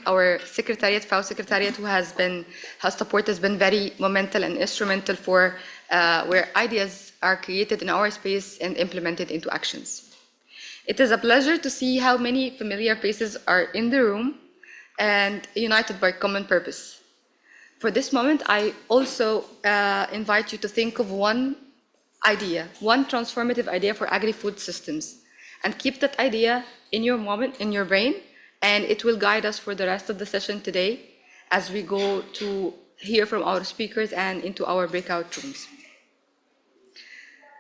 our secretariat, FAO secretariat, whose support has been very monumental and instrumental for where ideas are created in our space and implemented into actions. It is a pleasure to see how many familiar faces are in the room and united by common purpose. For this moment, I also invite you to think of one idea, one transformative idea for agri-food systems, and keep that idea in your brain, and it will guide us for the rest of the session today as we go to hear from our speakers and into our breakout rooms.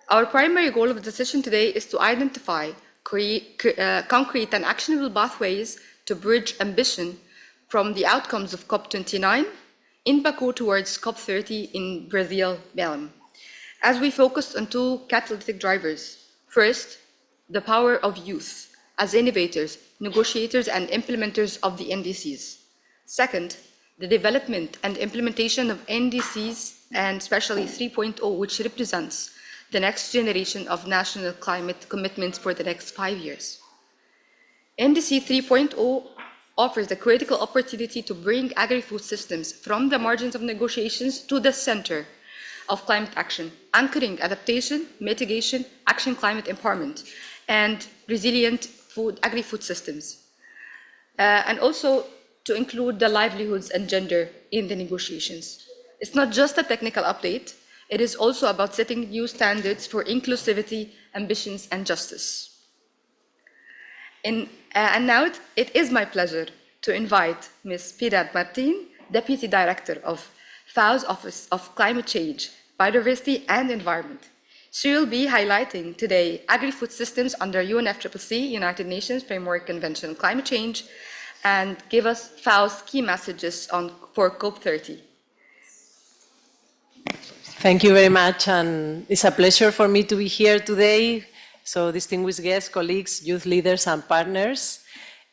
Our primary goal of the session today is to identify concrete and actionable pathways to bridge ambition from the outcomes of COP29 in Baku towards COP30 in Brazil, Belém, as we focused on two catalytic drivers. First, the power of youth as innovators, negotiators, and implementers of the NDCs. Second, the development and implementation of NDCs, and especially 3.0, which represents the next generation of national climate commitments for the next 5 years. NDC 3.0 offers the critical opportunity to bring agri-food systems from the margins of negotiations to the center of climate action, anchoring adaptation, mitigation, action climate empowerment, and resilient agri-food systems. And also to include the livelihoods and gender in the negotiations. It's not just a technical update, it is also about setting new standards for inclusivity, ambitions, and justice. And now it is my pleasure to invite Ms. Pilar Martin, Deputy Director of FAO's Office of Climate Change, Biodiversity and Environment. She will be highlighting today agri-food systems under UNFCCC, United Nations Framework Convention on Climate Change, and give us FAO's key messages for COP30. Thank you very much, and it's a pleasure for me to be here today. So distinguished guests, colleagues, youth leaders, and partners.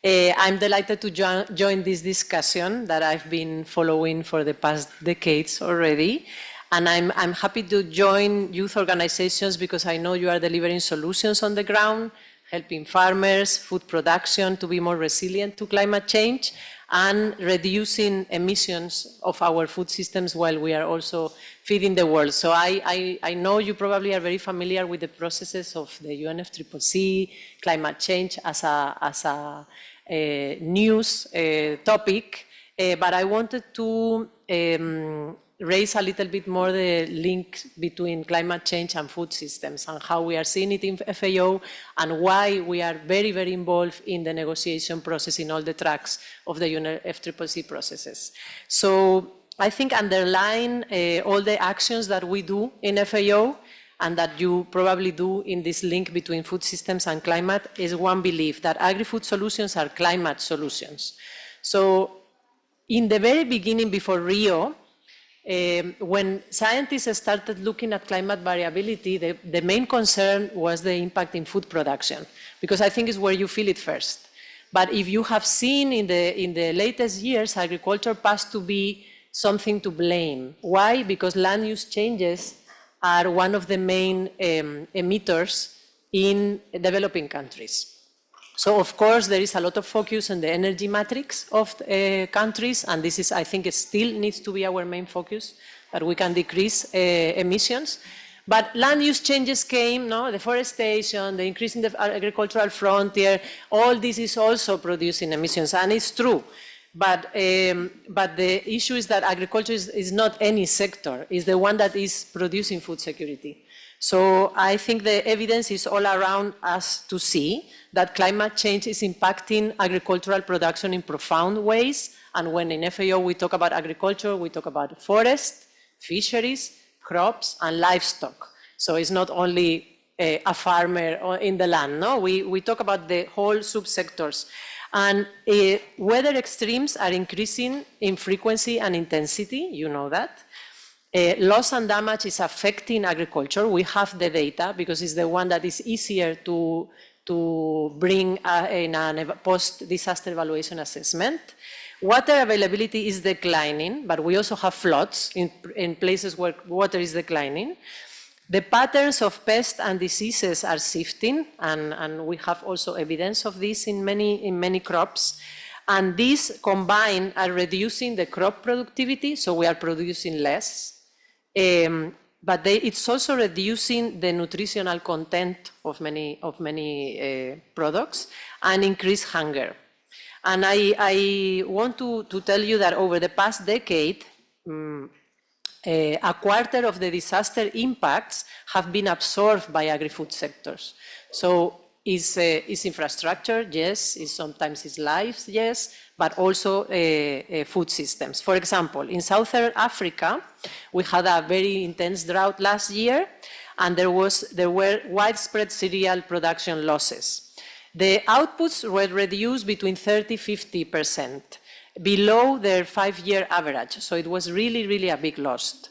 I'm delighted to join this discussion that I've been following for the past decades already. And I'm happy to join youth organizations because I know you are delivering solutions on the ground, helping farmers, food production to be more resilient to climate change, and reducing emissions of our food systems while we are also feeding the world. So I know you probably are very familiar with the processes of the UNFCCC, climate change as a news topic, but I wanted to raise a little bit more the link between climate change and food systems and how we are seeing it in FAO and why we are very, very involved in the negotiation process in all the tracks of the UNFCCC processes. So I think underline all the actions that we do in FAO and that you probably do in this link between food systems and climate is one belief that agri-food solutions are climate solutions. So in the very beginning before Rio, when scientists started looking at climate variability, the main concern was the impact in food production, because I think it's where you feel it first. But if you have seen in the latest years, agriculture passed to be something to blame. Why? Because land use changes are one of the main emitters in developing countries. So, of course, there is a lot of focus on the energy matrix of countries, and this is, I think, it still needs to be our main focus, that we can decrease emissions. But land use changes came, no? Deforestation, the increase in the agricultural frontier, all this is also producing emissions, and it's true. But the issue is that agriculture is not any sector, it's the one that is producing food security. So I think the evidence is all around us to see that climate change is impacting agricultural production in profound ways. And when in FAO we talk about agriculture, we talk about forest, fisheries, crops, and livestock. So it's not only a farmer in the land, no? We talk about the whole subsectors. And weather extremes are increasing in frequency and intensity, you know that. Loss and damage is affecting agriculture. We have the data because it's the one that is easier to bring in a post-disaster evaluation assessment. Water availability is declining, but we also have floods in places where water is declining. The patterns of pests and diseases are shifting, and we have also evidence of this in many crops. And these combined are reducing the crop productivity, so we are producing less. But it's also reducing the nutritional content of many products and increase hunger. And I want to tell you that over the past decade, a quarter of the disaster impacts have been absorbed by agri-food sectors. So is infrastructure, yes, sometimes it's lives, yes, but also food systems. For example, in Southern Africa, we had a very intense drought last year, and there were widespread cereal production losses. The outputs were reduced between 30–50%, below their 5-year average. So it was really, really a big loss.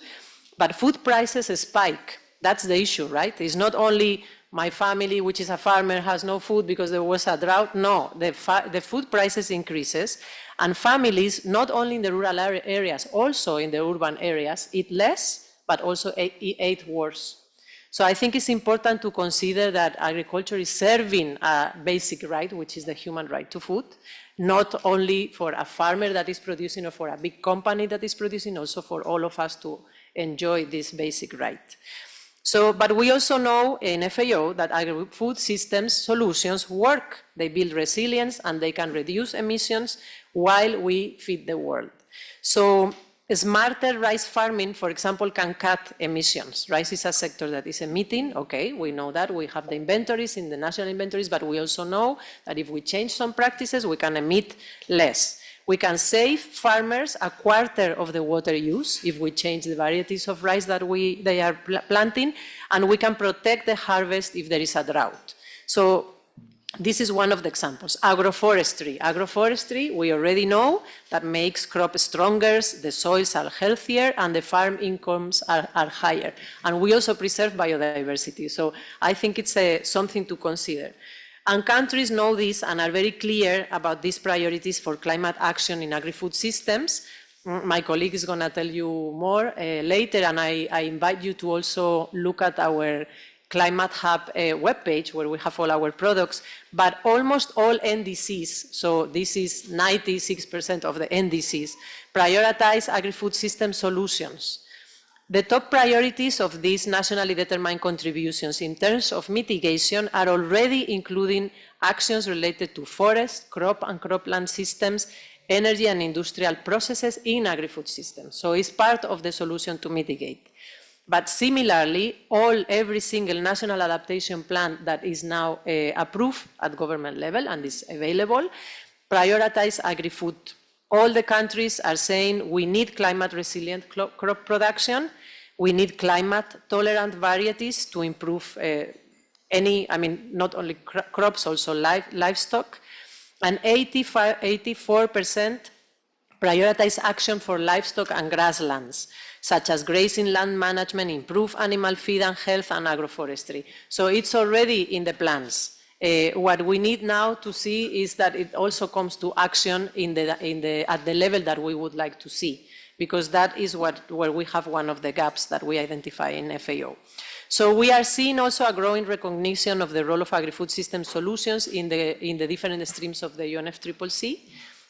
But food prices spike. That's the issue, right? It's not only my family, which is a farmer, has no food because there was a drought. No, the food prices increases, and families, not only in the rural areas, also in the urban areas, eat less, but also eat worse. So I think it's important to consider that agriculture is serving a basic right, which is the human right to food, not only for a farmer that is producing or for a big company that is producing, also for all of us to enjoy this basic right. So, but we also know in FAO that agri-food systems solutions work. They build resilience and they can reduce emissions while we feed the world. So smarter rice farming, for example, can cut emissions. Rice is a sector that is emitting, okay, we know that. We have the inventories in the national inventories, but we also know that if we change some practices, we can emit less. We can save farmers a quarter of the water use if we change the varieties of rice that they are planting, and we can protect the harvest if there is a drought. So this is one of the examples. Agroforestry. Agroforestry, we already know that makes crops stronger, the soils are healthier, and the farm incomes are higher. And we also preserve biodiversity. So I think it's something to consider. And countries know this and are very clear about these priorities for climate action in agri-food systems. My colleague is going to tell you more later, and I invite you to also look at our Climate Hub webpage, where we have all our products, but almost all NDCs, so this is 96% of the NDCs, prioritize agri-food system solutions. The top priorities of these nationally determined contributions in terms of mitigation are already including actions related to forest, crop and cropland systems, energy and industrial processes in agri-food systems. So it's part of the solution to mitigate. But similarly, every single national adaptation plan that is now approved at government level and is available, prioritize agri-food. All the countries are saying we need climate resilient crop production, we need climate tolerant varieties to improve not only crops, also livestock, and 84% prioritize action for livestock and grasslands, such as grazing land management, improve animal feed and health, and agroforestry. So it's already in the plans. What we need now to see is that it also comes to action at the level that we would like to see, because that is where we have one of the gaps that we identify in FAO. So we are seeing also a growing recognition of the role of agri-food system solutions in the different streams of the UNFCCC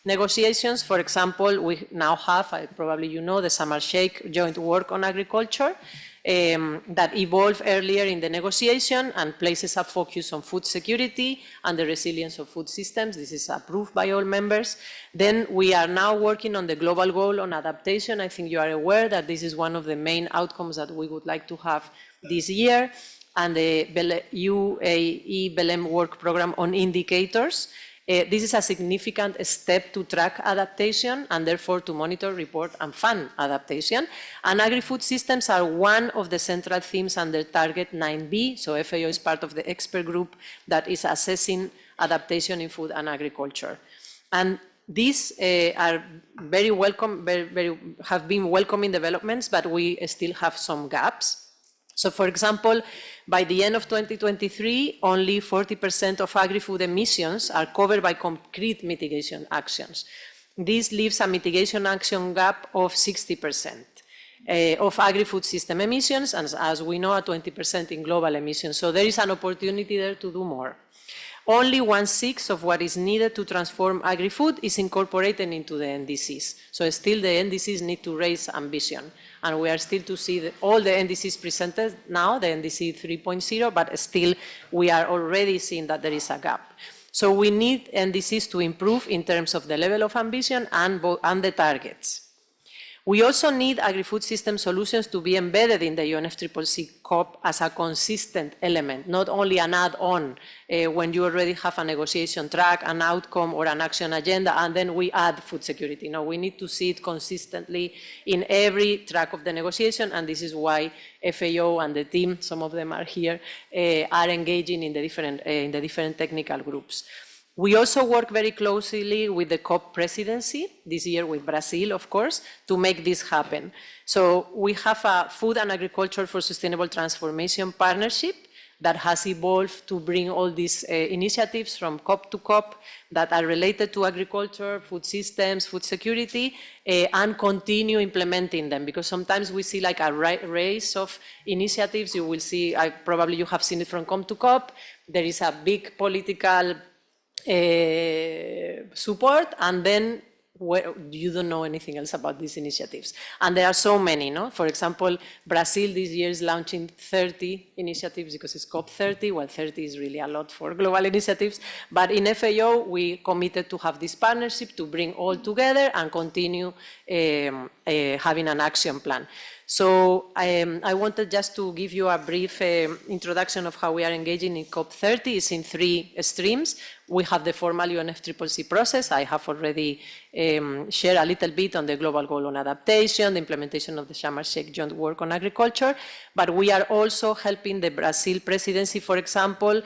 negotiations. For example, we now have, probably you know, the Sharm el-Sheikh joint work on agriculture that evolved earlier in the negotiation and places a focus on food security and the resilience of food systems. This is approved by all members. Then we are now working on the global goal on adaptation. I think you are aware that this is one of the main outcomes that we would like to have this year, and the UAE Belém work program on indicators. This is a significant step to track adaptation and therefore to monitor, report, and fund adaptation. And agri-food systems are one of the central themes under Target 9B. So FAO is part of the expert group that is assessing adaptation in food and agriculture. And these are very welcome, have been welcoming developments, but we still have some gaps. So, for example, by the end of 2023, only 40% of agri-food emissions are covered by concrete mitigation actions. This leaves a mitigation action gap of 60% of agri-food system emissions, and as we know, 20% in global emissions. So there is an opportunity there to do more. Only 1/6 of what is needed to transform agri-food is incorporated into the NDCs. So still the NDCs need to raise ambition. And we are still to see all the NDCs presented now, the NDC 3.0, but still we are already seeing that there is a gap. So we need NDCs to improve in terms of the level of ambition and the targets. We also need agri-food system solutions to be embedded in the UNFCCC COP as a consistent element, not only an add-on when you already have a negotiation track, an outcome or an action agenda, and then we add food security. No, we need to see it consistently in every track of the negotiation, and this is why FAO and the team, some of them are here, are engaging in the different technical groups. We also work very closely with the COP presidency, this year with Brazil, of course, to make this happen. So we have a Food and Agriculture for Sustainable Transformation partnership that has evolved to bring all these initiatives from COP to COP that are related to agriculture, food systems, food security, and continue implementing them. Because sometimes we see like a race of initiatives. You will see, probably you have seen it from COP to COP. There is a big political support, and then you don't know anything else about these initiatives. And there are so many, no? For example, Brazil this year is launching 30 initiatives because it's COP 30. Well, 30 is really a lot for global initiatives. But in FAO, we committed to have this partnership to bring all together and continue having an action plan. So I wanted just to give you a brief introduction of how we are engaging in COP30. It's in 3 streams. We have the formal UNFCCC process. I have already shared a little bit on the global goal on adaptation, the implementation of the Sharm el-Sheikh joint work on agriculture, but we are also helping the Brazil presidency, for example.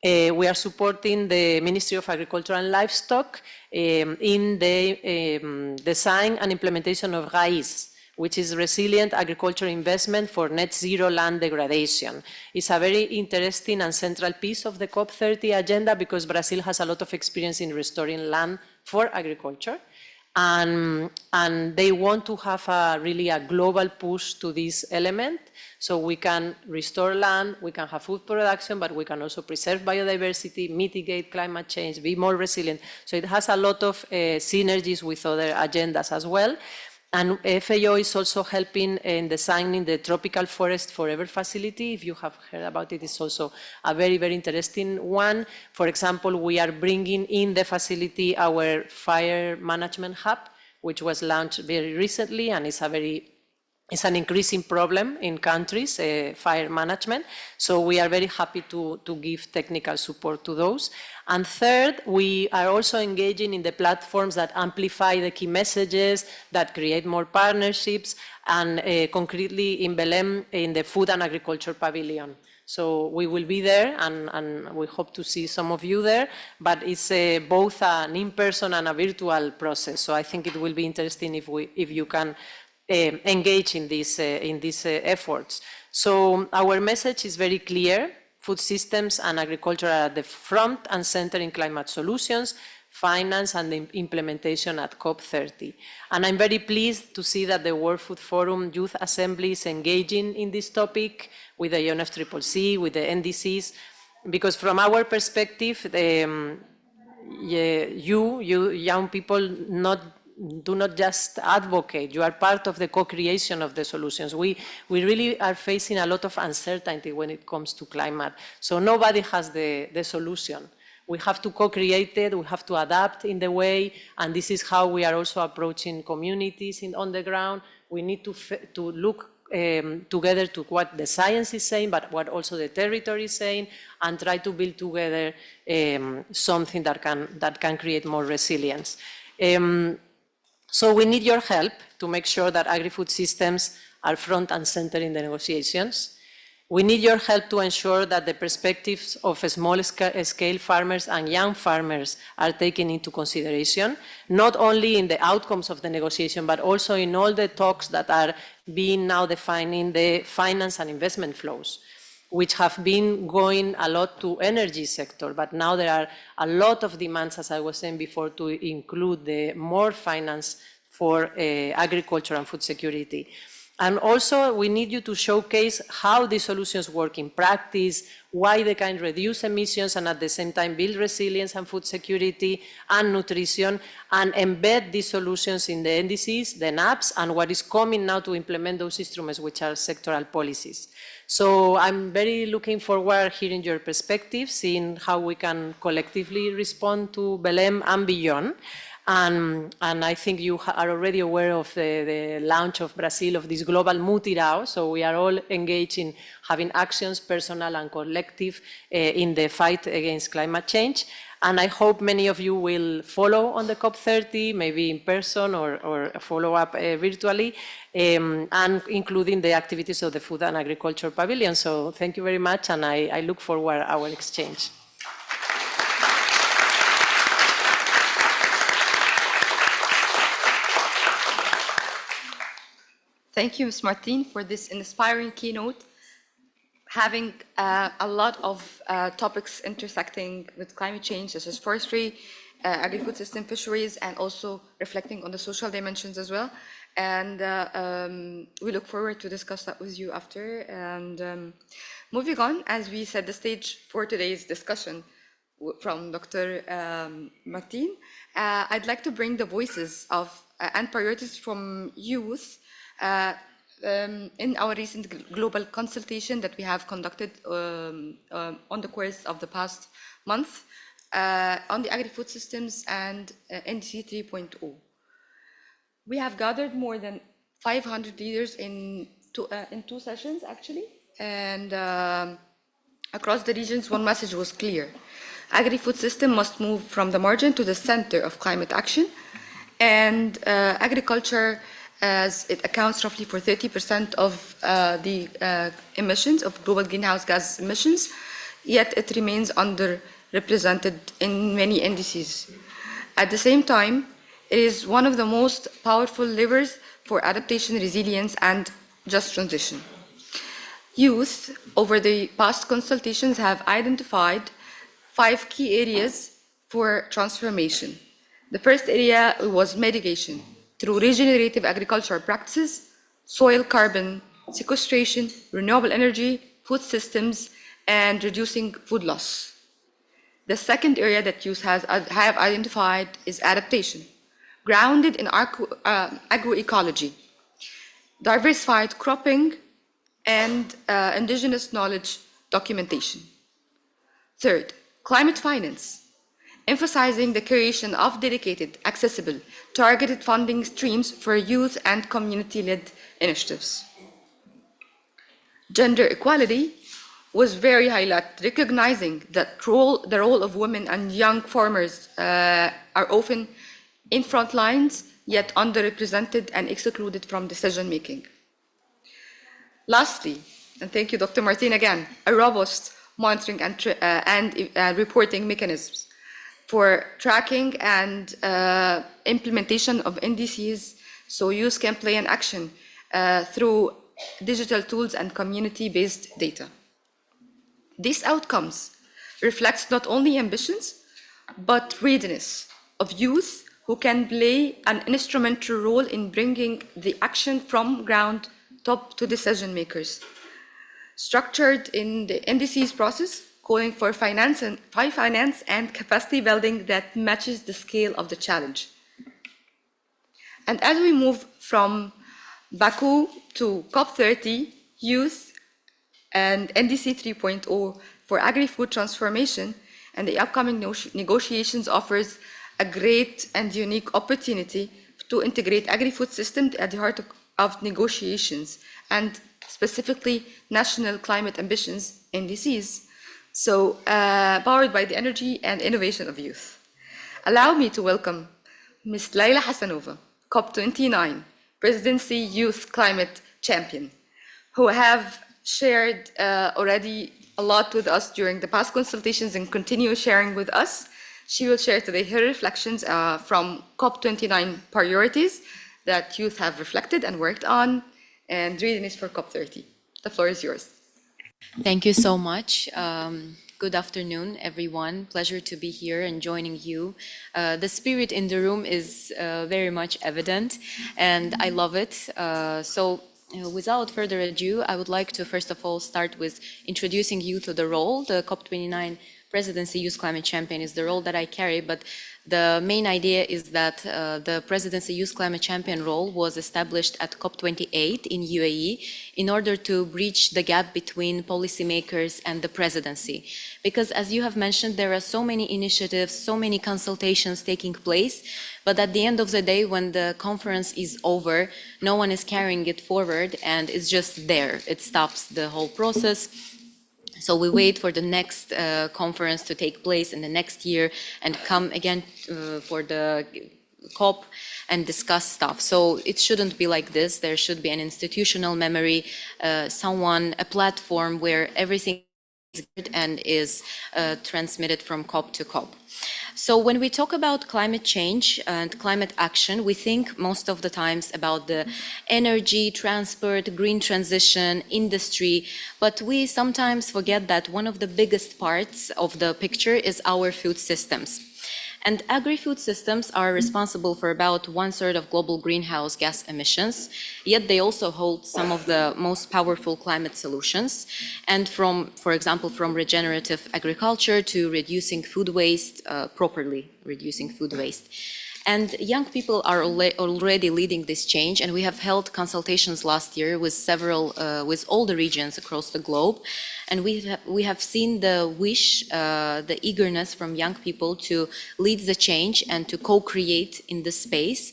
We are supporting the Ministry of Agriculture and Livestock in the design and implementation of RAIZ, which is Resilient Agriculture Investment for Net Zero Land Degradation. It's a very interesting and central piece of the COP30 agenda because Brazil has a lot of experience in restoring land for agriculture. And they want to have really a global push to this element. So we can restore land, we can have food production, but we can also preserve biodiversity, mitigate climate change, be more resilient. So it has a lot of synergies with other agendas as well. And FAO is also helping in designing the Tropical Forest Forever facility. If you have heard about it, it's also a very, very interesting one. For example, we are bringing in the facility our fire management hub, which was launched very recently, and it's an increasing problem in countries, fire management. So we are very happy to give technical support to those. And third, we are also engaging in the platforms that amplify the key messages, that create more partnerships, and concretely in Belém, in the Food and Agriculture Pavilion. So we will be there, and we hope to see some of you there, but it's both an in-person and a virtual process. So I think it will be interesting if you can engage in these efforts. So our message is very clear. Food systems and agriculture are at the front and center in climate solutions, finance, and the implementation at COP30. And I'm very pleased to see that the World Food Forum Youth Assembly is engaging in this topic with the UNFCCC, with the NDCs, because from our perspective, you young people do not just advocate, you are part of the co-creation of the solutions. We really are facing a lot of uncertainty when it comes to climate. So nobody has the solution. We have to co-create it, we have to adapt in the way, and this is how we are also approaching communities on the ground. We need to look together to what the science is saying, but what also the territory is saying, and try to build together something that can create more resilience. So we need your help to make sure that agri-food systems are front and center in the negotiations. We need your help to ensure that the perspectives of small-scale farmers and young farmers are taken into consideration, not only in the outcomes of the negotiation, but also in all the talks that are being now defining the finance and investment flows, which have been going a lot to energy sector, but now there are a lot of demands, as I was saying before, to include the more finance for agriculture and food security. And also, we need you to showcase how these solutions work in practice, why they can reduce emissions and at the same time build resilience and food security and nutrition, and embed these solutions in the NDCs, the NAPs, and what is coming now to implement those instruments, which are sectoral policies. So I'm very looking forward hearing your perspective, seeing how we can collectively respond to Belém and beyond. And I think you are already aware of the launch of Brazil of this global mutirão. So we are all engaged in having actions, personal and collective, in the fight against climate change. And I hope many of you will follow on the COP30, maybe in person or follow up virtually, and including the activities of the Food and Agriculture Pavilion. So thank you very much, and I look forward to our exchange. Thank you, Ms. Martin, for this inspiring keynote, having a lot of topics intersecting with climate change, such as forestry, agri-food system, fisheries, and also reflecting on the social dimensions as well. And we look forward to discuss that with you after. And moving on, as we set the stage for today's discussion from Dr. Martin, I'd like to bring the voices of and priorities from youth in our recent global consultation that we have conducted on the course of the past month on the agri-food systems and NDC 3.0. We have gathered more than 500 leaders in two sessions, actually, and across the regions, one message was clear. Agri-food system must move from the margin to the center of climate action, and agriculture, as it accounts roughly for 30% of the emissions of global greenhouse gas emissions, yet it remains underrepresented in many NDCs. At the same time, it is one of the most powerful levers for adaptation, resilience, and just transition. Youth, over the past consultations, have identified 5 key areas for transformation. The first area was mitigation through regenerative agricultural practices, soil carbon sequestration, renewable energy, food systems, and reducing food loss. The second area that youth have identified is adaptation, grounded in agroecology, diversified cropping, and indigenous knowledge documentation. Third, climate finance, emphasizing the creation of dedicated, accessible, targeted funding streams for youth and community-led initiatives. Gender equality was very highlighted, recognizing that the role of women and young farmers are often in front lines, yet underrepresented and excluded from decision-making. Lastly, and thank you, Dr. Martin, again, a robust monitoring and reporting mechanisms for tracking and implementation of NDCs, so youth can play an action through digital tools and community-based data. These outcomes reflect not only ambitions, but readiness of youth who can play an instrumental role in bringing the action from ground top to decision makers. Structured in the NDC's process, calling for finance and capacity building that matches the scale of the challenge. And as we move from Baku to COP30, youth and NDC 3.0 for agri-food transformation, and the upcoming negotiations offers a great and unique opportunity to integrate agri-food systems at the heart of negotiations, and specifically national climate ambitions, NDCs. So, powered by the energy and innovation of youth. Allow me to welcome Ms. Layla Hassanova, COP29 Presidency Youth Climate Champion, who have shared already a lot with us during the past consultations and continue sharing with us. She will share today her reflections from COP29 priorities that youth have reflected and worked on, and readiness for COP30. The floor is yours. Thank you so much. Good afternoon, everyone. Pleasure to be here and joining you. The spirit in the room is very much evident, and I love it. So Without further ado, I would like to first of all start with introducing you to the role. The COP29 Presidency Youth Climate Champion is the role that I carry, but the main idea is that the Presidency Youth Climate Champion role was established at COP28 in UAE in order to bridge the gap between policymakers and the presidency. Because as you have mentioned, there are so many initiatives, so many consultations taking place, but at the end of the day, when the conference is over, no one is carrying it forward and it's just there. It stops the whole process. So we wait for the next conference to take place in the next year and come again for the COP and discuss stuff. So it shouldn't be like this. There should be an institutional memory, a platform where everything is good and is transmitted from COP to COP. So when we talk about climate change and climate action, we think most of the times about the energy, transport, green transition, industry, but we sometimes forget that one of the biggest parts of the picture is our food systems. And agri-food systems are responsible for about 1/3 of global greenhouse gas emissions, yet they also hold some of the most powerful climate solutions. And from, for example, from regenerative agriculture to reducing food waste, properly reducing food waste. And young people are already leading this change, and we have held consultations last year with with all the regions across the globe. And we have seen the wish, the eagerness from young people to lead the change and to co-create in this space.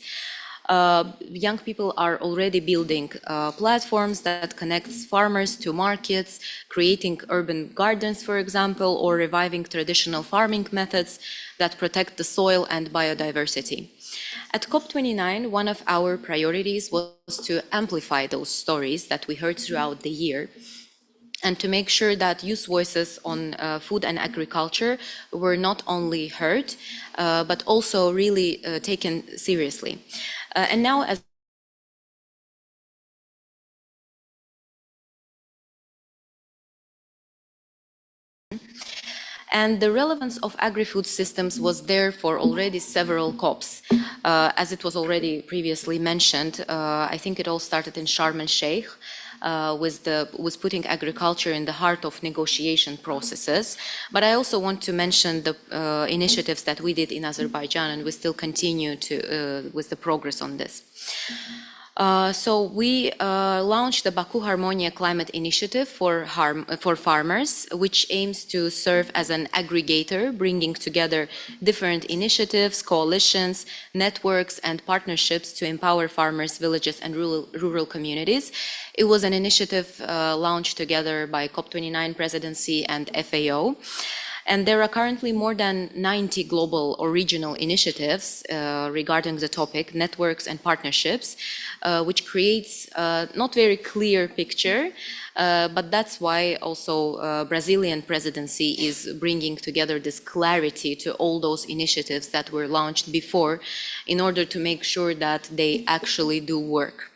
Young people are already building platforms that connects farmers to markets, creating urban gardens, for example, or reviving traditional farming methods that protect the soil and biodiversity. At COP29, one of our priorities was to amplify those stories that we heard throughout the year, and to make sure that youth voices on food and agriculture were not only heard, but also really taken seriously. And now, as and the relevance of agri-food systems was there for already several COPs. As it was already previously mentioned, I think it all started in Sharm el-Sheikh, with putting agriculture in the heart of negotiation processes. But I also want to mention the initiatives that we did in Azerbaijan, and we still continue with the progress on this. So we launched the Baku Harmonia Climate Initiative for farmers, which aims to serve as an aggregator, bringing together different initiatives, coalitions, networks, and partnerships to empower farmers, villages, and rural communities. It was an initiative launched together by COP29 Presidency and FAO. And there are currently more than 90 global or regional initiatives regarding the topic, networks and partnerships, which creates a not very clear picture, but that's why also Brazilian presidency is bringing together this clarity to all those initiatives that were launched before in order to make sure that they actually do work.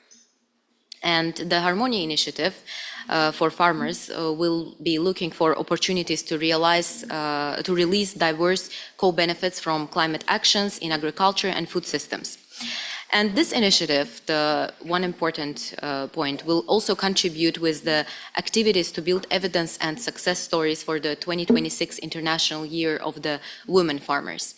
And the Harmonia initiative for farmers will be looking for opportunities to release diverse co-benefits from climate actions in agriculture and food systems. And this initiative, the one important point, will also contribute with the activities to build evidence and success stories for the 2026 International Year of the Women Farmers.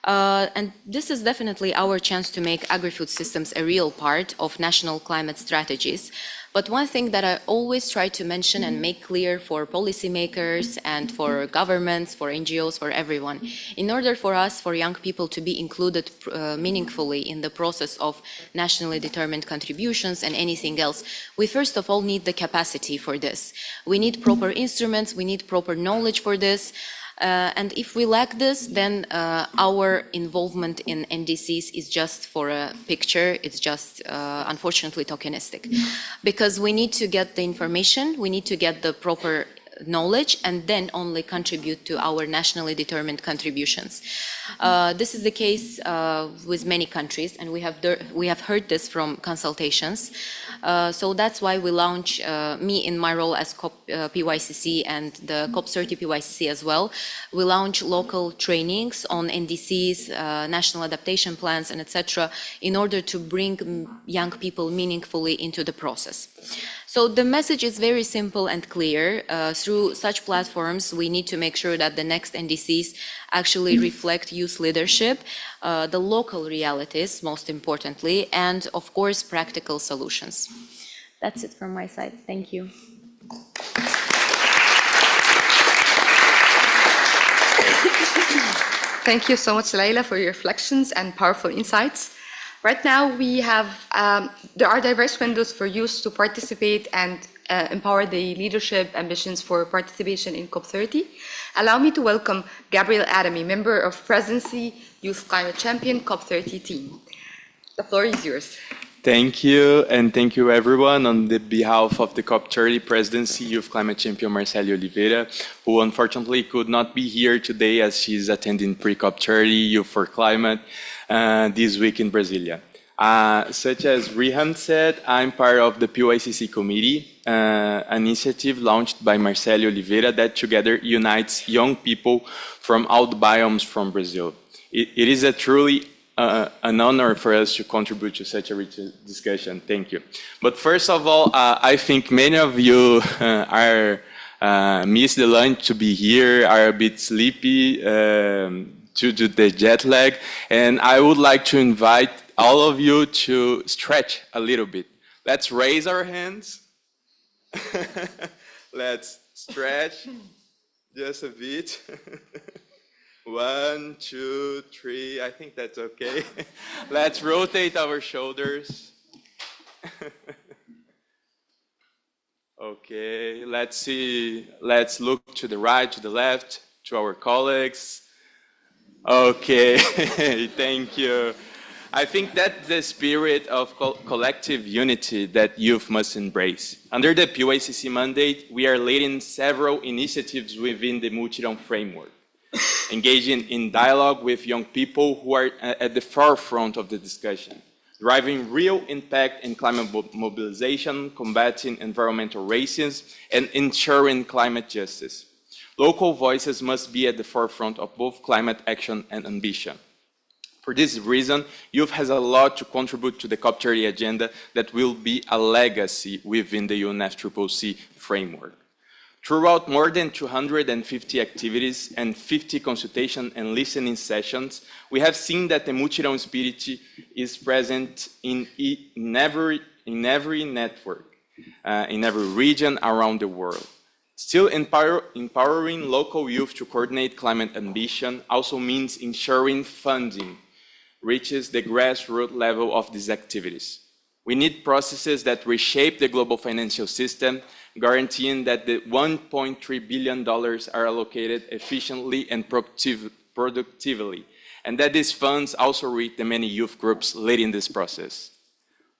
And this is definitely our chance to make agri-food systems a real part of national climate strategies. But one thing that I always try to mention and make clear for policymakers and for governments, for NGOs, for everyone, in order for us, for young people to be included meaningfully in the process of nationally determined contributions and anything else, we first of all need the capacity for this. We need proper instruments, we need proper knowledge for this. And if we lack this, then our involvement in NDCs is just for a picture. It's just, unfortunately, tokenistic. Because we need to get the information, we need to get the proper knowledge and then only contribute to our nationally determined contributions. This is the case with many countries, and we have heard this from consultations. So that's why we launch, me in my role as COP PYCC and the COP30 PYCC as well, we launch local trainings on NDCs, national adaptation plans, and etc., in order to bring young people meaningfully into the process. So the message is very simple and clear. Through such platforms, we need to make sure that the next NDCs actually reflect youth leadership, the local realities, most importantly, and of course, practical solutions. That's it from my side. Thank you. Thank you so much, Leila, for your reflections and powerful insights. Right now, we have, there are diverse windows for youth to participate and empower the leadership ambitions for participation in COP30. Allow me to welcome Gabriel Adamy, member of Presidency Youth Climate Champion COP30 team. The floor is yours. Thank you, and thank you everyone on the behalf of the COP30 Presidency Youth Climate Champion Marcelo Oliveira, who unfortunately could not be here today as she's attending pre-COP30 Youth for Climate this week in Brasilia. Such as Rihan said, I'm part of the PYCC committee, an initiative launched by Marcelo Oliveira that together unites young people from all the biomes from Brazil. It is a truly an honor for us to contribute to such a rich discussion. Thank you. But first of all, I think many of you are miss the lunch to be here, are a bit sleepy due to the jet lag, and I would like to invite all of you to stretch a little bit. Let's raise our hands. Let's stretch just a bit. 1, 2, 3, I think that's okay. Let's rotate our shoulders. Okay, let's see, let's look to the right, to the left, to our colleagues. Okay, thank you. I think that's the spirit of collective unity that youth must embrace. Under the PYCC mandate, we are leading several initiatives within the Mutirão framework, engaging in dialogue with young people who are at the forefront of the discussion, driving real impact in climate mobilization, combating environmental racism, and ensuring climate justice. Local voices must be at the forefront of both climate action and ambition. For this reason, youth has a lot to contribute to the COP30 agenda that will be a legacy within the UNFCCC framework. Throughout more than 250 activities and 50 consultation and listening sessions, we have seen that the Mutirão spirit is present in every network, in every region around the world. Still, empowering local youth to coordinate climate ambition also means ensuring funding reaches the grassroots level of these activities. We need processes that reshape the global financial system, guaranteeing that the $1.3 billion are allocated efficiently and productively, and that these funds also reach the many youth groups leading this process.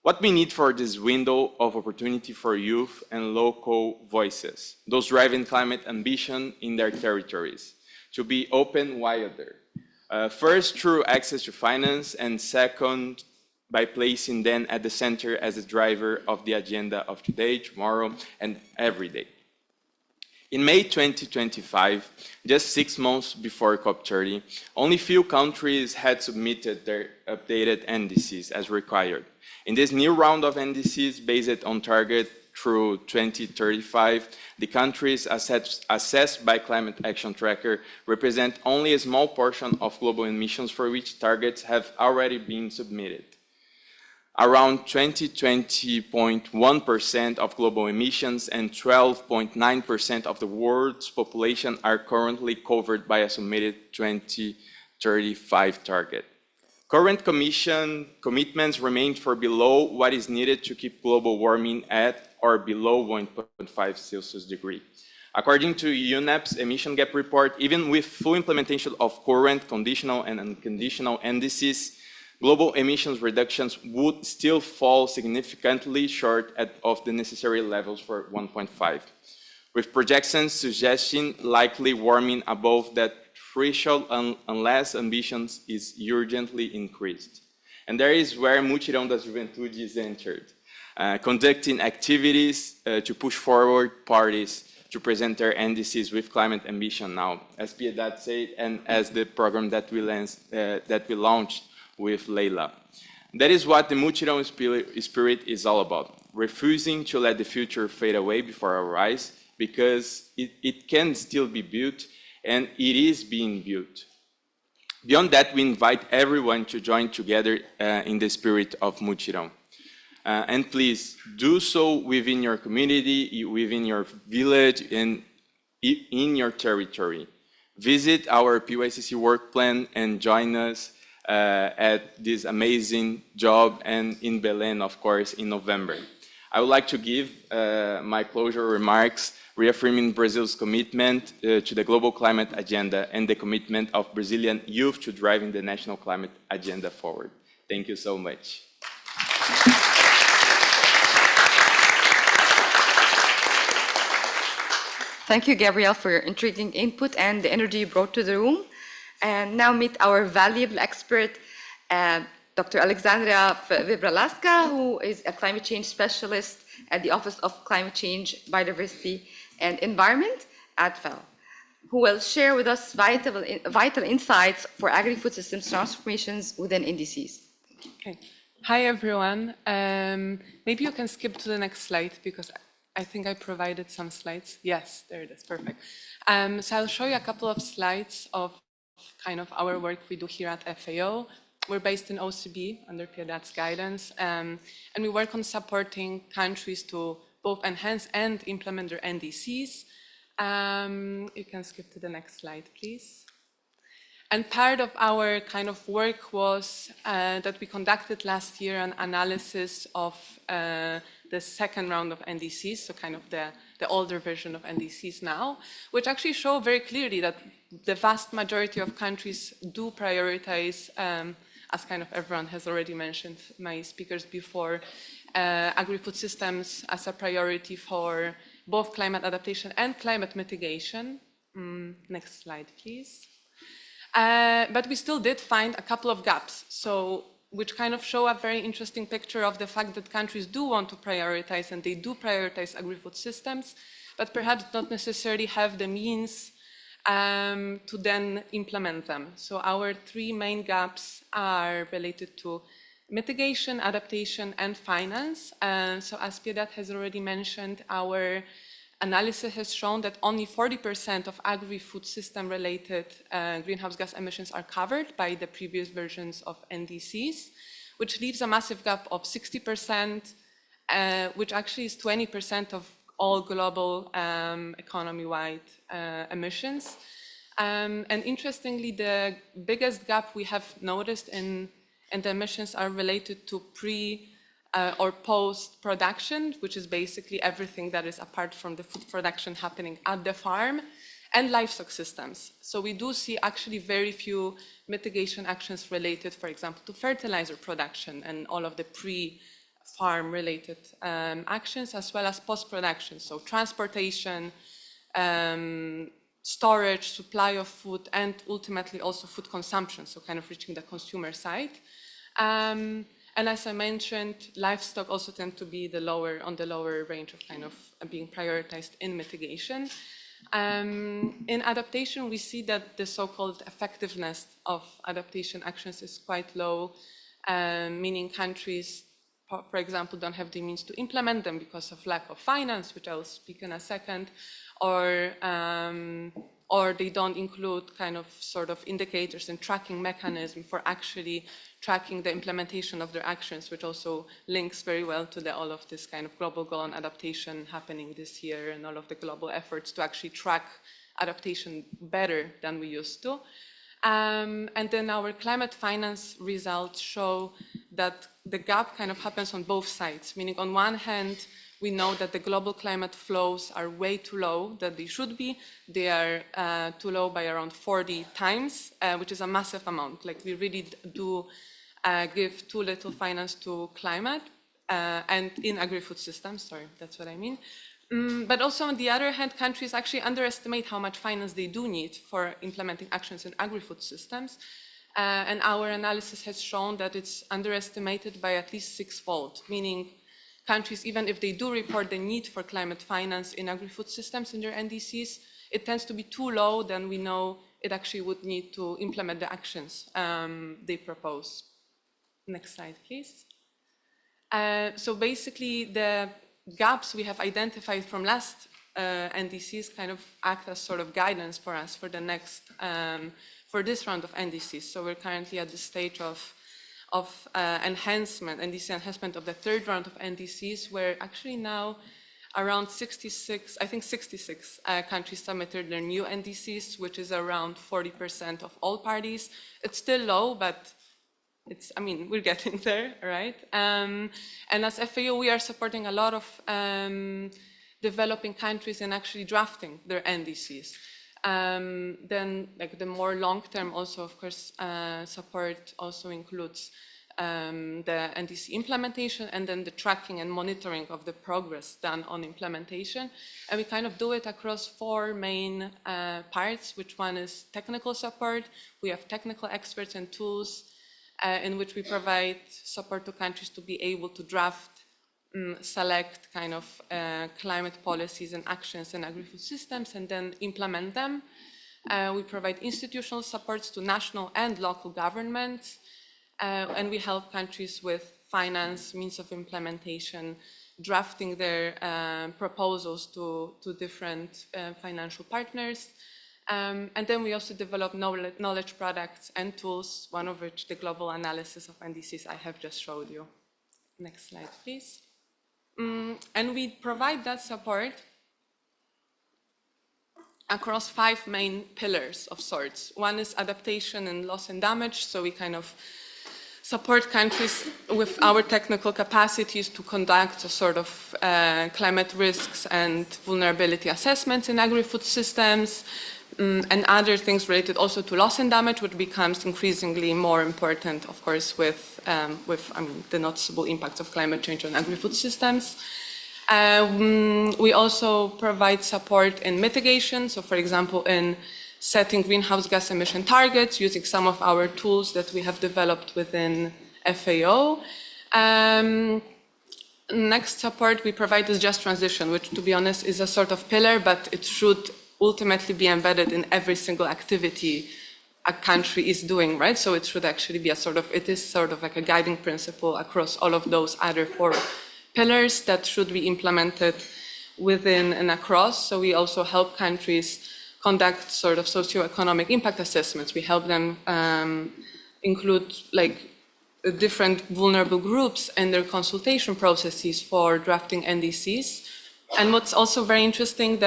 What we need for this window of opportunity for youth and local voices, those driving climate ambition in their territories, to be open wider. First, through access to finance, and second, by placing them at the center as a driver of the agenda of today, tomorrow, and every day. In May 2025, just 6 months before COP30, only few countries had submitted their updated NDCs as required. In this new round of NDCs based on target through 2035, the countries assessed by Climate Action Tracker represent only a small portion of global emissions for which targets have already been submitted. Around 20.1% of global emissions and 12.9% of the world's population are currently covered by a submitted 2035 target. Current Commission commitments remain for below what is needed to keep global warming at or below 1.5 Celsius degree. According to UNEP's emission gap report, even with full implementation of current conditional and unconditional NDCs, global emissions reductions would still fall significantly short of the necessary levels for 1.5. with projections suggesting likely warming above that threshold unless ambitions is urgently increased. And there is where Mutirão das Juventudes entered, conducting activities to push forward parties to present their NDCs with climate ambition now, as Piedad said, and as the program that we launched with Leila. That is what the Mutirão spirit is all about, refusing to let the future fade away before our eyes, because it can still be built, and it is being built. Beyond that, we invite everyone to join together in the spirit of Mutirão. And please do so within your community, within your village, and in your territory. Visit our PYCC work plan and join us at this amazing job, and in Belém, of course, in November. I would like to give my closure remarks reaffirming Brazil's commitment to the global climate agenda and the commitment of Brazilian youth to driving the national climate agenda forward. Thank you so much. Thank you, Gabrielle, for your intriguing input and the energy you brought to the room. And now meet our valuable expert, Dr. Alexandria Vibralaska, who is a climate change specialist at the Office of Climate Change, Biodiversity and Environment at FEL, who will share with us vital insights for agri-food systems transformations within NDCs. Okay. Hi, everyone. Maybe you can skip to the next slide, because I think I provided some slides. Yes, there it is, perfect. So I'll show you a couple of slides of kind of our work we do here at FAO. We're based in OCB under Piedad's guidance, and we work on supporting countries to both enhance and implement their NDCs. You can skip to the next slide, please. And part of our kind of work was that we conducted last year an analysis of the second round of NDCs, so kind of the older version of NDCs now, which actually show very clearly that the vast majority of countries do prioritize, as kind of everyone has already mentioned, my speakers before, agri-food systems as a priority for both climate adaptation and climate mitigation. Next slide, please. But we still did find a couple of gaps, which kind of show a very interesting picture of the fact that countries do want to prioritize, and they do prioritize agri-food systems, but perhaps not necessarily have the means to then implement them. So our three main gaps are related to mitigation, adaptation, and finance. So as Piedad has already mentioned, our analysis has shown that only 40% of agri-food system related greenhouse gas emissions are covered by the previous versions of NDCs, which leaves a massive gap of 60%, which actually is 20% of all global economy-wide emissions. And interestingly, the biggest gap we have noticed in the emissions are related to or post-production, which is basically everything that is apart from the food production happening at the farm, and livestock systems. So we do see actually very few mitigation actions related, for example, to fertilizer production and all of the pre-farm related actions, as well as post-production, so transportation, storage, supply of food, and ultimately also food consumption, so kind of reaching the consumer side. And as I mentioned, livestock also tend to be on the lower range of kind of being prioritized in mitigation. In adaptation, we see that the so-called effectiveness of adaptation actions is quite low, meaning countries, for example, don't have the means to implement them because of lack of finance, which I'll speak in a second, or they don't include kind of sort of indicators and tracking mechanism for actually tracking the implementation of their actions, which also links very well to all of this kind of global goal on adaptation happening this year and all of the global efforts to actually track adaptation better than we used to. And then our climate finance results show that the gap kind of happens on both sides, meaning on one hand, we know that the global climate flows are way too low that they should be. They are too low by around 40 times, which is a massive amount. Like we really do give too little finance to climate and in agri-food systems, sorry, that's what I mean. But also, on the other hand, countries actually underestimate how much finance they do need for implementing actions in agri-food systems. And our analysis has shown that it's underestimated by at least sixfold, meaning countries, even if they do report the need for climate finance in agri-food systems in their NDCs, it tends to be too low than we know it actually would need to implement the actions they propose. Next slide, please. So basically, the gaps we have identified from last NDCs kind of act as sort of guidance for us for the next, for this round of NDCs. So we're currently at the stage of enhancement, NDC enhancement of the third round of NDCs, where actually now around 66, I think 66 countries submitted their new NDCs, which is around 40% of all parties. It's still low, but it's, I mean, we're getting there, right? And as FAO, we are supporting a lot of developing countries in actually drafting their NDCs. Then, like the more long-term, also, of course, support also includes the NDC implementation and then the tracking and monitoring of the progress done on implementation. And we kind of do it across four main parts, which one is technical support. We have technical experts and tools in which we provide support to countries to be able to draft, select kind of climate policies and actions in agri-food systems and then implement them. We provide institutional supports to national and local governments, and we help countries with finance, means of implementation, drafting their proposals to different financial partners. And then we also develop knowledge products and tools, one of which the global analysis of NDCs I have just showed you. Next slide, please. And we provide that support across 5 main pillars of sorts. One is adaptation and loss and damage, so we kind of support countries with our technical capacities to conduct a sort of climate risks and vulnerability assessments in agri-food systems, and other things related also to loss and damage, which becomes increasingly more important, of course, with the noticeable impacts of climate change on agri-food systems. We also provide support in mitigation. So, for example, in setting greenhouse gas emission targets using some of our tools that we have developed within FAO. Next support we provide is just transition, which, to be honest, is a sort of pillar, but it should ultimately be embedded in every single activity a country is doing, right? So it should actually be it is sort of like a guiding principle across all of those other 4 pillars that should be implemented within and across. So we also help countries conduct sort of socioeconomic impact assessments. We help them include like different vulnerable groups in their consultation processes for drafting NDCs. And what's also very interesting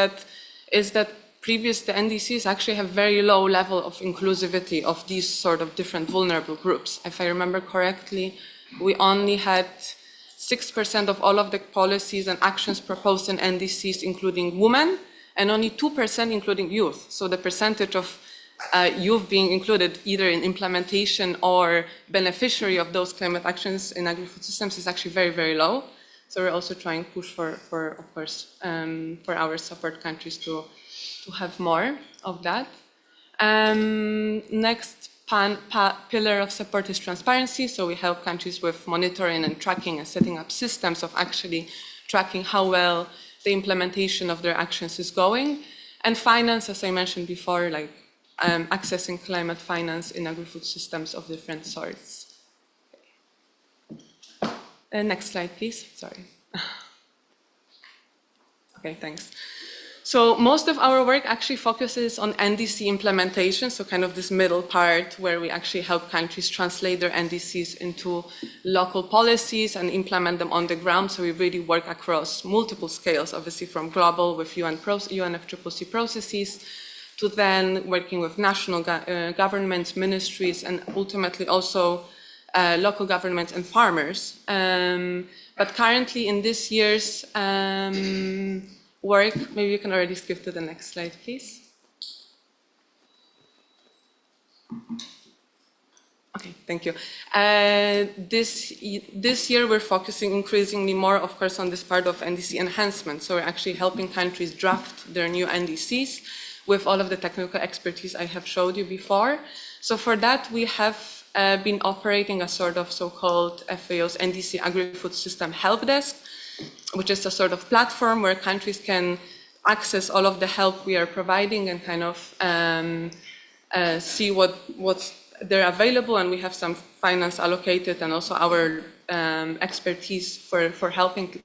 is that the NDCs actually have very low level of inclusivity of these sort of different vulnerable groups. If I remember correctly, we only had 6% of all of the policies and actions proposed in NDCs including women, and only 2% including youth. So the percentage of youth being included either in implementation or beneficiary of those climate actions in agri-food systems is actually very, very low. So we're also trying to push for of course, for our support countries to have more of that. Next pillar of support is transparency. So we help countries with monitoring and tracking and setting up systems of actually tracking how well the implementation of their actions is going. And finance, as I mentioned before, like accessing climate finance in agri-food systems of different sorts. Next slide, please. Sorry. Okay, thanks. So most of our work actually focuses on NDC implementation, so kind of this middle part where we actually help countries translate their NDCs into local policies and implement them on the ground. So we really work across multiple scales, obviously from global with UNFCCC processes, to then working with national governments, ministries, and ultimately also local governments and farmers. But currently in this year's work, maybe you can already skip to the next slide, please. Okay, thank you. This year, we're focusing increasingly more, of course, on this part of NDC enhancement. So we're actually helping countries draft their new NDCs with all of the technical expertise I have showed you before. So for that, we have been operating a sort of so-called FAO's NDC Agrifood System Help Desk, which is a sort of platform where countries can access all of the help we are providing and kind of see what's they're available, and we have some finance allocated and also our expertise for helping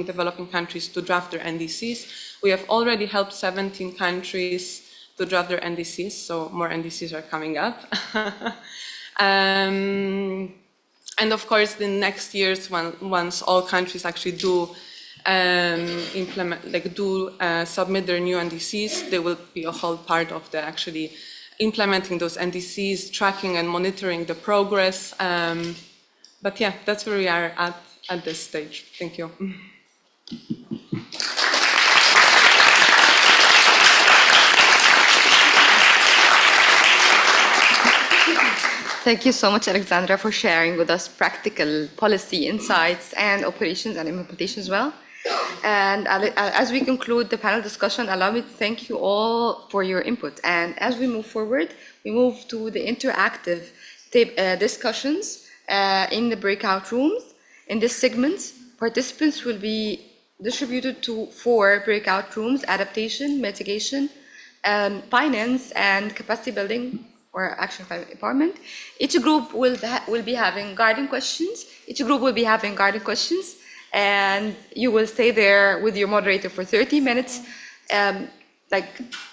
developing countries to draft their NDCs. We have already helped 17 countries to draft their NDCs, so more NDCs are coming up. And of course, the next years, once all countries actually do submit their new NDCs, they will be a whole part of the actually implementing those NDCs, tracking and monitoring the progress. But yeah, that's where we are at this stage. Thank you. Thank you so much, Alexandra, for sharing with us practical policy insights and operations and implementation as well. And as we conclude the panel discussion, allow me to thank you all for your input. And as we move forward, we move to the interactive discussions in the breakout rooms. In this segment, participants will be distributed to 4 breakout rooms: adaptation, mitigation, finance, and capacity building or action empowerment. Each group will be having guiding questions. And you will stay there with your moderator for 30 minutes,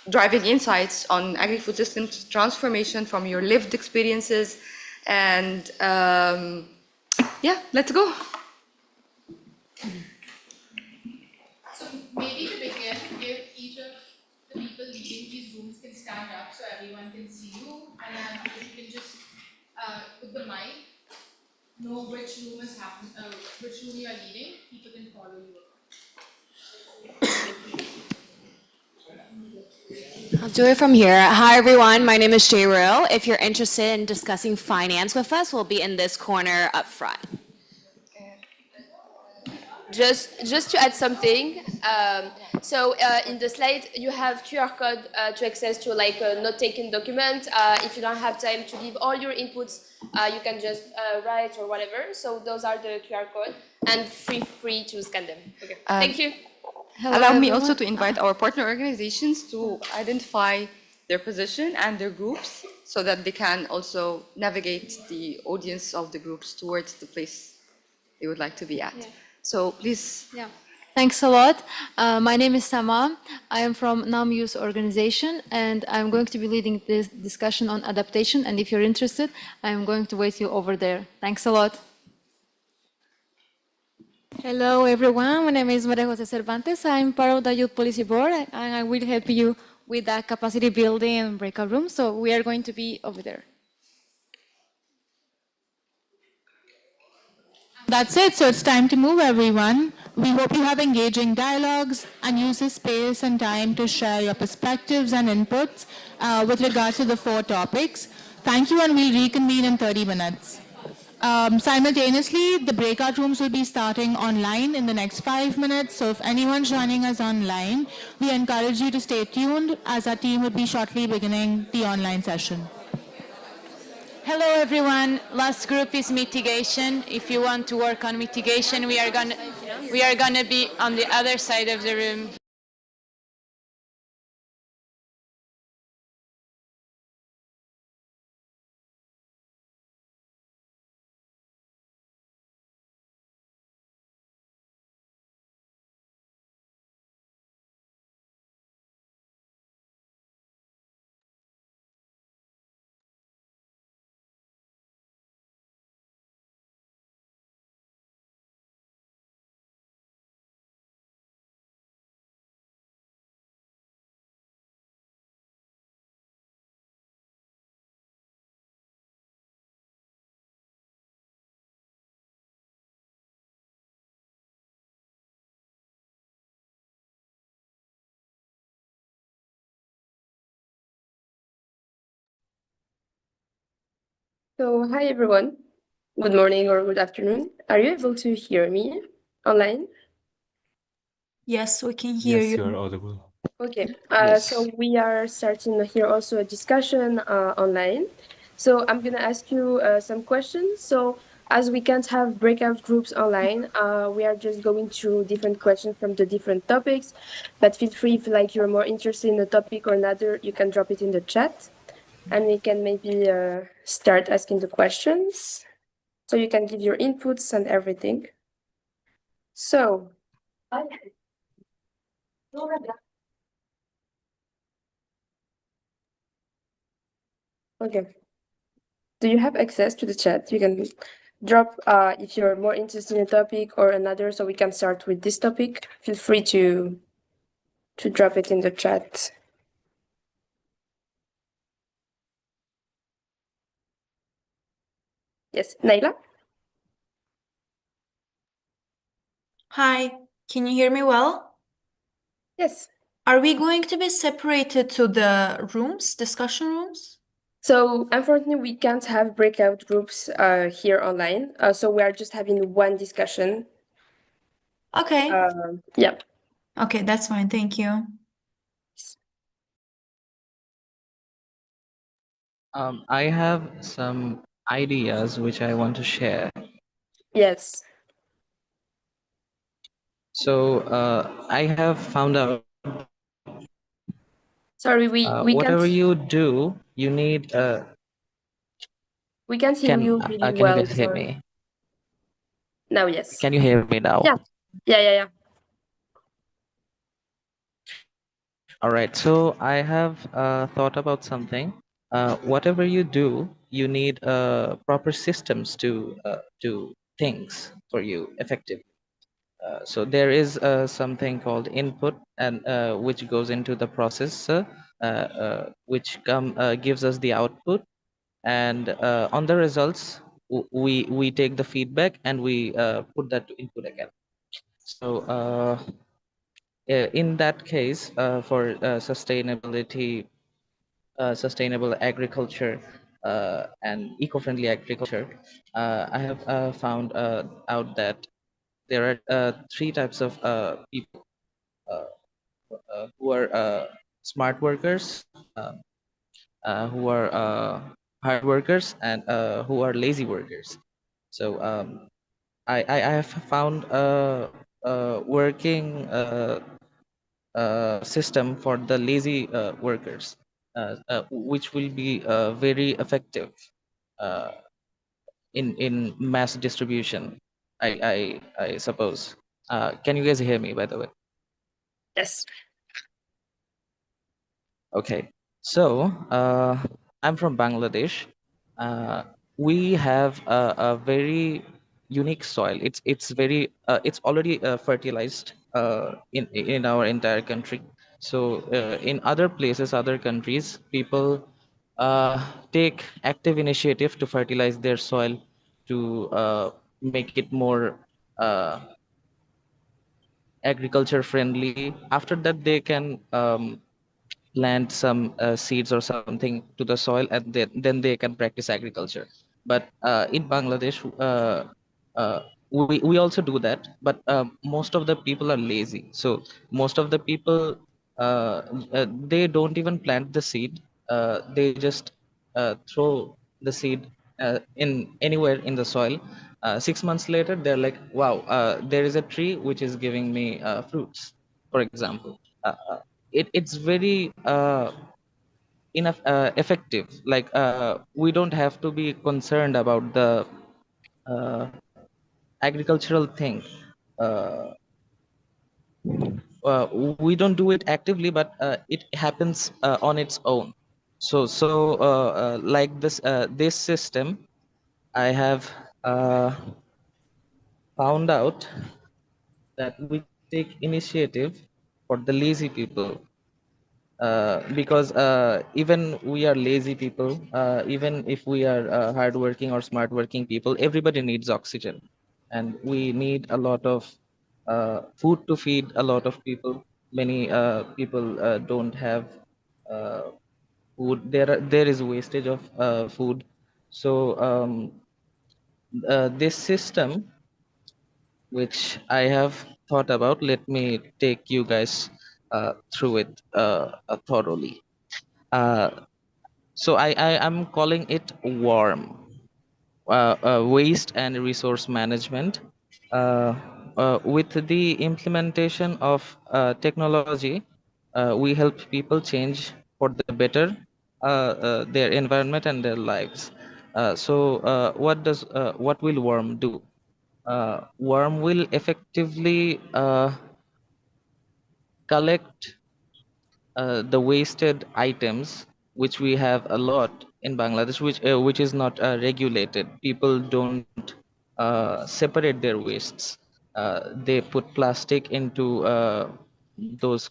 driving insights on agri-food systems transformation from your lived experiences. And yeah, let's go. So maybe to begin, if each of the people leading these rooms can stand up so everyone can see you, and then if you can just, with the mic, know which room is which room you are leading, people can follow you. I'll do it from here. Hi, everyone. My name is Jay Royal. If you're interested in discussing finance with us, we'll be in this corner up front. Just to add something, in the slide you have QR code to access to like a note-taking document. If you don't have time to give all your inputs, you can just write or whatever. So those are the QR code, and feel free to scan them. Okay. Thank you. Hello, Allow me also to invite our partner organizations to identify their position and their groups so that they can also navigate the audience of the groups towards the place they would like to be at. Yeah. So please. Yeah. Thanks a lot. My name is Sama. I am from NAM Youth Organization, and I'm going to be leading this discussion on adaptation. And if you're interested, I'm going to wait you over there. Thanks a lot. Hello, everyone. My name is Maria Jose Cervantes. I'm part of the Youth Policy Board, and I will help you with the capacity building and breakout rooms. So we are going to be over there. That's it. So it's time to move, everyone. We hope you have engaging dialogues and use this space and time to share your perspectives and inputs with regards to the 4 topics. Thank you, and we'll reconvene in 30 minutes. Simultaneously, the breakout rooms will be starting online in the next 5 minutes. So if anyone's joining us online, we encourage you to stay tuned as our team will be shortly beginning the online session. Hello, everyone. Last group is mitigation. If you want to work on mitigation, we are gonna be on the other side of the room. So, hi everyone. Good morning or good afternoon. Are you able to hear me online? Yes, we can hear Yes, you. you are audible. Okay. Yes. So we are starting here also a discussion online. So I'm gonna ask you some questions. So as we can't have breakout groups online, we are just going through different questions from the different topics. But feel free if like you're more interested in a topic or another, you can drop it in the chat, and we can maybe start asking the questions. So you can give your inputs and everything. So, okay. Do you have access to the chat? You can drop if you're more interested in a topic or another, so we can start with this topic. Feel free to drop it in the chat. Yes, Naila? Hi, can you hear me well? Yes. Are we going to be separated to the rooms, discussion rooms? So unfortunately, we can't have breakout groups here online. So we are just having one discussion. Okay. Yeah. Okay, that's fine. Thank you. I have some ideas which I want to share. Yes. So I have found out Sorry, we whatever can't you do, you need. we can't hear you really Can you well. guys hear Sorry. me? Now, yes. Can you hear me now? Yeah. Yeah. All right. So I have thought about something. Whatever you do, you need proper systems to do things for you effectively. So there is something called input, and which goes into the processor, which gives us the output, and on the results we take the feedback and we put that to input again. So in that case, for sustainable agriculture and eco-friendly agriculture, I have found out that there are three types of people who are smart workers, who are hard workers, and who are lazy workers. So I have found a working system for the lazy workers, which will be very effective uh, in mass distribution. I suppose. Can you guys hear me, by the way? Yes. Okay, so I'm from Bangladesh. We have a very unique soil. It's already fertilized in our entire country. So in other places, other countries, people take active initiative to fertilize their soil to make it more agriculture friendly. After that, they can plant some seeds or something to the soil, and then they can practice agriculture. But in Bangladesh, uh, we also do that, but most of the people are lazy. So most of the people, they don't even plant the seed. They just throw the seed in anywhere in the soil. 6 months later, they're like, wow, there is a tree which is giving me fruits, for example. It's very enough effective. Like we don't have to be concerned about the uh, agricultural thing. uh, uh, we don't do it actively, but it happens on its own. So like this system, I have found out that we take initiative for the lazy people, because even we are lazy people, even if we are hardworking or smart working people, everybody needs oxygen, and we need a lot of food to feed a lot of people. Many people don't have uh, food. There is wastage of food. So this system, which I have thought about, let me take you guys through it thoroughly. So I am calling it WARM, Waste and Resource Management. With the implementation of technology, we help people change for the better their environment and their lives. What will WARM do? WARM will effectively collect the wasted items, which we have a lot in Bangladesh, which is not regulated. People don't separate their wastes. They put plastic into those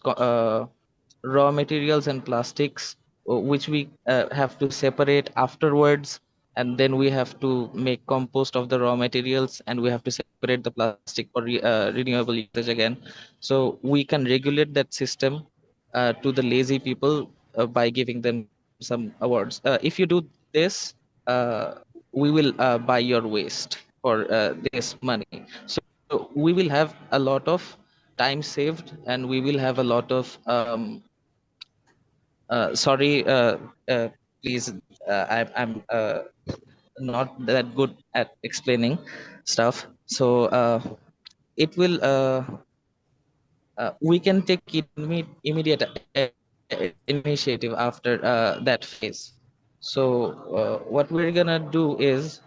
raw materials and plastics, which we have to separate afterwards, and then we have to make compost of the raw materials, and we have to separate the plastic for renewable usage again. So we can regulate that system to the lazy people by giving them some awards. If you do this, we will buy your waste for this money. So we will have a lot of time saved, and we will have a lot of sorry, please, I'm not that good at explaining stuff. So it will we can take immediate initiative after that phase. So what we're gonna do is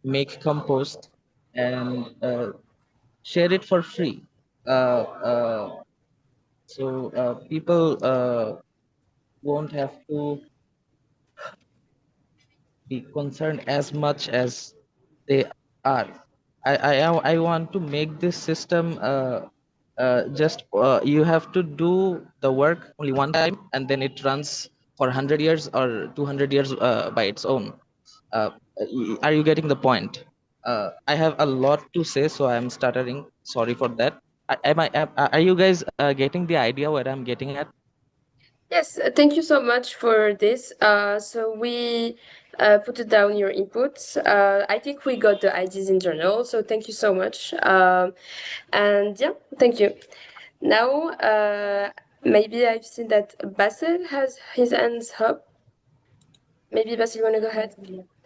make compost and share it for free. People won't have to be concerned as much as they are. I want to make this system just you have to do the work only one time, and then it runs for 100 years or 200 years by its own. Are you getting the point? I have a lot to say, so I'm stuttering. Sorry for that. Are you guys getting the idea where I'm getting at? Yes, thank you so much for this. So we put it down your inputs. I think we got the ideas in general, so thank you so much. And yeah, thank you. Now, maybe I've seen that Basil has his hands up. Maybe Basil, you want to go ahead?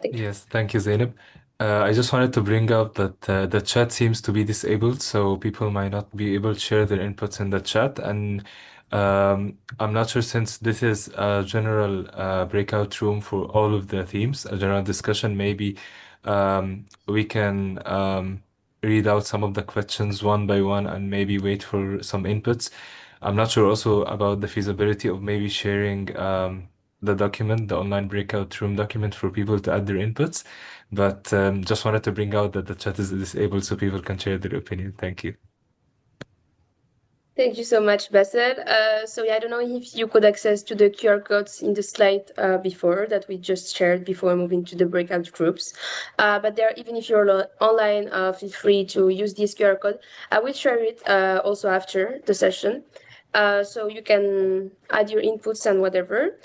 Thank you. Yes, thank you, Zainab. I just wanted to bring up that the chat seems to be disabled, so people might not be able to share their inputs in the chat. And I'm not sure, since this is a general breakout room for all of the themes, a general discussion, maybe we can read out some of the questions one by one and maybe wait for some inputs. I'm not sure also about the feasibility of maybe sharing the document, the online breakout room document, for people to add their inputs. But just wanted to bring out that the chat is disabled so people can share their opinion. Thank you. Thank you so much, Bassel. So yeah, I don't know if you could access to the QR codes in the slide before that we just shared before moving to the breakout groups. But there, even if you're online, feel free to use this QR code. I will share it also after the session. So you can add your inputs and whatever.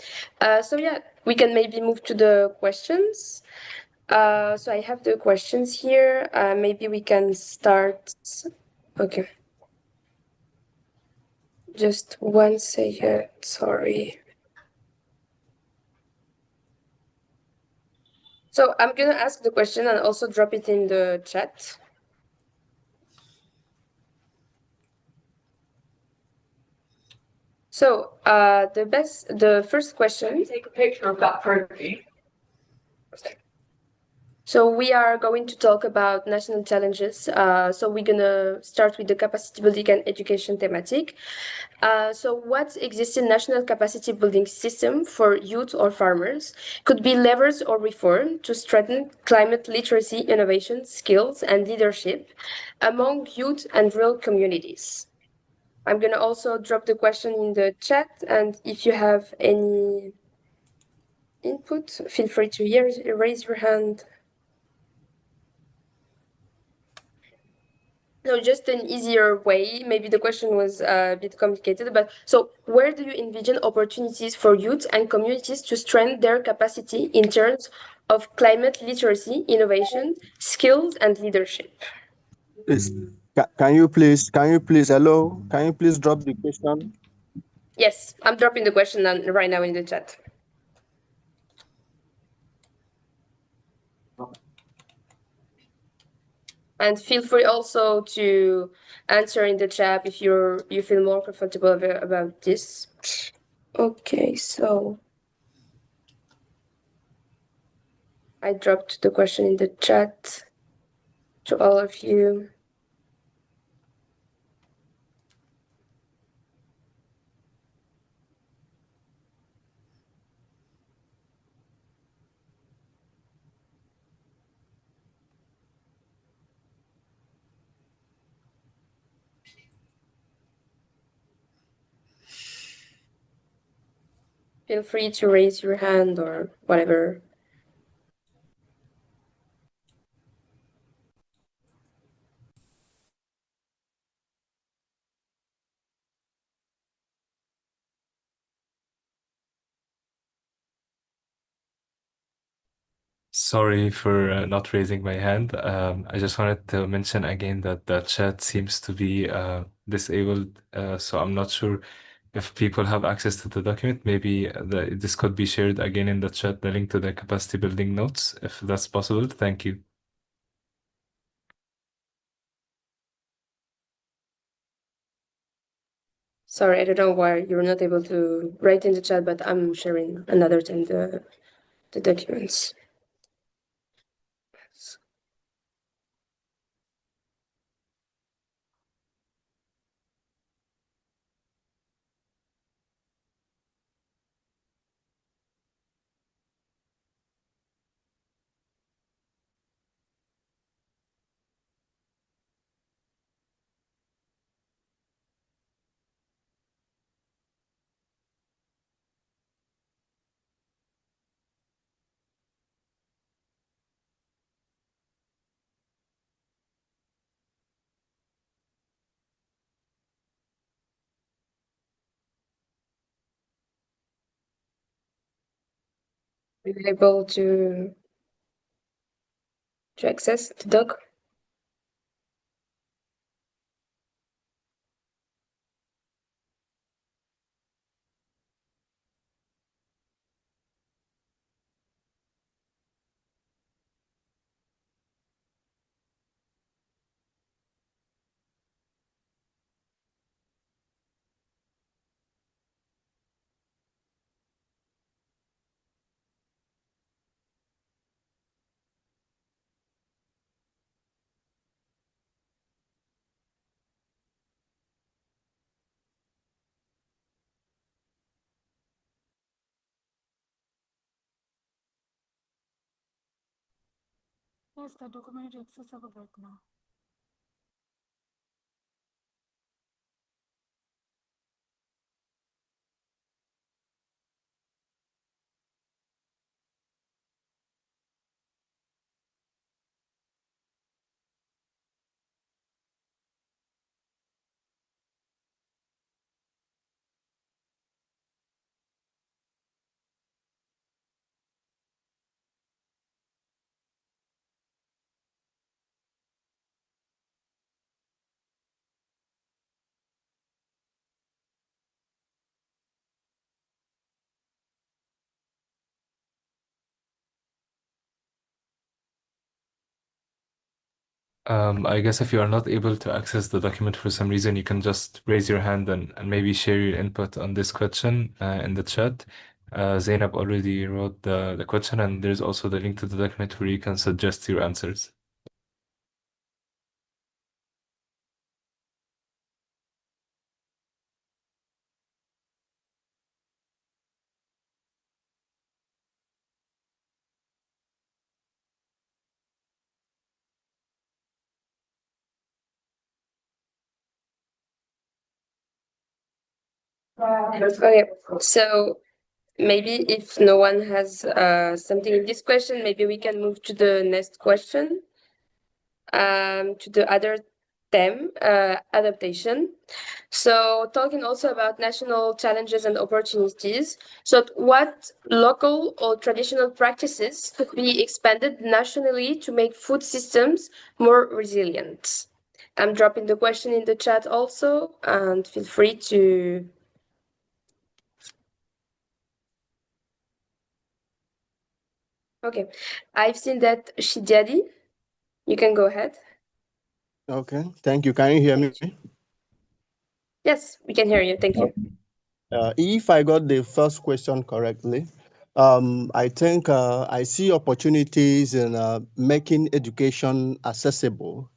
So yeah, we can maybe move to the questions. So I have the questions here. Maybe we can start. Okay. Just 1 second, sorry. So I'm gonna ask the question and also drop it in the chat. So the first question. Take a picture of that turkey. So we are going to talk about national challenges. So we're gonna start with the capacity building and education thematic. So what existing national capacity building system for youth or farmers could be levers or reform to strengthen climate literacy, innovation, skills, and leadership among youth and rural communities? I'm gonna also drop the question in the chat, and if you have any input, feel free to raise your hand. No, just an easier way. Maybe the question was a bit complicated, but so where do you envision opportunities for youth and communities to strengthen their capacity in terms of climate literacy, innovation, skills, and leadership? Yes. Can you please, hello? Can you please drop the question? Yes, I'm dropping the question right now in the chat. And feel free also to answer in the chat if you feel more comfortable about this. Okay, so I dropped the question in the chat to all of you. Feel free to raise your hand or whatever. Sorry for not raising my hand. I just wanted to mention again that the chat seems to be disabled, so I'm not sure if people have access to the document. Maybe this could be shared again in the chat, the link to the capacity building notes, if that's possible. Thank you. Sorry, I don't know why you're not able to write in the chat, but I'm sharing another time the documents. Are you able to access the doc? Yes, the document is accessible right now. I guess if you are not able to access the document for some reason, you can just raise your hand and maybe share your input on this question in the chat. Zainab already wrote the question, and there's also the link to the document where you can suggest your answers. Okay, so maybe if no one has something in this question, maybe we can move to the next question. To the other theme, adaptation. So talking also about national challenges and opportunities. So what local or traditional practices could be expanded nationally to make food systems more resilient? I'm dropping the question in the chat also, and feel free to. Okay, I've seen that Shidyadi. You can go ahead. Okay, thank you. Can you hear me? Yes, we can hear you. Thank you. If I got the first question correctly, I think I see opportunities in making education accessible.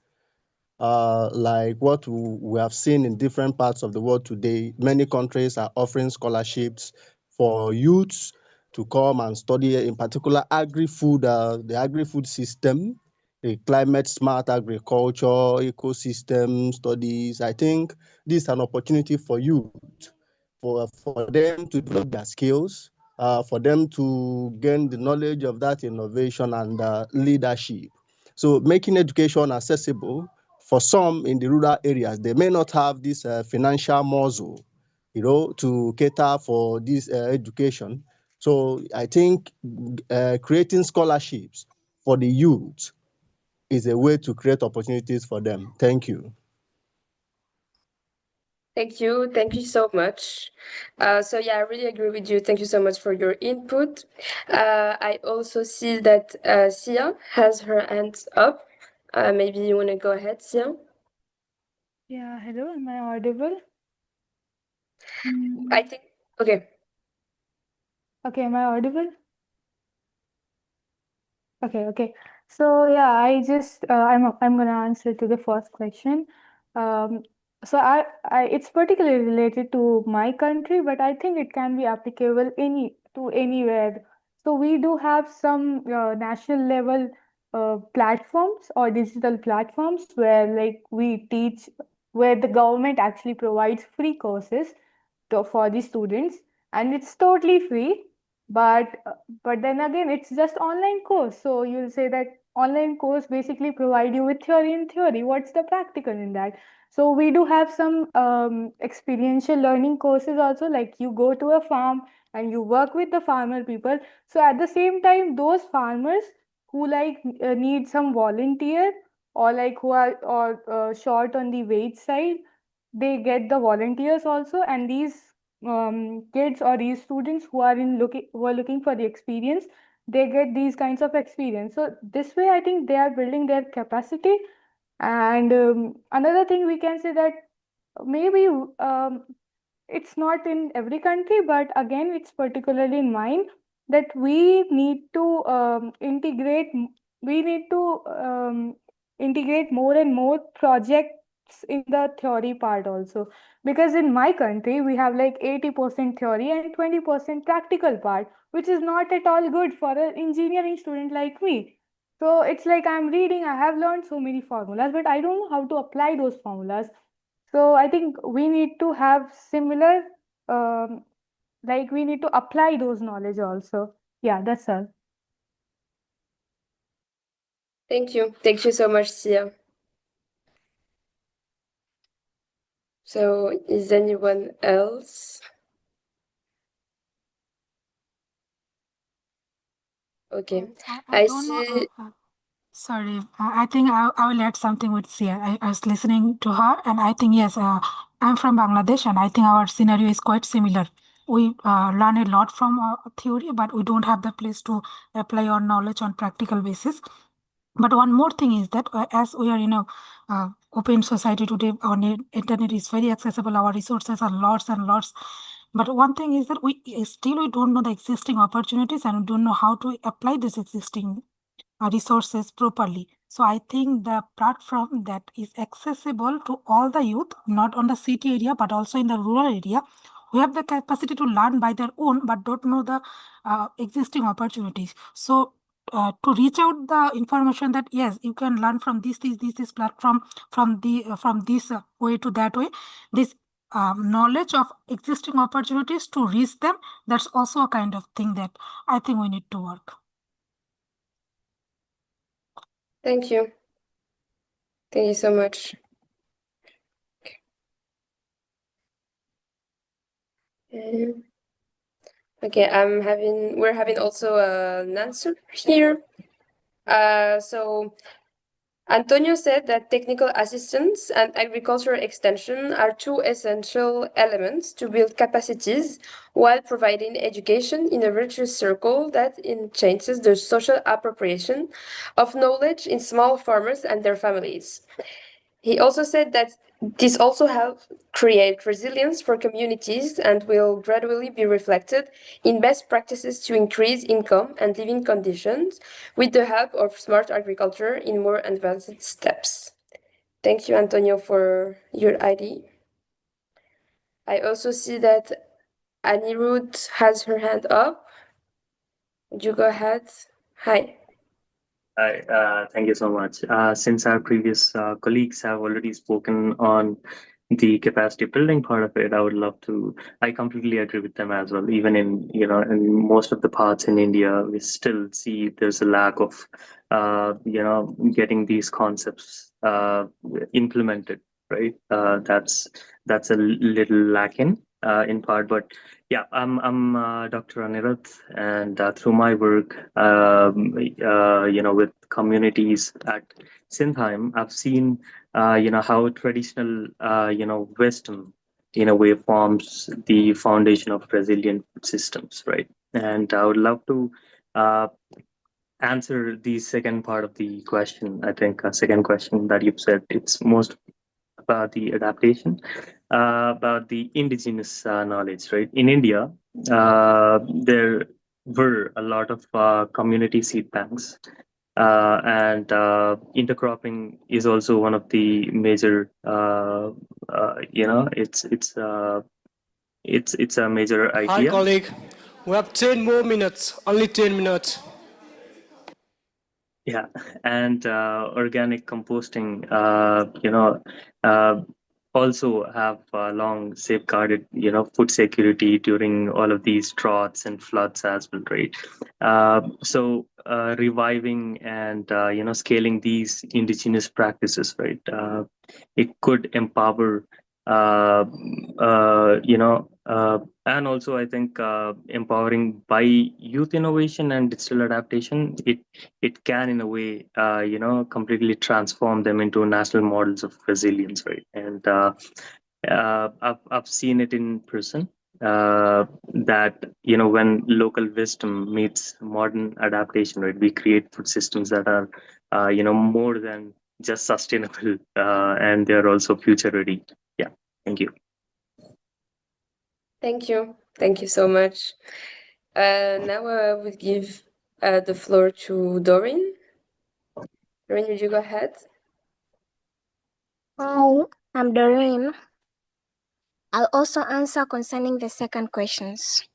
Like what we have seen in different parts of the world today, many countries are offering scholarships for youths to come and study, in particular, agri-food, the agri-food system, the climate smart agriculture, ecosystem studies. I think this is an opportunity for youth, for them to develop their skills, for them to gain the knowledge of that innovation and leadership. So making education accessible for some in the rural areas, they may not have this financial muscle, to cater for this education. So I think creating scholarships for the youth is a way to create opportunities for them. Thank you. Thank you. Thank you so much. So yeah, I really agree with you. Thank you so much for your input. I also see that Sia has her hands up. Maybe you want to go ahead, Sia? Yeah, hello, am I audible? I think, okay. Okay, am I audible? Okay. So yeah, I'm gonna answer to the first question. Um, so it's particularly related to my country, but I think it can be applicable to anywhere. So we do have some national level platforms or digital platforms where like we teach, where the government actually provides free courses for the students, and it's totally free. But then again, it's just online course. So you'll say that online course basically provide you with theory and theory. What's the practical in that? So we do have some experiential learning courses also, like you go to a farm and you work with the farmer people. So at the same time, those farmers who need some volunteer, or like who are or short on the wage side, they get the volunteers also, and these kids or these students who are looking for the experience, they get these kinds of experience. So this way, I think they are building their capacity. And another thing we can say that maybe it's not in every country, but again, it's particularly in mine, that we need to integrate more and more projects in the theory part also. Because in my country, we have like 80% theory and 20% practical part, which is not at all good for an engineering student like me. So it's like I'm reading, I have learned so many formulas, but I don't know how to apply those formulas. So I think we need to have similar, um, like we need to apply those knowledge also. Yeah, that's all. Thank you. Thank you so much, Sia. So is anyone else? Okay. I I don't know. see. Sorry, I think I will add something with Sia. I was listening to her, and I think, yes, I'm from Bangladesh, and I think our scenario is quite similar. We learn a lot from theory, but we don't have the place to apply our knowledge on practical basis. But one more thing is that as we are in a open society today, our internet is very accessible. Our resources are lots and lots. But one thing is that we don't know the existing opportunities, and we don't know how to apply this existing resources properly. So I think the platform that is accessible to all the youth, not on the city area, but also in the rural area, who have the capacity to learn by their own, but don't know the existing opportunities. So to reach out the information that yes, you can learn from this platform, from this way to that way, this knowledge of existing opportunities to reach them, that's also a kind of thing that I think we need to work. Thank you. Thank you so much. Okay. Okay, we're having also an answer here. So Antonio said that technical assistance and agricultural extension are two essential elements to build capacities while providing education in a virtuous circle that enhances the social appropriation of knowledge in small farmers and their families. He also said that this also helps create resilience for communities and will gradually be reflected in best practices to increase income and living conditions with the help of smart agriculture in more advanced steps. Thank you, Antonio, for your ID. I also see that Anirudh has her hand up. Would you go ahead? Hi. Hi, thank you so much. Since our previous colleagues have already spoken on the capacity building part of it, I would love to. I completely agree with them as well. Even in most of the parts in India, we still see there's a lack of, getting these concepts implemented. Right, that's a little lacking in part, but yeah, I'm Dr. Anirudh, and through my work, with communities at Sindheim, I've seen, how traditional, wisdom, in a way, forms the foundation of resilient food systems, right? And I would love to uh, answer the second part of the question. I think second question that you've said, it's most about the adaptation, about the indigenous knowledge, right? In India, there were a lot of community seed banks, and intercropping is also one of the major. It's a major Hi, idea. colleague. We have 10 more minutes, only 10 minutes. Yeah, and organic composting, uh, also have long safeguarded, food security during all of these droughts and floods as well, right? So reviving and scaling these indigenous practices, right? It could empower, uh, and also I think empowering by youth innovation and digital adaptation. It can in a way completely transform them into national models of resilience, right? And I've seen it in person, that when local wisdom meets modern adaptation, right, we create food systems that are more than just sustainable, and they're also future ready. Yeah, thank you. Thank you. Thank you so much. Now I will give the floor to Doreen. Doreen, would you go ahead? Hi, I'm Doreen. I'll also answer concerning the second questions.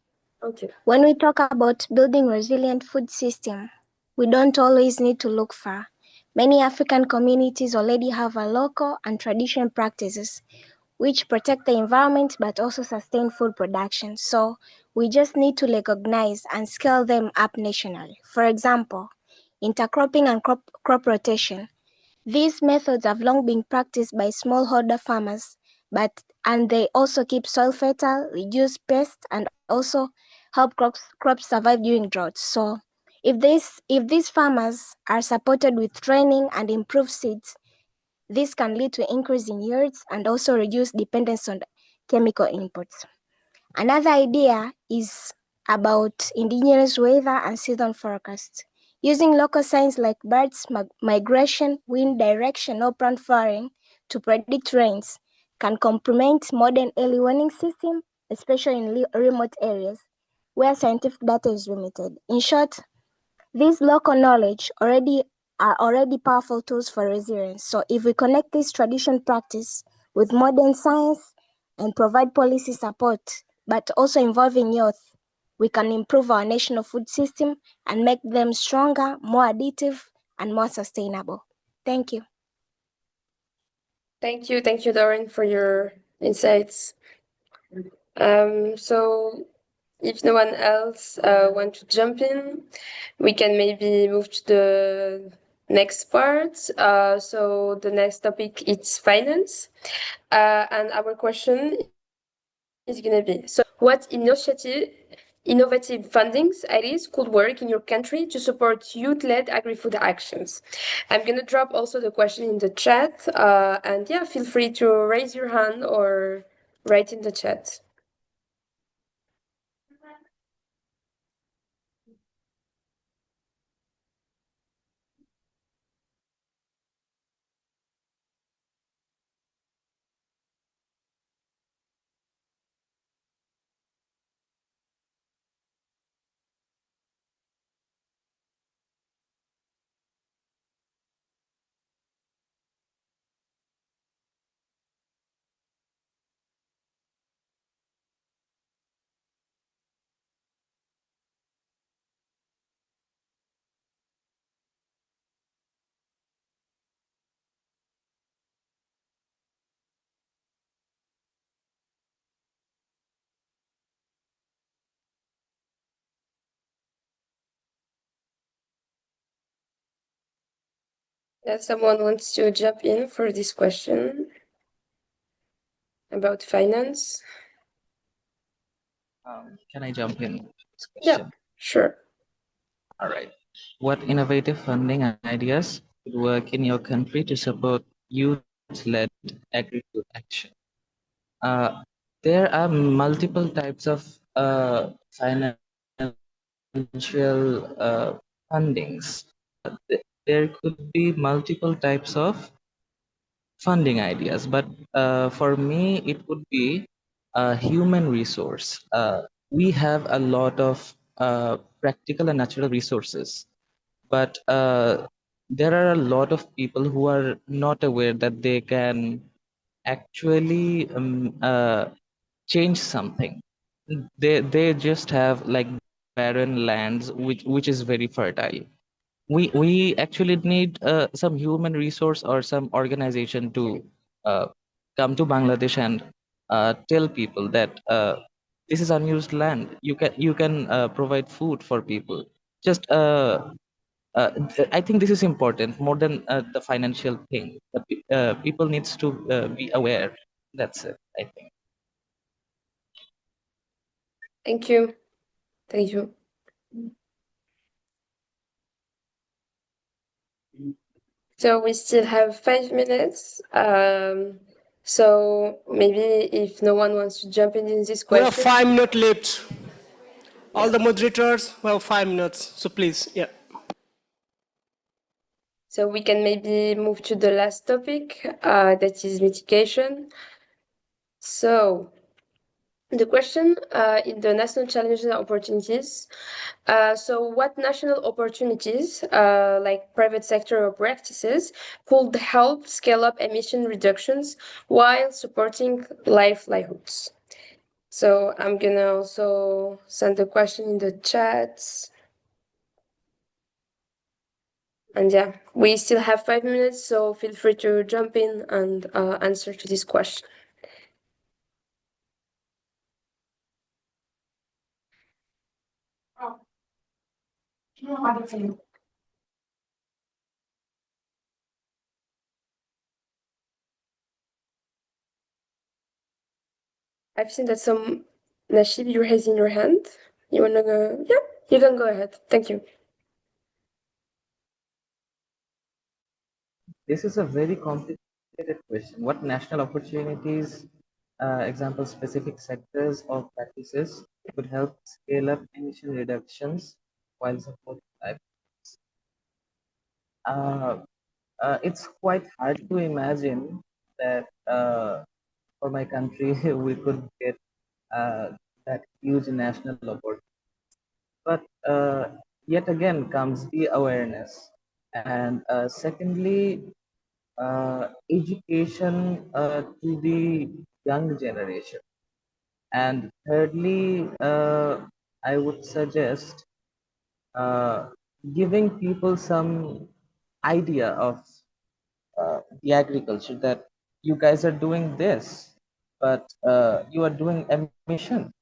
Okay. When we talk about building resilient food system, we don't always need to look far. Many African communities already have a local and traditional practices which protect the environment but also sustain food production. So we just need to recognize and scale them up nationally. For example, intercropping and crop rotation. These methods have long been practiced by smallholder farmers, and they also keep soil fertile, reduce pests, and also help crops survive during droughts. So if these farmers are supported with training and improved seeds, this can lead to increase in yields and also reduce dependence on chemical inputs. Another idea is about indigenous weather and season forecasts. Using local signs like birds migration, wind direction, or plant flowering to predict rains can complement modern early warning system, especially in remote areas where scientific data is limited. In short, these local knowledge are already powerful tools for resilience. So if we connect this tradition practice with modern science and provide policy support, but also involving youth, we can improve our national food system and make them stronger, more additive, and more sustainable. Thank you. Thank you, Doreen, for your insights. So if no one else want to jump in, we can maybe move to the next part. So the next topic is finance, and our question is going to be. So what innovative fundings ideas could work in your country to support youth-led agri-food actions? I'm going to drop also the question in the chat. And yeah, feel free to raise your hand or write in the chat. That someone wants to jump in for this question about finance. Can I jump in? This Yeah, question? sure. All right. What innovative funding ideas could work in your country to support youth-led agri-food action? There are multiple types of financial fundings. There could be multiple types of funding ideas, but for me, it would be a human resource. We have a lot of practical and natural resources, but there are a lot of people who are not aware that they can actually change something. They just have like barren lands which is very fertile. We actually need some human resource or some organization to uh, come to Bangladesh and tell people that this is unused land. You can provide food for people. Just I think this is important more than the financial thing. People needs to be aware. That's it, I think. Thank you. Thank you. So we still have 5 minutes. So maybe if no one wants to jump in this We have question. 5 minutes left. All the moderators, we have 5 minutes. So please, yeah. So we can maybe move to the last topic, that is mitigation. So the question in the national challenges and opportunities. So what national opportunities, like private sector or practices, could help scale up emission reductions while supporting livelihoods? So I'm gonna also send the question in the chat. And yeah, we still have 5 minutes, so feel free to jump in and answer to this question. I've seen that some Nashib, you're raising your hand. You wanna go? Yeah, you can go ahead. Thank you. This is a very complicated question. What national opportunities, example, specific sectors or practices would help scale up emission reductions while supporting life? It's quite hard to imagine that for my country we could get that huge national opportunity. But yet again comes the awareness. And secondly, education to the young generation. And thirdly, I would suggest uh, giving people some idea of the agriculture, that you guys are doing this, but you are doing emission.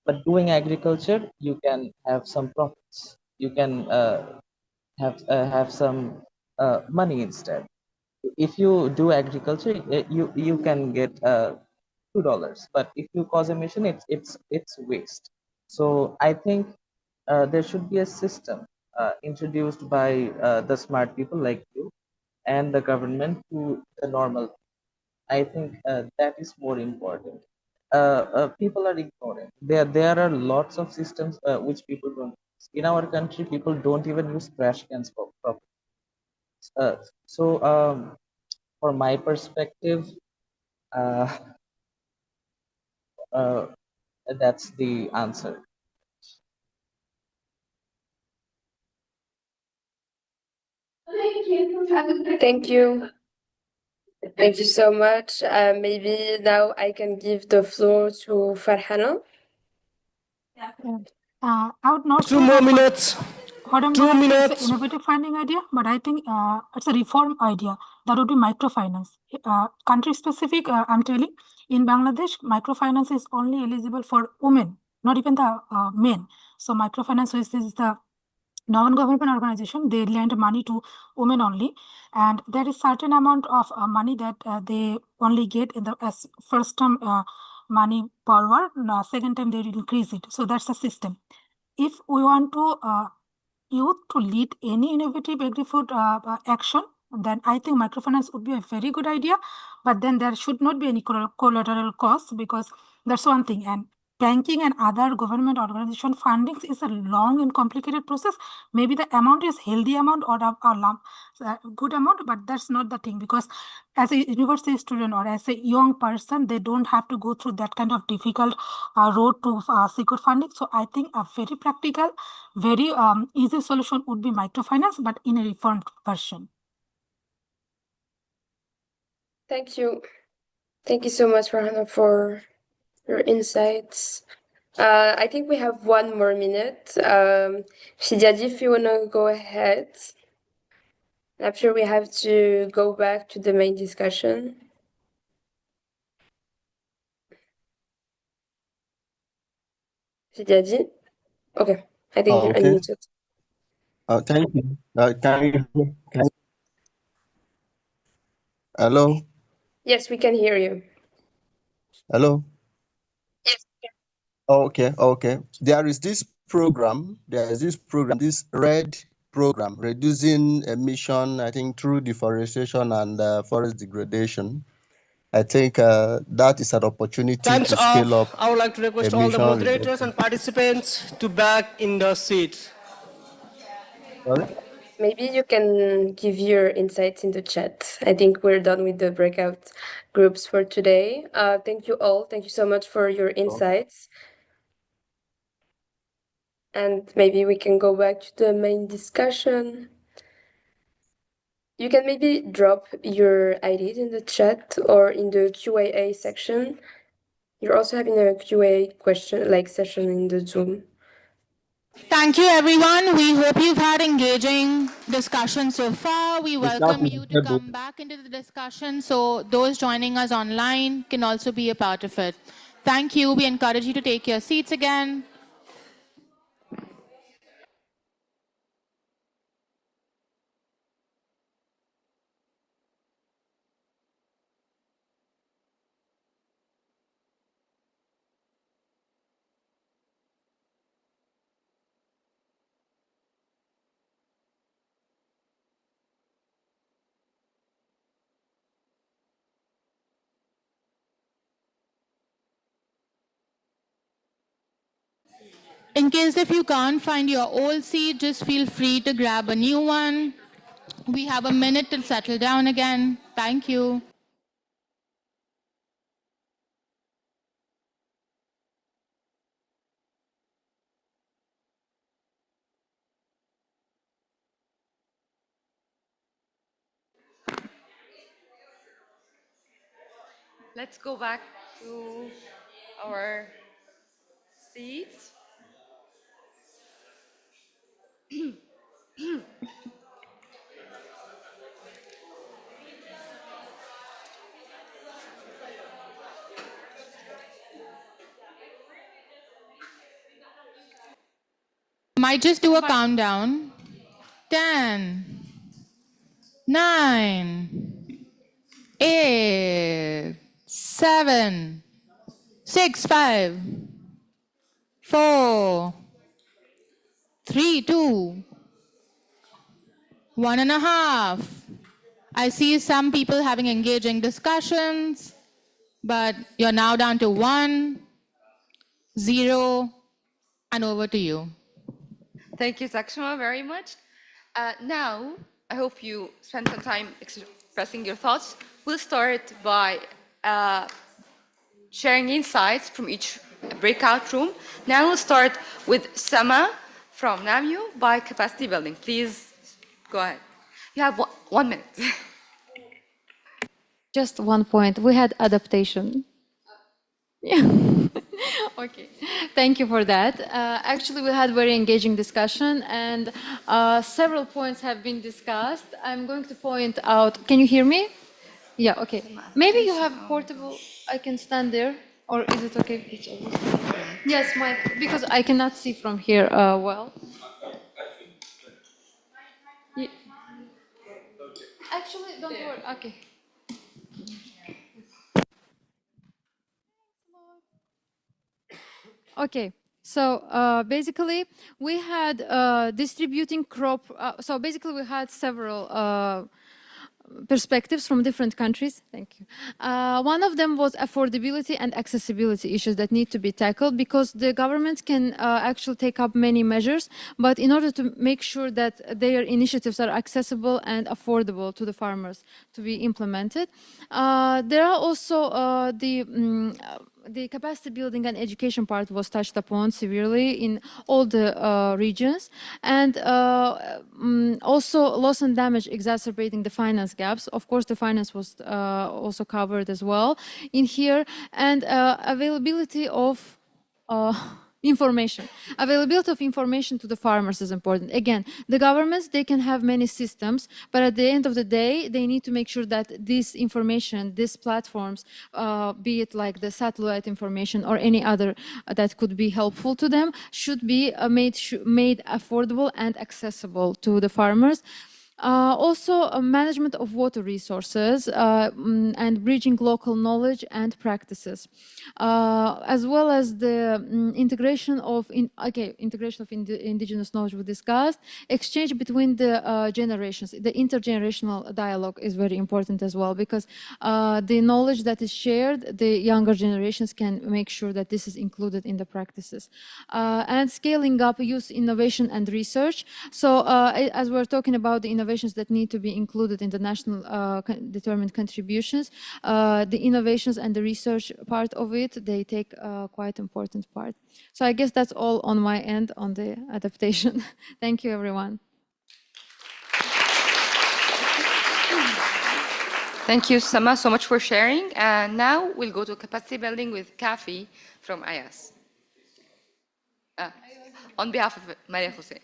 But doing agriculture, you can have some profits. You can have some money instead. If you do agriculture, you can get $2. But if you cause emission, it's waste. So I think there should be a system introduced by the smart people like you and the government to the normal. I think that is more important. People are ignorant. There are lots of systems which people don't use. In our country, people don't even use trash cans properly. So for my perspective, uh, uh, that's the answer. Thank you. Thank you so much. Maybe now I can give the floor to Farhana. I would not Two say more that minutes. what I'm 2 gonna say it's minutes. an innovative funding idea, but I think it's a reform idea. That would be microfinance. Country specific, I'm telling, in Bangladesh, microfinance is only eligible for women, not even the men. So microfinance is the non-government organization. They lend money to women only, and there is certain amount of money that they only get in the as first term money forward. Second time they will increase it. So that's the system. If we want to youth to lead any innovative agri-food action, then I think microfinance would be a very good idea. But then there should not be any collateral costs, because that's one thing. And banking and other government organization fundings is a long and complicated process. Maybe the amount is healthy amount or a lump, good amount, but that's not the thing, because as a university student or as a young person, they don't have to go through that kind of difficult road to secure funding. So I think a very practical, very easy solution would be microfinance, but in a reformed version. Thank you. Thank you so much, Farhana, for your insights. I think we have 1 more minute. Shidyadi, if you want to go ahead. I'm sure we have to go back to the main discussion. Shidyadi? Okay, I think you're Okay. unmuted. Thank you. Hello? Yes, we can hear you. Hello? Okay. There is this program, this RED program, reducing emission, I think, through deforestation and forest degradation. I think that is an opportunity Time's to scale up. up I would like to request all the emission moderators reduction. and participants to back in the seats. Sorry? Maybe you can give your insights in the chat. I think we're done with the breakout groups for today. Thank you all. Thank you so much for your insights. And maybe we can go back to the main discussion. You can maybe drop your IDs in the chat or in the Q&A section. You're also having a Q&A session in the Zoom. Thank you, everyone. We hope you've had engaging discussion so far. We welcome you to come back into the discussion, so those joining us online can also be a part of it. Thank you. We encourage you to take your seats again. In case if you can't find your old seat, just feel free to grab a new one. We have a minute to settle down again. Thank you. Let's go back to our seats. Might just do a countdown. 10, 9, 8, 7, 6, 5, 4, 3, 2, 1.5. I see some people having engaging discussions, but you're now down to 1, 0, and over to you. Thank you, Sakshima, very much. Now, I hope you spend some time expressing your thoughts. We'll start by sharing insights from each breakout room. Now we'll start with Sama from NAMU by capacity building. Please go ahead. You have 1 minute. Just one point. We had adaptation. Yeah. Okay. Thank you for that. Actually, we had very engaging discussion, and several points have been discussed. I'm going to point out. Can you hear me? Yeah. Okay. Maybe you have portable. I can stand there, or is it okay? Yes, Mike. Because I cannot see from here well. Ye- Actually, don't worry. Okay. Okay, so basically we had distributing crop. So basically we had several perspectives from different countries. Thank you. One of them was affordability and accessibility issues that need to be tackled because the government can actually take up many measures, but in order to make sure that their initiatives are accessible and affordable to the farmers to be implemented. There are also the capacity building and education part was touched upon severely in all the regions, and also loss and damage exacerbating the finance gaps. Of course, the finance was also covered as well in here, and availability of information. Availability of information to the farmers is important. Again, the governments, they can have many systems, but at the end of the day, they need to make sure that this information, these platforms, be it like the satellite information or any other that could be helpful to them, should be made affordable and accessible to the farmers. Also, management of water resources and bridging local knowledge and practices, as well as the integration of indigenous knowledge we discussed, exchange between the generations. The intergenerational dialogue is very important as well because the knowledge that is shared, the younger generations can make sure that this is included in the practices. And scaling up youth innovation and research. So as we're talking about the innovations that need to be included in the national determined contributions, the innovations and the research part of it, they take quite important part. So I guess that's all on my end on the adaptation. Thank you, everyone. Thank you, Sama, so much for sharing. And now we'll go to capacity building with Kafi from IAS. On behalf of Maria Jose.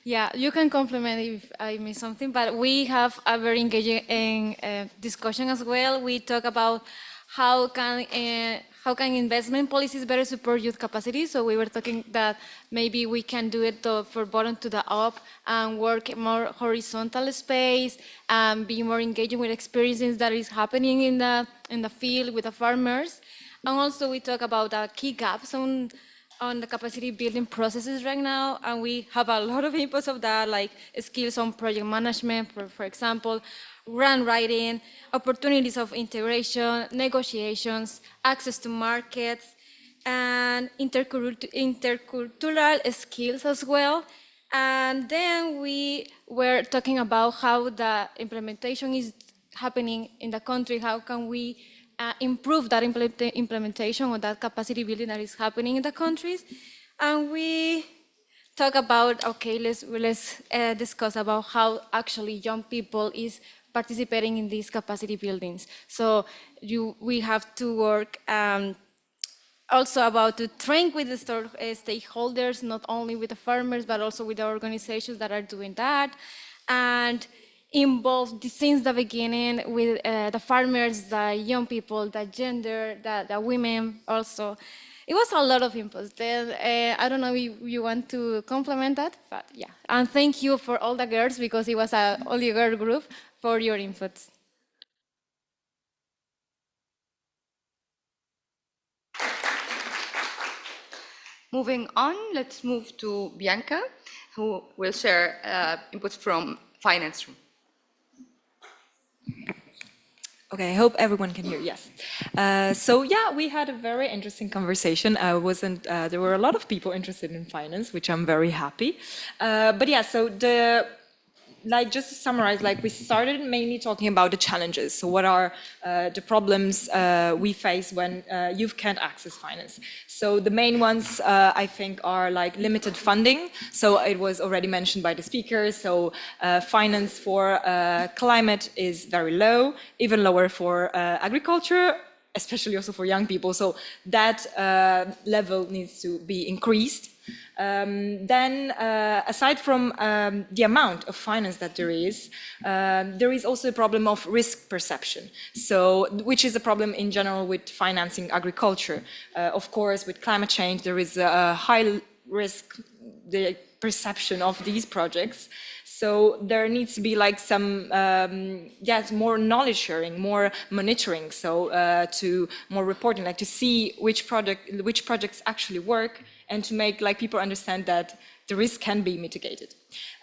Yeah, you can compliment if I miss something, but we have a very engaging discussion as well. We talk about how can investment policies better support youth capacity. So we were talking that maybe we can do it for bottom to the up and work more horizontal space and be more engaging with experiences that is happening in the field with the farmers. And also we talk about key gaps on the capacity building processes right now, and we have a lot of inputs of that, like skills on project management, for example, grant writing, opportunities of integration, negotiations, access to markets, and intercultural skills as well. And then we were talking about how the implementation is happening in the country, how can we improve that implementation or that capacity building that is happening in the countries. And we talk about, okay, let's discuss about how actually young people is participating in these capacity buildings. So we have to work also about to train with the stakeholders, not only with the farmers, but also with the organizations that are doing that. And involved since the beginning with the farmers, the young people, the gender, the women also. It was a lot of inputs. Then I don't know if you want to complement that, but yeah. And thank you for all the girls, because it was a only girl group, for your inputs. Moving on, let's move to Bianca, who will share inputs from finance room. Okay, I hope everyone can hear. Yes. So yeah, we had a very interesting conversation. There were a lot of people interested in finance, which I'm very happy. But yeah, so just to summarize, we started mainly talking about the challenges. So what are the problems we face when youth can't access finance? So the main ones, I think, are limited funding. So it was already mentioned by the speakers. So finance for climate is very low, even lower for agriculture, especially also for young people. So that level needs to be increased. Then, aside from the amount of finance that there is also a problem of risk perception. So, which is a problem in general with financing agriculture. Of course, with climate change, there is a high risk, the perception of these projects. So there needs to be some, more knowledge sharing, more monitoring. So to more reporting, to see which projects actually work, and to make people understand that the risk can be mitigated.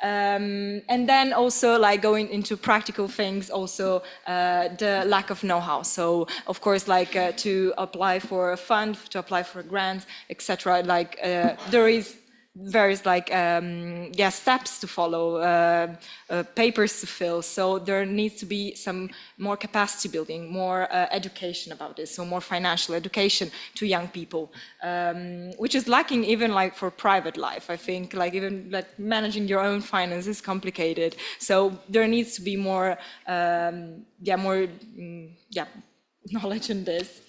And then also going into practical things, also the lack of know-how. So of course, to apply for a fund, to apply for a grant, etc. There is various steps to follow, papers to fill. So there needs to be some more capacity building, more education about this, so more financial education to young people, which is lacking even for private life. I think even managing your own finance is complicated. So there needs to be more knowledge in this.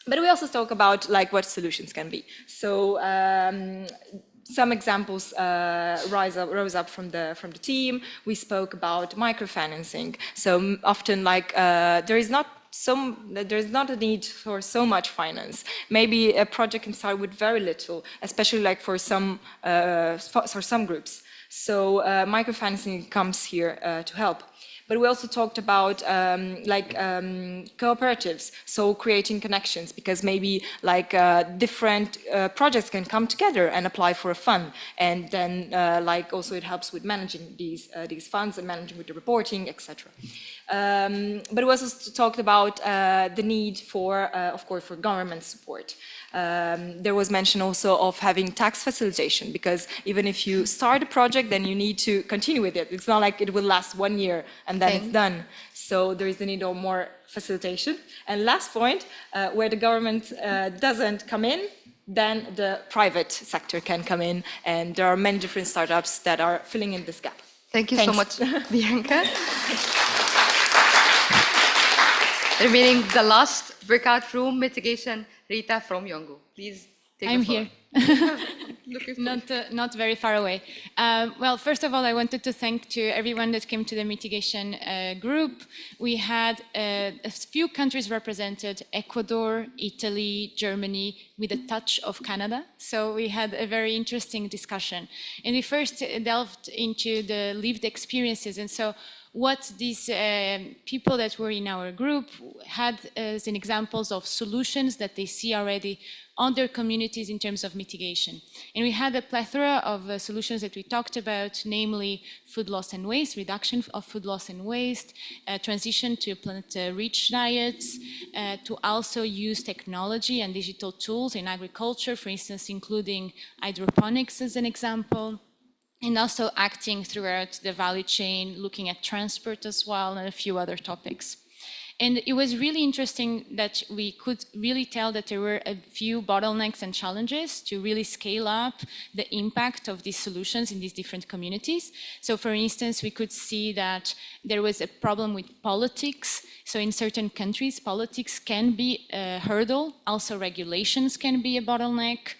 But we also talk about what solutions can be. So some examples rose up from the team. We spoke about microfinancing. So often there is not a need for so much finance. Maybe a project can start with very little, especially for some groups. So microfinancing comes here to help. But we also talked about cooperatives, so creating connections, because maybe different projects can come together and apply for a fund, and then also it helps with managing these funds and managing with the reporting, etc. But we also talked about the need for, of course, for government support. There was mention also of having tax facilitation, because even if you start a project, then you need to continue with it. It's not like it will last 1 year and then it's done. So there is the need of more facilitation. And last point, where the government doesn't come in, then the private sector can come in, and there are many different startups that are filling in this gap. Thank you so much, Bianca. Remaining the last breakout room, mitigation, Rita from Yongo. Please take I'm the floor. here. Not very far away. Well, first of all, I wanted to thank to everyone that came to the mitigation group. We had a few countries represented: Ecuador, Italy, Germany, with a touch of Canada. So we had a very interesting discussion. And we first delved into the lived experiences. And so what these people that were in our group had as an examples of solutions that they see already on their communities in terms of mitigation. And we had a plethora of solutions that we talked about, namely food loss and waste, reduction of food loss and waste, transition to planet-rich diets, to also use technology and digital tools in agriculture, for instance, including hydroponics as an example, and also acting throughout the value chain, looking at transport as well, and a few other topics. And it was really interesting that we could really tell that there were a few bottlenecks and challenges to really scale up the impact of these solutions in these different communities. So for instance, we could see that there was a problem with politics. So in certain countries, politics can be a hurdle. Also regulations can be a bottleneck,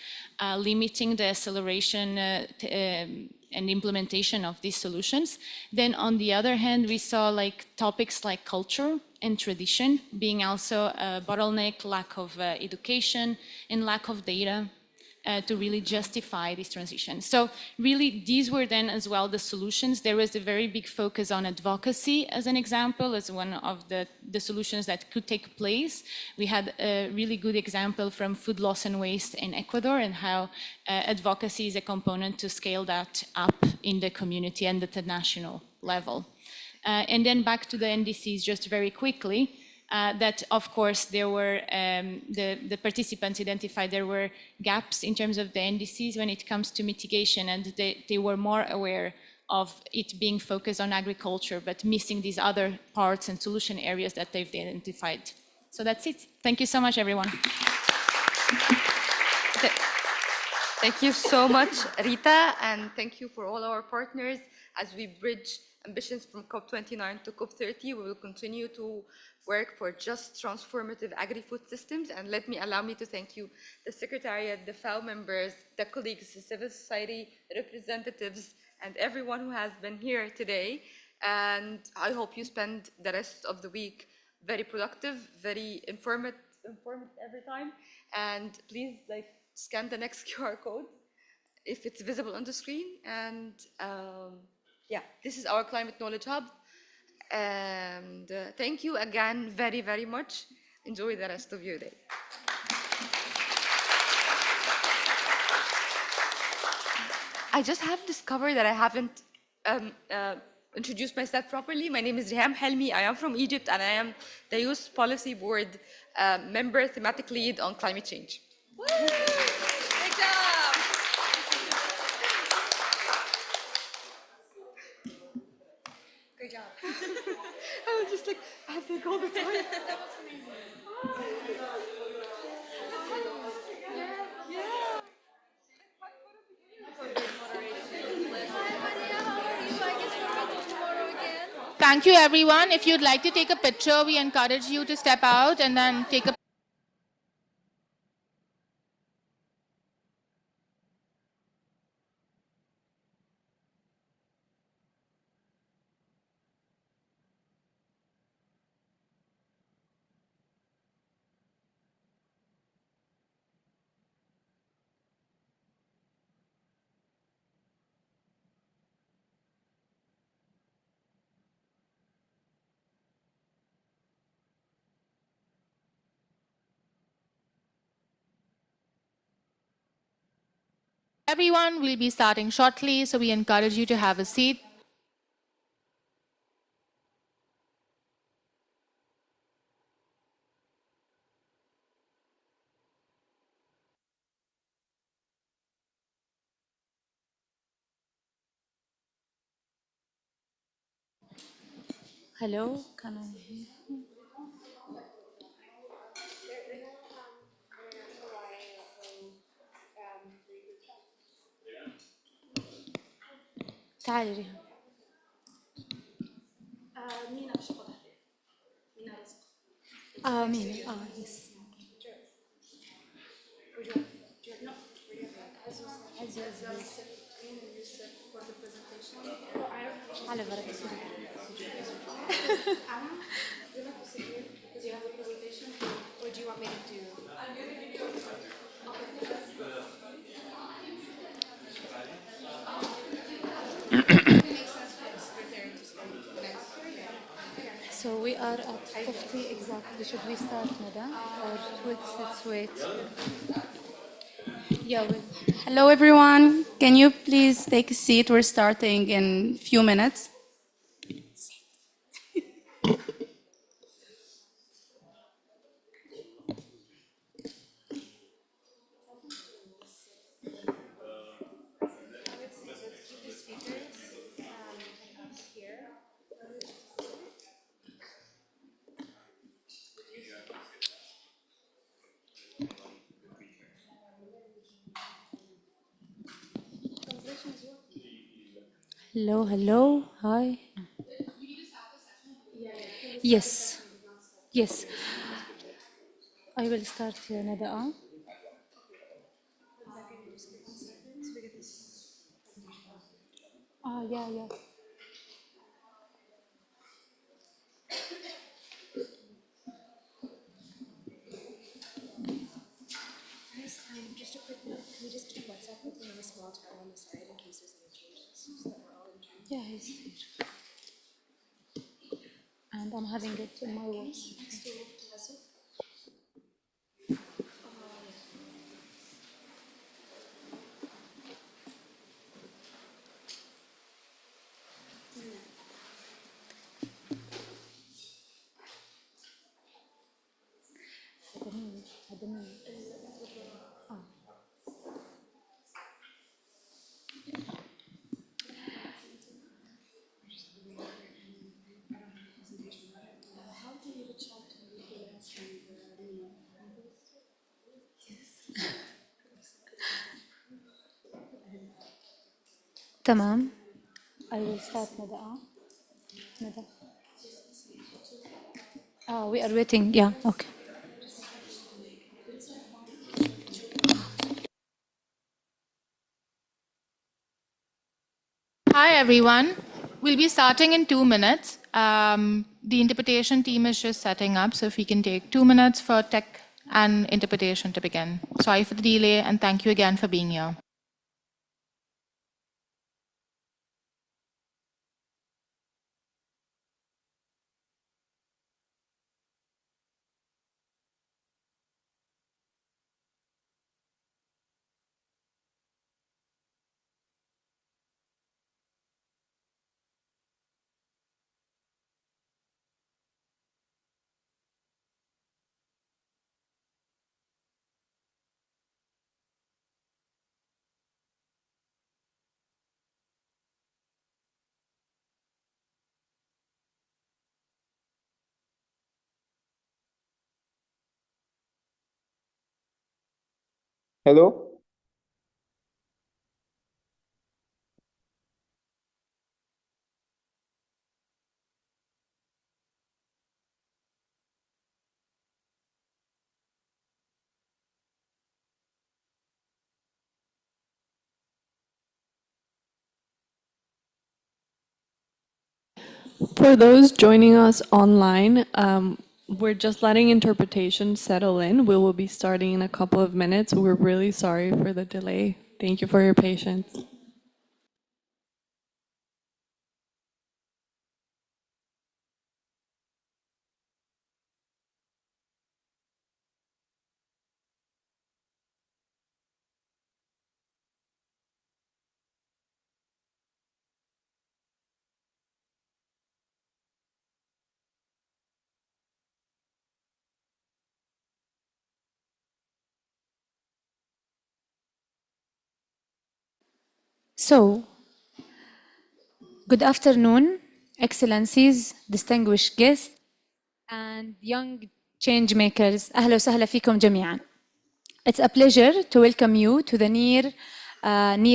limiting the acceleration and implementation of these solutions. Then on the other hand, we saw topics like culture and tradition being also a bottleneck, lack of education and lack of data. to really justify this transition. So really, these were then as well the solutions. There was a very big focus on advocacy as an example, as one of the solutions that could take place. We had a really good example from food loss and waste in Ecuador, and how advocacy is a component to scale that up in the community and at the national level. And then back to the NDCs just very quickly. That of course there were, the participants identified there were gaps in terms of the NDCs when it comes to mitigation, and they were more aware of it being focused on agriculture, but missing these other parts and solution areas that they've identified. So that's it. Thank you so much, everyone. Thank you so much, Rita, and thank you for all our partners. As we bridge ambitions from COP29 to COP30, we will continue to work for just transformative agri-food systems. And allow me to thank you, the Secretariat, the FAO members, the colleagues, the civil society representatives, and everyone who has been here today. And I hope you spend the rest of the week very productive, very informative every time. And please, scan the next QR code if it's visible on the screen. And yeah, this is our Climate Knowledge Hub. And thank you again very, very much. Enjoy the rest of your day. I just have discovered that I haven't introduced myself properly. My name is Riham Helmi. I am from Egypt, and I am the Youth Policy Board member, thematic lead on climate change. Great job! Great job. I was just like, I think all the time. That was amazing. Yeah. Thank you, everyone. If you'd like to take a picture, we encourage you to step out and then take a Everyone will be starting shortly, so we encourage you to have a seat. Hello, can I hear? تعالي ريهام. مينا مش واضح ليه؟ مينا رزق. مينا يس. على بركة الله. Do you like to sit here because you have a presentation, or do you want me to do? So we are at 50 exactly. Should we start, Nada? Or let's wait? Yeah. Hello, everyone. Can you please take a seat? We're starting in a few minutes. Hello, hello, hi. Yes, yes. I will start, Nada. Yeah, yeah. Just a quick note. Can we just Yeah, he's here. And I'm having it in my works. تمام. I will start ندى. ندى. We are waiting. Yeah, okay. Hi, everyone. We'll be starting in 2 minutes. The interpretation team is just setting up, so if we can take 2 minutes for tech and interpretation to begin. Sorry for the delay, and thank you again for being here. Hello? For those joining us online, we're just letting interpretation settle in. We will be starting in a couple of minutes. We're really sorry for the delay. Thank you for your patience. So, good afternoon, Excellencies, distinguished guests, and young change makers. أهلا وسهلا فيكم جميعا. It's a pleasure to welcome you to the Near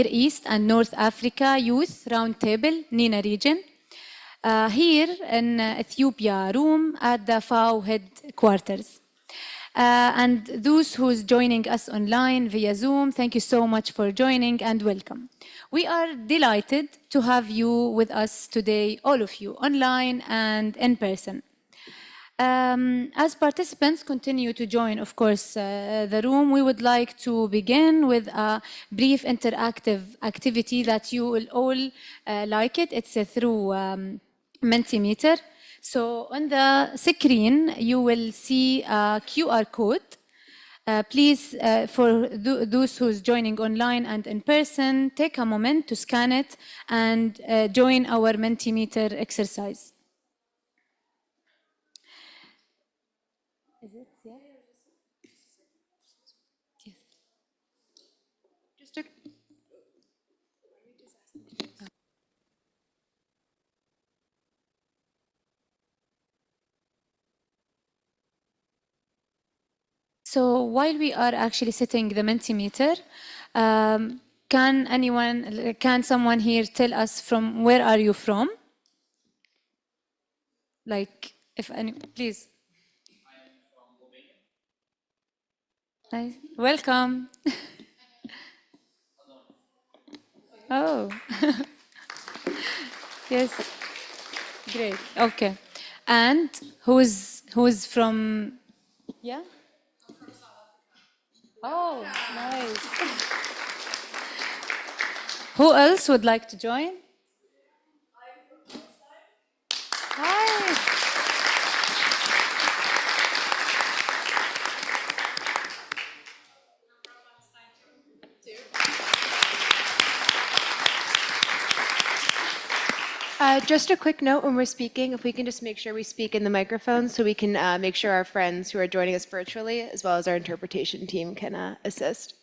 East and North Africa Youth Roundtable, NENA region, here in Ethiopia room at the FAO headquarters. And those who's joining us online via Zoom, thank you so much for joining and welcome. We are delighted to have you with us today, all of you, online and in person. As participants continue to join, of course, the room, we would like to begin with a brief interactive activity that you will all like it. It's through Mentimeter. So on the screen, you will see a QR code. Please, for those who's joining online and in person, take a moment to scan it and join our Mentimeter exercise. Is it? Yeah. Yes. Just a So while we are actually setting the Mentimeter, can someone here tell us from where are you from? Like, if any, please. Nice. Welcome. Oh. Yes. Great. Okay. And who's from? Yeah. Oh, nice. Who else would like to join? Hi. Just a quick note when we're speaking, if we can just make sure we speak in the microphone so we can make sure our friends who are joining us virtually, as well as our interpretation team, can assist.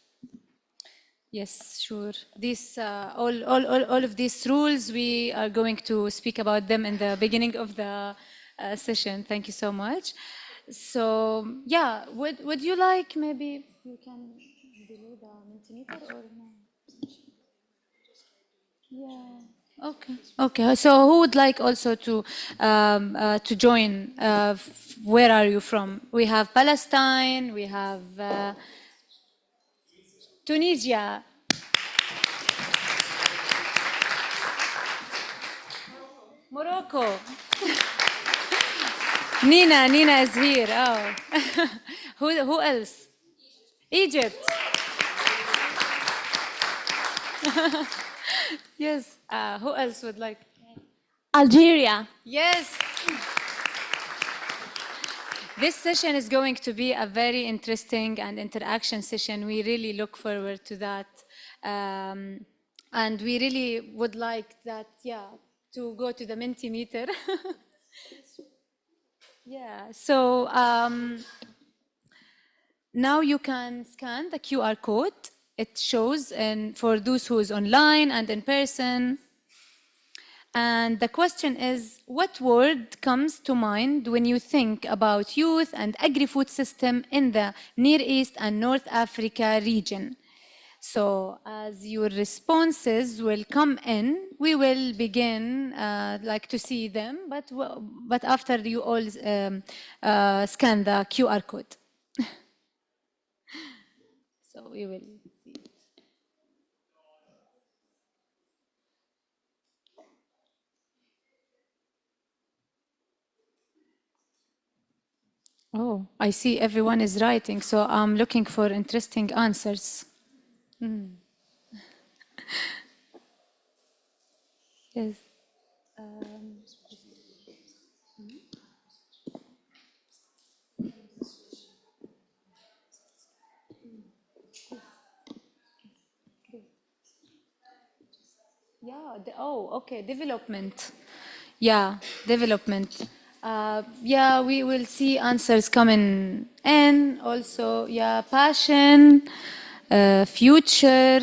Yes, sure. This all of these rules, we are going to speak about them in the beginning of the session. Thank you so much. So yeah, would you like maybe you can delay the Mentimeter or no? Yeah. Okay. Okay. So who would like also to join? Where are you from? We have Palestine. We have Tunisia. Morocco. Nina is here. Oh. Who else? Egypt. Yes. Who else would like? Algeria. Yes. This session is going to be a very interesting and interaction session. We really look forward to that. And we really would like that, yeah, to go to the Mentimeter. Yeah, so now you can scan the QR code. It shows, and for those who is online and in person. And the question is, what word comes to mind when you think about youth and agri-food system in the Near East and North Africa region? So as your responses will come in, we will begin like to see them, but after you all scan the QR code. So we will see. Oh, I see everyone is writing, so I'm looking for interesting answers. Yes. Yeah, okay, development. Yeah, development. Yeah, we will see answers coming in. Also, yeah, passion, future,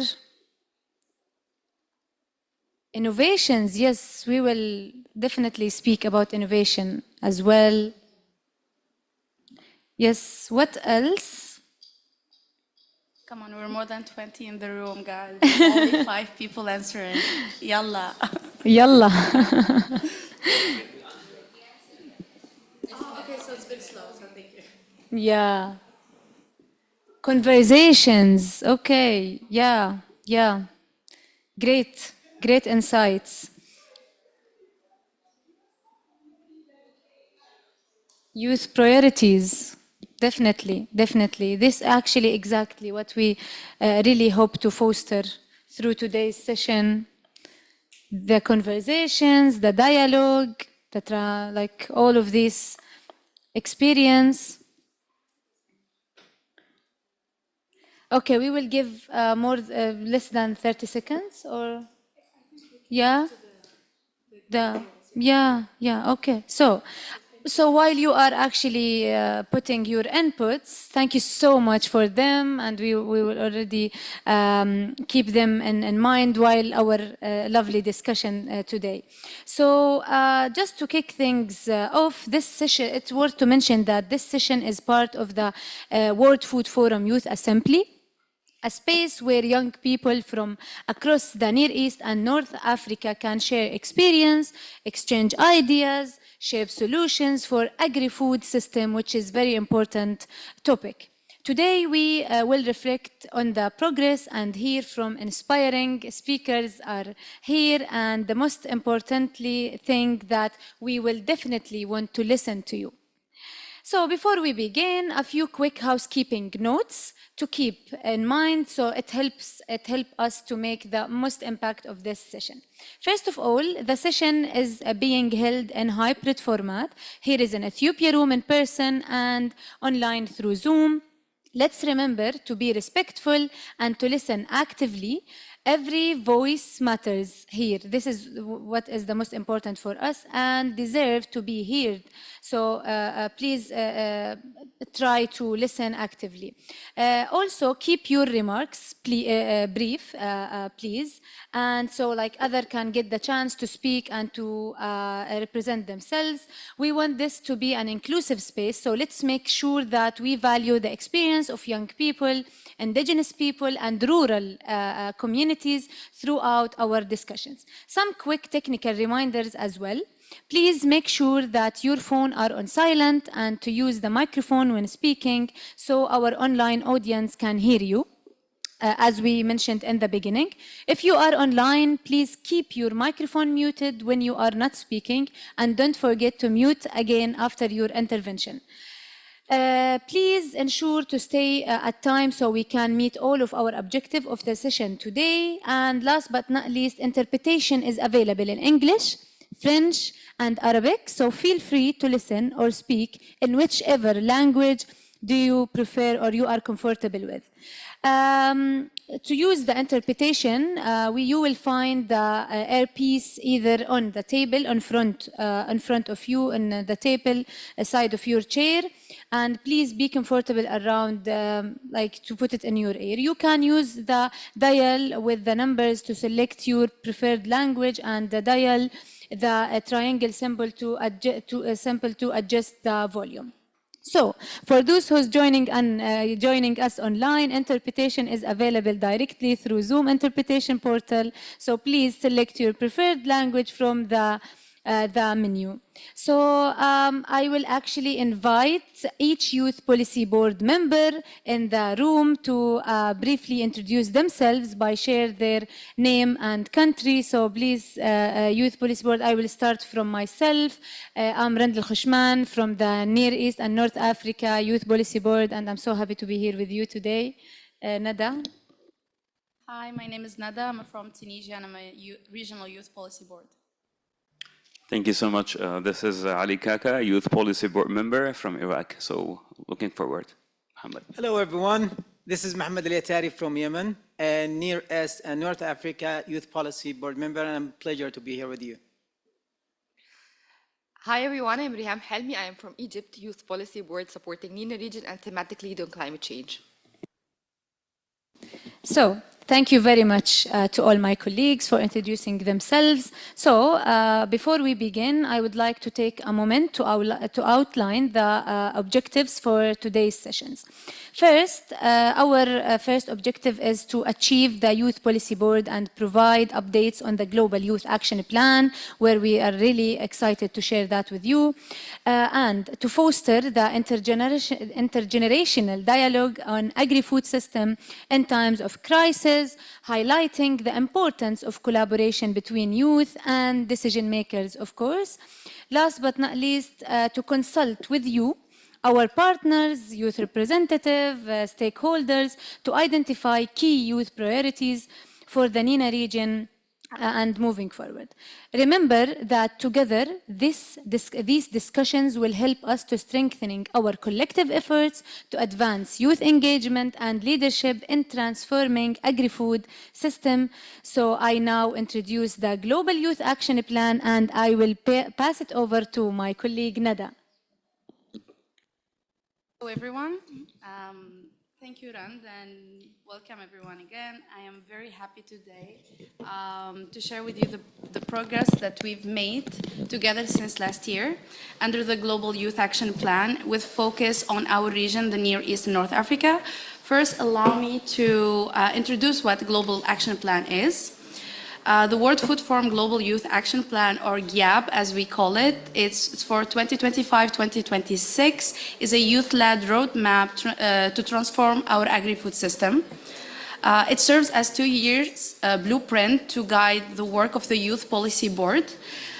innovations. Yes, we will definitely speak about innovation as well. Yes, what else? Come on, we're more than 20 in the room, guys. There's only 5 people answering. Yalla. Yalla. Okay, so it's been slow, so thank you. Yeah. Conversations. Okay. Yeah. Yeah. Great. Great insights. Youth priorities. Definitely. Definitely. This actually exactly what we really hope to foster through today's session. The conversations, the dialogue, like all of this experience. Okay, we will give less than 30 seconds, or yeah, yeah. Okay, so while you are actually putting your inputs, thank you so much for them, and we will already keep them in mind while our lovely discussion today. So just to kick things off, this session, it's worth to mention that this session is part of the World Food Forum Youth Assembly, a space where young people from across the Near East and North Africa can share experience, exchange ideas, shape solutions for agri-food system, which is very important topic. Today, we will reflect on the progress and hear from inspiring speakers are here, and the most importantly thing that we will definitely want to listen to you. So before we begin, a few quick housekeeping notes to keep in mind, so it helps us to make the most impact of this session. First of all, the session is being held in hybrid format. Here is an Ethiopia room in person and online through Zoom. Let's remember to be respectful and to listen actively. Every voice matters here. This is what is the most important for us and deserve to be heard. So please try to listen actively. Also, keep your remarks brief, please. And so like other can get the chance to speak and to represent themselves. We want this to be an inclusive space. So let's make sure that we value the experience of young people, indigenous people, and rural communities throughout our discussions. Some quick technical reminders as well. Please make sure that your phone are on silent and to use the microphone when speaking so our online audience can hear you. As we mentioned in the beginning, if you are online, please keep your microphone muted when you are not speaking and don't forget to mute again after your intervention. Please ensure to stay at time so we can meet all of our objective of the session today. And last but not least, interpretation is available in English, French, and Arabic. So feel free to listen or speak in whichever language do you prefer or you are comfortable with. To use the interpretation, you will find the earpiece either on the table in front of you, on the table side of your chair, and please be comfortable around, like to put it in your ear. You can use the dial with the numbers to select your preferred language, and the dial the triangle symbol to adjust the volume. So, for those who's joining us online, interpretation is available directly through Zoom interpretation portal. So please select your preferred language from the menu. So I will actually invite each Youth Policy Board member in the room to briefly introduce themselves by share their name and country. So please, Youth Policy Board, I will start from myself. I'm Rand Al-Khushman from the Near East and North Africa Youth Policy Board, and I'm so happy to be here with you today. Nada. Hi, my name is Nada. I'm from Tunisia and I'm a Regional Youth Policy Board. Thank you so much. This is Ali Kaka, Youth Policy Board member from Iraq. So looking forward. Mohammed. Hello, everyone. This is Mohammed Al-Yatari from Yemen, and Near East and North Africa Youth Policy Board member, and I'm a pleasure to be here with you. Hi everyone, I'm Riham Helmi. I am from Egypt, Youth Policy Board supporting MENA region and thematic lead on climate change. So, thank you very much to all my colleagues for introducing themselves. So, before we begin, I would like to take a moment to outline the objectives for today's sessions. First, our first objective is to achieve the Youth Policy Board and provide updates on the Global Youth Action Plan, where we are really excited to share that with you, and to foster the intergenerational dialogue on agri-food system in times of crisis, highlighting the importance of collaboration between youth and decision makers, of course. Last but not least, to consult with you, our partners, youth representatives, stakeholders, to identify key youth priorities for the NENA region and moving forward. Remember that together, these discussions will help us to strengthening our collective efforts to advance youth engagement and leadership in transforming agri-food system. So I now introduce the Global Youth Action Plan, and I will pass it over to my colleague Nada. Hello everyone, thank you Rand, and welcome everyone again. I am very happy today to share with you the progress that we've made together since last year under the Global Youth Action Plan with focus on our region, the Near East and North Africa. First, allow me to introduce what the Global Action Plan is. The World Food Forum Global Youth Action Plan, or GYAP as we call it, it's for 2025-2026, is a youth-led roadmap to transform our agri-food system. It serves as 2 years blueprint to guide the work of the Youth Policy Board.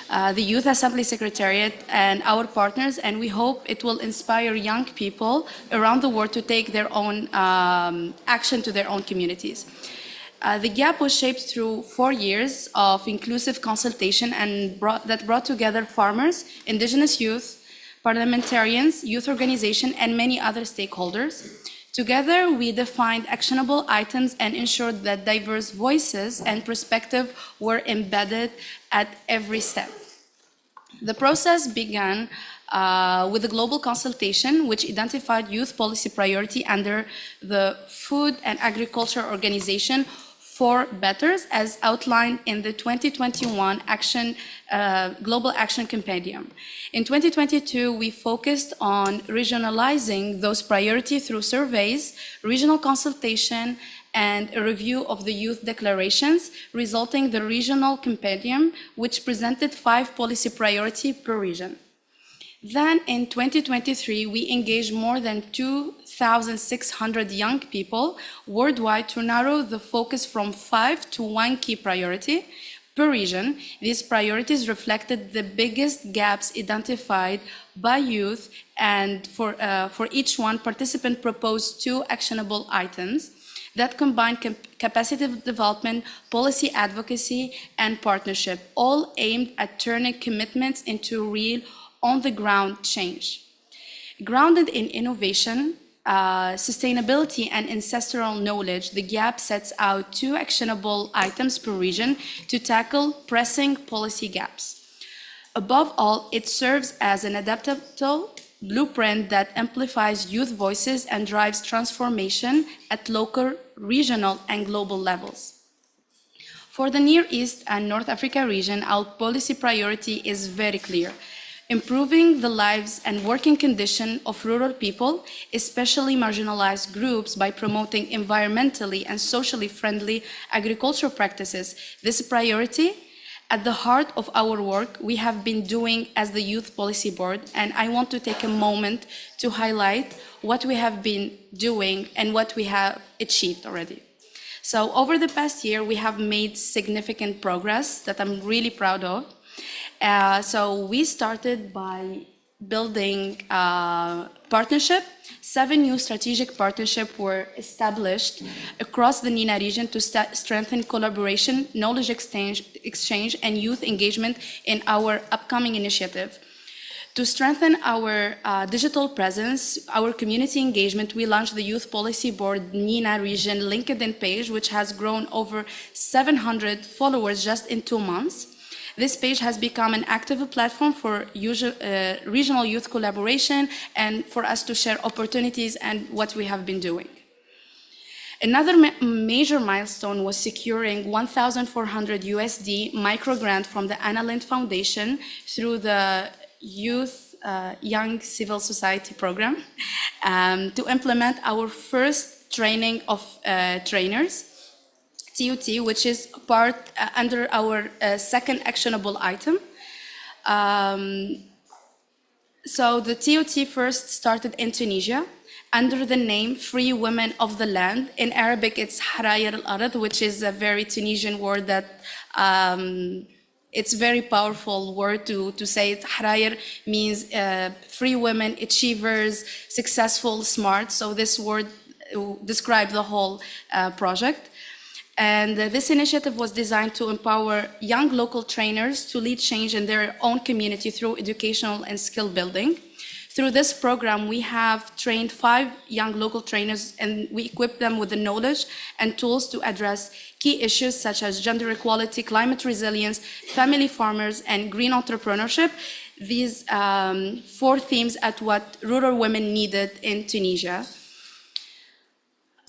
the Youth Assembly Secretariat, and our partners, and we hope it will inspire young people around the world to take their own action to their own communities. The GAP was shaped through 4 years of inclusive consultation and that brought together farmers, indigenous youth, parliamentarians, youth organizations, and many other stakeholders. Together, we defined actionable items and ensured that diverse voices and perspectives were embedded at every step. The process began with a global consultation which identified youth policy priority under the Food and Agriculture Organization for Betters as outlined in the 2021 Global Action Compendium. In 2022, we focused on regionalizing those priorities through surveys, regional consultation, and a review of the youth declarations, resulting in the regional compendium, which presented 5 policy priorities per region. Then in 2023, we engaged more than 2,600 young people worldwide to narrow the focus from 5 to 1 key priority per region. These priorities reflected the biggest gaps identified by youth, and for each one, participants proposed 2 actionable items that combine capacity development, policy advocacy, and partnership, all aimed at turning commitments into real on-the-ground change. Grounded in innovation, sustainability, and ancestral knowledge, the GAP sets out 2 actionable items per region to tackle pressing policy gaps. Above all, it serves as an adaptable blueprint that amplifies youth voices and drives transformation at local, regional, and global levels. For the Near East and North Africa region, our policy priority is very clear: improving the lives and working conditions of rural people, especially marginalized groups, by promoting environmentally and socially friendly agricultural practices. This priority at the heart of our work we have been doing as the Youth Policy Board, and I want to take a moment to highlight what we have been doing and what we have achieved already. So over the past year, we have made significant progress that I'm really proud of. So we started by building partnership. 7 new strategic partnerships were established across the NENA region to strengthen collaboration, knowledge exchange, and youth engagement in our upcoming initiative. To strengthen our digital presence, our community engagement, we launched the Youth Policy Board NENA region LinkedIn page, which has grown over 700 followers just in 2 months. This page has become an active platform for regional youth collaboration and for us to share opportunities and what we have been doing. Another major milestone was securing 1,400 USD micro grant from the Anna Lindh Foundation through the Youth Young Civil Society program to implement our first training of trainers, TOT, which is part under our second actionable item. So the TOT first started in Tunisia under the name Free Women of the Land. In Arabic, it's Harayr al-Ard, which is a very Tunisian word that it's a very powerful word to say it. Harayr means free women, achievers, successful, smart. So this word describes the whole project. And this initiative was designed to empower young local trainers to lead change in their own community through educational and skill building. Through this program, we have trained 5 young local trainers, and we equip them with the knowledge and tools to address key issues such as gender equality, climate resilience, family farmers, and green entrepreneurship. These 4 themes at what rural women needed in Tunisia.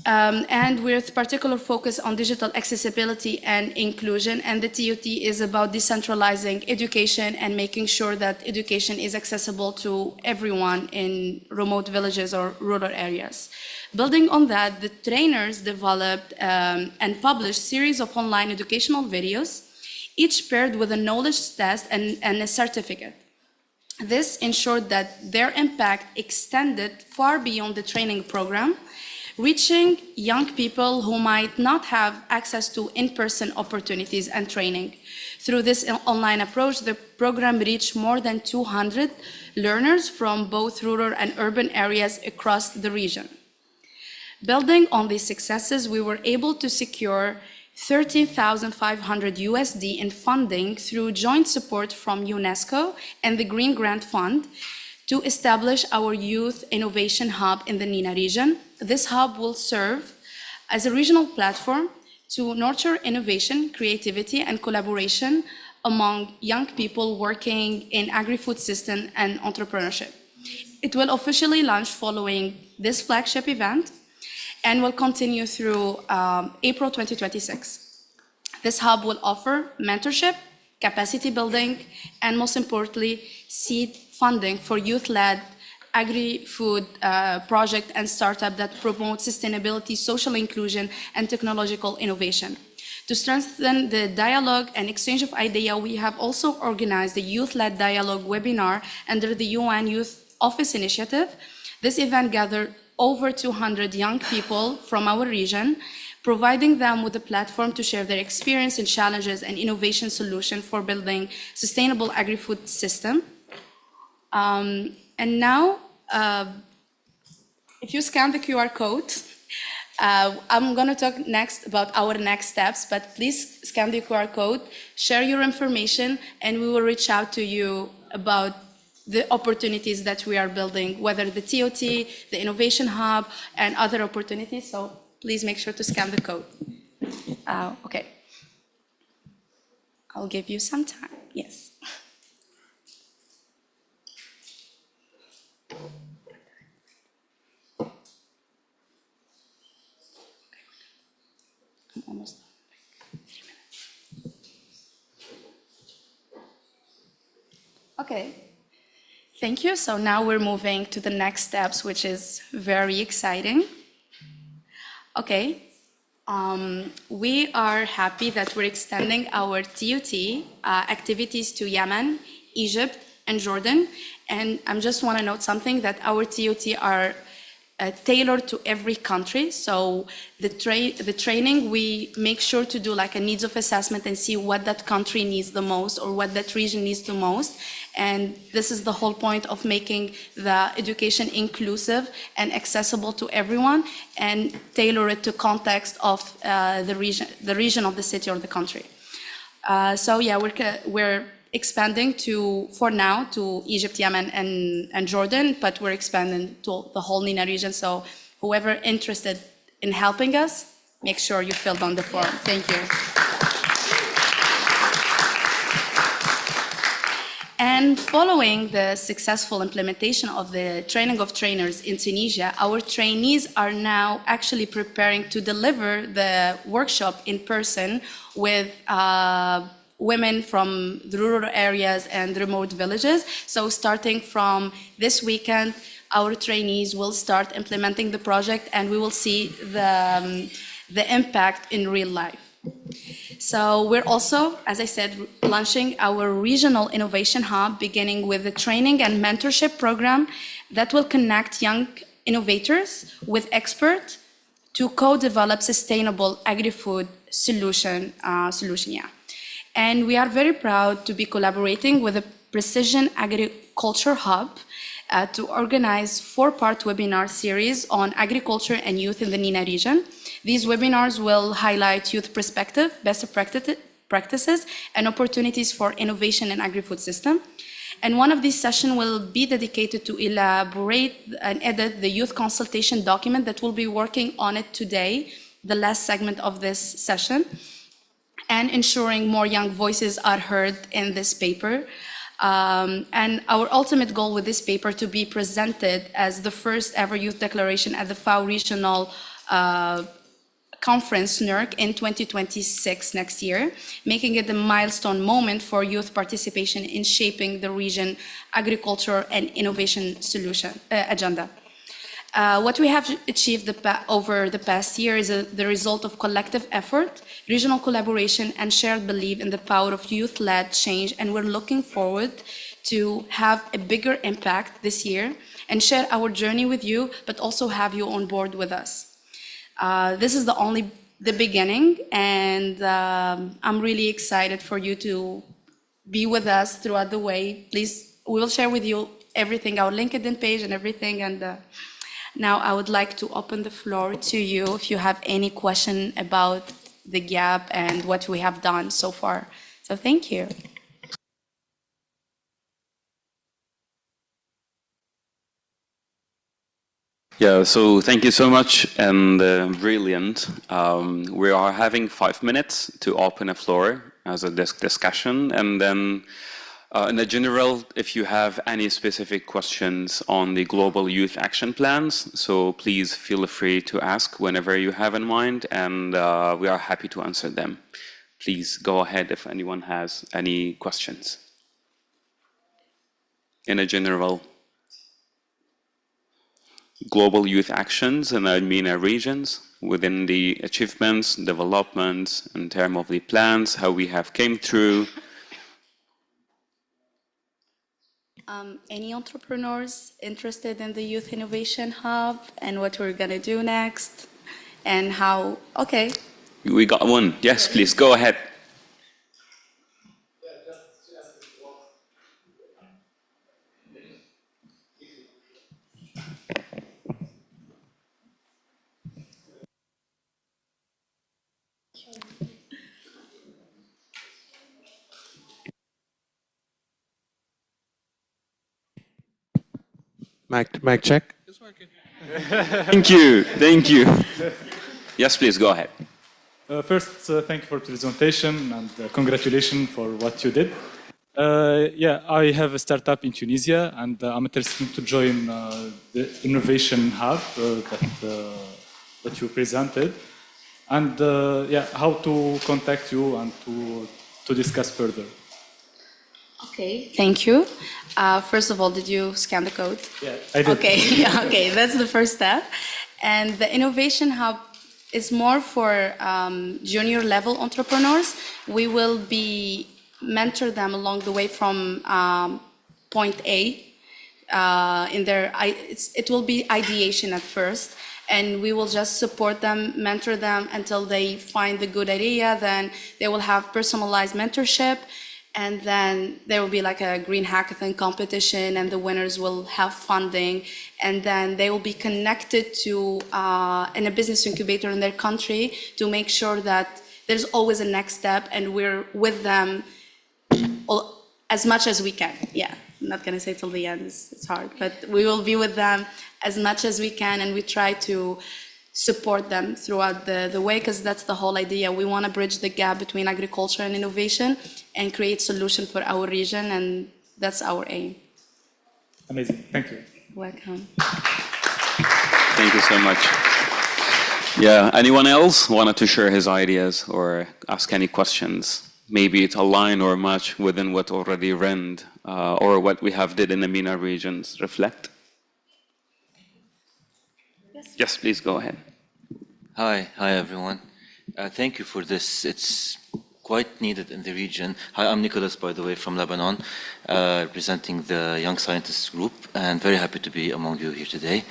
And with particular focus on digital accessibility and inclusion, and the TOT is about decentralizing education and making sure that education is accessible to everyone in remote villages or rural areas. Building on that, the trainers developed and published a series of online educational videos, each paired with a knowledge test and a certificate. This ensured that their impact extended far beyond the training program, reaching young people who might not have access to in-person opportunities and training. Through this online approach, the program reached more than 200 learners from both rural and urban areas across the region. Building on these successes, we were able to secure 13,500 USD in funding through joint support from UNESCO and the Green Grant Fund to establish our Youth Innovation Hub in the NENA region. This hub will serve as a regional platform to nurture innovation, creativity, and collaboration among young people working in agri-food system and entrepreneurship. It will officially launch following this flagship event and will continue through April 2026. This hub will offer mentorship, capacity building, and most importantly, seed funding for youth-led agri-food project and startup that promote sustainability, social inclusion, and technological innovation. To strengthen the dialogue and exchange of ideas, we have also organized a youth-led dialogue webinar under the UN Youth Office Initiative. This event gathered over 200 young people from our region, providing them with a platform to share their experience and challenges and innovation solution for building sustainable agri-food system. And now, if you scan the QR code, I'm going to talk next about our next steps, but please scan the QR code, share your information, and we will reach out to you about the opportunities that we are building, whether the TOT, the Innovation Hub, and other opportunities. So please make sure to scan the code. Okay. I'll give you some time. Yes. I'm almost done. 3 minutes. Okay. Thank you. So now we're moving to the next steps, which is very exciting. Okay. We are happy that we're extending our TOT activities to Yemen, Egypt, and Jordan. And I just want to note something, that our TOT are tailored to every country. So the training, we make sure to do like a needs of assessment and see what that country needs the most or what that region needs the most. And this is the whole point of making the education inclusive and accessible to everyone and tailor it to context of the region of the city or the country. So yeah, we're expanding for now to Egypt, Yemen, and Jordan, but we're expanding to the whole MENA region. So whoever interested in helping us, make sure you filled on the form. Thank you. And following the successful implementation of the training of trainers in Tunisia, our trainees are now actually preparing to deliver the workshop in person with women from the rural areas and remote villages. So starting from this weekend, our trainees will start implementing the project and we will see the impact in real life. So we're also, as I said, launching our regional innovation hub, beginning with a training and mentorship program that will connect young innovators with experts to co-develop sustainable agri-food solution. And we are very proud to be collaborating with the Precision Agriculture Hub to organize 4-part webinar series on agriculture and youth in the NENA region. These webinars will highlight youth perspective, best practices, and opportunities for innovation in agri-food system. And one of these sessions will be dedicated to elaborate and edit the youth consultation document that we'll be working on it today, the last segment of this session, and ensuring more young voices are heard in this paper. And our ultimate goal with this paper to be presented as the first ever youth declaration at the FAO Regional Conference, NERC, in 2026 next year, making it a milestone moment for youth participation in shaping the region agriculture and innovation solution agenda. What we have achieved over the past year is the result of collective effort, regional collaboration, and shared belief in the power of youth-led change, and we're looking forward to have a bigger impact this year and share our journey with you, but also have you on board with us. This is the beginning, and I'm really excited for you to be with us throughout the way. Please, we will share with you everything, our LinkedIn page and everything. And now I would like to open the floor to you if you have any question about the gap and what we have done so far. So thank you. Yeah, so thank you so much, and brilliant. We are having 5 minutes to open a floor as a discussion, and then in the general, if you have any specific questions on the global youth action plans, so please feel free to ask whenever you have in mind, and we are happy to answer them. Please go ahead if anyone has any questions. In a general, global youth actions in the MENA regions, within the achievements, developments, in terms of the plans, how we have came through. Any entrepreneurs interested in the Youth Innovation Hub and what we're going to do next and how, okay. We got one. Yes, please, go ahead. Mic check. Thank you, thank you. Yes, please, go ahead. First, thank you for the presentation and congratulations for what you did. Yeah, I have a startup in Tunisia and I'm interested to join the Innovation Hub that you presented. And yeah, how to contact you and to discuss further. Okay, thank you. First of all, did you scan the code? Yeah, I did. Okay, yeah, okay, that's the first step. And the Innovation Hub is more for junior level entrepreneurs. We will mentor them along the way from point A. It will be ideation at first, and we will just support them, mentor them until they find the good idea. Then they will have personalized mentorship. And then there will be like a green hackathon competition, and the winners will have funding. And then they will be connected to in a business incubator in their country to make sure that there's always a next step, and we're with them as much as we can. Yeah, I'm not gonna say till the end, it's hard, but we will be with them as much as we can, and we try to support them throughout the way, because that's the whole idea. We want to bridge the gap between agriculture and innovation and create solutions for our region, and that's our aim. Amazing, thank you. Welcome. Thank you so much. Yeah, anyone else wanted to share his ideas or ask any questions? Maybe it align or match within what already Rand or what we have did in the MENA regions reflect? Yes, please go ahead. Hi everyone. Thank you for this. It's quite needed in the region. Hi, I'm Nicholas, by the way, from Lebanon, representing the Young Scientists Group, and very happy to be among you here today.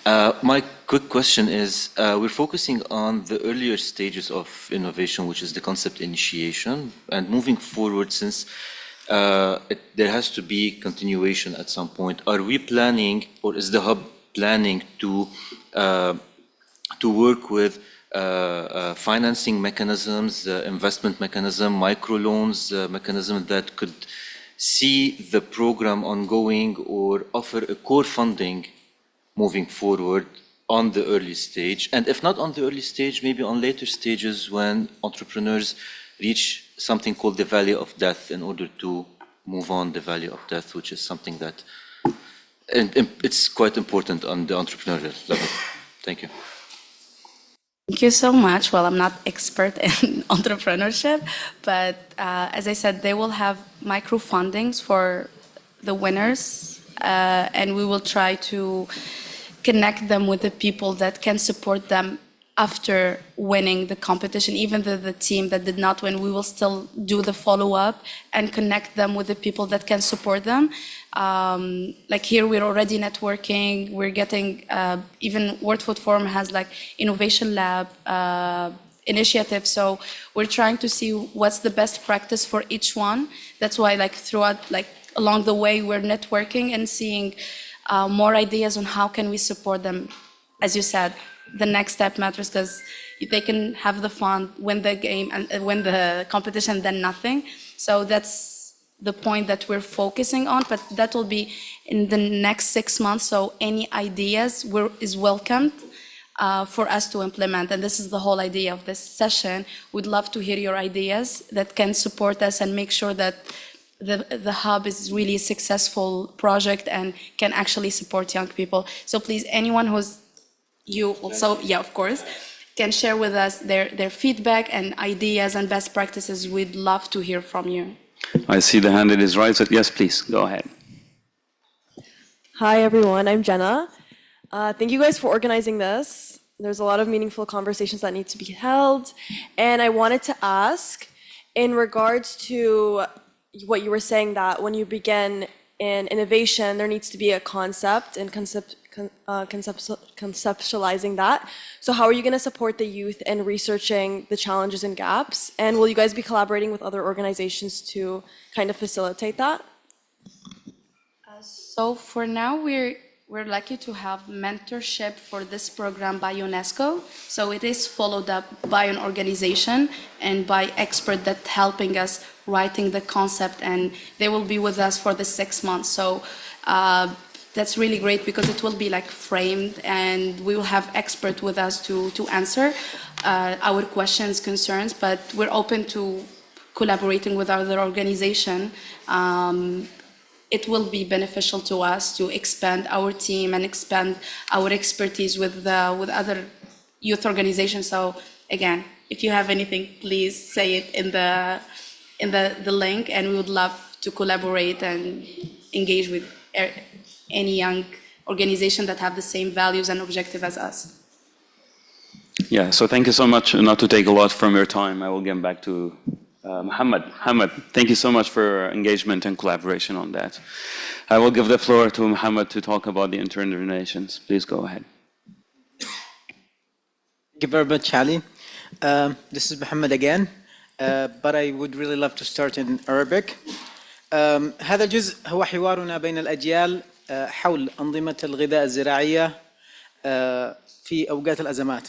My quick question is, we're focusing on the earlier stages of innovation, which is the concept initiation, and moving forward, since there has to be continuation at some point. Are we planning, or is the hub planning to work with financing mechanisms, investment mechanism, microloans mechanism that could see the program ongoing or offer a core funding moving forward on the early stage? And if not on the early stage, maybe on later stages when entrepreneurs reach something called the valley of death, in order to move on the valley of death, which is something that it's quite important on the entrepreneurial level. Thank you. Thank you so much. Well, I'm not expert in entrepreneurship, but as I said, they will have micro fundings for the winners, and we will try to connect them with the people that can support them after winning the competition. Even the team that did not win, we will still do the follow-up and connect them with the people that can support them. Like here, we're already networking. We're getting even World Food Forum has like innovation lab initiative. So we're trying to see what's the best practice for each one. That's why like throughout like along the way, we're networking and seeing more ideas on how can we support them. As you said, the next step matters because they can have the fun, win the game, and win the competition, then nothing. So that's the point that we're focusing on, but that will be in the next 6 months. So any ideas is welcomed for us to implement. And this is the whole idea of this session. We'd love to hear your ideas that can support us and make sure that the hub is really a successful project and can actually support young people. So please, anyone who's you also, yeah, of course, can share with us their feedback and ideas and best practices. We'd love to hear from you. I see the hand that is raised. So yes, please, go ahead. Hi, everyone. I'm Jenna. Thank you guys for organizing this. There's a lot of meaningful conversations that need to be held. And I wanted to ask, in regards to what you were saying, that when you begin in innovation, there needs to be a concept and conceptualizing that. So how are you going to support the youth in researching the challenges and gaps? And will you guys be collaborating with other organizations to kind of facilitate that? So for now, we're lucky to have mentorship for this program by UNESCO. So it is followed up by an organization and by expert that helping us writing the concept, and they will be with us for the 6 months. So that's really great because it will be like framed, and we will have expert with us to answer our questions, concerns, but we're open to collaborating with other organization. It will be beneficial to us to expand our team and expand our expertise with other youth organizations. So again, if you have anything, please say it in the link, and we would love to collaborate and engage with any young organization that have the same values and objective as us. Yeah, so thank you so much. Not to take a lot from your time, I will get back to Mohammed. Mohammed, thank you so much for your engagement and collaboration on that. I will give the floor to Mohammed to talk about the Intergenerations. Please go ahead. Thank you very much, Ali. This is Mohammed again, but I would really love to start in Arabic. هذا الجزء هو حوارنا بين الأجيال حول أنظمة الغذاء الزراعية في أوقات الأزمات.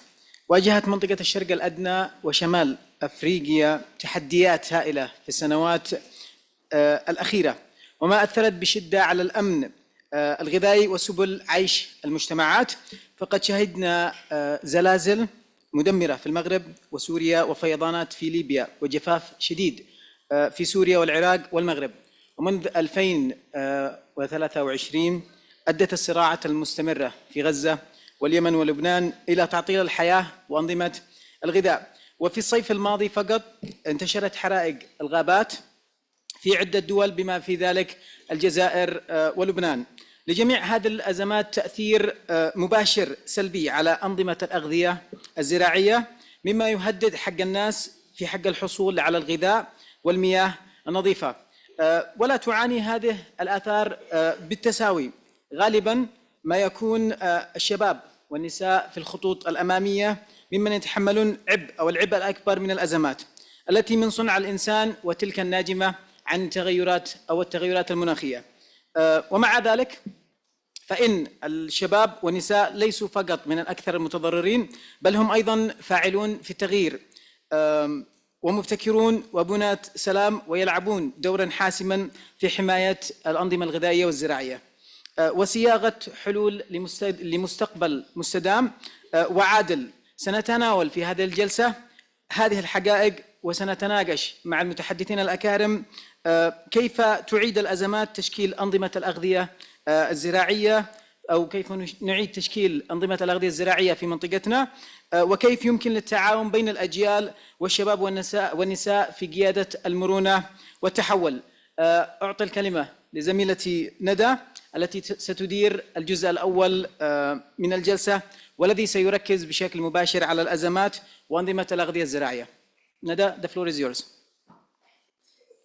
واجهت منطقة الشرق الأدنى وشمال أفريقيا تحديات هائلة في السنوات الأخيرة، وما أثرت بشدة على الأمن الغذائي وسبل عيش المجتمعات. فقد شهدنا زلازل مدمرة في المغرب وسوريا، وفيضانات في ليبيا، وجفاف شديد في سوريا والعراق والمغرب. ومنذ 2023 أدت الصراعات المستمرة في غزة واليمن ولبنان إلى تعطيل الحياة وأنظمة الغذاء. وفي الصيف الماضي فقط انتشرت حرائق الغابات في عدة دول بما في ذلك الجزائر ولبنان. لجميع هذه الأزمات تأثير مباشر سلبي على أنظمة الأغذية الزراعية، مما يهدد حق الناس في حق الحصول على الغذاء والمياه النظيفة. ولا تعاني هذه الآثار بالتساوي. غالبا ما يكون الشباب والنساء في الخطوط الأمامية ممن يتحملون العبء الأكبر من الأزمات التي من صنع الإنسان، وتلك الناجمة عن التغيرات المناخية. ومع ذلك فإن الشباب والنساء ليسوا فقط من الأكثر المتضررين، بل هم أيضا فاعلون في التغيير ومبتكرون وبناة سلام، ويلعبون دورا حاسما في حماية الأنظمة الغذائية والزراعية وصياغة حلول لمستقبل مستدام وعادل. سنتناول في هذه الجلسة هذه الحقائق، وسنتناقش مع المتحدثين الأكارم كيف تعيد الأزمات تشكيل أنظمة الأغذية الزراعية، أو كيف نعيد تشكيل أنظمة الأغذية الزراعية في منطقتنا، وكيف يمكن للتعاون بين الأجيال والشباب والنساء في قيادة المرونة والتحول. أعطي الكلمة لزميلتي ندى التي ستدير الجزء الأول من الجلسة، والذي سيركز بشكل مباشر على الأزمات وأنظمة الأغذية الزراعية. Nada, the floor is yours.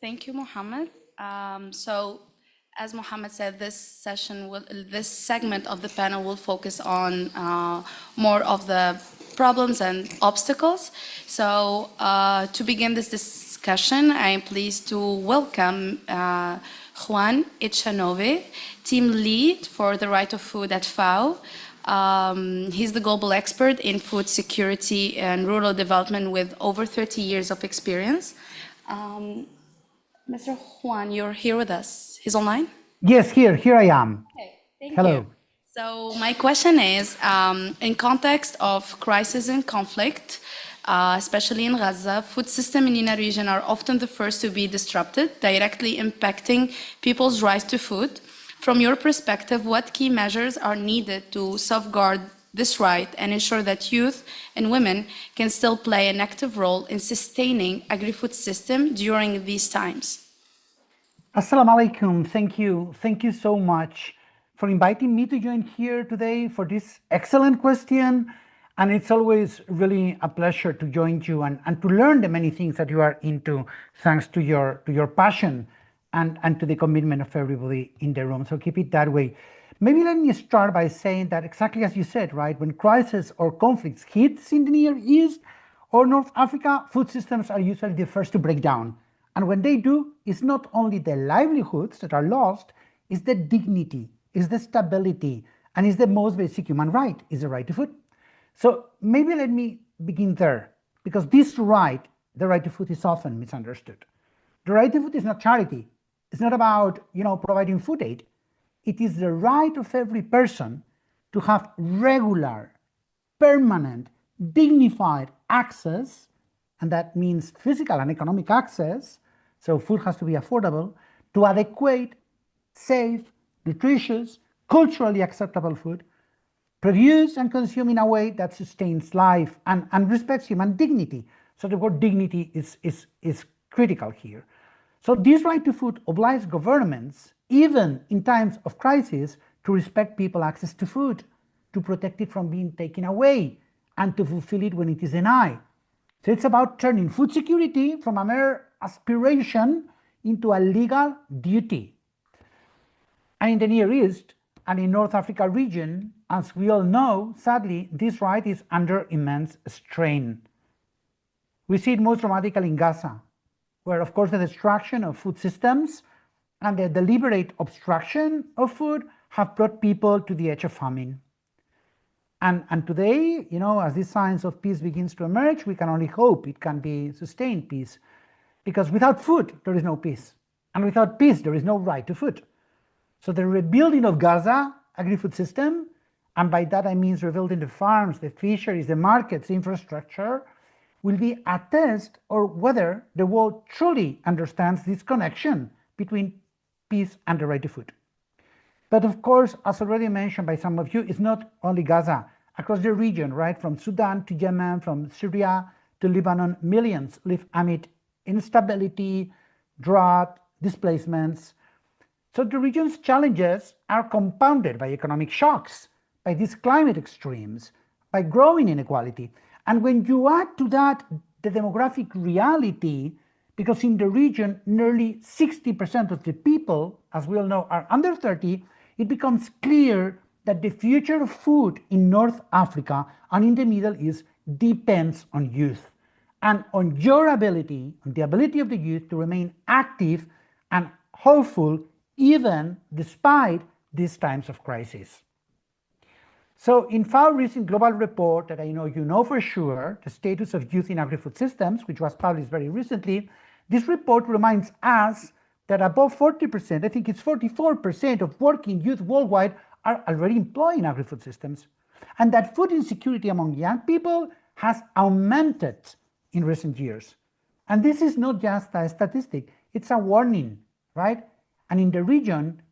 Thank you, Mohammed. So as Mohammed said, this segment of the panel will focus on more of the problems and obstacles. So to begin this discussion, I am pleased to welcome Juan Echanove, team lead for the right of food at FAO. He's the global expert in food security and rural development with over 30 years of experience. Mr. Juan, you're here with us. He's online? Yes, here I am. Okay, thank Hello. you. So my question is, in context of crisis and conflict, especially in Gaza, food systems in the region are often the first to be disrupted, directly impacting people's right to food. From your perspective, what key measures are needed to safeguard this right and ensure that youth and women can still play an active role in sustaining agri-food system during these times? Assalamu alaikum. Thank you. Thank you so much for inviting me to join here today for this excellent question. And it's always really a pleasure to join you and to learn the many things that you are into, thanks to your passion and to the commitment of everybody in the room. So keep it that way. Maybe let me start by saying that exactly as you said, right? When crisis or conflicts hits in the Near East or North Africa, food systems are usually the first to break down. And when they do, it's not only the livelihoods that are lost, it's the dignity, it's the stability, and it's the most basic human right, is the right to food. So maybe let me begin there, because this right, the right to food, is often misunderstood. The right to food is not charity. It's not about, providing food aid. It is the right of every person to have regular, permanent, dignified access, and that means physical and economic access, so food has to be affordable, to adequate, safe, nutritious, culturally acceptable food, produced and consumed in a way that sustains life and respects human dignity. So the word dignity is critical here. So this right to food obliges governments, even in times of crisis, to respect people's access to food, to protect it from being taken away, and to fulfill it when it is denied. So it's about turning food security from a mere aspiration into a legal duty. And in the Near East and in North Africa region, as we all know, sadly, this right is under immense strain. We see it most dramatically in Gaza, where of course the destruction of food systems and the deliberate obstruction of food have brought people to the edge of famine. And today, as these signs of peace begins to emerge, we can only hope it can be sustained peace. Because without food, there is no peace. And without peace, there is no right to food. So the rebuilding of Gaza agri-food system, and by that I mean rebuilding the farms, the fisheries, the markets, the infrastructure, will be a test of whether the world truly understands this connection between peace and the right to food. But of course, as already mentioned by some of you, it's not only Gaza. Across the region, right, from Sudan to Yemen, from Syria to Lebanon, millions live amid instability, drought, displacements. So the region's challenges are compounded by economic shocks, by these climate extremes, by growing inequality. And when you add to that the demographic reality, because in the region, nearly 60% of the people, as we all know, are under 30, it becomes clear that the future of food in North Africa and in the Middle East depends on youth and on your ability, on the ability of the youth to remain active and hopeful even despite these times of crisis. So in FAO's recent global report that I know you know for sure, the status of youth in agri-food systems, which was published very recently, this report reminds us that above 40%, I think it's 44% of working youth worldwide are already employed in agri-food systems, and that food insecurity among young people has augmented in recent years. And this is not just a statistic, it's a warning, right? And in the region,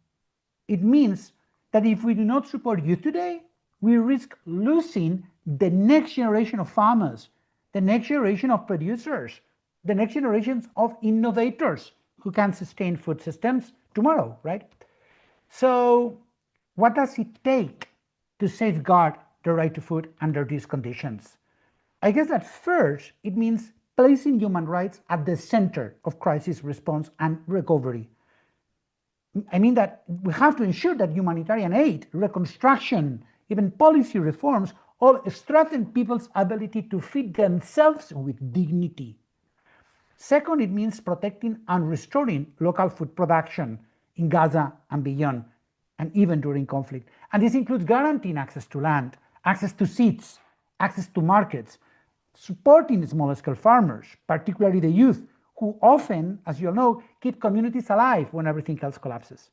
it means that if we do not support youth today, we risk losing the next generation of farmers, the next generation of producers, the next generations of innovators who can sustain food systems tomorrow, right? So what does it take to safeguard the right to food under these conditions? I guess that first, it means placing human rights at the center of crisis response and recovery. I mean that we have to ensure that humanitarian aid, reconstruction, even policy reforms all strengthen people's ability to feed themselves with dignity. Second, it means protecting and restoring local food production in Gaza and beyond, and even during conflict. And this includes guaranteeing access to land, access to seeds, access to markets, supporting small-scale farmers, particularly the youth, who often, as you all know, keep communities alive when everything else collapses.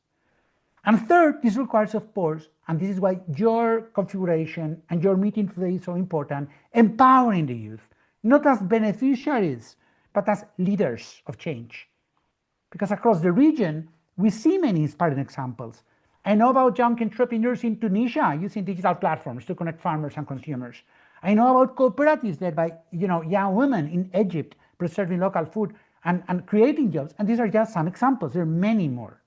And third, this requires, of course, and this is why your configuration and your meeting today is so important, empowering the youth, not as beneficiaries, but as leaders of change. Because across the region, we see many inspiring examples. I know about young entrepreneurs in Tunisia using digital platforms to connect farmers and consumers. I know about cooperatives led by young women in Egypt preserving local food and creating jobs. And these are just some examples. There are many more.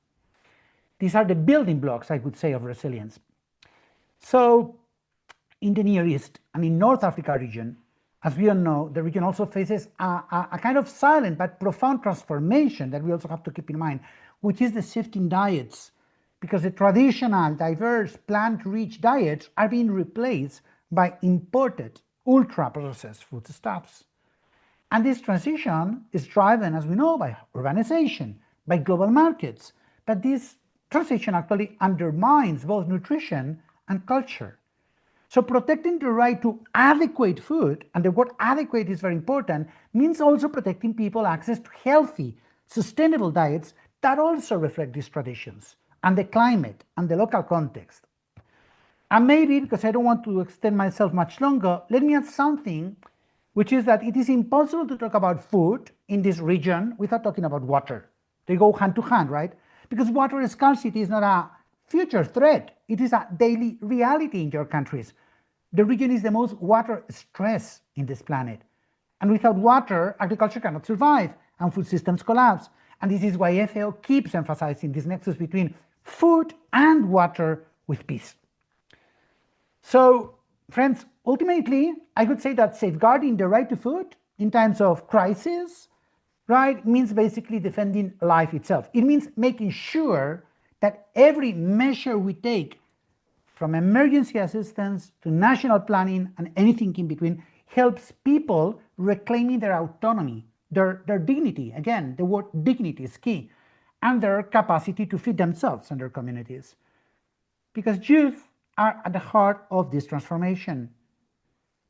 These are the building blocks, I would say, of resilience. So in the Near East and in North Africa region, as we all know, the region also faces a kind of silent but profound transformation that we also have to keep in mind, which is the shift in diets, because the traditional, diverse, plant-rich diets are being replaced by imported, ultra-processed foodstuffs. And this transition is driven, as we know, by urbanization, by global markets. But this transition actually undermines both nutrition and culture. So protecting the right to adequate food, and the word adequate is very important, means also protecting people access to healthy, sustainable diets that also reflect these traditions and the climate and the local context. And maybe, because I don't want to extend myself much longer, let me add something, which is that it is impossible to talk about food in this region without talking about water. They go hand to hand, right? Because water scarcity is not a future threat. It is a daily reality in your countries. The region is the most water stressed in this planet. And without water, agriculture cannot survive and food systems collapse. And this is why FAO keeps emphasizing this nexus between food and water with peace. So, friends, ultimately, I would say that safeguarding the right to food in times of crisis, right, means basically defending life itself. It means making sure that every measure we take, from emergency assistance to national planning and anything in between, helps people reclaiming their autonomy, their dignity. Again, the word dignity is key, and their capacity to feed themselves and their communities. Because youth are at the heart of this transformation.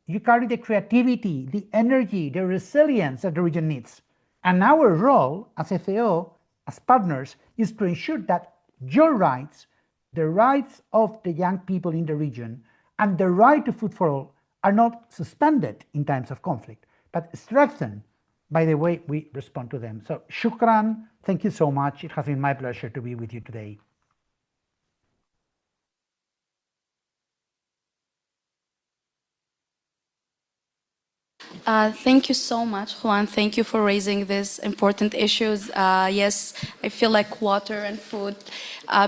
You carry the creativity, the energy, the resilience that the region needs. And our role as FAO, as partners, is to ensure that your rights, the rights of the young people in the region, and the right to food for all are not suspended in times of conflict, but strengthened by the way we respond to them. So, shukran, thank you so much. It has been my pleasure to be with you today. Thank you so much, Juan. Thank you for raising these important issues. Yes, I feel like water and food,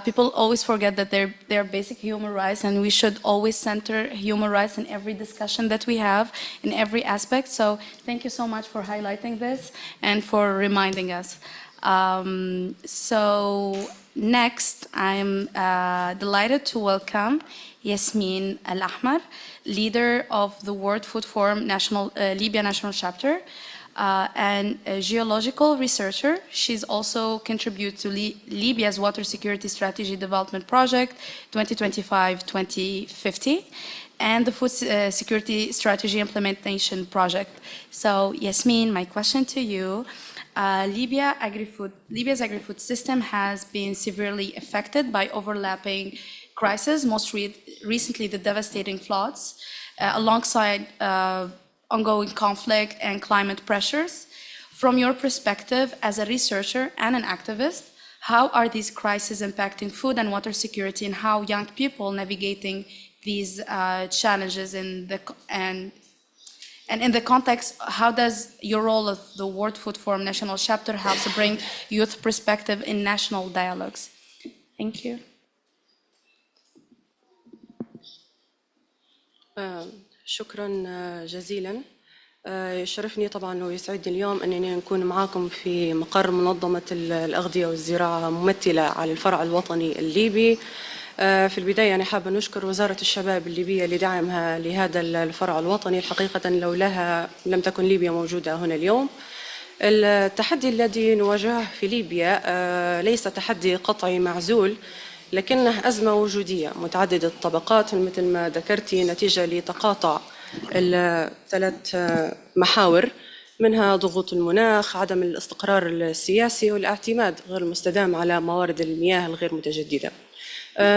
people always forget that they're basic human rights, and we should always center human rights in every discussion that we have, in every aspect. So thank you so much for highlighting this and for reminding us. So next, I'm delighted to welcome Yasmin Al-Ahmar, leader of the World Food Forum Libya National Chapter, and a geological researcher. She's also contributed to Libya's Water Security Strategy Development Project 2025-2050 and the Food Security Strategy Implementation Project. So Yasmin, my question to you, Libya's agri-food system has been severely affected by overlapping crises, most recently the devastating floods, alongside ongoing conflict and climate pressures. From your perspective as a researcher and an activist, how are these crises impacting food and water security, and how young people navigating these challenges and in the context, how does your role of the World Food Forum National Chapter help to bring youth perspective in national dialogues? Thank you. شكرا جزيلا. يشرفني طبعا ويسعدني اليوم أنني نكون معاكم في مقر منظمة الأغذية والزراعة ممثلة على الفرع الوطني الليبي. في البداية أنا حابة نشكر وزارة الشباب الليبية لدعمها لهذا الفرع الوطني. الحقيقة لولاها لم تكن ليبيا موجودة هنا اليوم. التحدي الذي نواجهه في ليبيا ليس تحدي قطعي معزول، لكنه أزمة وجودية متعددة الطبقات مثل ما ذكرتي، نتيجة لتقاطع الثلاث محاور، منها ضغوط المناخ، عدم الاستقرار السياسي، والاعتماد غير المستدام على موارد المياه الغير متجددة.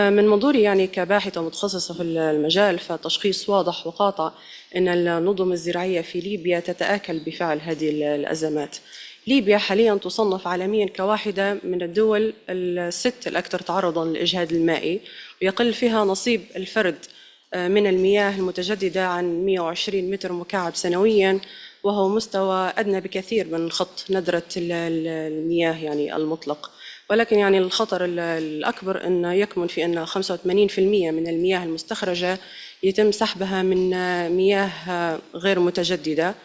من منظوري يعني كباحثة متخصصة في المجال، فتشخيص واضح وقاطع أن النظم الزراعية في ليبيا تتآكل بفعل هذه الأزمات. ليبيا حاليا تصنف عالميا كواحدة من الدول الست الأكثر تعرضا للإجهاد المائي، ويقل فيها نصيب الفرد من المياه المتجددة عن 120 متر مكعب سنويا، وهو مستوى أدنى بكثير من خط ندرة المياه يعني المطلق. ولكن يعني الخطر الأكبر أنه يكمن في أن 85% من المياه المستخرجة يتم سحبها من مياه غير متجددة،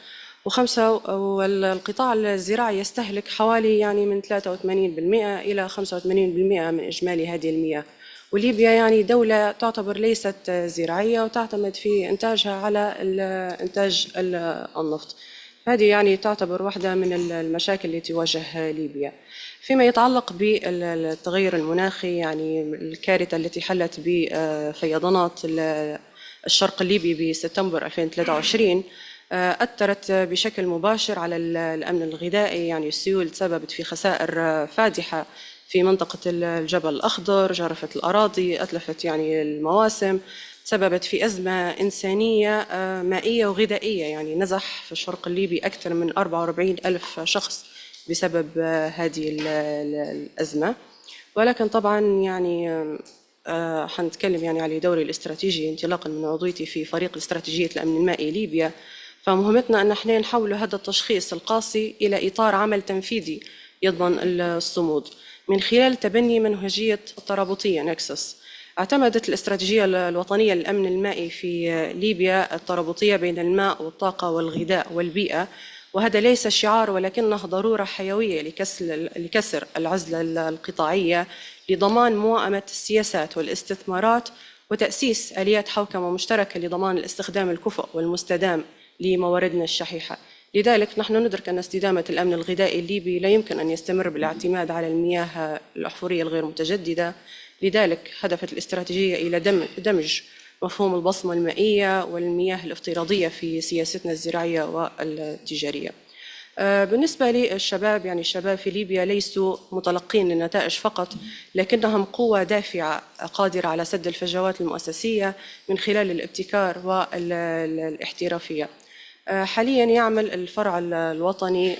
والقطاع الزراعي يستهلك حوالي يعني من 83% إلى 85% من إجمالي هذه المياه. وليبيا يعني دولة تعتبر ليست زراعية وتعتمد في إنتاجها على إنتاج النفط. هذه يعني تعتبر واحدة من المشاكل التي تواجه ليبيا. فيما يتعلق بالتغير المناخي، يعني الكارثة التي حلت بفيضانات الشرق الليبي بسبتمبر 2023 أثرت بشكل مباشر على الأمن الغذائي. يعني السيول تسببت في خسائر فادحة في منطقة الجبل الأخضر، جرفت الأراضي، أتلفت يعني المواسم، تسببت في أزمة إنسانية مائية وغذائية. يعني نزح في الشرق الليبي أكثر من 44 ألف شخص بسبب هذه الأزمة. ولكن طبعا يعني حنتكلم يعني على دوري الاستراتيجي انطلاقا من عضويتي في فريق استراتيجية الأمن المائي ليبيا. فمهمتنا أن احنا نحول هذا التشخيص القاسي إلى إطار عمل تنفيذي يضمن الصمود من خلال تبني منهجية الترابطية نكسس. اعتمدت الاستراتيجية الوطنية للأمن المائي في ليبيا الترابطية بين الماء والطاقة والغذاء والبيئة، وهذا ليس شعار ولكنه ضرورة حيوية لكسر العزلة القطاعية، لضمان موائمة السياسات والاستثمارات وتأسيس آليات حوكمة مشتركة لضمان الاستخدام الكفؤ والمستدام لمواردنا الشحيحة. لذلك نحن ندرك أن استدامة الأمن الغذائي الليبي لا يمكن أن يستمر بالاعتماد على المياه الأحفورية الغير متجددة. لذلك هدفت الاستراتيجية إلى دمج مفهوم البصمة المائية والمياه الافتراضية في سياستنا الزراعية والتجارية. بالنسبة للشباب، يعني الشباب في ليبيا ليسوا متلقين للنتائج فقط، لكنهم قوة دافعة قادرة على سد الفجوات المؤسسية من خلال الابتكار والاحترافية. حاليا يعمل الفرع الوطني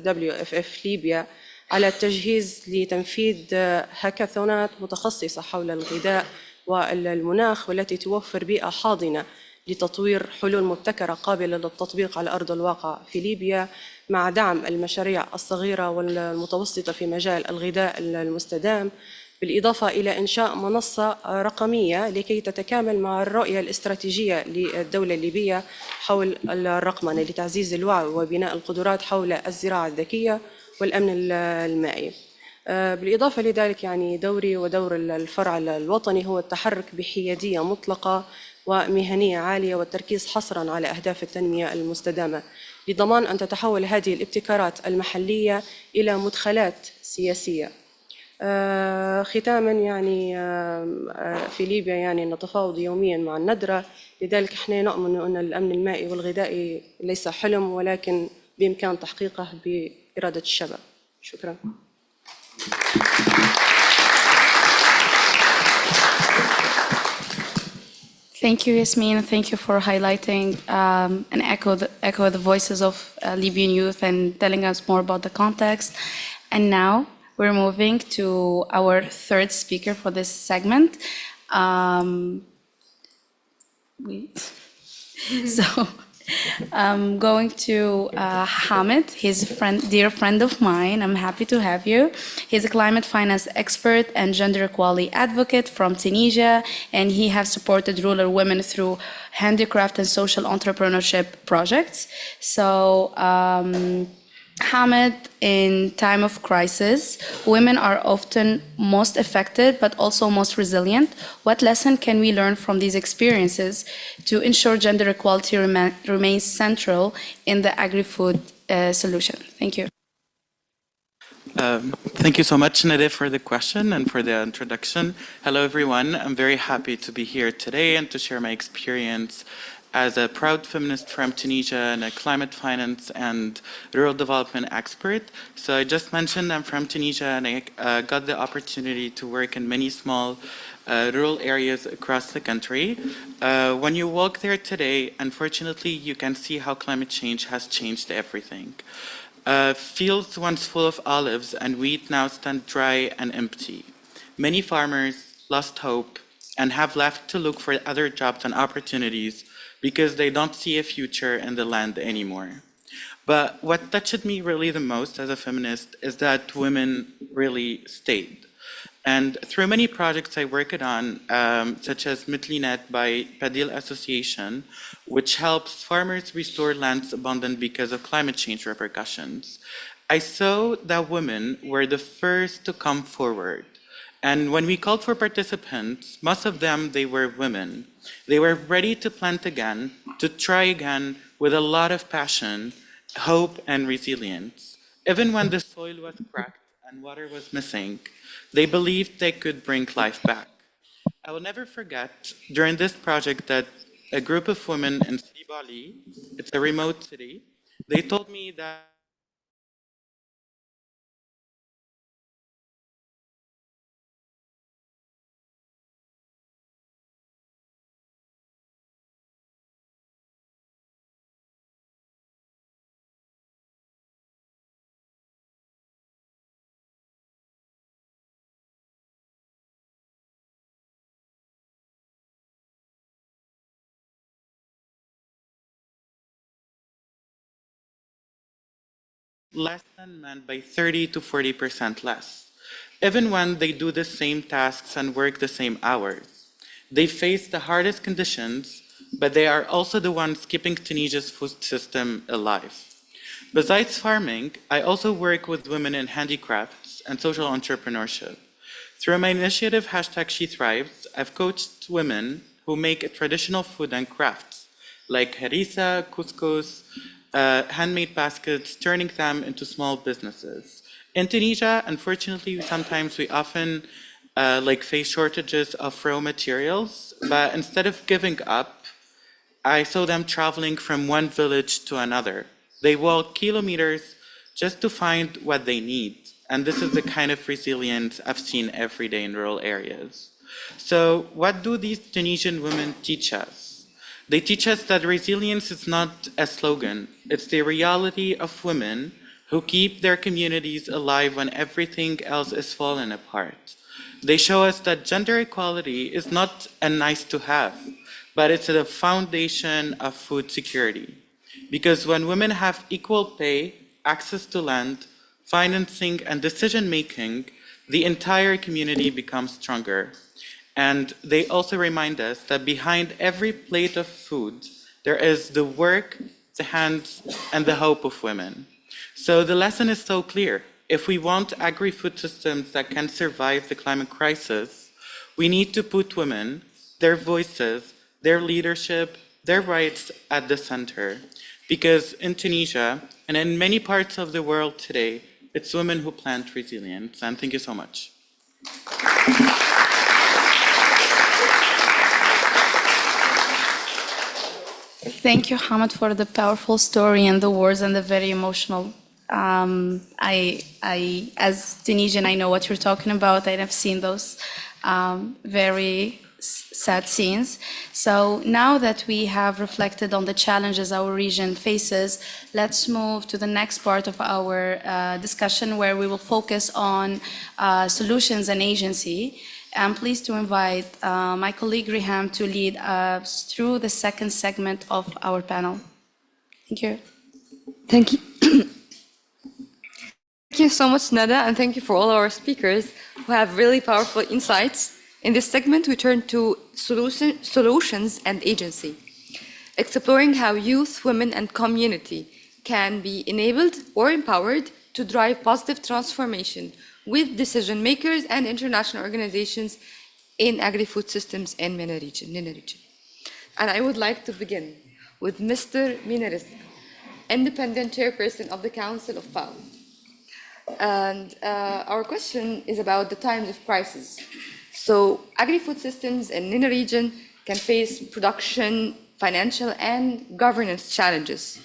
WFF ليبيا على التجهيز لتنفيذ هاكاثونات متخصصة حول الغذاء والمناخ، والتي توفر بيئة حاضنة لتطوير حلول مبتكرة قابلة للتطبيق على أرض الواقع في ليبيا، مع دعم المشاريع الصغيرة والمتوسطة في مجال الغذاء المستدام، بالإضافة إلى إنشاء منصة رقمية لكي تتكامل مع الرؤية الاستراتيجية للدولة الليبية حول الرقمنة لتعزيز الوعي وبناء القدرات حول الزراعة الذكية والأمن المائي. بالإضافة لذلك يعني دوري ودور الفرع الوطني هو التحرك بحيادية مطلقة ومهنية عالية والتركيز حصرا على أهداف التنمية المستدامة، لضمان أن تتحول هذه الابتكارات المحلية إلى مدخلات سياسية. ختاما يعني في ليبيا يعني نتفاوض يوميا مع الندرة، لذلك احنا نؤمن أن الأمن المائي والغذائي ليس حلم ولكن بإمكان تحقيقه بإرادة الشباب. شكرا. Thank you, Yasmin. Thank you for highlighting and echo the voices of Libyan youth and telling us more about the context. And now we're moving to our third speaker for this segment. So I'm going to Hamid. He's a friend, dear friend of mine. I'm happy to have you. He's a climate finance expert and gender equality advocate from Tunisia, and he has supported rural women through handicraft and social entrepreneurship projects. So, Hamid, in time of crisis, women are often most affected, but also most resilient. What lesson can we learn from these experiences to ensure gender equality remains central in the agri-food solution? Thank you. Thank you so much, Nadeh, for the question and for the introduction. Hello, everyone. I'm very happy to be here today and to share my experience as a proud feminist from Tunisia and a climate finance and rural development expert. So I just mentioned I'm from Tunisia, and I got the opportunity to work in many small rural areas across the country. When you walk there today, unfortunately, you can see how climate change has changed everything. Fields once full of olives and wheat now stand dry and empty. Many farmers lost hope and have left to look for other jobs and opportunities because they don't see a future in the land anymore. But what touched me really the most as a feminist is that women really stayed. And through many projects I worked on, such as Mitlinet by Padil Association, which helps farmers restore lands abandoned because of climate change repercussions, I saw that women were the first to come forward. And when we called for participants, most of them, they were women. They were ready to plant again, to try again with a lot of passion, hope, and resilience. Even when the soil was cracked and water was missing, they believed they could bring life back. I will never forget during this project that a group of women in Sidi Bali, it's a remote city, they told me that less than men by 30 to 40% less, even when they do the same tasks and work the same hours. They face the hardest conditions, but they are also the ones keeping Tunisia's food system alive. Besides farming, I also work with women in handicrafts and social entrepreneurship. Through my initiative, #SheThrives, I've coached women who make traditional food and crafts, like harissa, couscous, handmade baskets, turning them into small businesses. In Tunisia, unfortunately, sometimes we often face shortages of raw materials, but instead of giving up, I saw them traveling from one village to another. They walk kilometers just to find what they need. And this is the kind of resilience I've seen every day in rural areas. So what do these Tunisian women teach us? They teach us that resilience is not a slogan. It's the reality of women who keep their communities alive when everything else is falling apart. They show us that gender equality is not a nice to have, but it's the foundation of food security. Because when women have equal pay, access to land, financing, and decision-making, the entire community becomes stronger. And they also remind us that behind every plate of food, there is the work, the hands, and the hope of women. So the lesson is so clear. If we want agri-food systems that can survive the climate crisis, we need to put women, their voices, their leadership, their rights at the center. Because in Tunisia, and in many parts of the world today, it's women who plant resilience. And thank you so much. Thank you, Hamid, for the powerful story and the words and the very emotional. As Tunisian, I know what you're talking about, and I've seen those very sad scenes. So now that we have reflected on the challenges our region faces, let's move to the next part of our discussion, where we will focus on solutions and agency. I'm pleased to invite my colleague Riham to lead us through the second segment of our panel. Thank you. Thank you. Thank you so much, Nada, and thank you for all our speakers who have really powerful insights. In this segment, we turn to solutions and agency, exploring how youth, women, and community can be enabled or empowered to drive positive transformation with decision makers and international organizations in agri-food systems in MENA region. And I would like to begin with Mr. Minaris, independent chairperson of the Council of FAO. And our question is about the times of crisis. So agri-food systems in MENA region can face production, financial, and governance challenges.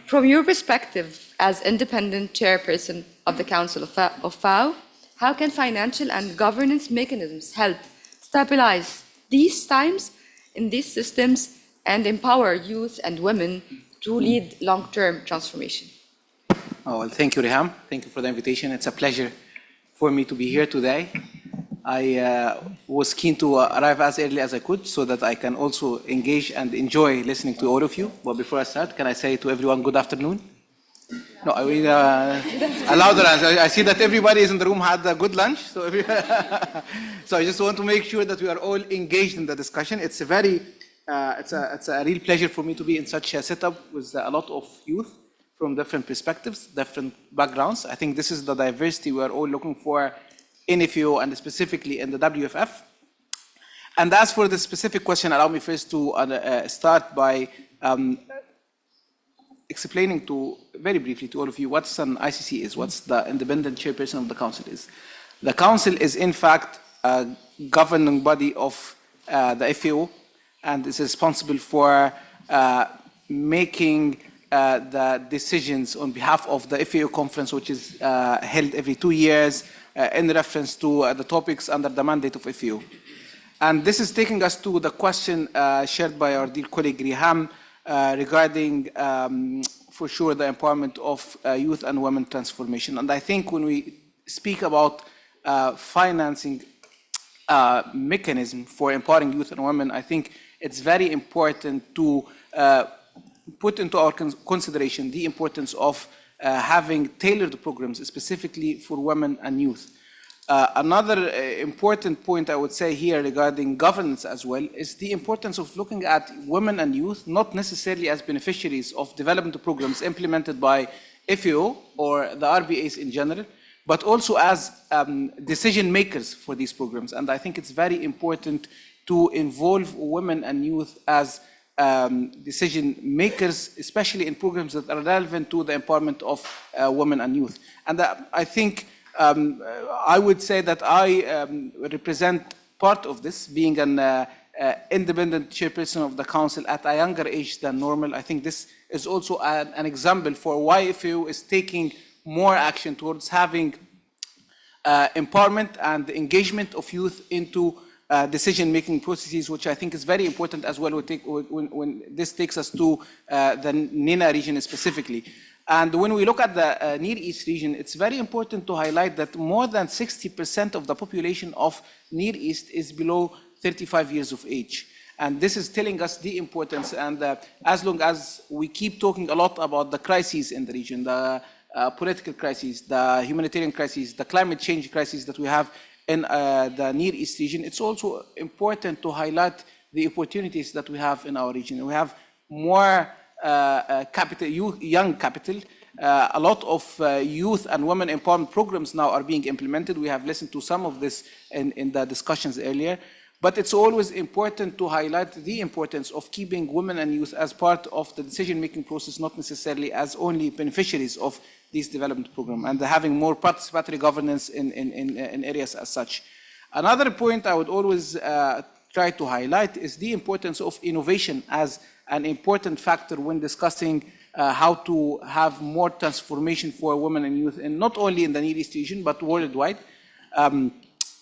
From your perspective as independent chairperson of the Council of FAO, how can financial and governance mechanisms help stabilize these times in these systems and empower youth and women to lead long-term transformation? Oh, well, thank you, Riham. Thank you for the invitation. It's a pleasure for me to be here today. I was keen to arrive as early as I could so that I can also engage and enjoy listening to all of you. But before I start, can I say to everyone, good afternoon? No, I mean, a louder answer. I see that everybody is in the room had a good lunch. So, so I just want to make sure that we are all engaged in the discussion. It's a very, it's a real pleasure for me to be in such a setup with a lot of youth from different perspectives, different backgrounds. I think this is the diversity we are all looking for in FAO and specifically in the WFF. And as for the specific question, allow me first to start by explaining very briefly to all of you what an ICC is, what's the independent chairperson of the council is. The council is in fact a governing body of the FAO and is responsible for making the decisions on behalf of the FAO conference, which is held every 2 years in reference to the topics under the mandate of FAO. And this is taking us to the question shared by our dear colleague Riham regarding, for sure, the empowerment of youth and women transformation. And I think when we speak about financing mechanism for empowering youth and women, I think it's very important to put into our consideration the importance of having tailored programs specifically for women and youth. Another important point I would say here regarding governance as well is the importance of looking at women and youth not necessarily as beneficiaries of development programs implemented by FAO or the RBAs in general, but also as decision makers for these programs. And I think it's very important to involve women and youth as decision makers, especially in programs that are relevant to the empowerment of women and youth. And I think I would say that I represent part of this, being an independent chairperson of the council at a younger age than normal. I think this is also an example for why FAO is taking more action towards having empowerment and engagement of youth into decision-making processes, which I think is very important as well when this takes us to the NENA region specifically. And when we look at the Near East region, it's very important to highlight that more than 60% of the population of Near East is below 35 years of age. And this is telling us the importance. And as long as we keep talking a lot about the crises in the region, the political crises, the humanitarian crises, the climate change crises that we have in the Near East region, it's also important to highlight the opportunities that we have in our region. We have more capital, young capital. A lot of youth and women empowerment programs now are being implemented. We have listened to some of this in the discussions earlier. But it's always important to highlight the importance of keeping women and youth as part of the decision-making process, not necessarily as only beneficiaries of these development programs, and having more participatory governance in areas as such. Another point I would always try to highlight is the importance of innovation as an important factor when discussing how to have more transformation for women and youth, and not only in the Near East region, but worldwide.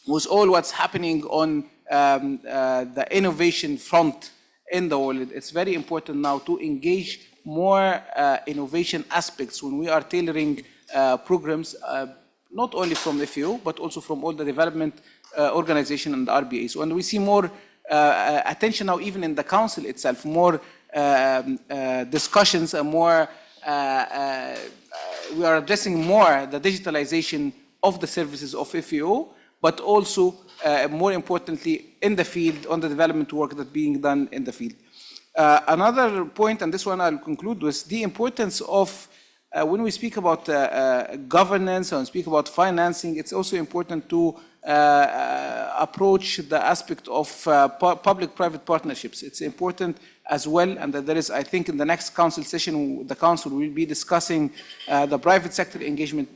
With all what's happening on the innovation front in the world, it's very important now to engage more innovation aspects when we are tailoring programs, not only from the FAO, but also from all the development organizations and the RBAs. When we see more attention now, even in the council itself, more discussions and more, we are addressing more the digitalization of the services of FAO, but also, more importantly, in the field, on the development work that's being done in the field. Another point, and this one I'll conclude with, the importance of when we speak about governance and speak about financing, it's also important to approach the aspect of public-private partnerships. It's important as well, and that there is, I think, in the next council session, the council will be discussing the private sector engagement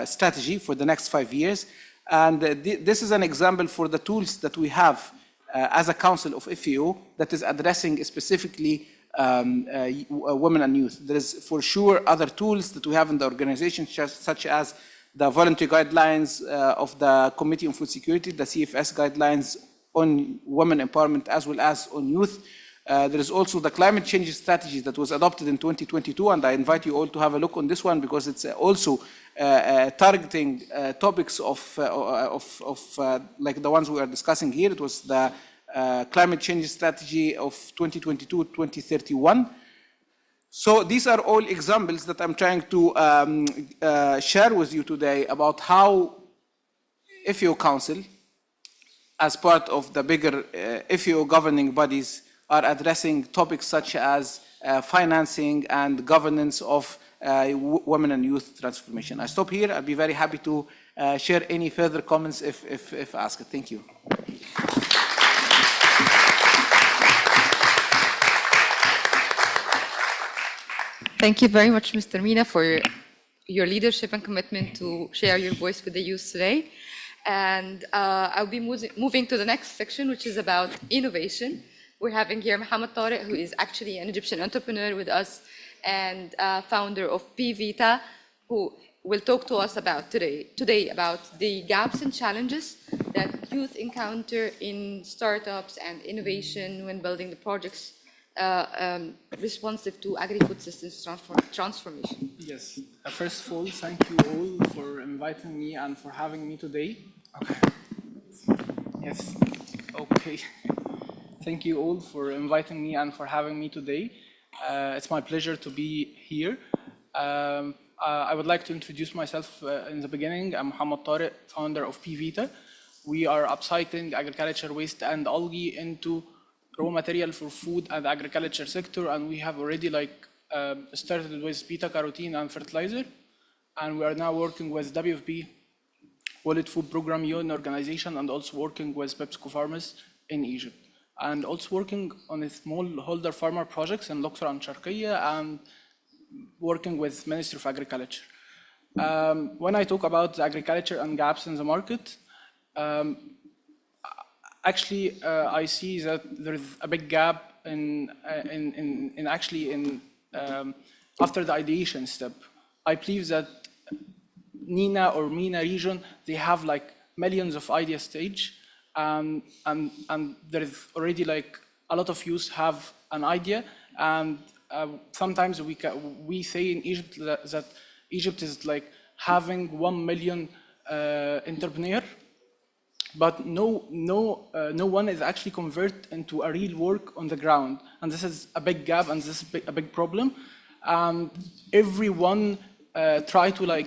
strategy for the next 5 years. And this is an example for the tools that we have as a council of FAO that is addressing specifically women and youth. There is for sure other tools that we have in the organization, such as the voluntary guidelines of the Committee on Food Security, the CFS guidelines on women empowerment as well as on youth. There is also the climate change strategy that was adopted in 2022, and I invite you all to have a look on this one because it's also targeting topics of like the ones we are discussing here. It was the climate change strategy of 2022-2031. So these are all examples that I'm trying to share with you today about how FAO Council, as part of the bigger FAO governing bodies, are addressing topics such as financing and governance of women and youth transformation. I stop here. I'll be very happy to share any further comments if asked. Thank you. Thank you very much, Mr. Mina, for your leadership and commitment to share your voice with the youth today. And I'll be moving to the next section, which is about innovation. We're having here Mohammed Tariq, who is actually an Egyptian entrepreneur with us and founder of PVita, who will talk to us about today about the gaps and challenges that youth encounter in startups and innovation when building the projects responsive to agri-food systems transformation. Yes. First of all, thank you all for inviting me and for having me today. Okay. Yes. Okay. Thank you all for inviting me and for having me today. It's my pleasure to be here. I would like to introduce myself in the beginning. I'm Mohammed Tariq, founder of PVita. We are upcycling agriculture waste and algae into raw material for food and agriculture sector, and we have already started with beta carotene and fertilizer, and we are now working with WFP, World Food Program, UN organization, and also working with PepsiCo farmers in Egypt, and also working on a smallholder farmer projects in Luxor and Sharqiya, and working with Ministry of Agriculture. When I talk about the agriculture and gaps in the market, actually, I see that there is a big gap after the ideation step. I believe that NINA or MENA region, they have millions of idea stage, and there is already a lot of youth have an idea, and sometimes we say in Egypt that Egypt is having 1 million entrepreneur, but no one is actually converted into a real work on the ground, and this is a big gap, and this is a big problem. Everyone try to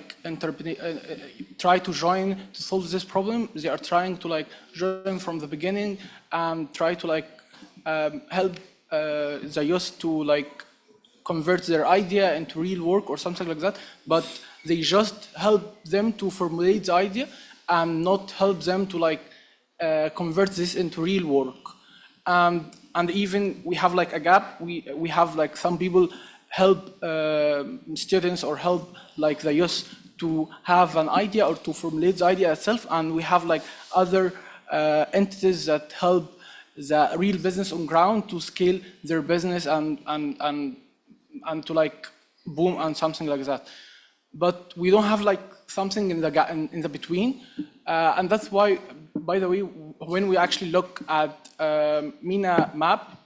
try to join to solve this problem. They are trying to join from the beginning and try to help the youth to convert their idea into real work or something like that. But they just help them to formulate the idea and not help them to convert this into real work. And even we have a gap. We have some people help students or help the youth to have an idea or to formulate the idea itself, and we have other entities that help the real business on ground to scale their business and to boom and something like that. But we don't have something in the between, and that's why, by the way, when we actually look at MENA map,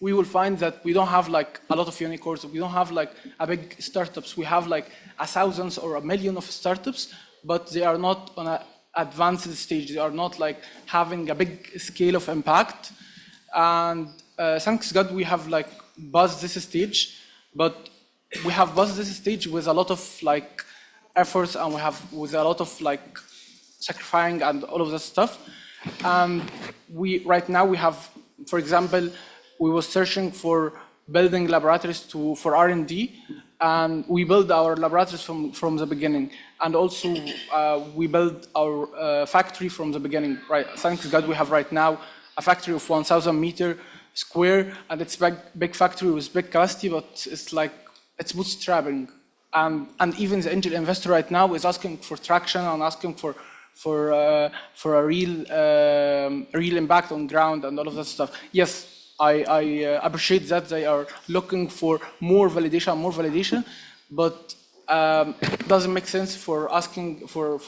we will find that we don't have a lot of unicorns. We don't have a big startups. We have thousands or 1 million of startups, but they are not on an advanced stage. They are not having a big scale of impact. And thanks God, we have like buzzed this stage, but we have buzzed this stage with a lot of like efforts, and we have with a lot of like sacrificing and all of that stuff. And we right now we have, for example, we were searching for building laboratories for R&D, and we build our laboratories from the beginning. And also we build our factory from the beginning. Right, thanks God, we have right now a factory of 1,000 meter square, and it's big factory with big capacity, but it's like it's bootstrapping. And even the angel investor right now is asking for traction and asking for a real impact on ground and all of that stuff. Yes, I appreciate that they are looking for more validation, but it doesn't make sense for asking for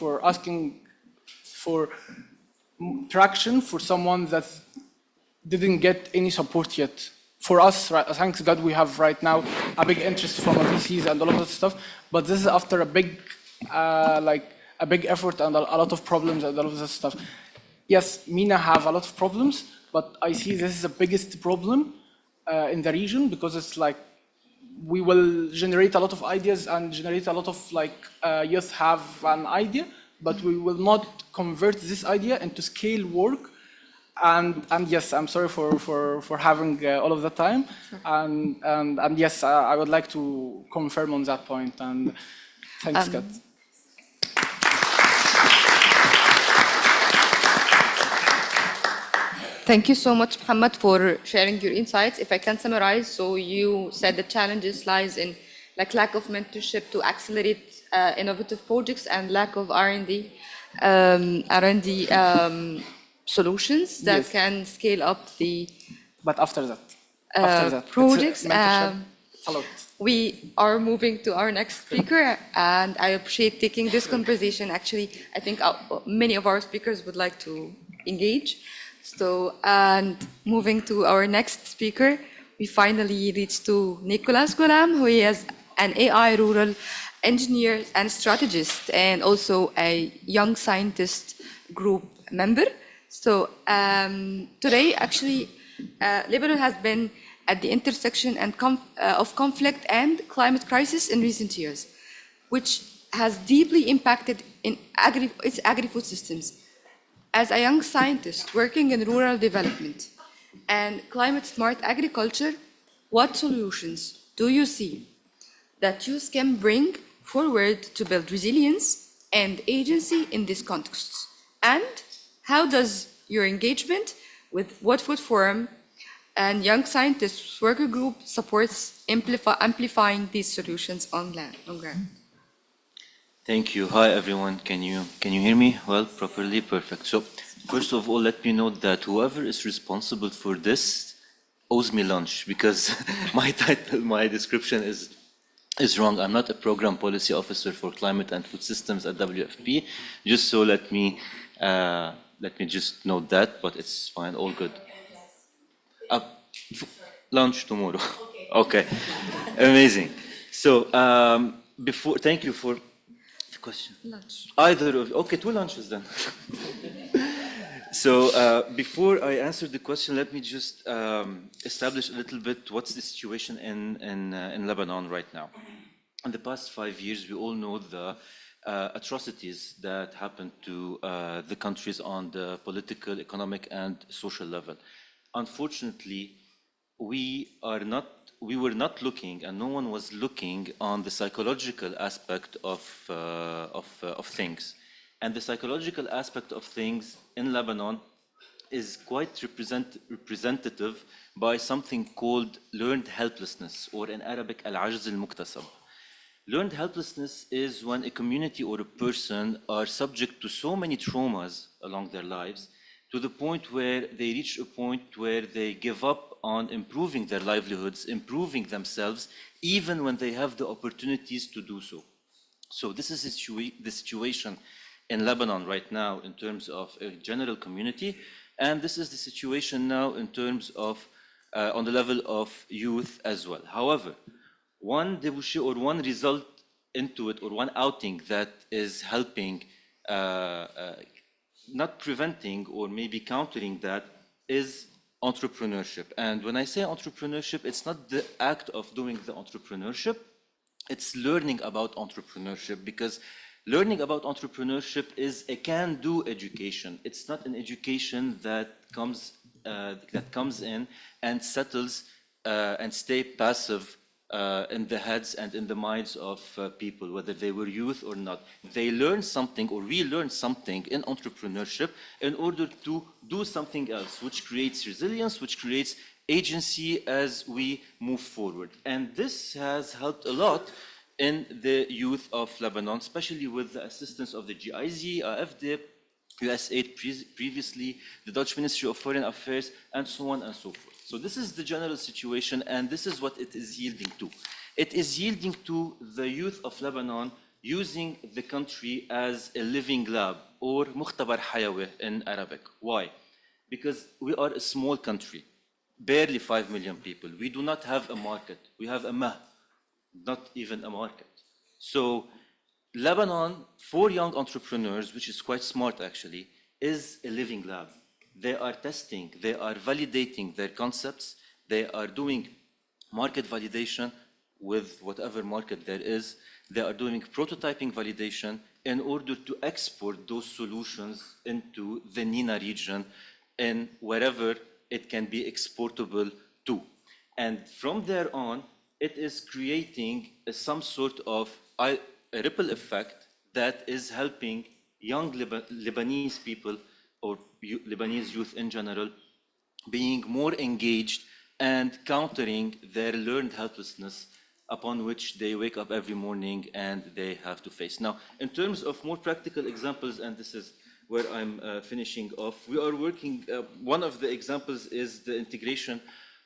traction for someone that didn't get any support yet. For us, thanks God, we have right now a big interest from VCs and all of that stuff, but this is after a big a big effort and a lot of problems and all of that stuff. Yes, MENA have a lot of problems, but I see this is the biggest problem in the region, because it's like we will generate a lot of ideas and generate a lot of like youth have an idea, but we will not convert this idea into scale work. And yes, I'm sorry for having all of the time. And yes, I would like to confirm on that point. And thanks, Scott. Thank you so much, Muhammad, for sharing your insights. If I can summarize, so you said the challenges lies in like lack of mentorship to accelerate innovative projects and lack of R&D solutions that can scale up the but after that projects. It's a lot. We are moving to our next speaker, and I appreciate taking this conversation. Actually, I think many of our speakers would like to engage. So, and moving to our next speaker, we finally reached to Nicolas Ghulam, who is an AI rural engineer and strategist, and also a young scientist group member. So today, actually, Lebanon has been at the intersection of conflict and climate crisis in recent years, which has deeply impacted its agri-food systems. As a young scientist working in rural development and climate-smart agriculture, what solutions do you see that you can bring forward to build resilience and agency in these contexts? And how does your engagement with What Food Forum and Young Scientists Worker Group supports amplifying these solutions on ground? Thank you. Hi, everyone. Can you hear me well, properly? Perfect. So first of all, let me note that whoever is responsible for this owes me lunch, because my title, my description is wrong. I'm not a program policy officer for climate and food systems at WFP. Just so let me just note that, but it's fine, all good. Lunch tomorrow. Okay, amazing. So thank you for the question. Lunch. Either of okay, 2 lunches then. So before I answer the question, let me just establish a little bit what's the situation in Lebanon right now. In the past 5 years, we all know the atrocities that happened to the countries on the political, economic, and social level. Unfortunately, we were not looking, and no one was looking on the psychological aspect of things. And the psychological aspect of things in Lebanon is quite representative by something called learned helplessness, or in Arabic, al-ajz al-muktasab. Learned helplessness is when a community or a person are subject to so many traumas along their lives, to the point where they reach a point where they give up on improving their livelihoods, improving themselves, even when they have the opportunities to do so. So this is the situation in Lebanon right now in terms of a general community, and this is the situation now in terms of on the level of youth as well. However, one debouché or one result into it, or one outing that is helping, not preventing or maybe countering that, is entrepreneurship. And when I say entrepreneurship, it's not the act of doing the entrepreneurship, it's learning about entrepreneurship, because learning about entrepreneurship is a can-do education. It's not an education that comes in and settles and stay passive in the heads and in the minds of people, whether they were youth or not. They learn something, or we learn something in entrepreneurship in order to do something else, which creates resilience, which creates agency as we move forward. And this has helped a lot in the youth of Lebanon, especially with the assistance of the GIZ, AFD, USAID previously, the Dutch Ministry of Foreign Affairs, and so on and so forth. So this is the general situation, and this is what it is yielding to. It is yielding to the youth of Lebanon using the country as a living lab, or mukhtabar hayawi in Arabic. Why? Because we are a small country, barely 5 million people. We do not have a market. We have a mah, not even a market. So Lebanon, for young entrepreneurs, which is quite smart actually, is a living lab. They are testing, they are validating their concepts, they are doing market validation with whatever market there is, they are doing prototyping validation in order to export those solutions into the NINA region and wherever it can be exportable to. And from there on, it is creating some sort of a ripple effect that is helping young Lebanese people, or Lebanese youth in general, being more engaged and countering their learned helplessness upon which they wake up every morning and they have to face. Now, in terms of more practical examples, and this is where I'm finishing off, we are working, one of the examples is the integration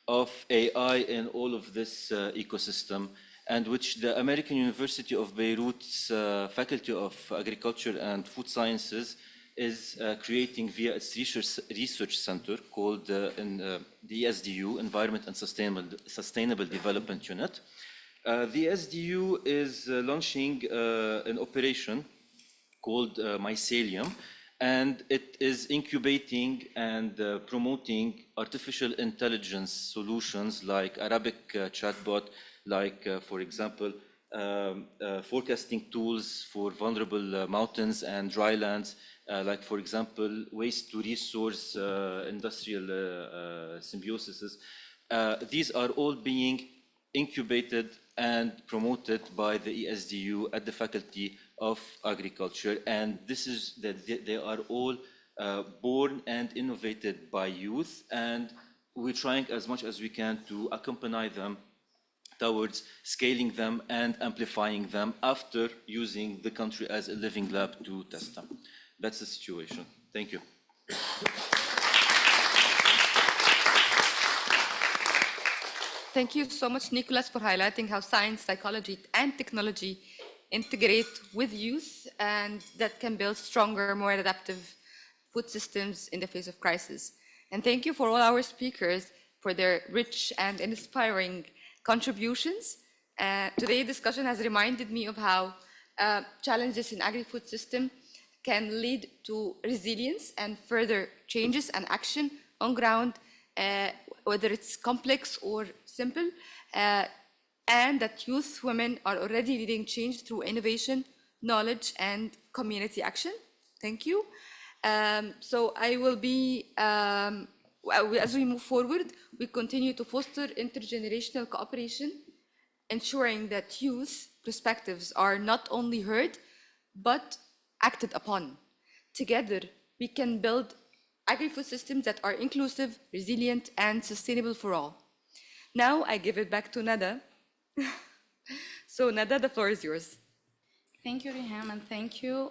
of AI in all of this ecosystem, and which the American University of Beirut's Faculty of Agriculture and Food Sciences is creating via its research center called the SDU, Environment and Sustainable Development Unit. The SDU is launching an operation called Mycelium, and it is incubating and promoting artificial intelligence solutions like Arabic chatbot, like, for example, forecasting tools for vulnerable mountains and drylands, like, for example, waste to resource industrial symbiosis. These are all being incubated and promoted by the ESDU at the Faculty of Agriculture. And this is that they are all born and innovated by youth, and we're trying as much as we can to accompany them towards scaling them and amplifying them after using the country as a living lab to test them. That's the situation. Thank you. Thank you so much, Nicholas, for highlighting how science, psychology, and technology integrate with youth, and that can build stronger, more adaptive food systems in the face of crisis. And thank you for all our speakers for their rich and inspiring contributions. Today's discussion has reminded me of how challenges in agri-food system can lead to resilience and further changes and action on ground, whether it's complex or simple, and that youth women are already leading change through innovation, knowledge, and community action. Thank you. So I will be, as we move forward, we continue to foster intergenerational cooperation, ensuring that youth perspectives are not only heard, but acted upon. Together, we can build agri-food systems that are inclusive, resilient, and sustainable for all. Now I give it back to Nada. So Nada, the floor is yours. Thank you, Riham, and thank you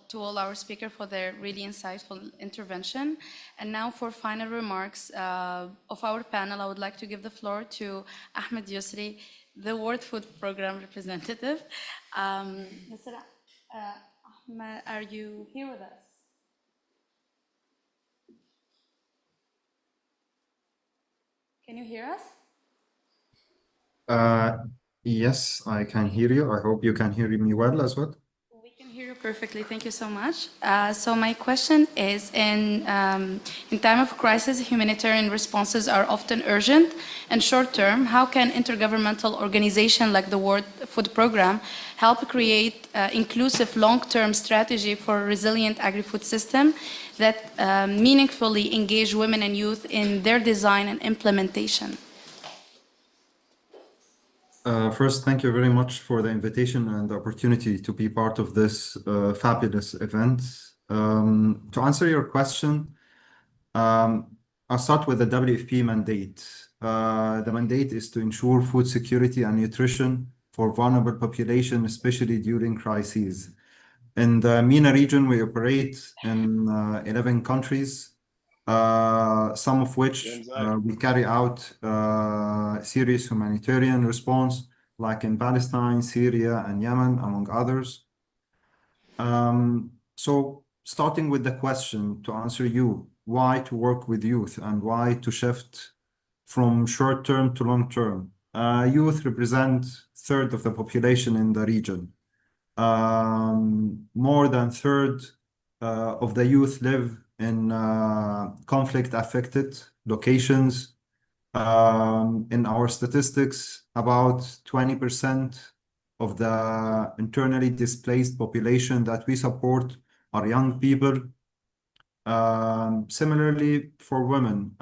to all our speakers for their really insightful intervention. And now for final remarks of our panel, I would like to give the floor to Ahmed Yusri, the World Food Program representative. Mr. Ahmed, are you here with us? Can you hear us? Yes, I can hear you. I hope you can hear me well as well. We can hear you Perfectly, thank you so much. So my question is, in time of crisis, humanitarian responses are often urgent and short-term. How can intergovernmental organization like the World Food Program help create inclusive long-term strategy for a resilient agri-food system that meaningfully engage women and youth in their design and implementation? First, thank you very much for the invitation and the opportunity to be part of this fabulous event. To answer your question, I'll start with the WFP mandate. The mandate is to ensure food security and nutrition for vulnerable population, especially during crises. In the MENA region, we operate in 11 countries, some of which we carry out serious humanitarian response, like in Palestine, Syria, and Yemen, among others. So starting with the question to answer you, why to work with youth and why to shift from short term to long term? Youth represent third of the population in the region. More than third of the youth live in conflict-affected locations. In our statistics, about 20% of the internally displaced population that we support are young people. Similarly, for women,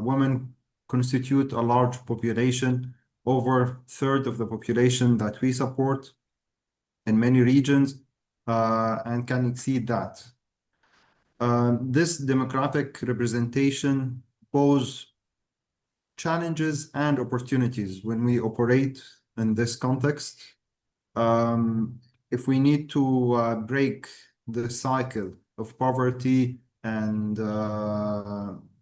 women constitute a large population, over third of the population that we support in many regions, and can exceed that. This demographic representation poses challenges and opportunities when we operate in this context. If we need to break the cycle of poverty and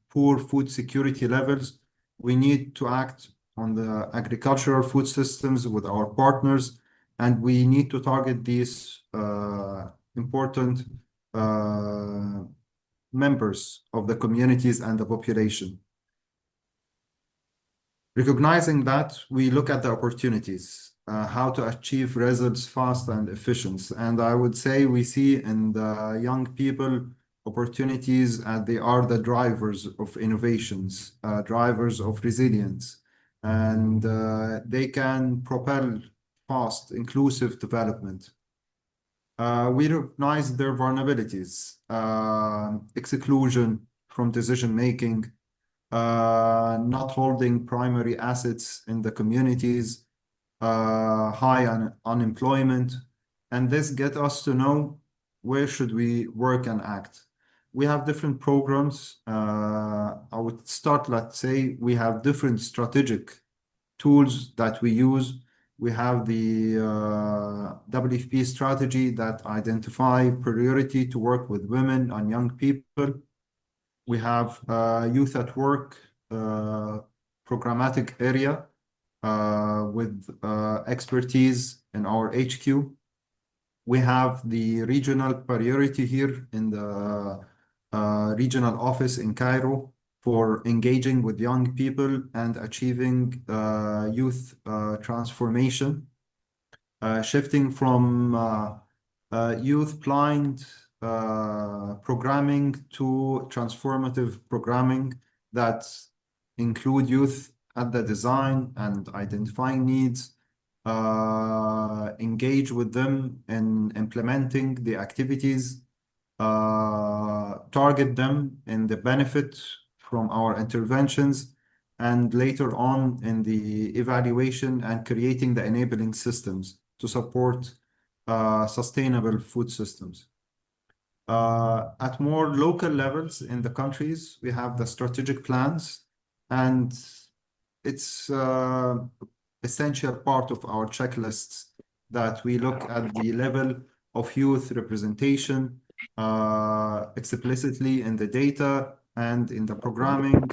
poor food security levels, we need to act on the agricultural food systems with our partners, and we need to target these important members of the communities and the population. Recognizing that, we look at the opportunities, how to achieve results fast and efficient. And I would say we see in the young people opportunities as they are the drivers of innovations, drivers of resilience, and they can propel fast, inclusive development. We recognize their vulnerabilities, exclusion from decision-making, not holding primary assets in the communities, high unemployment, and this gets us to know where should we work and act. We have different programs. I would start, let's say, we have different strategic tools that we use. We have the WFP strategy that identify priority to work with women and young people. We have youth at work programmatic area with expertise in our HQ. We have the regional priority here in the regional office in Cairo for engaging with young people and achieving youth transformation, shifting from youth blind programming to transformative programming that include youth at the design and identifying needs, engage with them in implementing the activities, target them in the benefit from our interventions, and later on in the evaluation and creating the enabling systems to support sustainable food systems. At more local levels in the countries, we have the strategic plans, and it's essential part of our checklists that we look at the level of youth representation explicitly in the data and in the programming.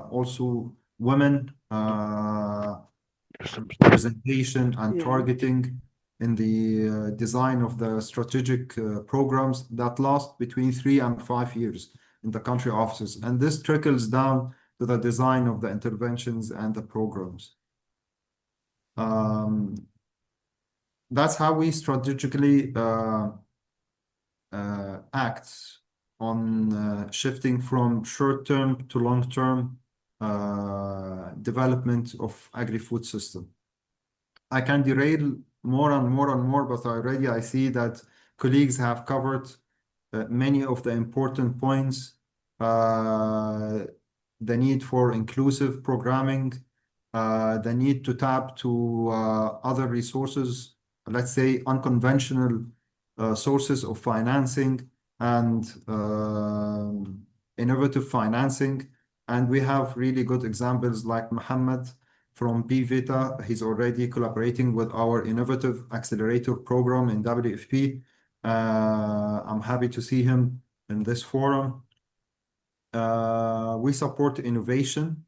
Also, women representation and targeting in the design of the strategic programs that last between 3 and 5 years in the country offices. And this trickles down to the design of the interventions and the programs. that's how we strategically act on shifting from short-term to long-term development of agri-food system. I can derail more and more and more, but already I see that colleagues have covered many of the important points. The need for inclusive programming, the need to tap to other resources, let's say unconventional sources of financing and innovative financing. And we have really good examples like Mohammed from BVita. He's already collaborating with our innovative accelerator program in WFP. I'm happy to see him in this forum. We support innovation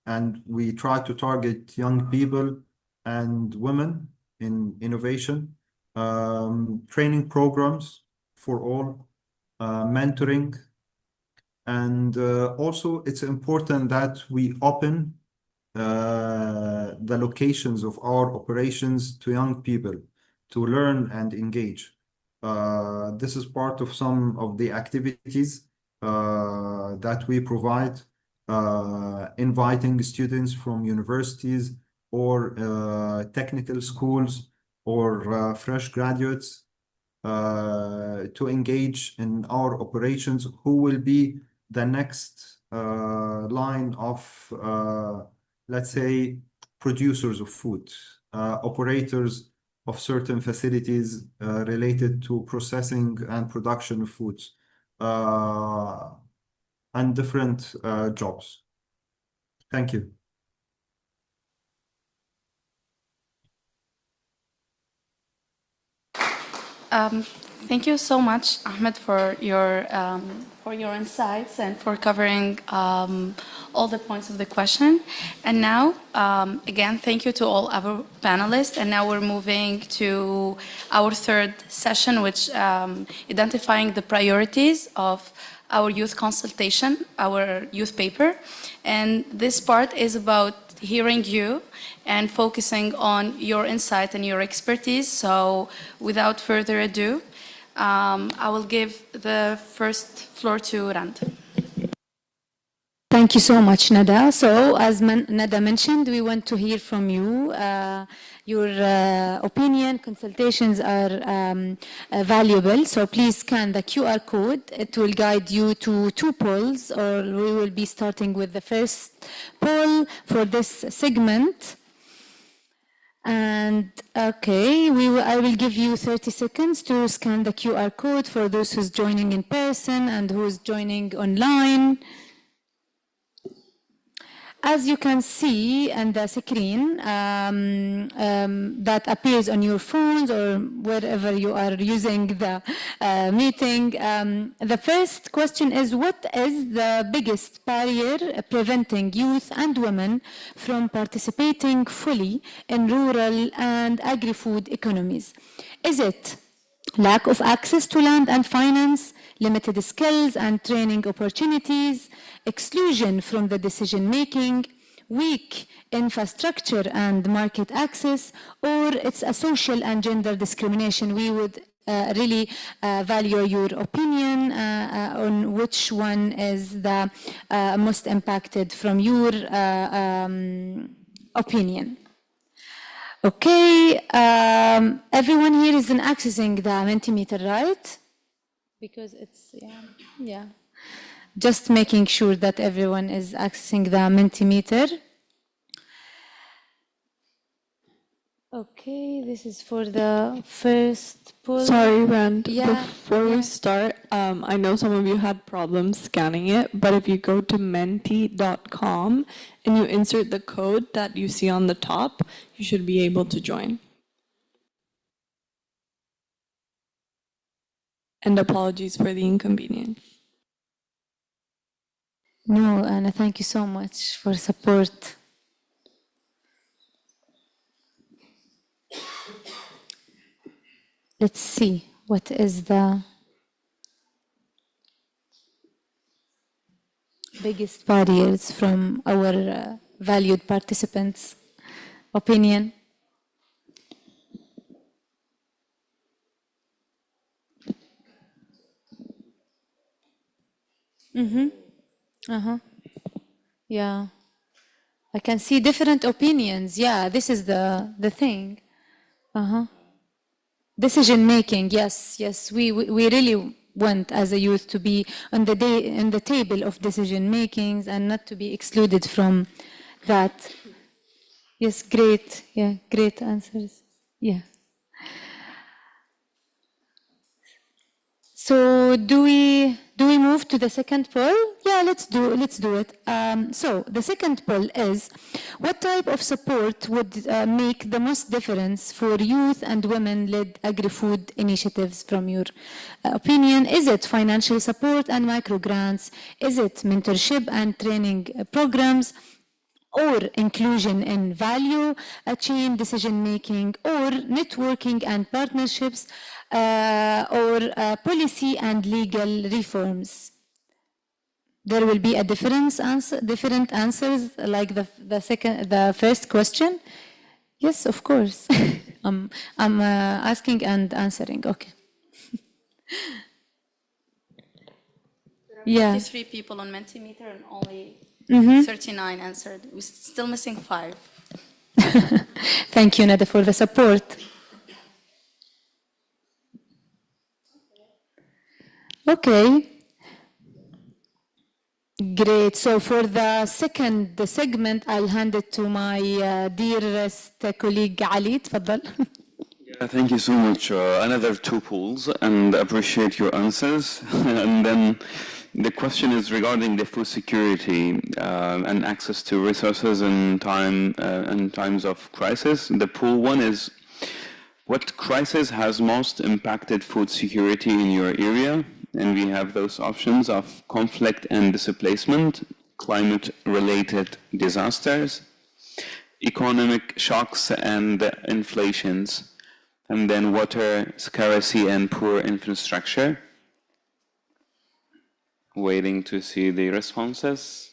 and we try to target young people and women in innovation, training programs for all, mentoring. And also it's important that we open the locations of our operations to young people to learn and engage. This is part of some of the activities that we provide, inviting students from universities or technical schools or fresh graduates to engage in our operations, who will be the next line of, let's say, producers of food, operators of certain facilities related to processing and production of foods, and different jobs. Thank you. Thank you so much, Ahmed, for your insights and for covering all the points of the question. And now, again, thank you to all our panelists. And now we're moving to our third session, which identifying the priorities of our youth consultation, our youth paper. And this part is about hearing you and focusing on your insight and your expertise. So without further ado, I will give the first floor to Rand. Thank you so much, Nada. So, as Nada mentioned, we want to hear from you. Your opinion, consultations are valuable. So please scan the QR code. It will guide you to 2 polls, or we will be starting with the first poll for this segment. And okay, I will give you 30 seconds to scan the QR code for those who's joining in person and who's joining online. As you can see on the screen that appears on your phones or wherever you are using the meeting, the first question is, what is the biggest barrier preventing youth and women from participating fully in rural and agri-food economies? Is it lack of access to land and finance, limited skills and training opportunities, exclusion from the decision-making, weak infrastructure and market access, or it's a social and gender discrimination? We would really value your opinion on which one is the most impacted from your opinion. Okay, everyone here is accessing the Mentimeter, right? Because it's, yeah. Just making sure that everyone is accessing the Mentimeter. Okay, this is for the first poll. Sorry, Rand. Yeah. Before we start, I know some of you had problems scanning it, but if you go to menti.com and you insert the code that you see on the top, you should be able to join. And apologies for the inconvenience. No, Anna, thank you so much for support. Let's see what is the biggest barriers from our valued participants' opinion. Mm-hmm. Uh-huh. Yeah. I can see different opinions. Yeah, this is the thing. Uh-huh. Decision making, yes, yes. We really want as a youth to be on the table of decision makings and not to be excluded from that. Yes, great. Yeah, great answers. Yeah. So do we move to the second poll? Yeah, let's do it. So the second poll is, what type of support would make the most difference for youth and women-led agri-food initiatives from your opinion? Is it financial support and micro grants? Is it mentorship and training programs? Or inclusion in value chain decision making, or networking and partnerships, or policy and legal reforms? There will be a different answers, like the first question. Yes, of course. I'm asking and answering. Okay. Yeah. 53 people on Mentimeter and only 39 answered. We're still missing 5. Thank you, Nada, for the support. Okay. Great. So for the second segment, I'll hand it to my dearest colleague Ali. تفضل. Thank you so much. Another 2 polls, and appreciate your answers. And then the question is regarding the food security and access to resources in times of crisis. The poll 1 is, what crisis has most impacted food security in your area? And we have those options of conflict and displacement, climate-related disasters, economic shocks and inflations, and then water scarcity and poor infrastructure. Waiting to see the responses.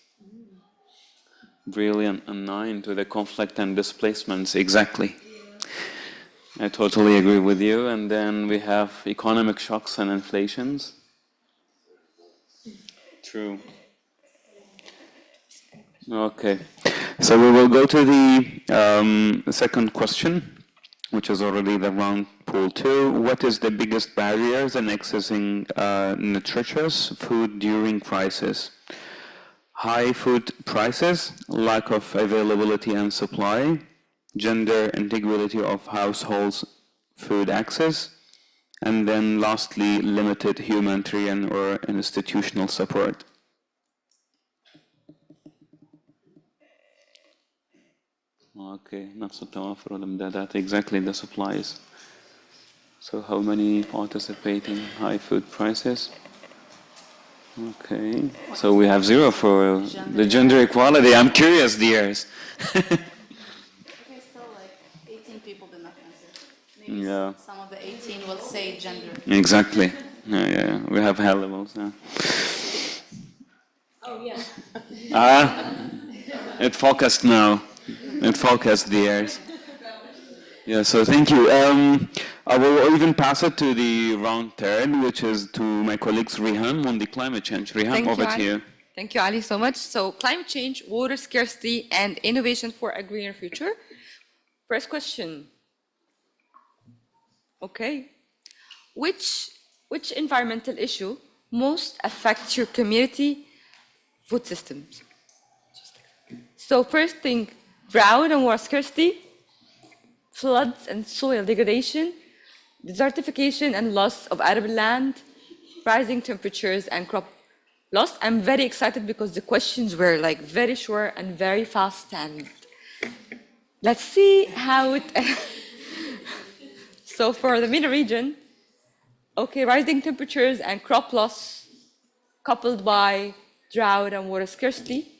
Brilliant. And 9 to the conflict and displacements, exactly. I totally agree with you. And then we have economic shocks and inflations. True. Okay. So we will go to the second question, which is already the round poll 2. What is the biggest barriers in accessing nutritious food during crisis? High food prices, lack of availability and supply, gender integrity of households' food access, and then lastly, limited humanitarian or institutional support. Okay, نفس التوافر والإمدادات, exactly the supplies. So how many participating? High food prices? Okay, so we have 0 for the gender equality. I'm curious, dears. Okay, still like 18 people did not answer. Maybe some of the 18 will say gender. Exactly. Yeah, we have high levels now. Oh, yeah. It focused now. It focused, dears. Yeah, so thank you. I will even pass it to the round third, which is to my colleagues Rihan on the climate change. Rihan, over to you. Thank you, Ali, so much. So climate change, water scarcity, and innovation for a greener future. First question. Okay. Which environmental issue most affects your community food systems? So first thing, drought and water scarcity, floods and soil degradation, desertification and loss of arable land, rising temperatures and crop loss. I'm very excited because the questions were like very short and very fast, and let's see how it. So for the MENA region, okay, rising temperatures and crop loss coupled by drought and water scarcity.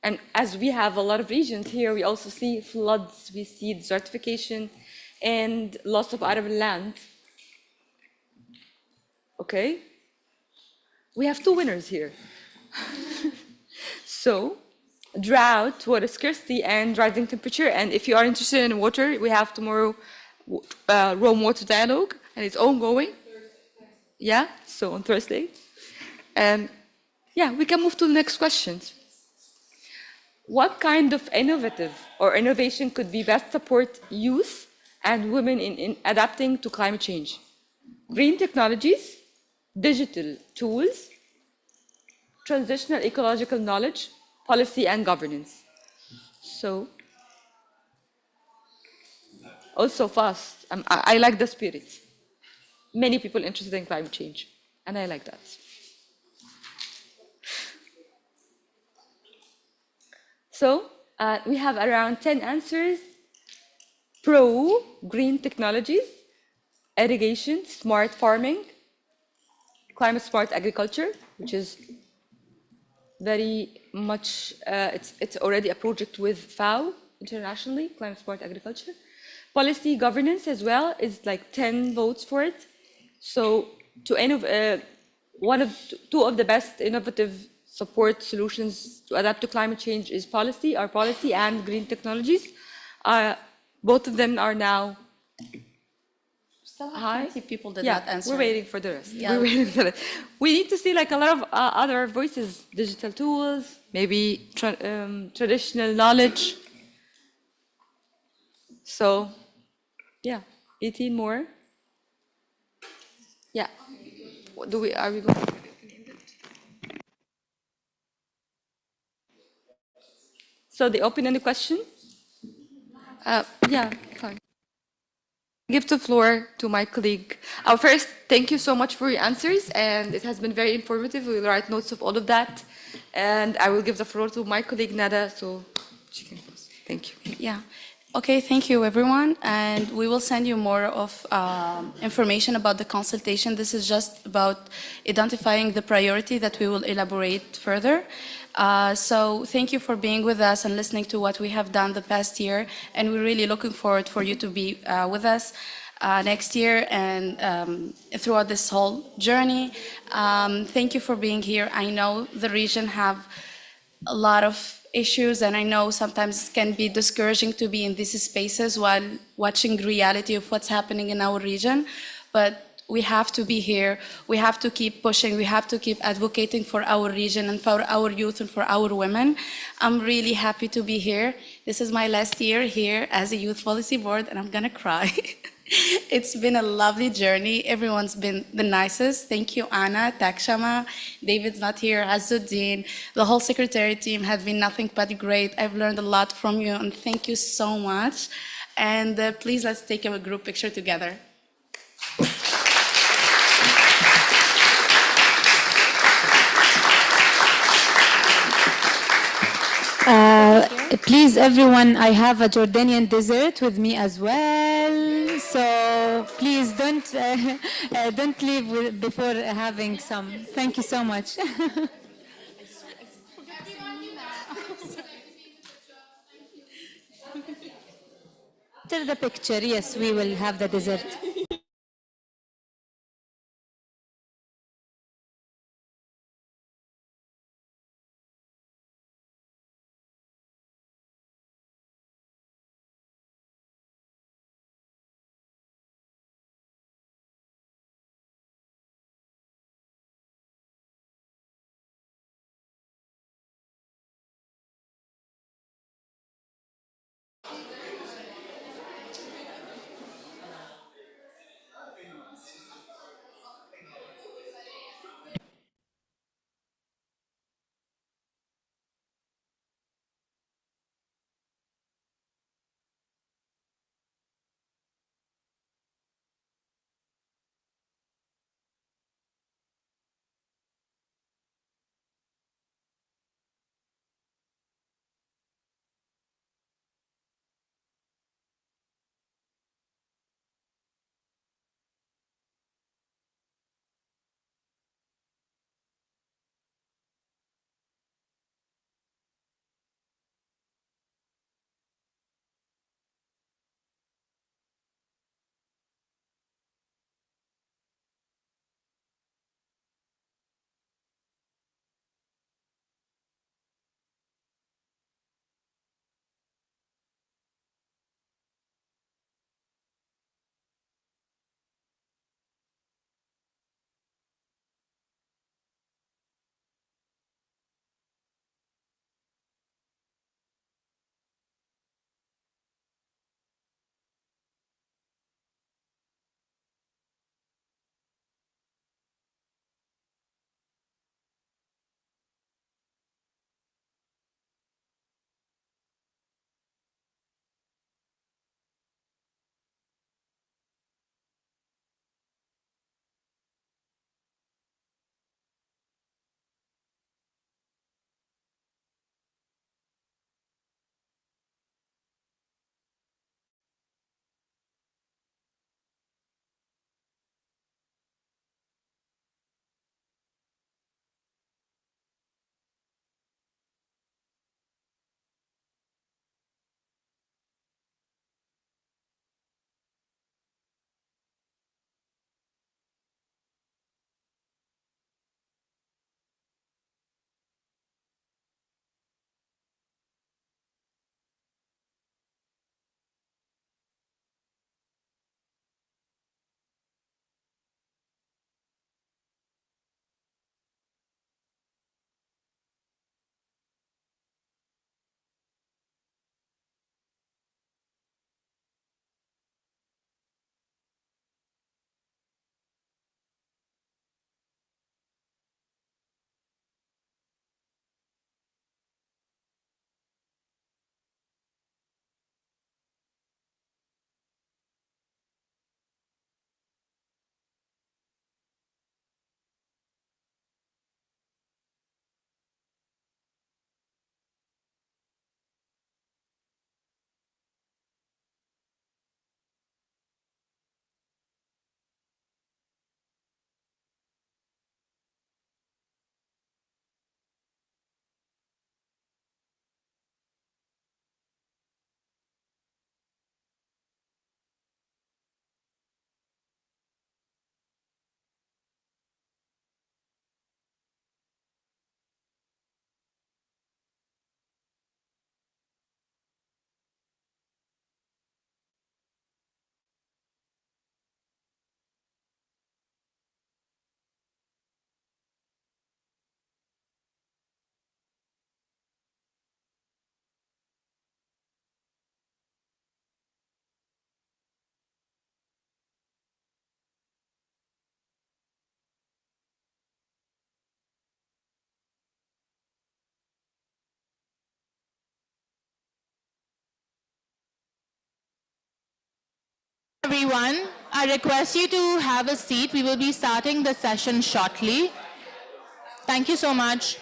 And as we have a lot of regions here, we also see floods, we see desertification and loss of arable land. Okay? We have 2 winners here. So, drought, water scarcity, and rising temperature. And if you are interested in water, we have tomorrow Rome Water Dialogue, and it's ongoing. Yeah, so on Thursday. And yeah, we can move to the next questions. What kind of innovative or innovation could be best support youth and women in adapting to climate change? Green technologies, digital tools, transitional ecological knowledge, policy and governance. So, also fast. I like the spirit. Many people interested in climate change, and I like that. So, we have around 10 answers. Pro green technologies, irrigation, smart farming, climate smart agriculture, which is very much, it's already a project with FAO internationally, climate smart agriculture. Policy governance as well is like 10 votes for it. So to two of the best innovative support solutions to adapt to climate change is policy, our policy, and green technologies. Both of them are now high. 20 people did Yeah, not answer. we're waiting for the rest. Yeah. We're waiting for the rest. We need to see like a lot of other voices, digital tools, maybe traditional knowledge. So, yeah, 18 more. Yeah. Are we going? So the open-ended question? Yeah, fine. Give the floor to my colleague. First, thank you so much for your answers, and it has been very informative. We will write notes of all of that, and I will give the floor to my colleague Nada, so she can close. Thank you. Yeah. Okay, thank you everyone. And we will send you more of information about the consultation. This is just about identifying the priority that we will elaborate further. So thank you for being with us and listening to what we have done the past year. And we're really looking forward for you to be with us next year and throughout this whole journey. Thank you for being here. I know the region have a lot of issues, and I know sometimes it can be discouraging to be in these spaces while watching reality of what's happening in our region, but we have to be here. We have to keep pushing. We have to keep advocating for our region and for our youth and for our women. I'm really happy to be here. This is my last year here as a youth policy board, and I'm gonna cry. It's been a lovely journey. Everyone's been the nicest. Thank you, Anna, Takshama. David's not here, Azuddin. The whole secretary team have been nothing but great. I've learned a lot from you, and thank you so much. And please, let's take a group picture together. Please, everyone, I have a Jordanian dessert with me as well. So please don't leave before having some. Thank you so much. After the picture, yes, we will have the dessert. everyone. I request you to have a seat. We will be starting the session shortly. Thank you so much.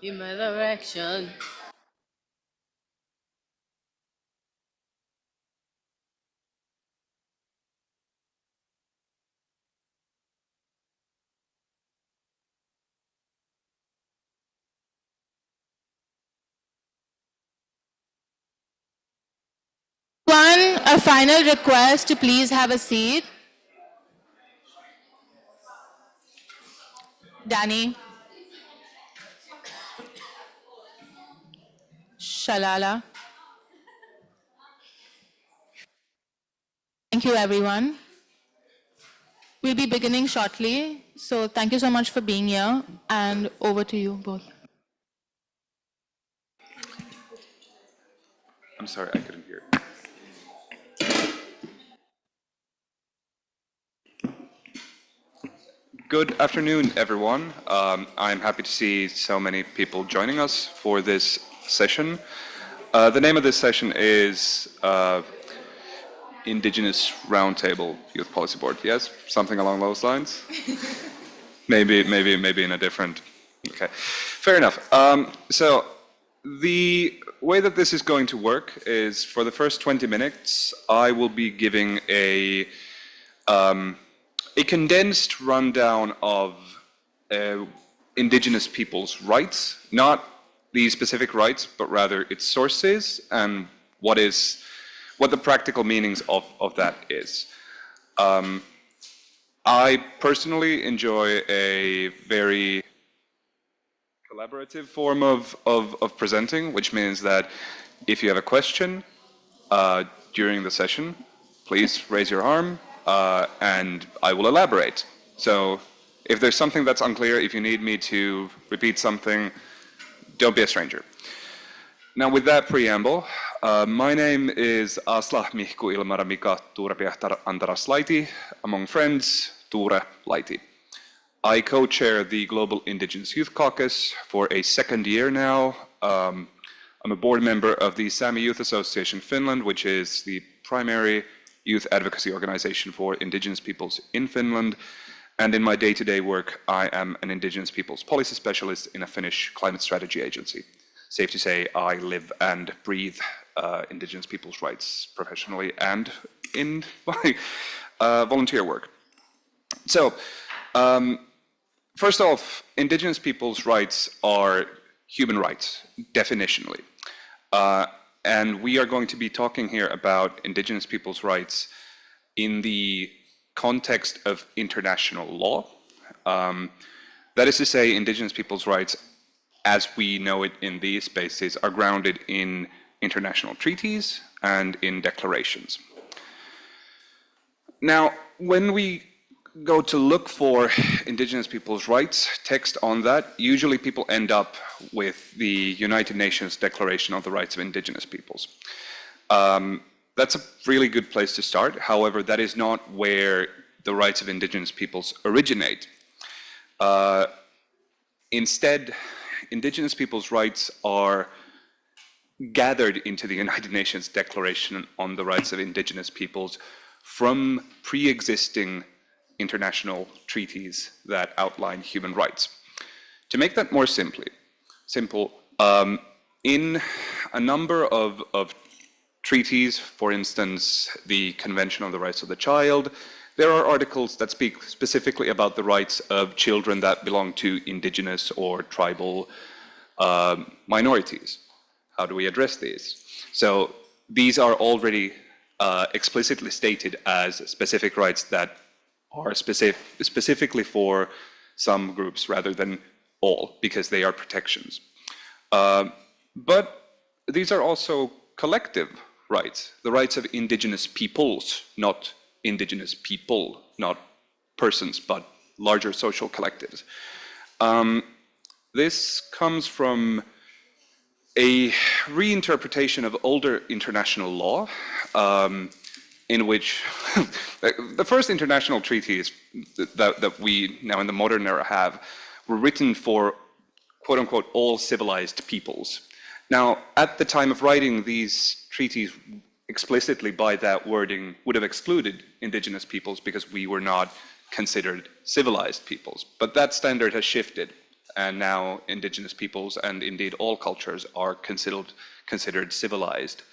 In my direction. One, a final request to please have a seat. Danny. Shalala. Thank you, everyone. We'll be beginning shortly, so thank you so much for being here, and over to you both. I'm sorry, I couldn't hear. Good afternoon, everyone. I'm happy to see so many people joining us for this session. The name of this session is Indigenous Roundtable Youth Policy Board. Yes, something along those lines. maybe in a different. Okay, fair enough. So the way that this is going to work is for the first 20 minutes, I will be giving a condensed rundown of Indigenous people's rights, not the specific rights, but rather its sources and what the practical meanings of that is. I personally enjoy a very collaborative form of presenting, which means that if you have a question during the session, please raise your arm and I will elaborate. So if there's something that's unclear, if you need me to repeat something, don't be a stranger. Now with that preamble, my name is Aslah Mihku Ilmaramika Tuurapiahtar Antaraslaiti, among friends, Tuure Laiti. I co-chair the Global Indigenous Youth Caucus for a second year now. I'm a board member of the Sami Youth Association Finland, which is the primary youth advocacy organization for Indigenous peoples in Finland. And in my day-to-day work, I am an Indigenous peoples policy specialist in a Finnish climate strategy agency. Safe to say, I live and breathe Indigenous peoples' rights professionally and in my volunteer work. So, first off, Indigenous peoples' rights are human rights, definitionally. And we are going to be talking here about Indigenous peoples' rights in the context of international law. That is to say, Indigenous peoples' rights, as we know it in these spaces, are grounded in international treaties and in declarations. Now, when we go to look for Indigenous peoples' rights text on that, usually people end up with the United Nations Declaration of the Rights of Indigenous Peoples. That's a really good place to start. However, that is not where the rights of Indigenous peoples originate. Instead, Indigenous peoples' rights are gathered into the United Nations Declaration on the Rights of Indigenous Peoples from pre-existing international treaties that outline human rights. To make that more simple, in a number of treaties, for instance, the Convention on the Rights of the Child, There are articles that speak specifically about the rights of children that belong to indigenous or tribal minorities. How do we address these? So these are already explicitly stated as specific rights that are specifically for some groups rather than all, because they are protections. But these are also collective rights, the rights of indigenous peoples, not indigenous people, not persons, but larger social collectives. This comes from a reinterpretation of older international law, in which the first international treaties that we now in the modern era have were written for quote unquote all civilized peoples. Now, at the time of writing these treaties, explicitly by that wording would have excluded indigenous peoples because we were not considered civilized peoples. But that standard has shifted, and now indigenous peoples and indeed all cultures are considered civilized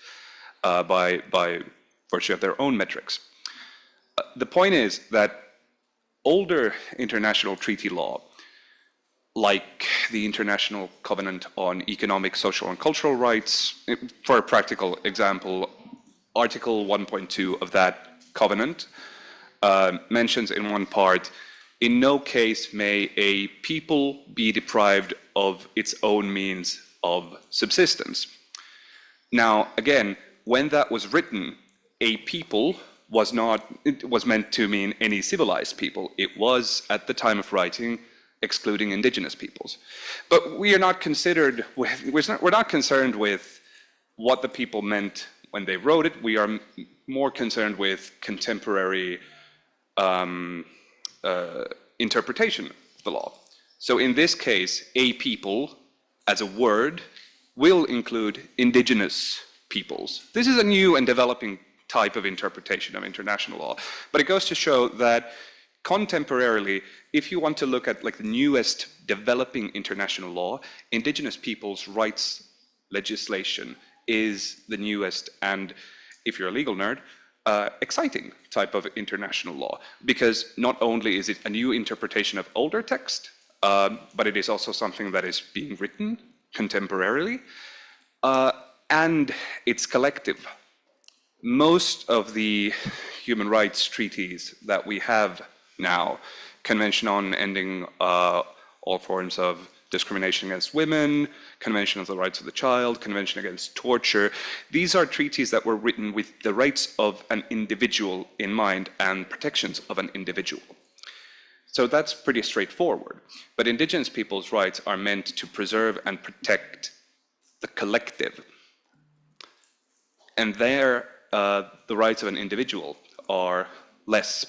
by virtue of their own metrics. The point is that older international treaty law, like the International Covenant on Economic, Social and Cultural Rights, for a practical example, Article 1.2 of that covenant mentions in one part, in no case may a people be deprived of its own means of subsistence. Now, again, when that was written, a people was meant to mean any civilized people. It was, at the time of writing, excluding indigenous peoples. But we are not we're not concerned with what the people meant when they wrote it. We are more concerned with contemporary interpretation of the law. So in this case, a people as a word will include indigenous peoples. This is a new and developing type of interpretation of international law, but it goes to show that contemporarily, if you want to look at like the newest developing international law, indigenous peoples' rights legislation is the newest and, if you're a legal nerd, exciting type of international law, because not only is it a new interpretation of older text, but it is also something that is being written contemporarily, and it's collective. Most of the human rights treaties that we have now, Convention on Ending All Forms of Discrimination Against Women, Convention on the Rights of the Child, Convention Against Torture, these are treaties that were written with the rights of an individual in mind and protections of an individual. So that's pretty straightforward. But indigenous people's rights are meant to preserve and protect the collective. And there, the rights of an individual are less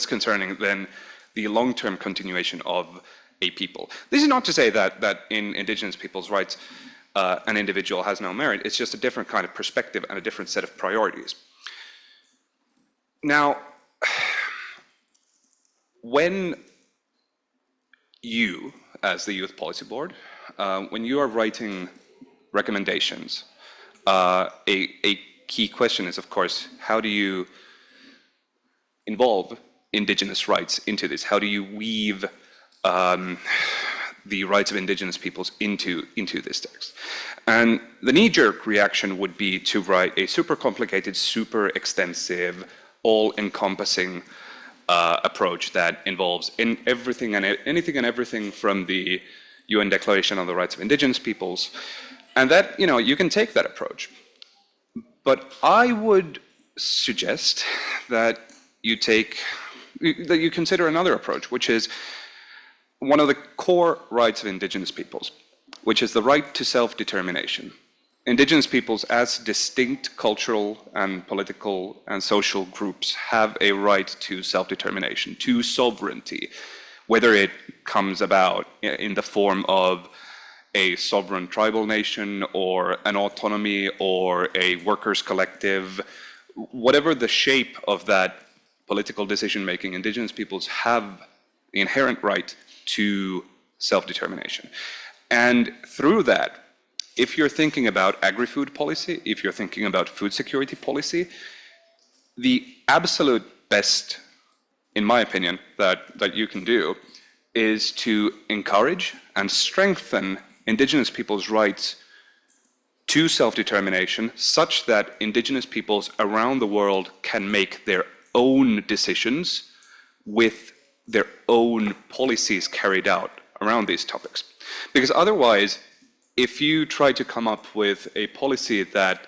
concerning than the long-term continuation of a people. This is not to say that in indigenous people's rights, an individual has no merit. It's just a different kind of perspective and a different set of priorities. Now, when you, as the Youth Policy Board, when you are writing recommendations, a key question is, of course, how do you involve indigenous rights into this? How do you weave the rights of indigenous peoples into this text? And the knee-jerk reaction would be to write a super complicated, super extensive, all-encompassing approach that involves everything and anything and everything from the UN Declaration on the Rights of Indigenous Peoples. And that, you can take that approach. But I would suggest that you consider another approach, which is one of the core rights of indigenous peoples, which is the right to self-determination. Indigenous peoples, as distinct cultural and political and social groups, have a right to self-determination, to sovereignty, whether it comes about in the form of a sovereign tribal nation or an autonomy or a workers' collective, whatever the shape of that political decision-making, indigenous peoples have the inherent right to self-determination. And through that, if you're thinking about agri-food policy, if you're thinking about food security policy, the absolute best, in my opinion, that you can do is to encourage and strengthen Indigenous peoples' rights to self-determination such that Indigenous peoples around the world can make their own decisions with their own policies carried out around these topics. Because otherwise, if you try to come up with a policy that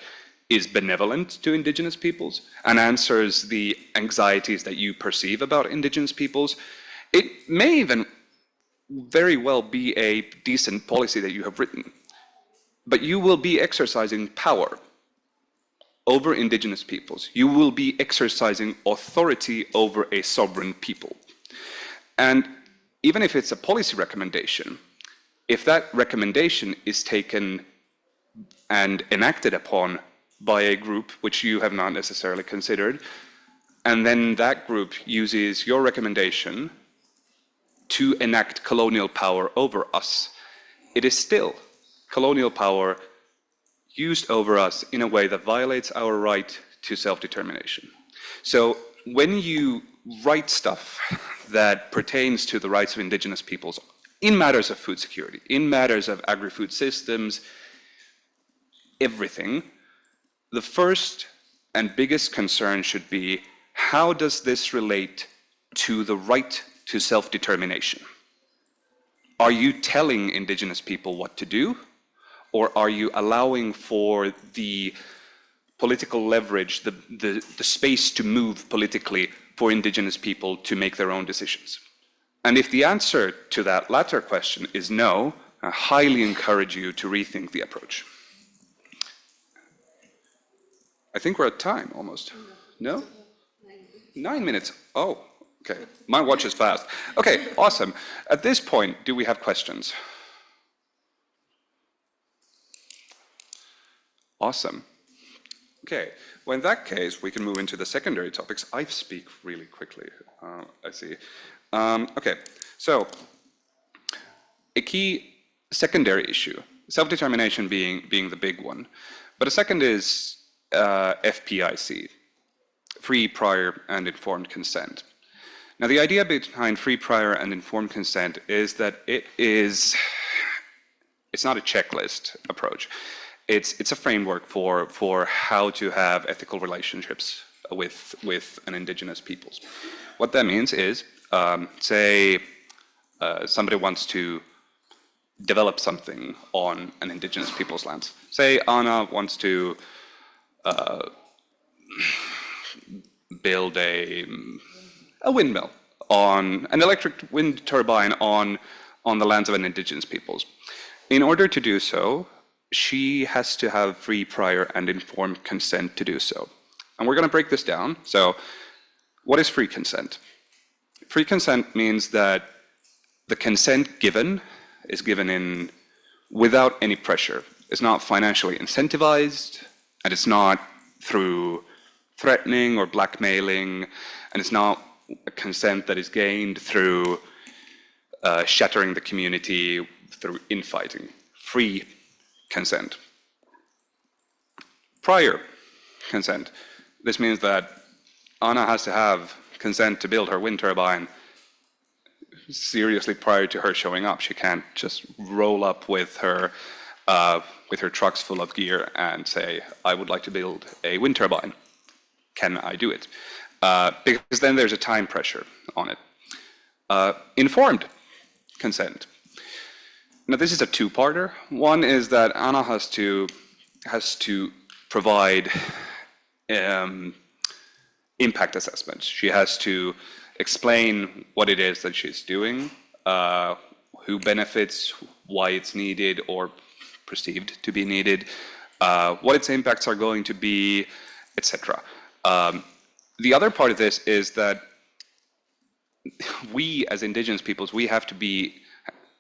is benevolent to Indigenous peoples and answers the anxieties that you perceive about Indigenous peoples, it may even very well be a decent policy that you have written. But you will be exercising power over Indigenous peoples. You will be exercising authority over a sovereign people. And even if it's a policy recommendation, if that recommendation is taken and enacted upon by a group which you have not necessarily considered, and then that group uses your recommendation to enact colonial power over us, it is still colonial power used over us in a way that violates our right to self-determination. So when you write stuff that pertains to the rights of Indigenous peoples in matters of food security, in matters of agri-food systems, everything, the first and biggest concern should be, how does this relate to the right to self-determination? Are you telling Indigenous people what to do? Or are you allowing for the political leverage, the space to move politically for Indigenous people to make their own decisions? And if the answer to that latter question is no, I highly encourage you to rethink the approach. I think we're at time almost. No? 9 minutes. Oh, okay. My watch is fast. Okay, awesome. At this point, do we have questions? Awesome. Okay, well in that case, we can move into the secondary topics. I speak really quickly, I see. Okay, so a key secondary issue, self-determination being the big one, but a second is FPIC, free, prior, and informed consent. Now the idea behind free, prior, and informed consent is that it's not a checklist approach. It's a framework for how to have ethical relationships with an Indigenous peoples. What that means is, say somebody wants to develop something on an Indigenous people's lands. Say Anna wants to build a windmill on an electric wind turbine on the lands of an Indigenous peoples. In order to do so, she has to have free, prior, and informed consent to do so. And we're going to break this down. So what is free consent? Free consent means that the consent given is given without any pressure. It's not financially incentivized, and it's not through threatening or blackmailing, and it's not a consent that is gained through shattering the community, through infighting. Free consent. Prior consent. This means that Anna has to have consent to build her wind turbine seriously prior to her showing up. She can't just roll up with her trucks full of gear and say, I would like to build a wind turbine. Can I do it? Because then there's a time pressure on it. Informed consent. Now this is a two-parter. One is that Anna has to provide impact assessments. She has to explain what it is that she's doing, who benefits, why it's needed or perceived to be needed, what its impacts are going to be, etc. The other part of this is that we as Indigenous peoples, we have to be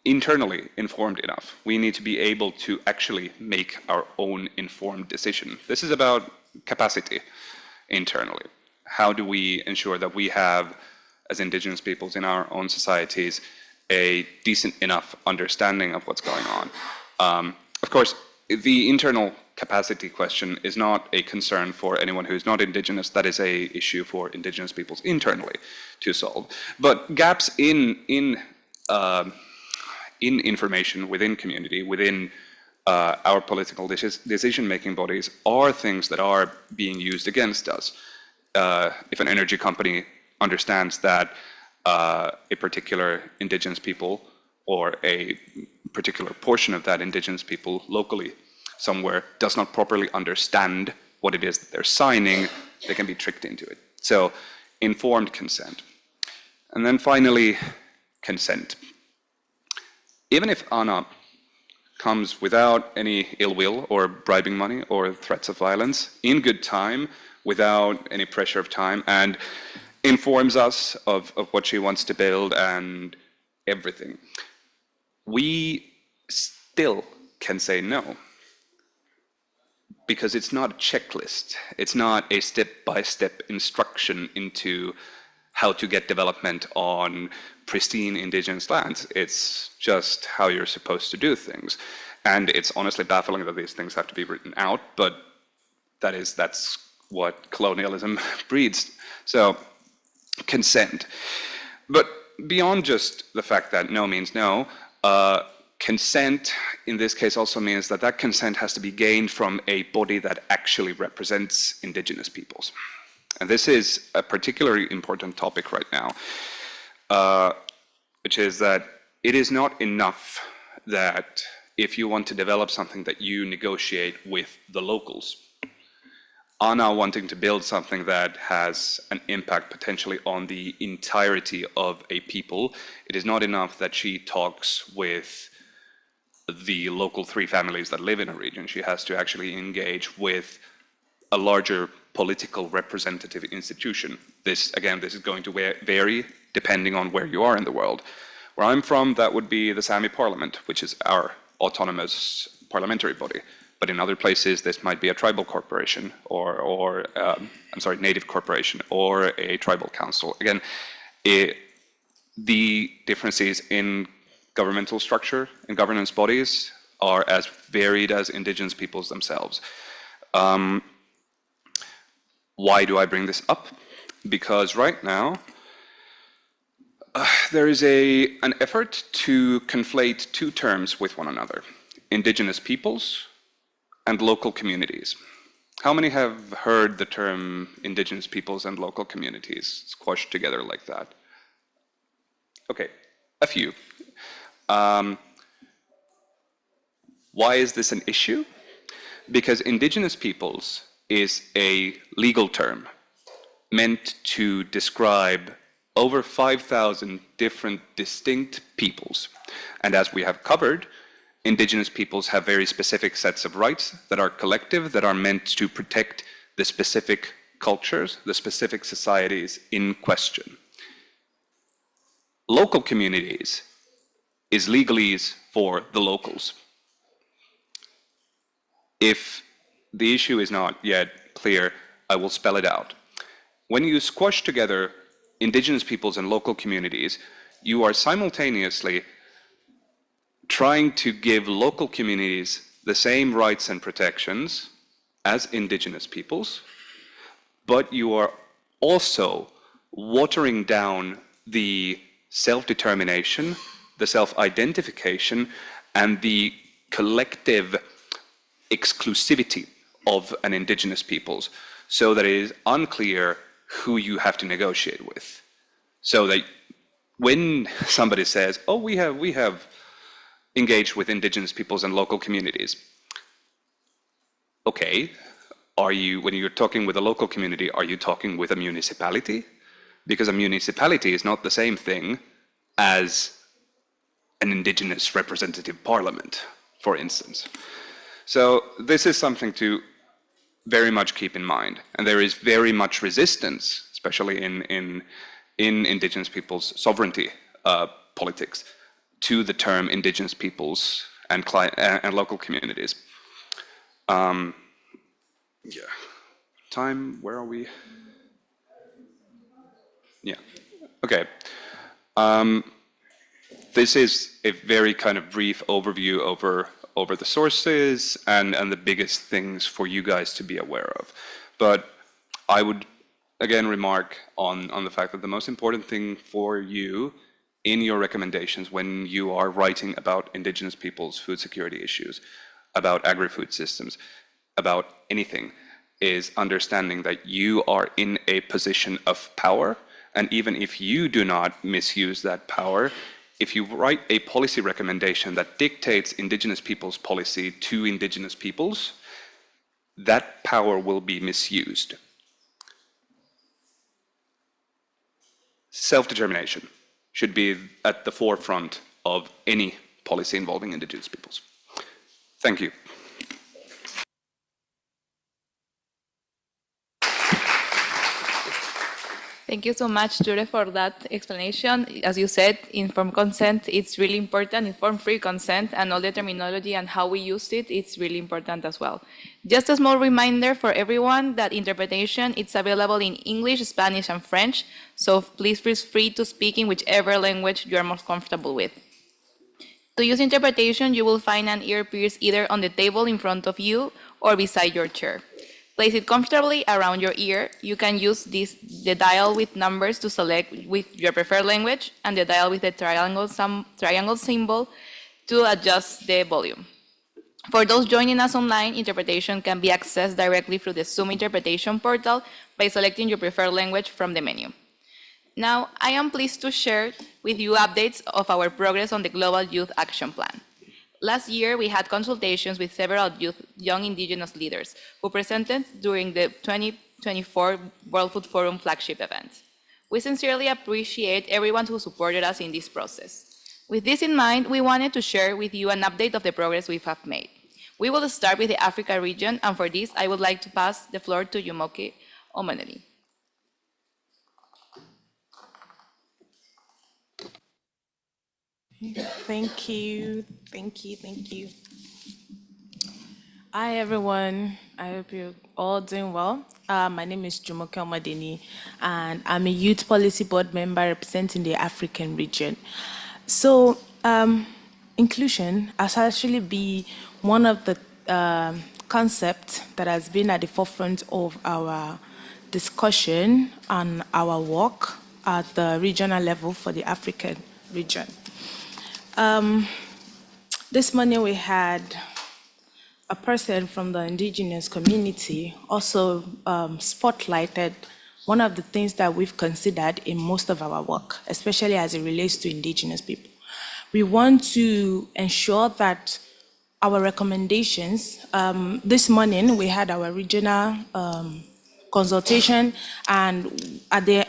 internally informed enough. We need to be able to actually make our own informed decision. This is about capacity internally. How do we ensure that we have, as Indigenous peoples in our own societies, a decent enough understanding of what's going on? Of course, the internal capacity question is not a concern for anyone who's not Indigenous. That is a issue for Indigenous peoples internally to solve. But gaps in information within community, within our political decision-making bodies, are things that are being used against us. If an energy company understands that a particular Indigenous people or a particular portion of that Indigenous people locally somewhere does not properly understand what it is that they're signing, they can be tricked into it. So, informed consent. And then finally, consent. Even if Anna comes without any ill will or bribing money or threats of violence, in good time, without any pressure of time, and informs us of what she wants to build and everything, we still can say no. Because it's not a checklist. It's not a step-by-step instruction into how to get development on pristine Indigenous lands. It's just how you're supposed to do things. And it's honestly baffling that these things have to be written out, but that's what colonialism breeds. So, consent. But beyond just the fact that no means no, consent in this case also means that that consent has to be gained from a body that actually represents Indigenous peoples. And this is a particularly important topic right now, which is that it is not enough that if you want to develop something that you negotiate with the locals. Anna wanting to build something that has an impact potentially on the entirety of a people, it is not enough that she talks with the local 3 families that live in a region. She has to actually engage with a larger political representative institution. This is going to vary depending on where you are in the world. Where I'm from, that would be the Sami Parliament, which is our autonomous parliamentary body. But in other places, this might be a tribal corporation, or native corporation, or a tribal council. Again, the differences in governmental structure and governance bodies are as varied as Indigenous peoples themselves. Why do I bring this up? Because right now, there is an effort to conflate 2 terms with one another: Indigenous peoples and local communities. How many have heard the term Indigenous peoples and local communities squashed together like that? Okay, a few. Why is this an issue? Because Indigenous peoples is a legal term meant to describe over 5,000 different distinct peoples. And as we have covered, Indigenous peoples have very specific sets of rights that are collective, that are meant to protect the specific cultures, the specific societies in question. Local communities is legalese for the locals. If the issue is not yet clear, I will spell it out. When you squash together Indigenous peoples and local communities, you are simultaneously trying to give local communities the same rights and protections as Indigenous peoples, but you are also watering down the self-determination, the self-identification, and the collective exclusivity of an Indigenous peoples, so that it is unclear who you have to negotiate with. So that when somebody says, oh, we have engaged with Indigenous peoples and local communities. Okay, when you're talking with a local community, are you talking with a municipality? Because a municipality is not the same thing as an Indigenous representative parliament, for instance. So this is something to very much keep in mind. And there is very much resistance, especially in Indigenous peoples' sovereignty politics, to the term Indigenous peoples and local communities. Yeah. Time, where are we? Yeah. Okay. this is a very kind of brief overview over the sources and the biggest things for you guys to be aware of. But I would again remark on the fact that the most important thing for you in your recommendations when you are writing about Indigenous peoples' food security issues, about agri-food systems, about anything, is understanding that you are in a position of power, and even if you do not misuse that power, if you write a policy recommendation that dictates Indigenous peoples' policy to Indigenous peoples, that power will be misused. Self-determination should be at the forefront of any policy involving Indigenous peoples. Thank you. Thank you so much, Jure, for that explanation. As you said, informed consent, it's really important, informed free consent, and all the terminology and how we use it, it's really important as well. Just a small reminder for everyone that interpretation, it's available in English, Spanish, and French, so please feel free to speak in whichever language you are most comfortable with. To use interpretation, you will find an earpiece either on the table in front of you or beside your chair. Place it comfortably around your ear. You can use the dial with numbers to select with your preferred language, and the dial with the triangle symbol to adjust the volume. For those joining us online, interpretation can be accessed directly through the Zoom interpretation portal by selecting your preferred language from the menu. Now, I am pleased to share with you updates of our progress on the Global Youth Action Plan. Last year, we had consultations with several young Indigenous leaders who presented during the 2024 World Food Forum flagship event. We sincerely appreciate everyone who supported us in this process. With this in mind, we wanted to share with you an update of the progress we have made. We will start with the Africa region, and for this, I would like to pass the floor to Jumoke Omoneli. Thank you. Hi, everyone. I hope you're all doing well. My name is Jumoke Omadeni, and I'm a Youth Policy Board member representing the African region. So, inclusion has actually been one of the concepts that has been at the forefront of our discussion and our work at the regional level for the African region. This morning we had a person from the Indigenous community also spotlighted one of the things that we've considered in most of our work, especially as it relates to Indigenous people. We want to ensure that our recommendations, this morning we had our regional consultation, and at the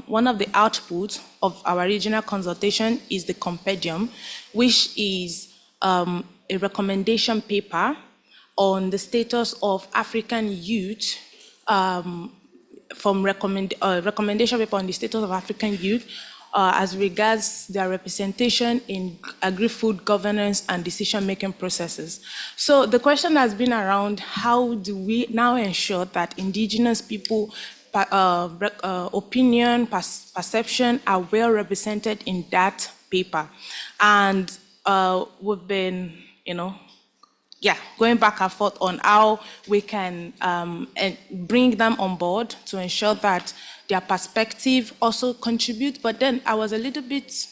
one of the outputs of our regional consultation is the compendium, which is a recommendation paper on the status of African youth, recommendation paper on the status of African youth as regards their representation in agri-food governance and decision-making processes. So the question has been around, how do we now ensure that Indigenous people opinion, perception are well represented in that paper? And we've been, going back and forth on how we can bring them on board to ensure that their perspective also contributes. But then I was a little bit,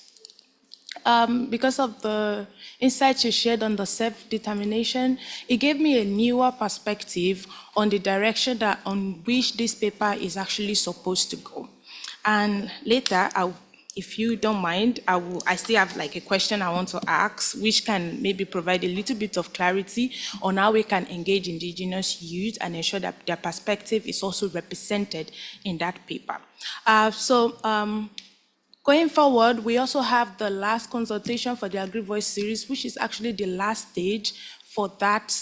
because of the insights you shared on the self-determination, it gave me a newer perspective on the direction on which this paper is actually supposed to go. And later, if you don't mind, I still have like a question I want to ask, which can maybe provide a little bit of clarity on how we can engage Indigenous youth and ensure that their perspective is also represented in that paper. Going forward, we also have the last consultation for the Agri-Voice series, which is actually the last stage for that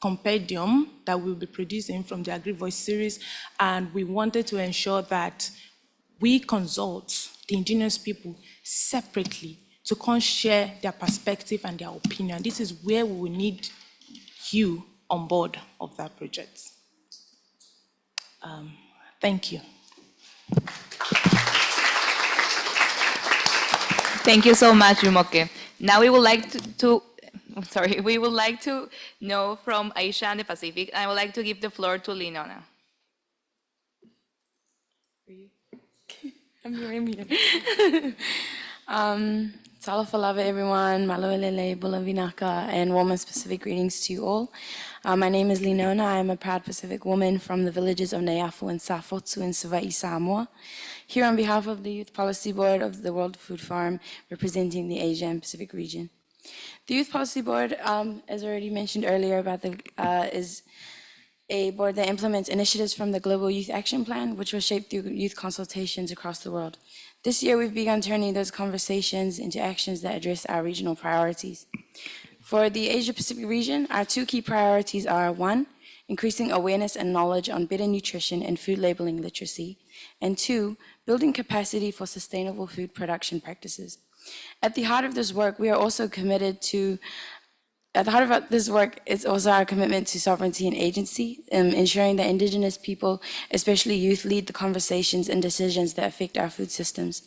compendium that we'll be producing from the Agri-Voice series. And we wanted to ensure that we consult the Indigenous people separately to come share their perspective and their opinion. This is where we will need you on board of that project. Thank you. Thank you so much, Jumoke. Now we would like we would like to know from Aisha and the Pacific. I would like to give the floor to Linona. I'm here. Salafalava, everyone. Malolele, Bulavinaka, and woman-specific greetings to you all. My name is Linona. I am a proud Pacific woman from the villages of Nayafu and Safotsu in Suvai, Samoa. Here on behalf of the Youth Policy Board of the World Food Farm, representing the Asia and Pacific region. The Youth Policy Board, as already mentioned earlier, is a board that implements initiatives from the Global Youth Action Plan, which was shaped through youth consultations across the world. This year, we've begun turning those conversations into actions that address our regional priorities. For the Asia-Pacific region, our two key priorities are, one, increasing awareness and knowledge on better nutrition and food labeling literacy, and two, building capacity for sustainable food production practices. At the heart of this work, we are also committed to At the heart of this work is also our commitment to sovereignty and agency, ensuring that Indigenous people, especially youth, lead the conversations and decisions that affect our food systems.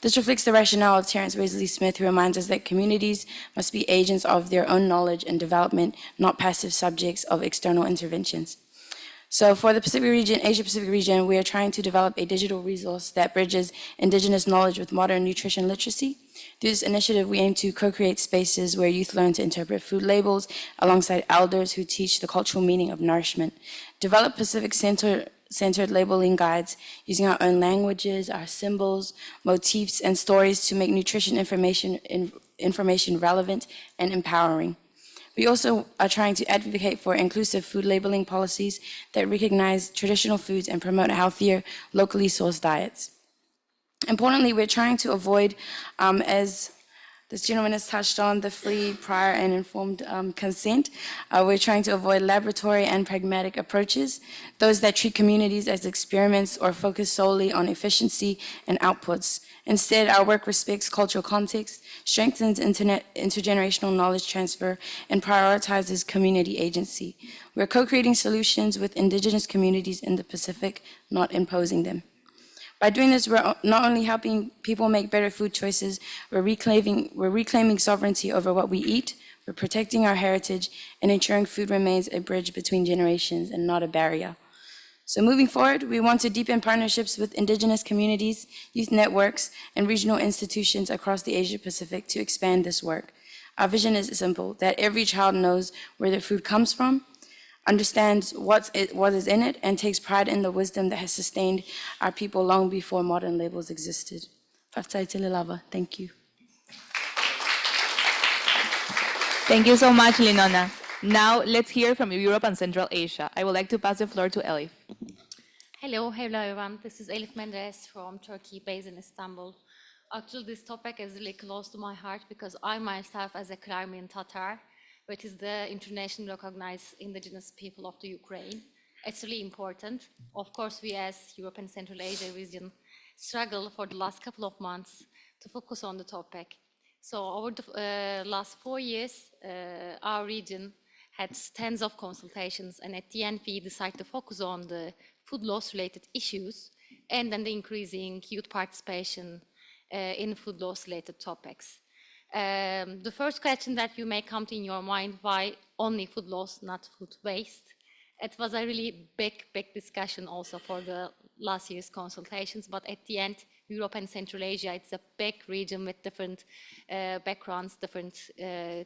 This reflects the rationale of Terence Wesley Smith, who reminds us that communities must be agents of their own knowledge and development, not passive subjects of external interventions. So for the Pacific region, Asia-Pacific region, we are trying to develop a digital resource that bridges Indigenous knowledge with modern nutrition literacy. Through this initiative, we aim to co-create spaces where youth learn to interpret food labels alongside elders who teach the cultural meaning of nourishment, develop Pacific-centered labeling guides using our own languages, our symbols, motifs, and stories to make nutrition information relevant and empowering. We also are trying to advocate for inclusive food labeling policies that recognize traditional foods and promote healthier, locally sourced diets. Importantly, we're trying to avoid, as this gentleman has touched on, the free, prior, and informed consent. We're trying to avoid laboratory and pragmatic approaches, those that treat communities as experiments or focus solely on efficiency and outputs. Instead, our work respects cultural context, strengthens intergenerational knowledge transfer, and prioritizes community agency. We're co-creating solutions with Indigenous communities in the Pacific, not imposing them. By doing this, we're not only helping people make better food choices, we're reclaiming sovereignty over what we eat, we're protecting our heritage, and ensuring food remains a bridge between generations and not a barrier. So moving forward, we want to deepen partnerships with Indigenous communities, youth networks, and regional institutions across the Asia-Pacific to expand this work. Our vision is simple, that every child knows where their food comes from, understands what is in it, and takes pride in the wisdom that has sustained our people long before modern labels existed. Thank you. Thank you so much, Linona. Now let's hear from Europe and Central Asia. I would like to pass the floor to Elif. Hello everyone. This is Elif Mendes from Turkey, based in Istanbul. Actually, this topic is really close to my heart because I myself, as a Crimean Tatar, which is the internationally recognized indigenous people of the Ukraine, it's really important. Of course, we as Europe and Central Asia region struggle for the last couple of months to focus on the topic. So over the last 4 years, our region had tens of consultations, and at the end we decided to focus on the food loss related issues and then the increasing youth participation in food loss related topics. The first question that you may come to in your mind, why only food loss, not food waste? It was a really big discussion also for the last year's consultations, but at the end, Europe and Central Asia, it's a big region with different backgrounds, different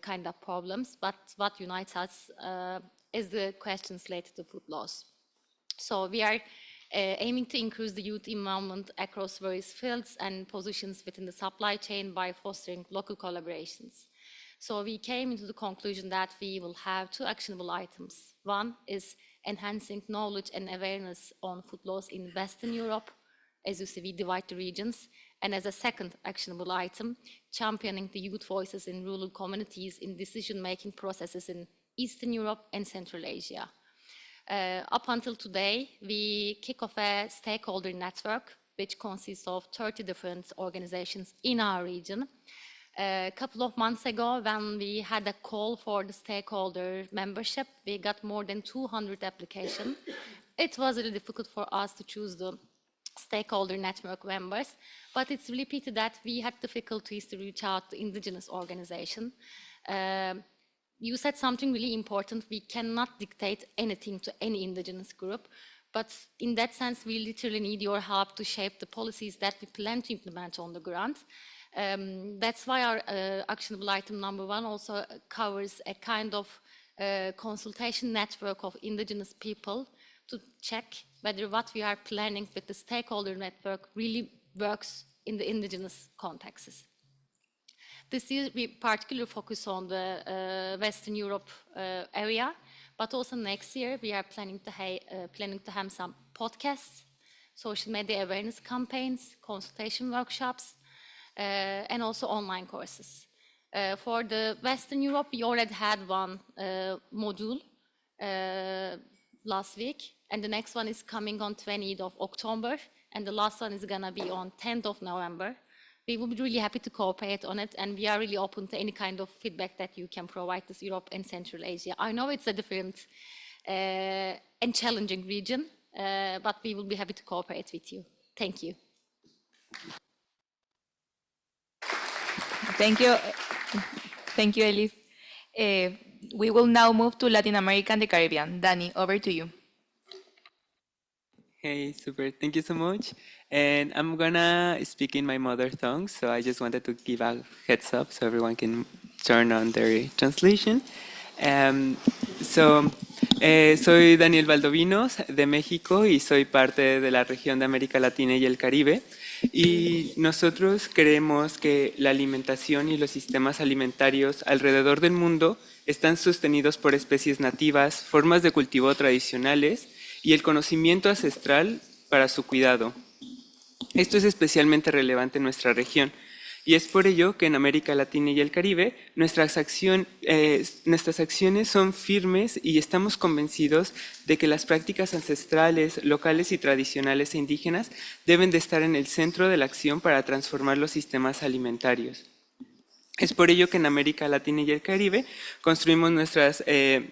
kind of problems, but what unites us is the questions related to food loss. So we are aiming to increase the youth involvement across various fields and positions within the supply chain by fostering local collaborations. So we came into the conclusion that we will have 2 actionable items. One is enhancing knowledge and awareness on food loss in Western Europe. As you see, we divide the regions. And as a second actionable item, championing the youth voices in rural communities in decision-making processes in Eastern Europe and Central Asia. Up until today, we kick off a stakeholder network, which consists of 30 different organizations in our region. A couple of months ago, when we had a call for the stakeholder membership, we got more than 200 applications. It was really difficult for us to choose the stakeholder network members, But it's really pity that we had difficulties to reach out to Indigenous organization. You said something really important. We cannot dictate anything to any Indigenous group. But in that sense, we literally need your help to shape the policies that we plan to implement on the ground. That's why our actionable item number 1 also covers a kind of consultation network of Indigenous people to check whether what we are planning with the stakeholder network really works in the Indigenous contexts. This year we particularly focus on the Western Europe area, but also next year we are planning to have some podcasts, social media awareness campaigns, consultation workshops, and also online courses. For the Western Europe, we already had one module last week, and the next one is coming on 20th of October, and the last one is gonna be on 10th of November. We will be really happy to cooperate on it, and we are really open to any kind of feedback that you can provide to Europe and Central Asia. I know it's a different and challenging region, but we will be happy to cooperate with you. Thank you. Thank you. Thank you, Elif. We will now move to Latin America and the Caribbean. Danny, over to you. Hey, super. Thank you so much. And I'm gonna speak in my mother tongue, so I just wanted to give a heads up so everyone can turn on their translation. Soy Daniel Valdovinos de México y soy parte de la región de América Latina y el Caribe. Y nosotros creemos que la alimentación y los sistemas alimentarios alrededor del mundo están sostenidos por especies nativas, formas de cultivo tradicionales y el conocimiento ancestral para su cuidado. Esto es especialmente relevante en nuestra región y es por ello que en América Latina y el Caribe nuestras acciones son firmes y estamos convencidos de que las prácticas ancestrales, locales y tradicionales e indígenas deben de estar en el centro de la acción para transformar los sistemas alimentarios. Es por ello que en América Latina y el Caribe construimos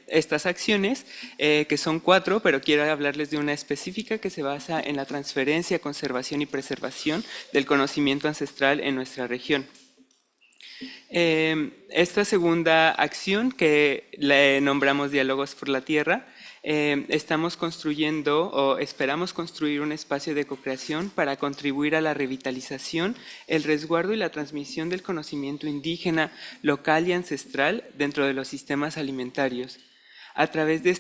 estas acciones, que son 4, pero quiero hablarles de una específica que se basa en la transferencia, conservación y preservación del conocimiento ancestral en nuestra región. Esta segunda acción, que le nombramos Diálogos por la Tierra, estamos construyendo o esperamos construir un espacio de co-creación para contribuir a la revitalización, el resguardo y la transmisión del conocimiento indígena, local y ancestral dentro de los sistemas alimentarios. A través de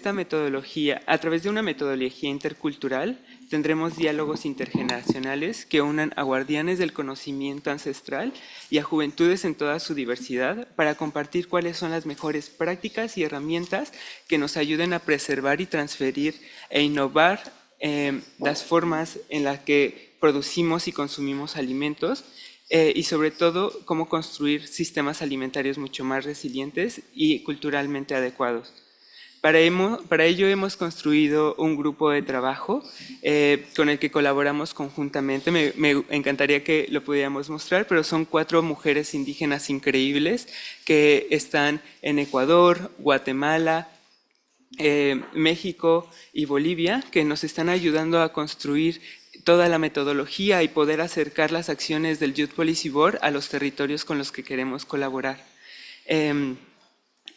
una metodología intercultural, tendremos diálogos intergeneracionales que unan a guardianes del conocimiento ancestral y a juventudes en toda su diversidad para compartir cuáles son las mejores prácticas y herramientas que nos ayuden a preservar y transferir e innovar las formas en las que producimos y consumimos alimentos y sobre todo cómo construir sistemas alimentarios mucho más resilientes y culturalmente adecuados. Para ello hemos construido un grupo de trabajo con el que colaboramos conjuntamente. Me encantaría que lo pudiéramos mostrar, pero son 4 mujeres indígenas increíbles que están en Ecuador, Guatemala, México y Bolivia, que nos están ayudando a construir toda la metodología y poder acercar las acciones del Youth Policy Board a los territorios con los que queremos colaborar.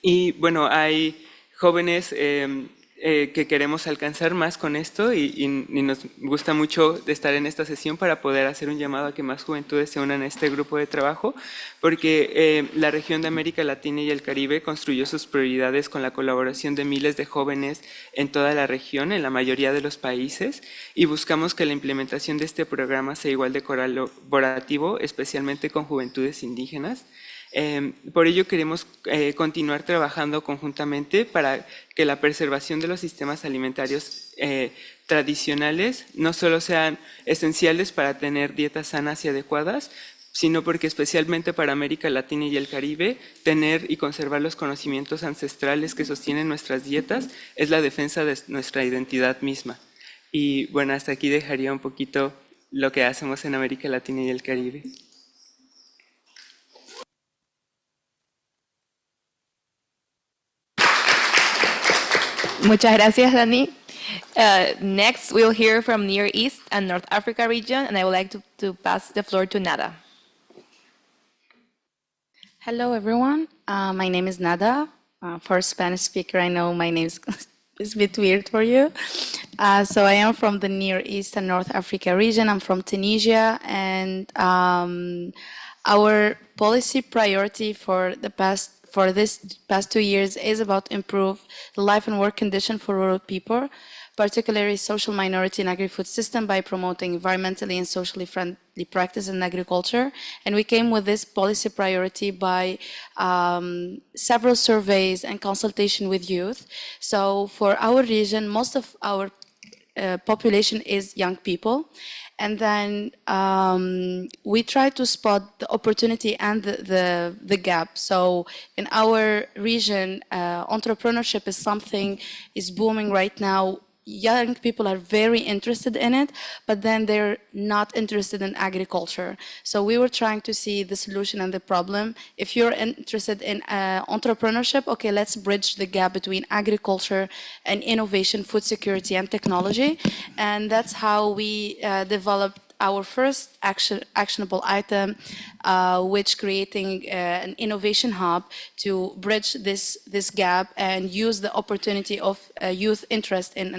Y bueno, hay jóvenes que queremos alcanzar más con esto y nos gusta mucho estar en esta sesión para poder hacer un llamado a que más juventudes se unan a este grupo de trabajo, porque la región de América Latina y el Caribe construyó sus prioridades con la colaboración de miles de jóvenes en toda la región, en la mayoría de los países, y buscamos que la implementación de este programa sea igual de colaborativo, especialmente con juventudes indígenas. Por ello queremos continuar trabajando conjuntamente para que la preservación de los sistemas alimentarios tradicionales no solo sean esenciales para tener dietas sanas y adecuadas, sino porque especialmente para América Latina y el Caribe, tener y conservar los conocimientos ancestrales que sostienen nuestras dietas es la defensa de nuestra identidad misma. Y bueno, hasta aquí dejaría un poquito lo que hacemos en América Latina y el Caribe. Muchas gracias, Dani. Next, we'll hear from Near East and North Africa region, and I would like to pass the floor to Nada. Hello, everyone. My name is Nada. For a Spanish speaker, I know my name is a bit weird for you. So I am from the Near East and North Africa region. I'm from Tunisia, and our policy priority for this past 2 years is about improve the life and work condition for rural people, particularly social minority and agri-food system, by promoting environmentally and socially friendly practice in agriculture. And we came with this policy priority by several surveys and consultation with youth. So for our region, most of our population is young people. And then we try to spot the opportunity and the gap. So in our region, entrepreneurship is something is booming right now. Young people are very interested in it, but then they're not interested in agriculture. So we were trying to see the solution and the problem. If you're interested in entrepreneurship, okay, let's bridge the gap between agriculture and innovation, food security, and technology. And that's how we developed our first actionable item, which creating an innovation hub to bridge this gap and use the opportunity of youth interest in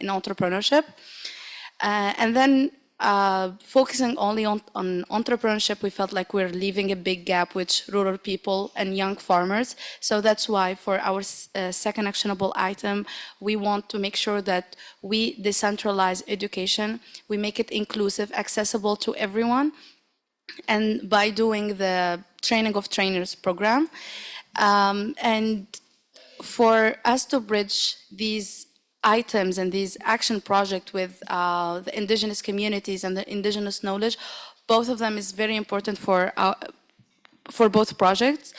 entrepreneurship. And then focusing only on entrepreneurship, we felt like we're leaving a big gap with rural people and young farmers. So that's why for our second actionable item, we want to make sure that we decentralize education, we make it inclusive, accessible to everyone, and by doing the training of trainers program. And for us to bridge these items and these action projects with the indigenous communities and the indigenous knowledge, both of them is very important for both projects.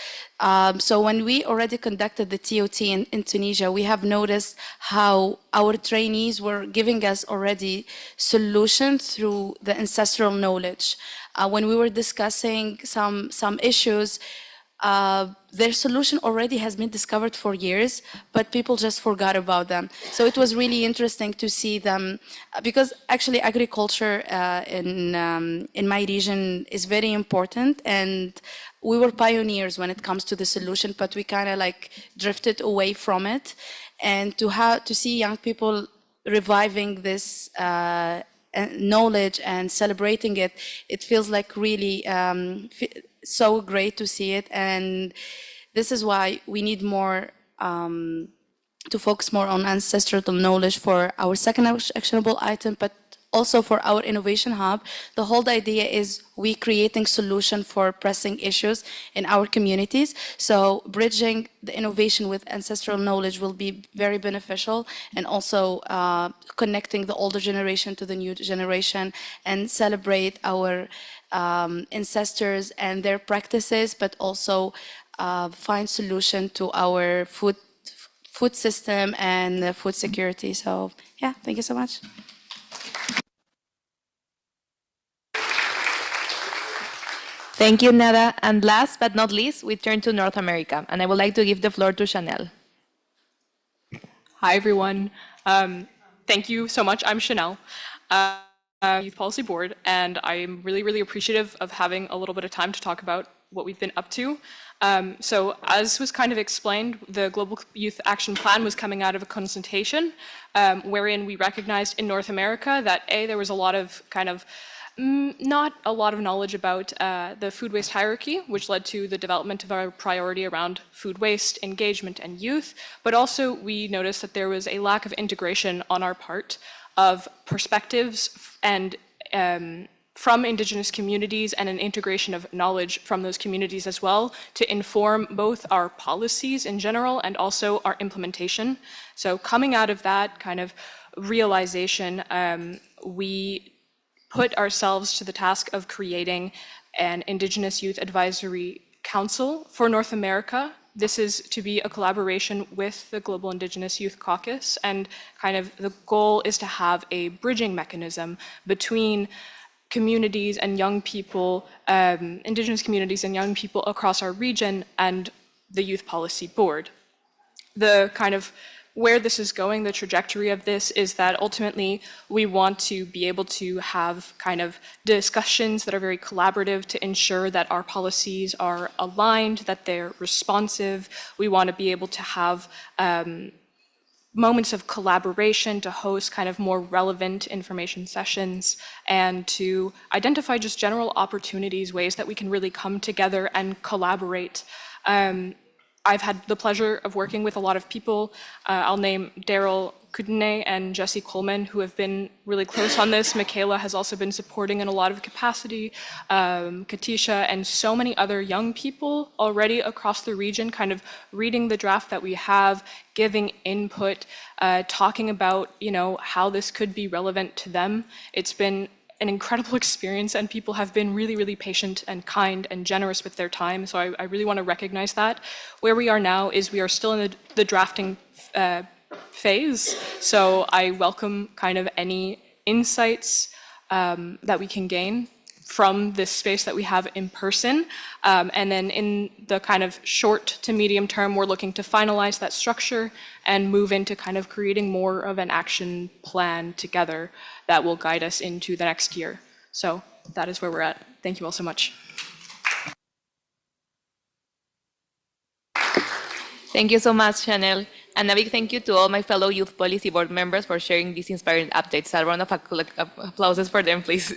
So when we already conducted the TOT in Tunisia, we have noticed how our trainees were giving us already solutions through the ancestral knowledge. When we were discussing some issues, their solution already has been discovered for years, but people just forgot about them. So it was really interesting to see them, because actually agriculture in my region is very important, and we were pioneers when it comes to the solution, but we kind of like drifted away from it. And to see young people reviving this knowledge and celebrating it, it feels like really so great to see it. And this is why we need more to focus more on ancestral knowledge for our second actionable item, but also for our innovation hub. The whole idea is we creating solution for pressing issues in our communities. So bridging the innovation with ancestral knowledge will be very beneficial, and also connecting the older generation to the new generation and celebrate our ancestors and their practices, but also find solution to our food system and food security. So yeah, thank you so much. Thank you, Nada. And last but not least, we turn to North America, and I would like to give the floor to Chanel. Hi, everyone. Thank you so much. I'm Chanel, Youth Policy Board, and I'm really, really appreciative of having a little bit of time to talk about what we've been up to. So as was kind of explained, the Global Youth Action Plan was coming out of a consultation wherein we recognized in North America that there was a lot of kind of not a lot of knowledge about the food waste hierarchy, which led to the development of our priority around food waste, engagement, and youth. But also we noticed that there was a lack of integration on our part of perspectives and from Indigenous communities, and an integration of knowledge from those communities as well to inform both our policies in general and also our implementation. So coming out of that kind of realization, we put ourselves to the task of creating an Indigenous Youth Advisory Council for North America. This is to be a collaboration with the Global Indigenous Youth Caucus, and kind of the goal is to have a bridging mechanism between communities and young people, Indigenous communities and young people across our region, and the Youth Policy Board. The kind of where this is going, the trajectory of this is that ultimately we want to be able to have kind of discussions that are very collaborative to ensure that our policies are aligned, that they're responsive. We want to be able to have moments of collaboration to host kind of more relevant information sessions and to identify just general opportunities, ways that we can really come together and collaborate. I've had the pleasure of working with a lot of people. I'll name Daryl Kudine and Jesse Coleman, who have been really close on this. Michaela has also been supporting in a lot of capacity. Katisha and so many other young people already across the region kind of reading the draft that we have, giving input, talking about, how this could be relevant to them. It's been an incredible experience, and people have been really, really patient and kind and generous with their time. So I really want to recognize that. Where we are now is we are still in the drafting phase. So I welcome kind of any insights that we can gain from this space that we have in person. And then in the kind of short to medium term, we're looking to finalize that structure and move into kind of creating more of an action plan together that will guide us into the next year. So that is where we're at. Thank you all so much. Thank you so much, Chanel. And a big thank you to all my fellow Youth Policy Board members for sharing these inspiring updates. A round of applause for them, please.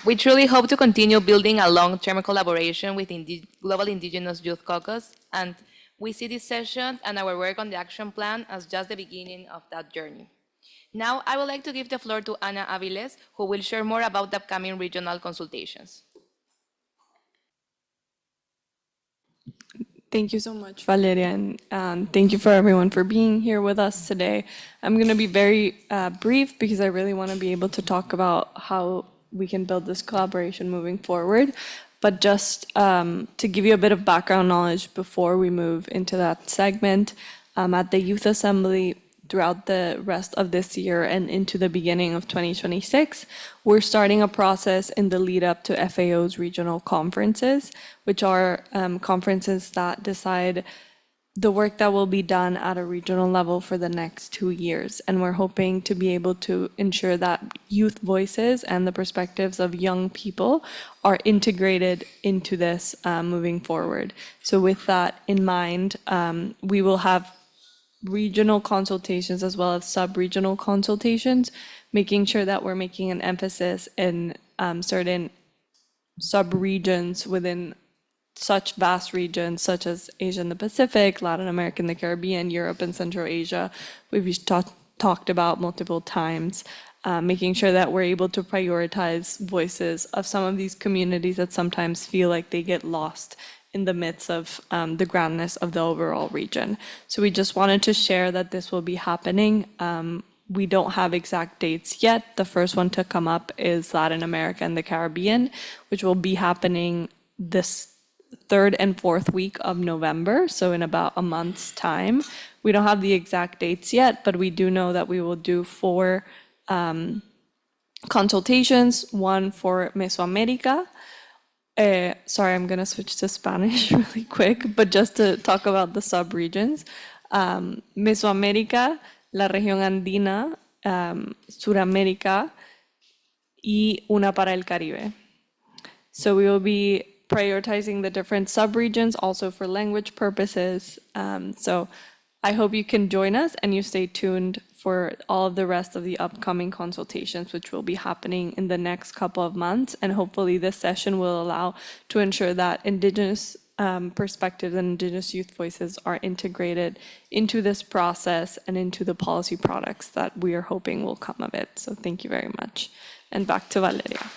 We truly hope to continue building a long-term collaboration with the Global Indigenous Youth Caucus, and we see this session and our work on the action plan as just the beginning of that journey. Now, I would like to give the floor to Ana Aviles, who will share more about the upcoming regional consultations. Thank you so much, Valeria, and thank you for everyone for being here with us today. I'm going to be very brief because I really want to be able to talk about how we can build this collaboration moving forward. But just to give you a bit of background knowledge before we move into that segment, at the Youth Assembly throughout the rest of this year and into the beginning of 2026, we're starting a process in the lead up to FAO's regional conferences, which are conferences that decide the work that will be done at a regional level for the next 2 years. And we're hoping to be able to ensure that youth voices and the perspectives of young people are integrated into this moving forward. So with that in mind, we will have regional consultations as well as sub-regional consultations, making sure that we're making an emphasis in certain sub-regions within such vast regions such as Asia and the Pacific, Latin America and the Caribbean, Europe and Central Asia. We've talked about multiple times, making sure that we're able to prioritize voices of some of these communities that sometimes feel like they get lost in the midst of the grandness of the overall region. So we just wanted to share that this will be happening. We don't have exact dates yet. The first one to come up is Latin America and the Caribbean, which will be happening this 3rd and 4th week of November, so in about a month's time. We don't have the exact dates yet, but we do know that we will do 4 consultations, one for Mesoamerica. Sorry, I'm going to switch to Spanish really quick, but just to talk about the sub-regions. Mesoamérica, la región andina, Suramérica, y una para el Caribe. So we will be prioritizing the different sub-regions also for language purposes. So I hope you can join us and you stay tuned for all of the rest of the upcoming consultations, which will be happening in the next couple of months. And hopefully this session will allow to ensure that Indigenous perspectives and Indigenous youth voices are integrated into this process and into the policy products that we are hoping will come of it. So thank you very much. And back to Valeria.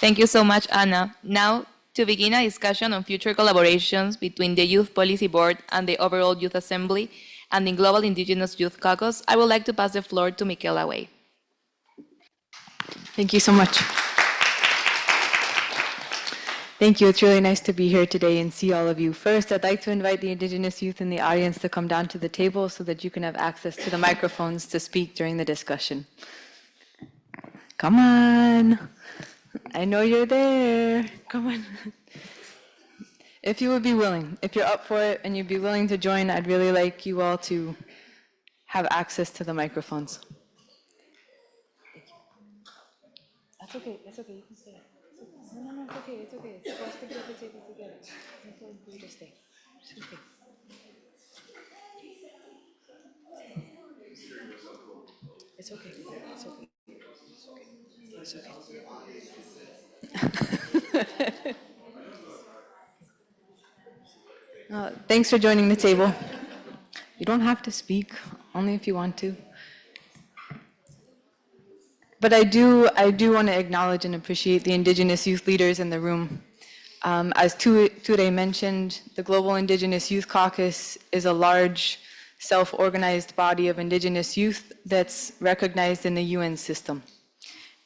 Thank you so much, Anna. Now, to begin a discussion on future collaborations between the Youth Policy Board and the overall Youth Assembly and the Global Indigenous Youth Caucus, I would like to pass the floor to Michaela Way. Thank you so much. Thank you. It's really nice to be here today and see all of you. First, I'd like to invite the Indigenous youth in the audience to come down to the table so that you can have access to the microphones to speak during the discussion. Come on. I know you're there. Come on. If you would be willing, if you're up for it and you'd be willing to join, I'd really like you all to have access to the microphones. That's okay, that's okay, you can stay. No, it's okay, it's okay. It's supposed to be at the table together. It's important for you to stay. It's okay. It's okay, it's okay. It's okay. Thanks for joining the table. You don't have to speak, only if you want to. But I do want to acknowledge and appreciate the Indigenous youth leaders in the room. As Ture mentioned, the Global Indigenous Youth Caucus is a large, self-organized body of Indigenous youth that's recognized in the UN system.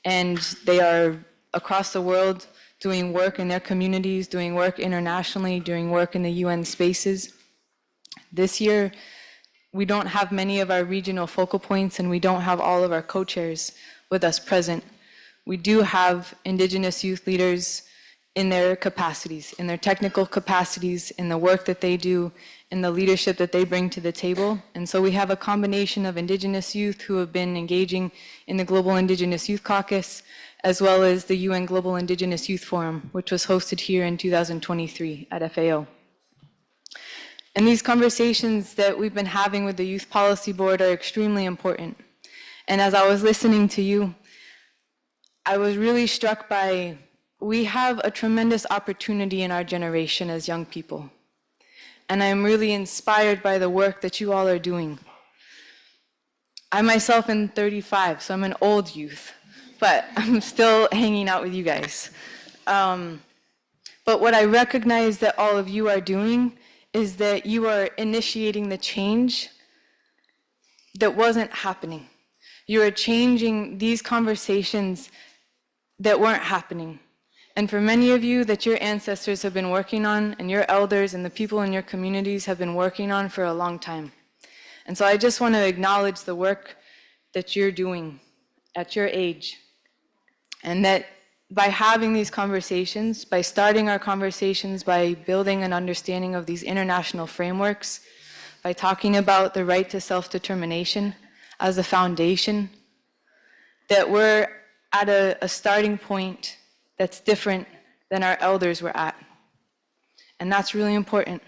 And they are across the world doing work in their communities, doing work internationally, doing work in the UN spaces. This year, we don't have many of our regional focal points and we don't have all of our co-chairs with us present. We do have Indigenous youth leaders in their capacities, in their technical capacities, in the work that they do, in the leadership that they bring to the table. And so we have a combination of Indigenous youth who have been engaging in the Global Indigenous Youth Caucus, as well as the UN Global Indigenous Youth Forum, which was hosted here in 2023 at FAO. And these conversations that we've been having with the Youth Policy Board are extremely important. And as I was listening to you, I was really struck by, we have a tremendous opportunity in our generation as young people. And I'm really inspired by the work that you all are doing. I myself am 35, so I'm an old youth, but I'm still hanging out with you guys. But what I recognize that all of you are doing is that you are initiating the change that wasn't happening. You are changing these conversations that weren't happening. And for many of you that your ancestors have been working on, and your elders and the people in your communities have been working on for a long time. And so I just want to acknowledge the work that you're doing at your age. And that by having these conversations, by starting our conversations, by building an understanding of these international frameworks, by talking about the right to self-determination as a foundation, that we're at a starting point that's different than our elders were at. And that's really important.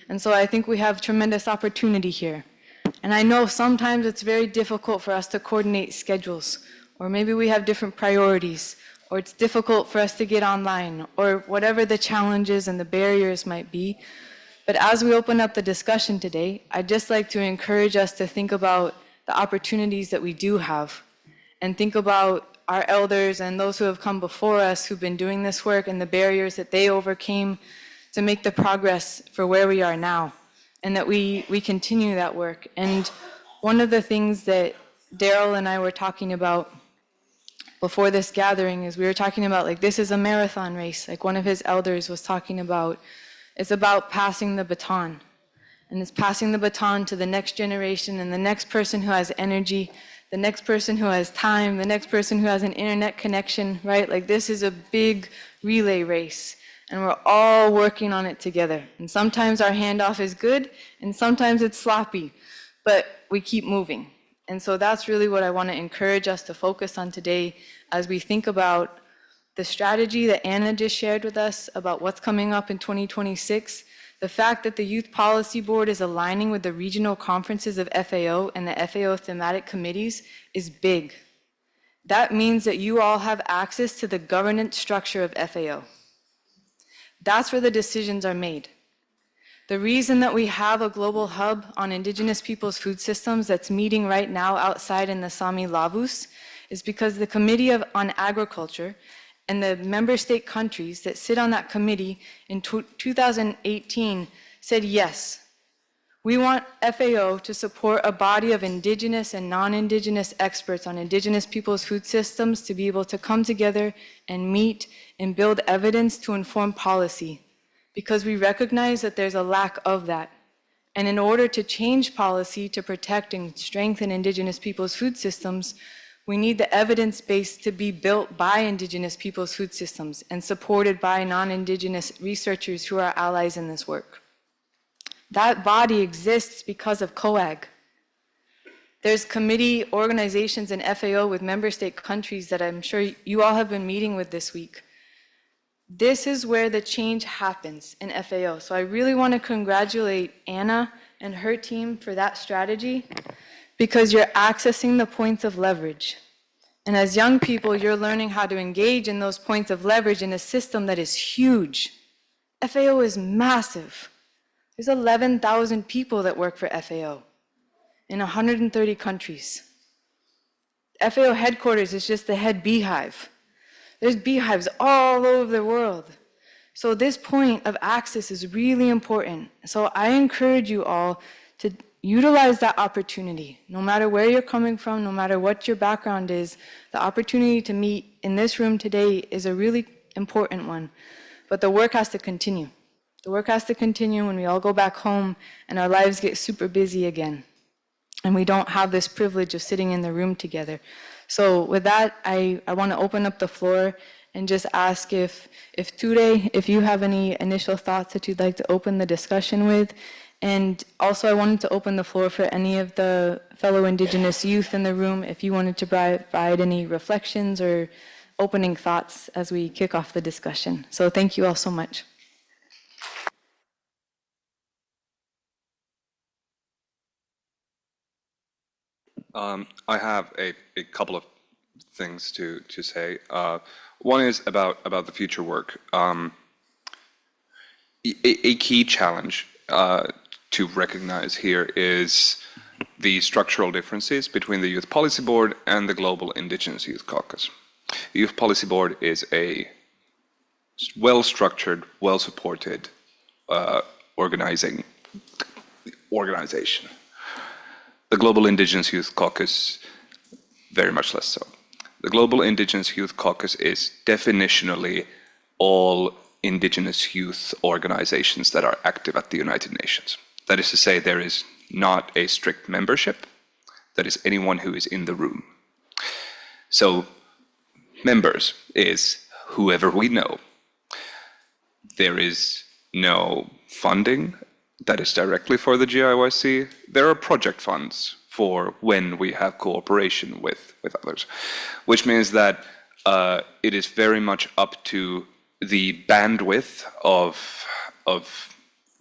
And so I think we have tremendous opportunity here. And I know sometimes it's very difficult for us to coordinate schedules, or maybe we have different priorities, or it's difficult for us to get online, or whatever the challenges and the barriers might be. But as we open up the discussion today, I'd just like to encourage us to think about the opportunities that we do have, and think about our elders and those who have come before us who've been doing this work and the barriers that they overcame to make the progress for where we are now, and that we continue that work. And one of the things that Daryl and I were talking about before this gathering is we were talking about, like, this is a marathon race, like one of his elders was talking about. It's about passing the baton. And it's passing the baton to the next generation and the next person who has energy, the next person who has time, the next person who has an internet connection, right? Like, this is a big relay race, and we're all working on it together. And sometimes our handoff is good, and sometimes it's sloppy, but we keep moving. And so that's really what I want to encourage us to focus on today as we think about the strategy that Anna just shared with us about what's coming up in 2026. The fact that the Youth Policy Board is aligning with the regional conferences of FAO and the FAO thematic committees is big. That means that you all have access to the governance structure of FAO. That's where the decisions are made. The reason that we have a global hub on Indigenous people's food systems that's meeting right now outside in the Sami Lavus is because the Committee on Agriculture and the member state countries that sit on that committee in 2018 said, yes, we want FAO to support a body of Indigenous and non-Indigenous experts on Indigenous people's food systems to be able to come together and meet and build evidence to inform policy, because we recognize that there's a lack of that. And in order to change policy to protect and strengthen Indigenous people's food systems, We need the evidence base to be built by Indigenous peoples' food systems and supported by non-Indigenous researchers who are allies in this work. That body exists because of COAG. There's committee organizations and FAO with member state countries that I'm sure you all have been meeting with this week. This is where the change happens in FAO. So I really want to congratulate Anna and her team for that strategy, because you're accessing the points of leverage. And as young people, you're learning how to engage in those points of leverage in a system that is huge. FAO is massive. There's 11,000 people that work for FAO in 130 countries. FAO headquarters is just the head beehive. There's beehives all over the world. So this point of access is really important. So I encourage you all to utilize that opportunity. No matter where you're coming from, no matter what your background is, the opportunity to meet in this room today is a really important one. But the work has to continue. The work has to continue when we all go back home and our lives get super busy again. And we don't have this privilege of sitting in the room together. So with that, I want to open up the floor and just ask if Ture, if you have any initial thoughts that you'd like to open the discussion with. And also I wanted to open the floor for any of the fellow Indigenous youth in the room, if you wanted to provide any reflections or opening thoughts as we kick off the discussion. So thank you all so much. I have a couple of things to say. One is about the future work. A key challenge to recognize here is the structural differences between the Youth Policy Board and the Global Indigenous Youth Caucus. The Youth Policy Board is a well-structured, well-supported organization. The Global Indigenous Youth Caucus, very much less so. The Global Indigenous Youth Caucus is definitionally all Indigenous youth organizations that are active at the United Nations. That is to say, there is not a strict membership. That is anyone who is in the room. So, members is whoever we know. There is no funding that is directly for the GIYC. There are project funds for when we have cooperation with others, which means that it is very much up to the bandwidth of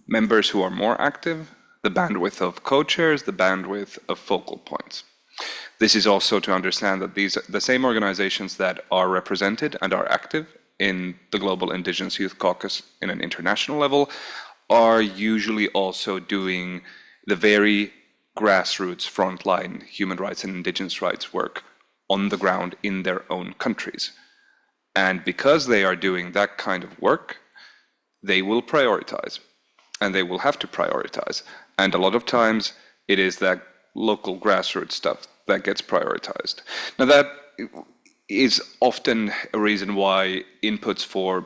members who are more active, the bandwidth of co-chairs, the bandwidth of focal points. This is also to understand that the same organizations that are represented and are active in the Global Indigenous Youth Caucus in an international level are usually also doing the very grassroots frontline human rights and indigenous rights work on the ground in their own countries. And because they are doing that kind of work, they will prioritize, and they will have to prioritize. And a lot of times it is that local grassroots stuff that gets prioritized. Now that is often a reason why inputs for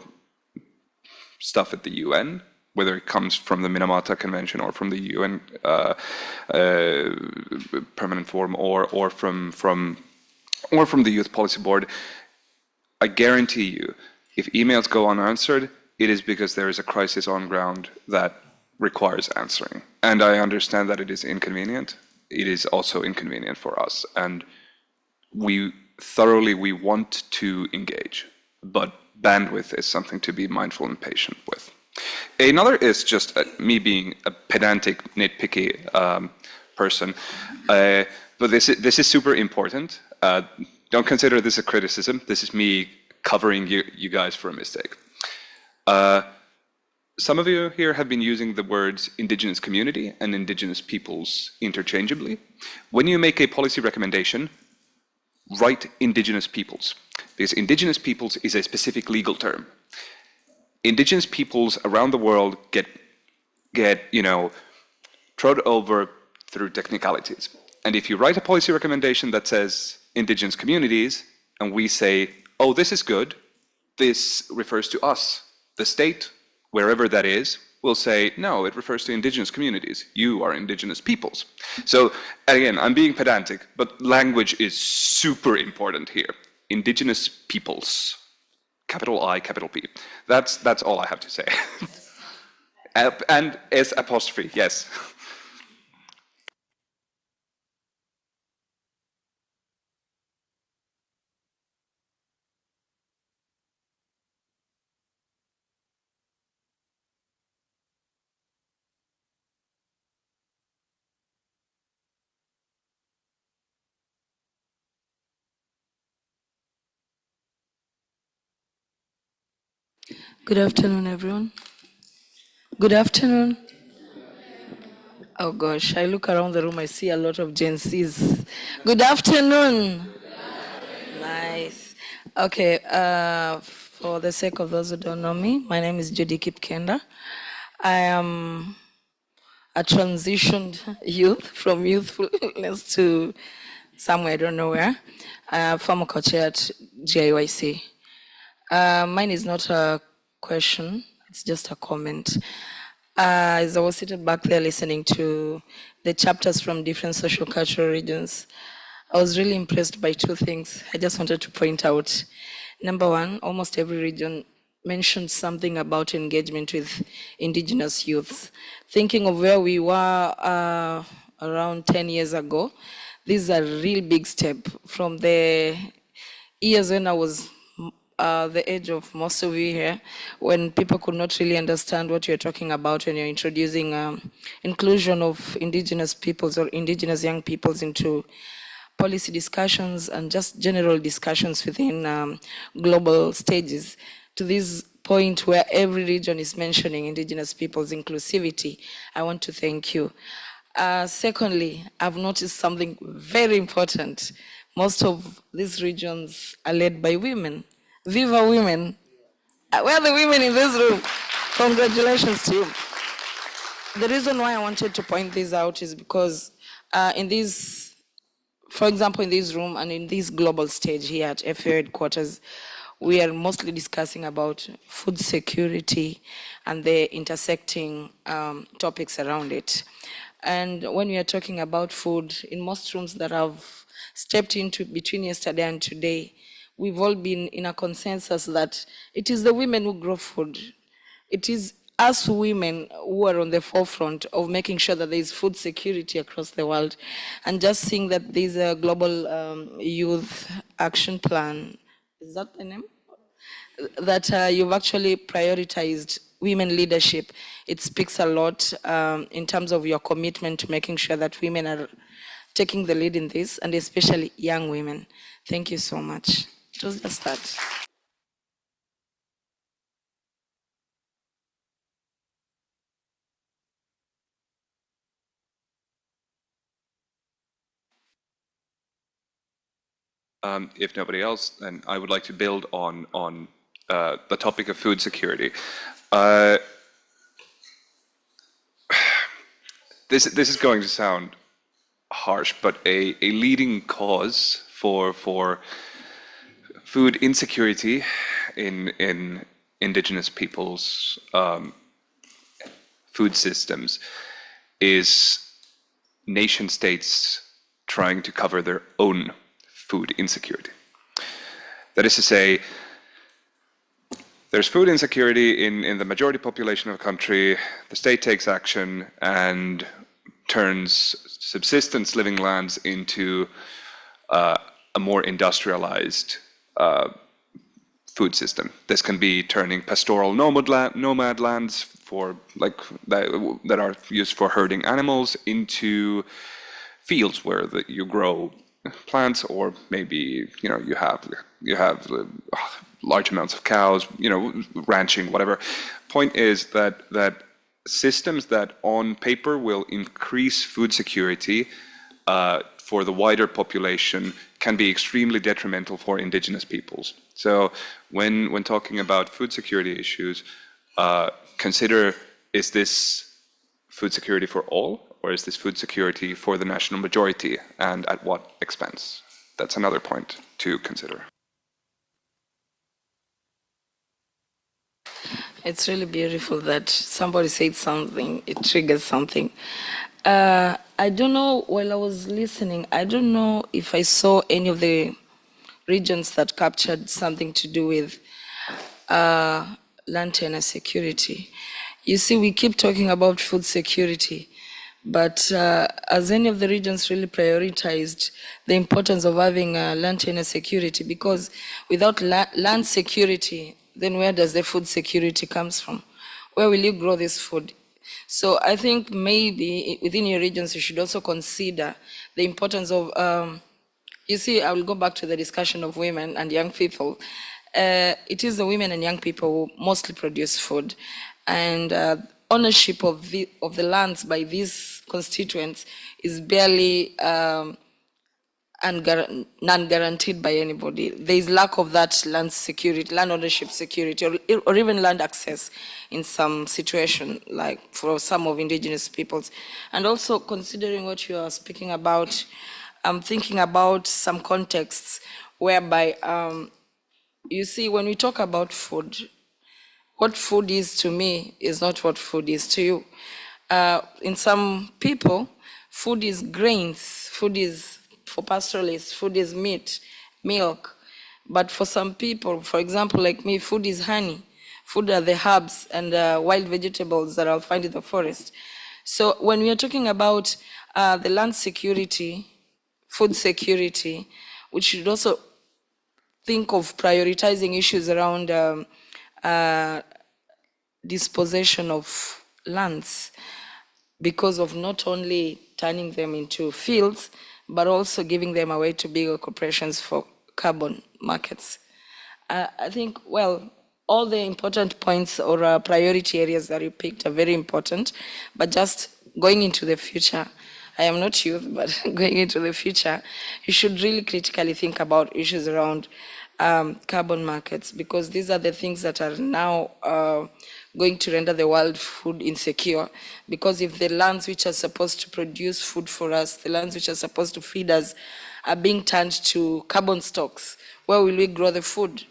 stuff at the UN, whether it comes from the Minamata Convention or from the UN Permanent Forum or from the Youth Policy Board, I guarantee you, if emails go unanswered, it is because there is a crisis on ground that requires answering. And I understand that it is inconvenient. It is also inconvenient for us. And we want to engage, but bandwidth is something to be mindful and patient with. Another is just me being a pedantic, nitpicky person, but this is super important. Don't consider this a criticism. This is me covering you guys for a mistake. Some of you here have been using the words indigenous community and indigenous peoples interchangeably. When you make a policy recommendation, write indigenous peoples, because indigenous peoples is a specific legal term. Indigenous peoples around the world get trod over through technicalities. And if you write a policy recommendation that says indigenous communities, and we say, oh, this is good, this refers to us, the state, wherever that is, will say, no, it refers to indigenous communities. You are indigenous peoples. So again, I'm being pedantic, but language is super important here. Indigenous peoples, capital I, capital P. That's all I have to say. And S apostrophe, yes. Good afternoon, everyone. Good afternoon. Oh gosh, I look around the room, I see a lot of Gen Zs. Good afternoon. Nice. Okay, for the sake of those who don't know me, my name is Judy Kipkenda. I am a transitioned youth from youthfulness to somewhere, I don't know where. Former co-chair at GIYC. Mine is not a question, it's just a comment. As I was sitting back there listening to the chapters from different social cultural regions, I was really impressed by two things I just wanted to point out. Number one, almost every region mentioned something about engagement with indigenous youths. Thinking of where we were around 10 years ago, this is a real big step from the years when I was the age of most of you here, when people could not really understand what you're talking about when you're introducing inclusion of indigenous peoples or indigenous young peoples into policy discussions and just general discussions within global stages, to this point where every region is mentioning indigenous peoples' inclusivity. I want to thank you. Secondly, I've noticed something very important. Most of these regions are led by women. Viva women. Where are the women in this room? Congratulations to you. The reason why I wanted to point this out is because in this, for example, in this room and in this global stage here at FAO headquarters, we are mostly discussing about food security and the intersecting topics around it. And when we are talking about food, in most rooms that I've stepped into between yesterday and today, we've all been in a consensus that it is the women who grow food. It is us women who are on the forefront of making sure that there is food security across the world. And just seeing that there's a global youth action plan, is that the name? That you've actually prioritized women leadership. It speaks a lot in terms of your commitment to making sure that women are taking the lead in this, and especially young women. Thank you so much. It was just that. If nobody else, then I would like to build on the topic of food security. This is going to sound harsh, but a leading cause for food insecurity in indigenous peoples' food systems is nation states trying to cover their own food insecurity. That is to say, there's food insecurity in the majority population of a country, the state takes action and turns subsistence living lands into a more industrialized food system. This can be turning pastoral nomad lands for that are used for herding animals into fields where you grow plants, or maybe you have large amounts of cows, ranching, whatever. Point is that systems that on paper will increase food security for the wider population can be extremely detrimental for indigenous peoples. So when talking about food security issues, consider, is this food security for all, or is this food security for the national majority, and at what expense? That's another point to consider. It's really beautiful that somebody said something, it triggers something. I don't know, while I was listening, I don't know if I saw any of the regions that captured something to do with land tenure security. You see, we keep talking about food security, but as any of the regions really prioritized the importance of having land tenure security, because without land security, then where does the food security comes from? Where will you grow this food? So I think maybe within your regions, you should also consider the importance of, you see, I will go back to the discussion of women and young people. It is the women and young people who mostly produce food. And ownership of the lands by these constituents is barely non-guaranteed by anybody. There is lack of that land security, land ownership security, or even land access in some situation, like for some of indigenous peoples. And also considering what you are speaking about, I'm thinking about some contexts whereby, you see, when we talk about food, what food is to me is not what food is to you. In some people, food is grains, food is for pastoralists, food is meat, milk. But for some people, for example, like me, food is honey. Food are the herbs and wild vegetables that I'll find in the forest. So when we are talking about the land security, food security, we should also think of prioritizing issues around dispossession of lands, because of not only turning them into fields, but also giving them away to bigger corporations for carbon markets. I think, well, all the important points or priority areas that you picked are very important, but just going into the future, I am not youth, but going into the future, you should really critically think about issues around carbon markets, because these are the things that are now going to render the world food insecure. Because if the lands which are supposed to produce food for us, the lands which are supposed to feed us, are being turned to carbon stocks, where will we grow the food?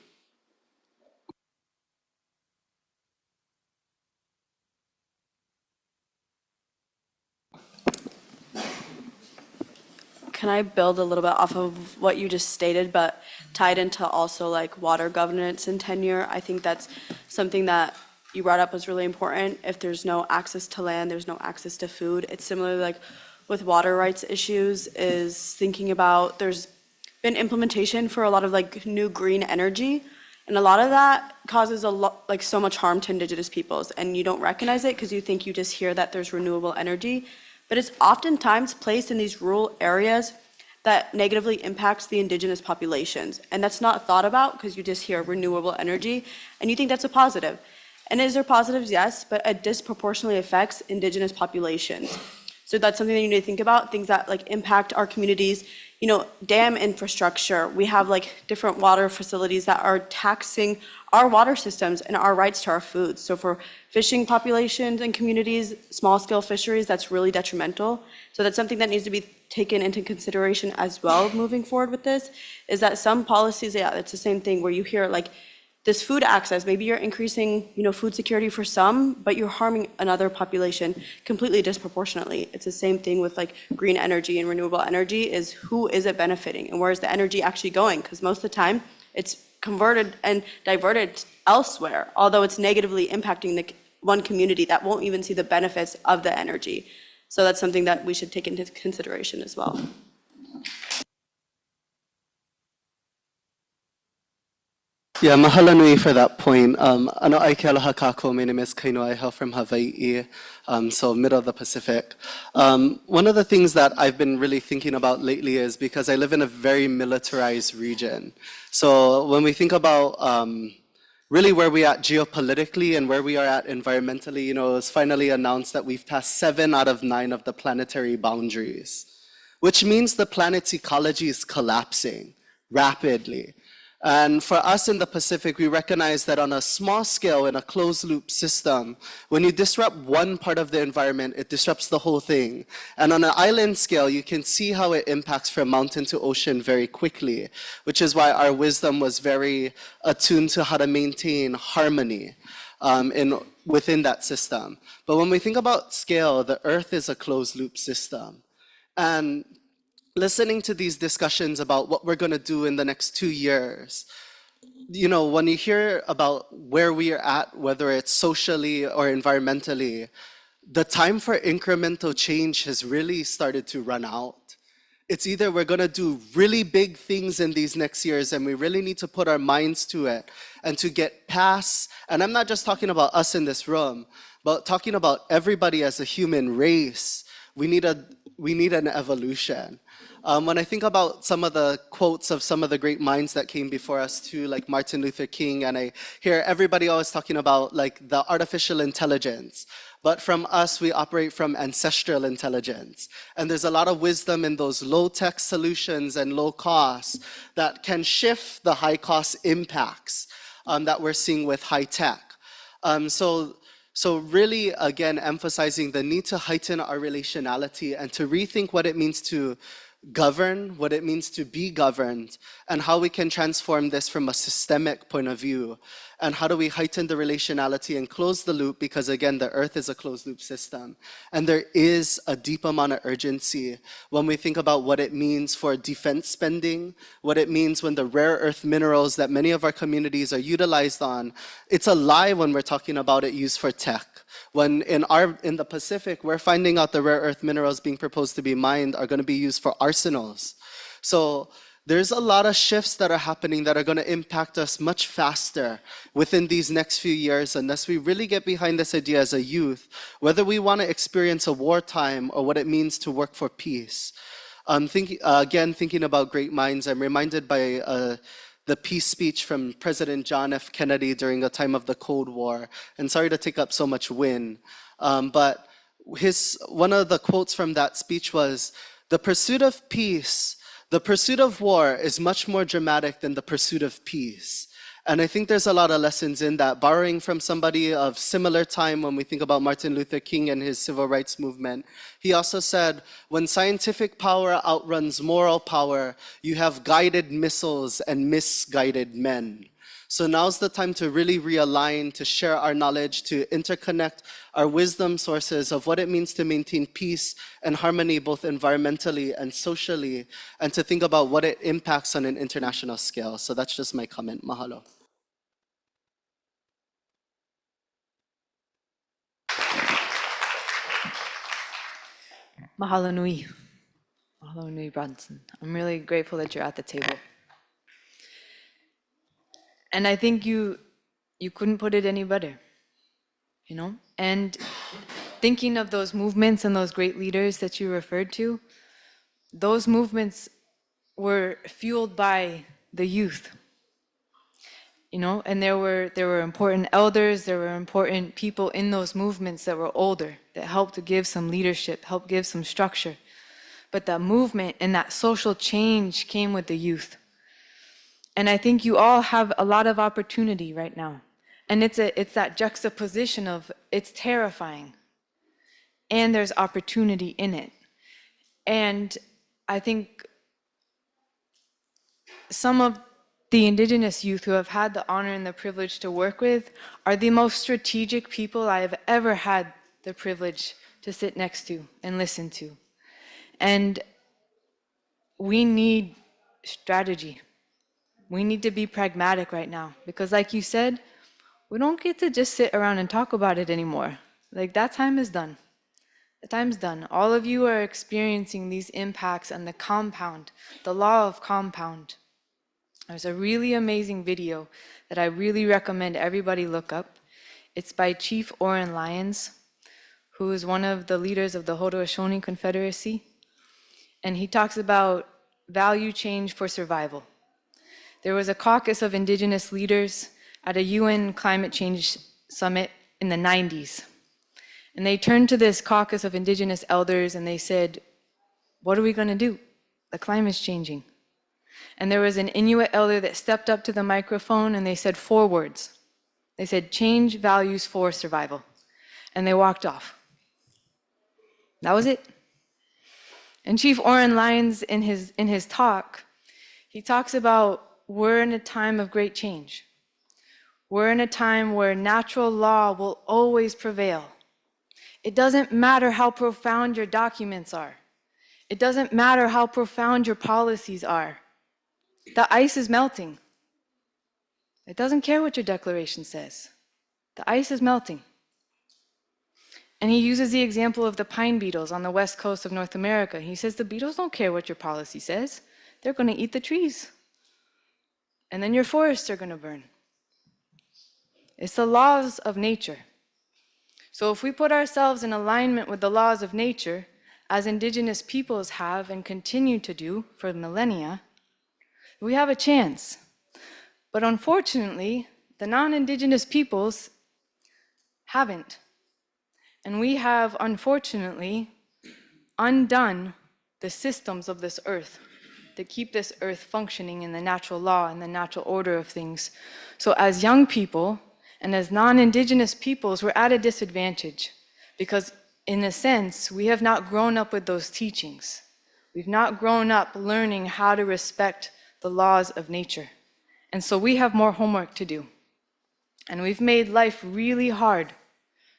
Can I build a little bit off of what you just stated, but tied into also like water governance and tenure? I think that's something that you brought up was really important. If there's no access to land, there's no access to food. It's similar like with water rights issues, is thinking about, there's been implementation for a lot of like new green energy, and a lot of that causes a lot, like so much harm to indigenous peoples, and you don't recognize it because you think you just hear that there's renewable energy. But it's oftentimes placed in these rural areas that negatively impacts the indigenous populations. And that's not thought about because you just hear renewable energy and you think that's a positive. And is there positives? Yes, but it disproportionately affects indigenous populations. So that's something that you need to think about, things that like impact our communities. You know, dam infrastructure, we have like different water facilities that are taxing our water systems and our rights to our food. So for fishing populations and communities, small scale fisheries, that's really detrimental. So that's something that needs to be taken into consideration as well moving forward with this, is that some policies, yeah, it's the same thing where you hear like this food access, maybe you're increasing, you know, food security for some, but you're harming another population completely disproportionately. It's the same thing with like green energy and renewable energy, is who is it benefiting and where is the energy actually going? Because most of the time it's converted and diverted elsewhere, although it's negatively impacting the one community that won't even see the benefits of the energy. So that's something that we should take into consideration as well. Yeah, mahalo nui for that point. Ano ai ke aloha kākou, my name is Kaino. I hail from Hawaii, so middle of the Pacific. One of the things that I've been really thinking about lately is because I live in a very militarized region. So when we think about really where we are at geopolitically and where we are at environmentally, you know, it's finally announced that we've passed 7 out of 9 of the planetary boundaries, which means the planet's ecology is collapsing rapidly. And for us in the Pacific, we recognize that on a small scale, in a closed loop system, when you disrupt one part of the environment, it disrupts the whole thing. And on an island scale, you can see how it impacts from mountain to ocean very quickly, which is why our wisdom was very attuned to how to maintain harmony. within that system. But when we think about scale, the Earth is a closed loop system. And listening to these discussions about what we're going to do in the next 2 years, you know, when you hear about where we are at, whether it's socially or environmentally, the time for incremental change has really started to run out. It's either we're going to do really big things in these next years and we really need to put our minds to it and to get past, and I'm not just talking about us in this room, but talking about everybody as a human race. We need an evolution. When I think about some of the quotes of some of the great minds that came before us too, like Martin Luther King, and I hear everybody always talking about like the artificial intelligence. But from us, we operate from ancestral intelligence. And there's a lot of wisdom in those low-tech solutions and low costs that can shift the high-cost impacts that we're seeing with high tech. So really, again, emphasizing the need to heighten our relationality and to rethink what it means to govern, what it means to be governed, and how we can transform this from a systemic point of view. And how do we heighten the relationality and close the loop? Because again, the Earth is a closed loop system. And there is a deep amount of urgency when we think about what it means for defense spending, what it means when the rare earth minerals that many of our communities are utilized on. It's a lie when we're talking about it used for tech. When in the Pacific, we're finding out the rare earth minerals being proposed to be mined are going to be used for arsenals. So there's a lot of shifts that are happening that are going to impact us much faster within these next few years unless we really get behind this idea as a youth, whether we want to experience a wartime or what it means to work for peace. Thinking about great minds, I'm reminded by the peace speech from President John F. Kennedy during the time of the Cold War. And sorry to take up so much wind, but one of the quotes from that speech was, "The pursuit of peace, the pursuit of war is much more dramatic than the pursuit of peace." And I think there's a lot of lessons in that, borrowing from somebody of similar time when we think about Martin Luther King and his civil rights movement. He also said, when scientific power outruns moral power, you have guided missiles and misguided men. So now's the time to really realign, to share our knowledge, to interconnect our wisdom sources of what it means to maintain peace and harmony both environmentally and socially, and to think about what it impacts on an international scale. So that's just my comment. Mahalo. Mahalo nui. Mahalo nui, Bronson. I'm really grateful that you're at the table. And I think you couldn't put it any better, you know? And thinking of those movements and those great leaders that you referred to, those movements were fueled by the youth, you know? And there were important elders, there were important people in those movements that were older, that helped to give some leadership, helped give some structure. But that movement and that social change came with the youth. And I think you all have a lot of opportunity right now. And it's that juxtaposition of it's terrifying and there's opportunity in it. And I think some of the Indigenous youth who have had the honor and the privilege to work with are the most strategic people I have ever had the privilege to sit next to and listen to. And we need strategy. We need to be pragmatic right now because, like you said, we don't get to just sit around and talk about it anymore. Like, that time is done. The time's done. All of you are experiencing these impacts and the compound, the law of compound. There's a really amazing video that I really recommend everybody look up. It's by Chief Oren Lyons, who is one of the leaders of the Haudenosaunee Confederacy. And he talks about value change for survival. There was a caucus of Indigenous leaders at a UN climate change summit in the 90s. And they turned to this caucus of Indigenous elders and they said, what are we going to do? The climate's changing. And there was an Inuit elder that stepped up to the microphone and they said 4 words. They said, change values for survival. And they walked off. That was it. And Chief Oren Lyons, in his talk, he talks about we're in a time of great change. We're in a time where natural law will always prevail. It doesn't matter how profound your documents are. It doesn't matter how profound your policies are. The ice is melting. It doesn't care what your declaration says. The ice is melting. And he uses the example of the pine beetles on the west coast of North America. He says the beetles don't care what your policy says. They're going to eat the trees. And then your forests are going to burn. It's the laws of nature. So if we put ourselves in alignment with the laws of nature, as indigenous peoples have and continue to do for millennia, we have a chance. But unfortunately, the non-indigenous peoples haven't. And we have, unfortunately, undone the systems of this earth that keep this earth functioning in the natural law and the natural order of things. So as young people and as non-indigenous peoples, we're at a disadvantage because in a sense, we have not grown up with those teachings. We've not grown up learning how to respect the laws of nature. And so we have more homework to do. And we've made life really hard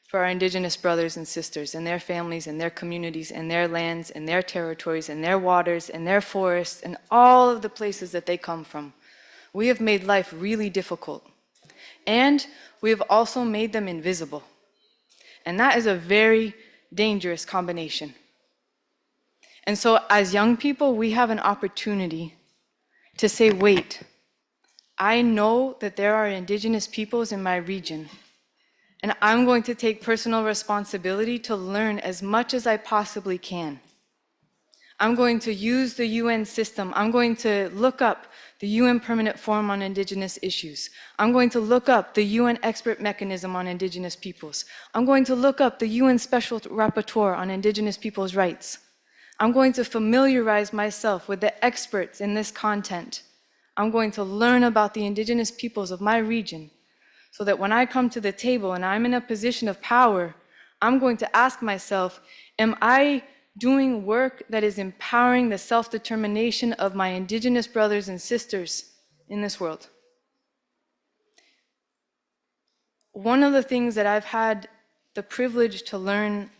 for our indigenous brothers and sisters and their families and their communities and their lands and their territories and their waters and their forests and all of the places that they come from. We have made life really difficult. And we have also made them invisible. And that is a very dangerous combination. And so as young people, we have an opportunity to say, wait, I know that there are indigenous peoples in my region, and I'm going to take personal responsibility to learn as much as I possibly can. I'm going to use the UN system. I'm going to look up the UN Permanent Forum on Indigenous Issues. I'm going to look up the UN Expert Mechanism on Indigenous Peoples. I'm going to look up the UN Special Rapporteur on Indigenous Peoples' Rights. I'm going to familiarize myself with the experts in this content. I'm going to learn about the indigenous peoples of my region so that when I come to the table and I'm in a position of power, I'm going to ask myself, am I doing work that is empowering the self-determination of my indigenous brothers and sisters in this world? One of the things that I've had the privilege to learn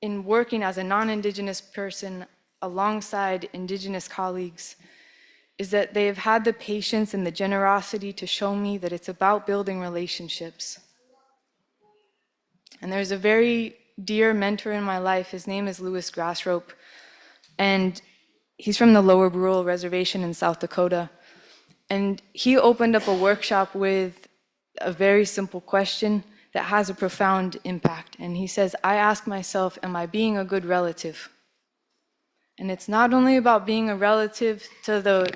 in working as a non-indigenous person alongside indigenous colleagues is that they have had the patience and the generosity to show me that it's about building relationships. And there's a very dear mentor in my life. His name is Louis Grassrope, and he's from the Lower Rural Reservation in South Dakota. And he opened up a workshop with a very simple question that has a profound impact. And he says, I ask myself, am I being a good relative? And it's not only about being a relative to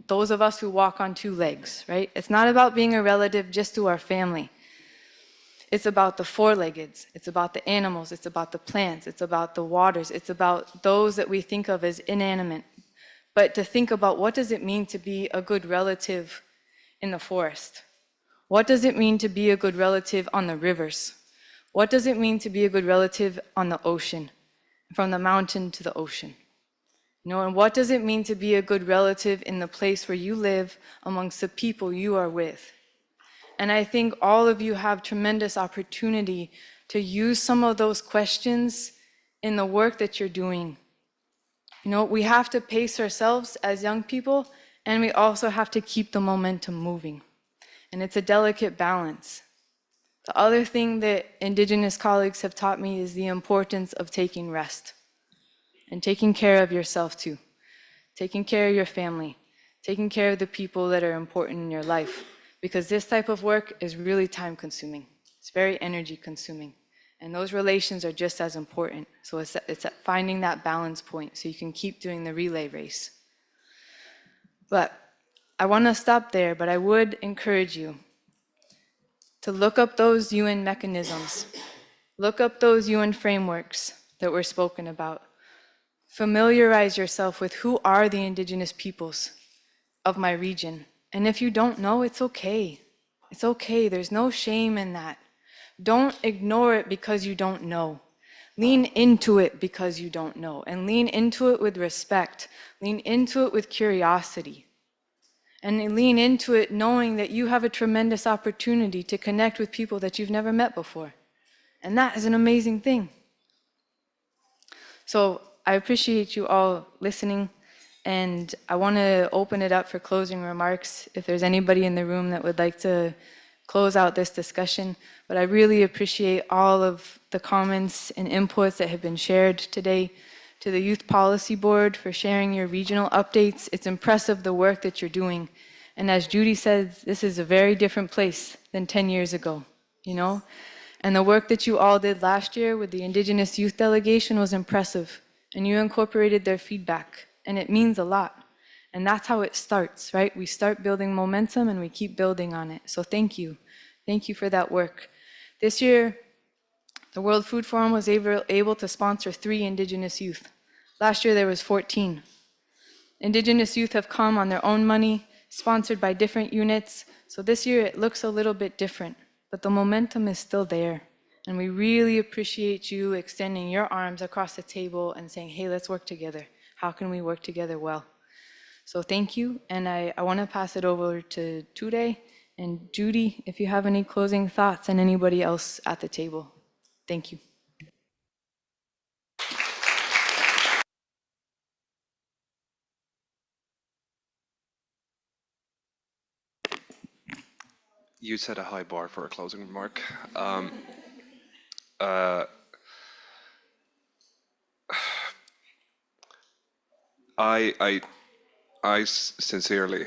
those of us who walk on two legs, right? It's not about being a relative just to our family. It's about the four-leggeds. It's about the animals. It's about the plants. It's about the waters. It's about those that we think of as inanimate. But to think about what does it mean to be a good relative in the forest? What does it mean to be a good relative on the rivers? What does it mean to be a good relative on the ocean, from the mountain to the ocean? You know, and what does it mean to be a good relative in the place where you live amongst the people you are with? And I think all of you have tremendous opportunity to use some of those questions in the work that you're doing. You know, we have to pace ourselves as young people, and we also have to keep the momentum moving. And it's a delicate balance. The other thing that Indigenous colleagues have taught me is the importance of taking rest and taking care of yourself too. Taking care of your family, taking care of the people that are important in your life, because this type of work is really time consuming. It's very energy consuming. And those relations are just as important. So it's at finding that balance point so you can keep doing the relay race. But I want to stop there, but I would encourage you to look up those UN mechanisms, look up those UN frameworks that were spoken about. Familiarize yourself with who are the indigenous peoples of my region. And if you don't know, it's okay. It's okay. There's no shame in that. Don't ignore it because you don't know. Lean into it because you don't know. And lean into it with respect. Lean into it with curiosity. and lean into it knowing that you have a tremendous opportunity to connect with people that you've never met before. And that is an amazing thing. So I appreciate you all listening, and I want to open it up for closing remarks if there's anybody in the room that would like to close out this discussion. But I really appreciate all of the comments and inputs that have been shared today. To the Youth Policy Board for sharing your regional updates. It's impressive the work that you're doing. And as Judy said, this is a very different place than 10 years ago, you know? And the work that you all did last year with the Indigenous Youth Delegation was impressive. And you incorporated their feedback, and it means a lot. And that's how it starts, right? We start building momentum and we keep building on it. So thank you. Thank you for that work. This year, the World Food Forum was able to sponsor 3 Indigenous youth. Last year there was 14. Indigenous youth have come on their own money, sponsored by different units. So this year it looks a little bit different, but the momentum is still there. And we really appreciate you extending your arms across the table and saying, hey, let's work together. How can we work together well? So thank you. And I want to pass it over to Ture and Judy, if you have any closing thoughts, and anybody else at the table. Thank you. You set a high bar for a closing remark. Uh, I sincerely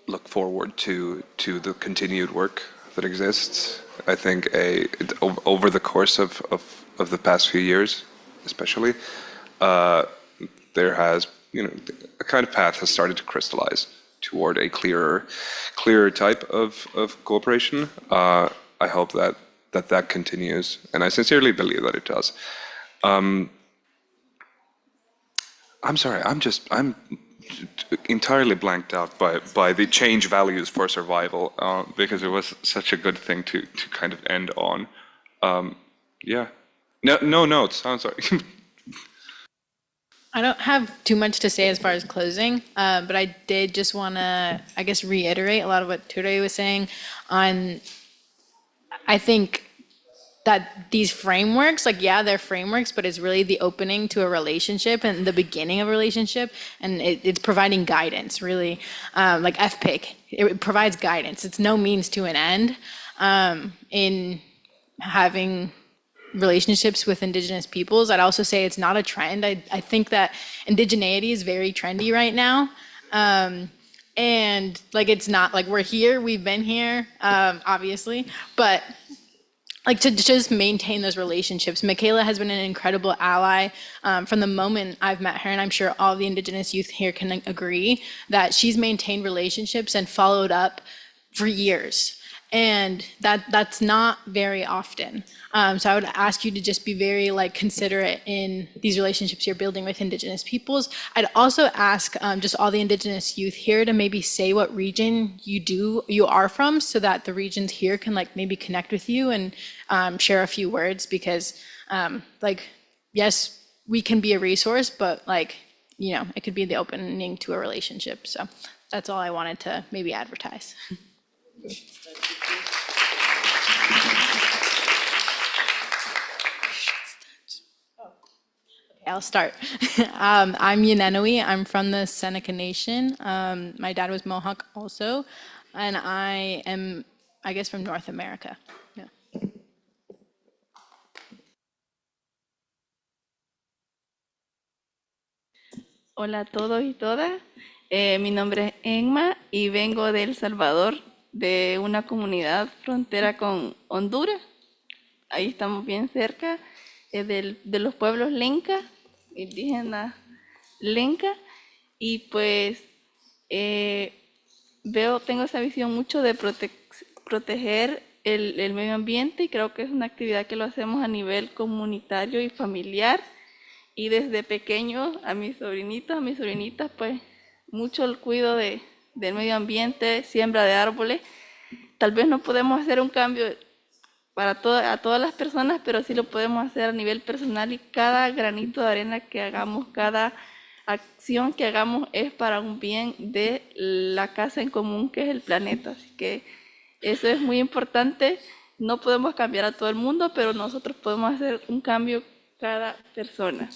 look forward to the continued work that exists. I think over the course of the past few years, especially, there has, a kind of path has started to crystallize toward a clearer type of cooperation. I hope that continues, and I sincerely believe that it does. I'm sorry, I'm entirely blanked out by the change values for survival, because it was such a good thing to kind of end on. Yeah. No notes, I'm sorry. I don't have too much to say as far as closing, but I did just want to, I guess, reiterate a lot of what Ture was saying on, I think that these frameworks, like, yeah, they're frameworks, but it's really the opening to a relationship and the beginning of a relationship, and it's providing guidance, really, like FPIC, it provides guidance. It's no means to an end in having relationships with Indigenous peoples. I'd also say it's not a trend. I think that indigeneity is very trendy right now. And like, it's not like we're here, we've been here, obviously, but like to just maintain those relationships. Michaela has been an incredible ally from the moment I've met her, and I'm sure all the Indigenous youth here can agree that she's maintained relationships and followed up for years. And that's not very often. So I would ask you to just be very considerate in these relationships you're building with Indigenous peoples. I'd also ask just all the Indigenous youth here to maybe say what region you are from, so that the regions here can maybe connect with you and share a few words, because yes, we can be a resource, but it could be the opening to a relationship. So that's all I wanted to maybe advertise. I'll start. I'm Yenenoi. I'm from the Seneca Nation. My dad was Mohawk also, and I am, I guess, from North America. Yeah. Hola a todos y todas. Mi nombre es Enma y vengo de El Salvador, de una comunidad frontera con Honduras. Ahí estamos bien cerca, de los pueblos Lenca, indígenas Lenca, y pues tengo esa visión mucho de proteger el medio ambiente, y creo que es una actividad que lo hacemos a nivel comunitario y familiar. Y desde pequeños a mis sobrinitas, pues mucho el cuidado del medio ambiente, siembra de árboles. Tal vez no podemos hacer un cambio a todas las personas, pero sí lo podemos hacer a nivel personal, y cada granito de arena que hagamos, cada acción que hagamos es para un bien de la casa en común que es el planeta. Así que eso es muy importante. No podemos cambiar a todo el mundo, pero nosotros podemos hacer un cambio cada persona.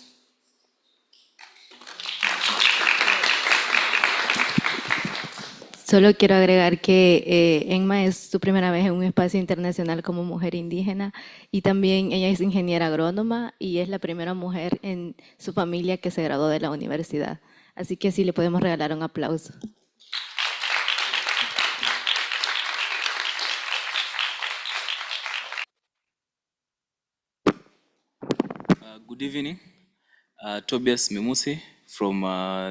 Solo quiero agregar que Enma es su primera vez en un espacio internacional como mujer indígena y también ella es ingeniera agrónoma y es la primera mujer en su familia que se graduó de la universidad. Así que sí le podemos regalar un aplauso. Good evening. Tobias Mimusi from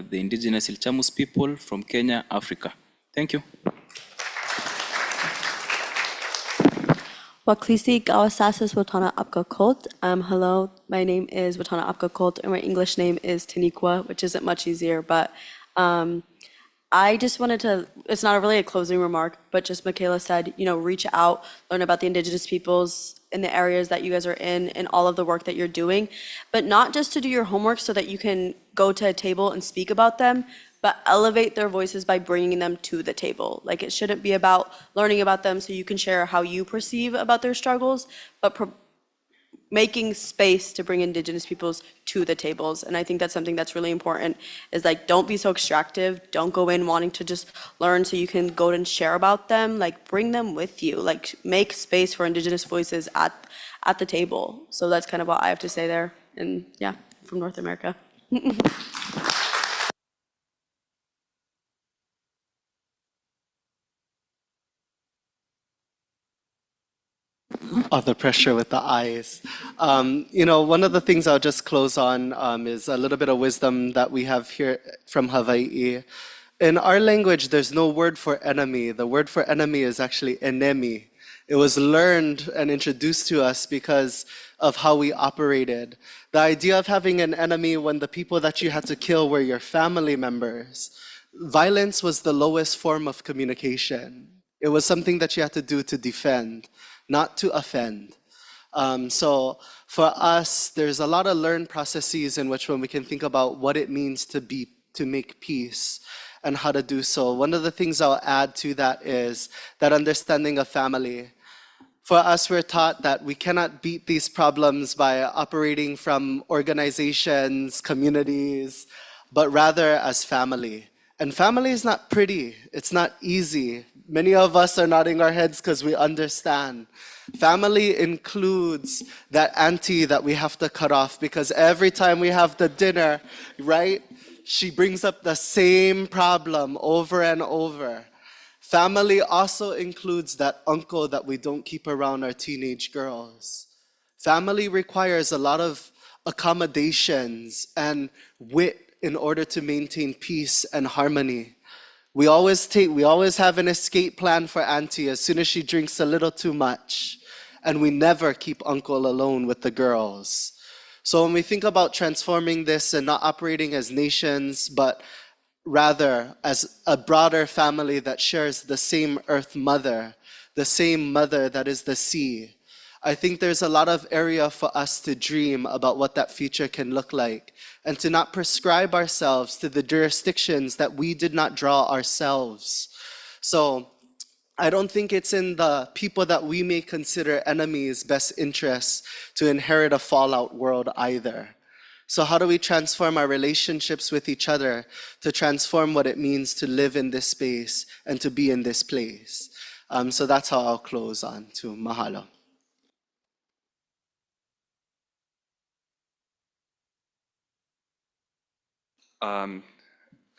the Indigenous Ilchamus people from Kenya, Africa. Thank you. Waklisi Gawasasis Watana Apka Kult. Hello, my name is Watana Apka Kult, and my English name is Taniqua, which isn't much easier, but I just wanted to, it's not really a closing remark, but just Michaela said, reach out, learn about the Indigenous peoples in the areas that you guys are in and all of the work that you're doing, but not just to do your homework so that you can go to a table and speak about them, but elevate their voices by bringing them to the table. Like it shouldn't be about learning about them so you can share how you perceive about their struggles, but making space to bring Indigenous peoples to the tables. And I think that's something that's really important is like, don't be so extractive. Don't go in wanting to just learn so you can go and share about them. Like bring them with you, like make space for Indigenous voices at the table. So that's kind of what I have to say there. And yeah, from North America. Oh, the pressure with the eyes. One of the things I'll just close on is a little bit of wisdom that we have here from Hawaii. In our language, there's no word for enemy. The word for enemy is actually enemy. It was learned and introduced to us because of how we operated. The idea of having an enemy when the people that you had to kill were your family members. Violence was the lowest form of communication. It was something that you had to do to defend, not to offend. So for us, there's a lot of learned processes in which when we can think about what it means to make peace and how to do so. One of the things I'll add to that is that understanding of family. For us, we're taught that we cannot beat these problems by operating from organizations, communities, but rather as family. And family is not pretty. It's not easy. Many of us are nodding our heads because we understand. Family includes that auntie that we have to cut off because every time we have the dinner, right, she brings up the same problem over and over. Family also includes that uncle that we don't keep around our teenage girls. Family requires a lot of accommodations and wit in order to maintain peace and harmony. We always have an escape plan for auntie as soon as she drinks a little too much. And we never keep uncle alone with the girls. So when we think about transforming this and not operating as nations, but rather as a broader family that shares the same earth mother, the same mother that is the sea, I think there's a lot of area for us to dream about what that future can look like and to not prescribe ourselves to the jurisdictions that we did not draw ourselves. So I don't think it's in the people that we may consider enemies' best interests to inherit a fallout world either. So how do we transform our relationships with each other to transform what it means to live in this space and to be in this place? So that's how I'll close on to Mahalo.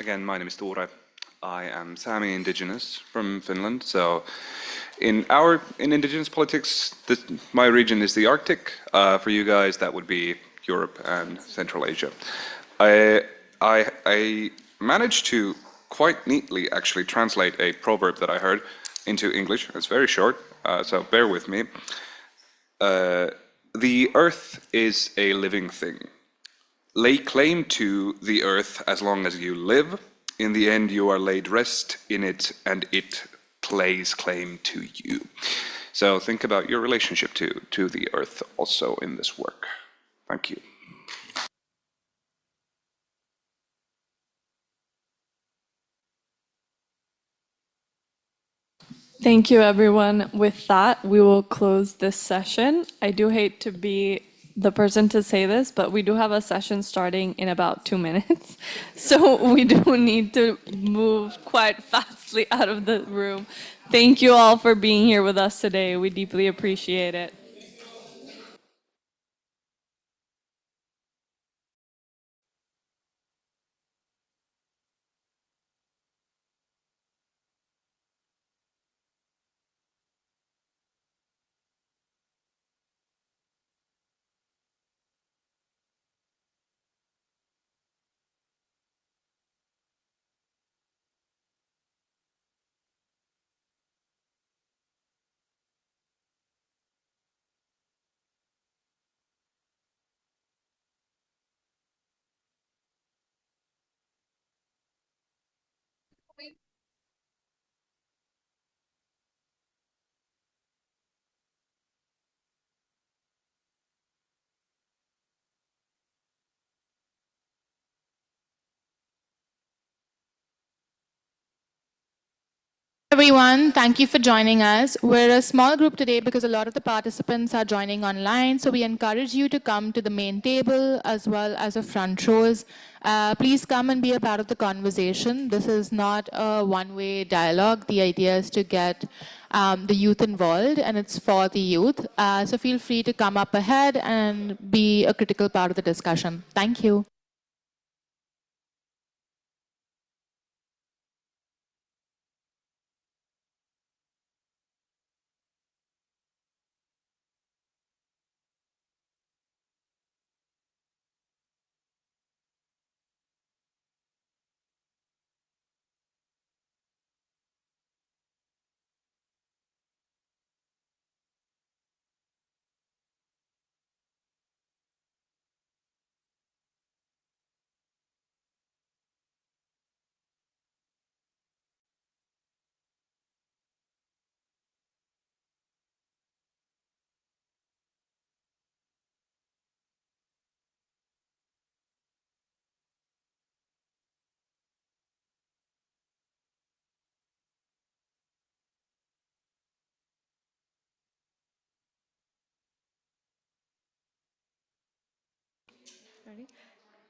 Again, my name is Ture. I am Sami Indigenous from Finland. So in Indigenous politics, my region is the Arctic. For you guys, that would be Europe and Central Asia. I managed to quite neatly actually translate a proverb that I heard into English. It's very short, so bear with me. The earth is a living thing. Lay claim to the earth as long as you live. In the end, you are laid rest in it, and it lays claim to you. So think about your relationship to the earth also in this work. Thank you. Thank you, everyone. With that, we will close this session. I do hate to be the person to say this, but we do have a session starting in about 2 minutes. So we do need to move quite fastly out of the room. Thank you all for being here with us today. We deeply appreciate it. Everyone, thank you for joining us. We're a small group today because a lot of the participants are joining online, so we encourage you to come to the main table as well as the front rows. Please come and be a part of the conversation. This is not a one-way dialogue. The idea is to get the youth involved, and it's for the youth. So feel free to come up ahead and be a critical part of the discussion. Thank you.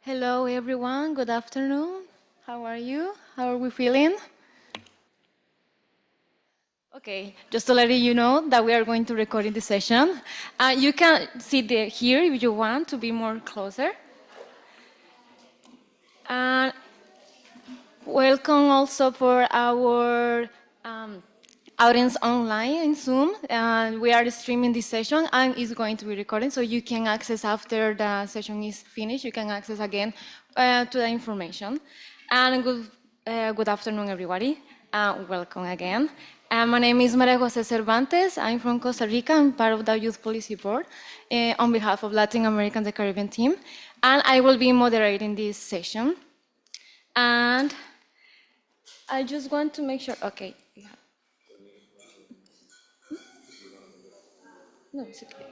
Hello, everyone. Good afternoon. How are you? How are we feeling? Okay, just to let you know that we are going to record in this session. You can sit here if you want to be more closer. And welcome also for our audience online in Zoom. We are streaming this session and it's going to be recorded, so you can access after the session is finished. You can access again to the information. And good afternoon, everybody. Welcome again. My name is Maria Jose Cervantes. I'm from Costa Rica. I'm part of the Youth Policy Board on behalf of Latin American and the Caribbean team. And I will be moderating this session. And I just want to make sure, okay. No, it's okay.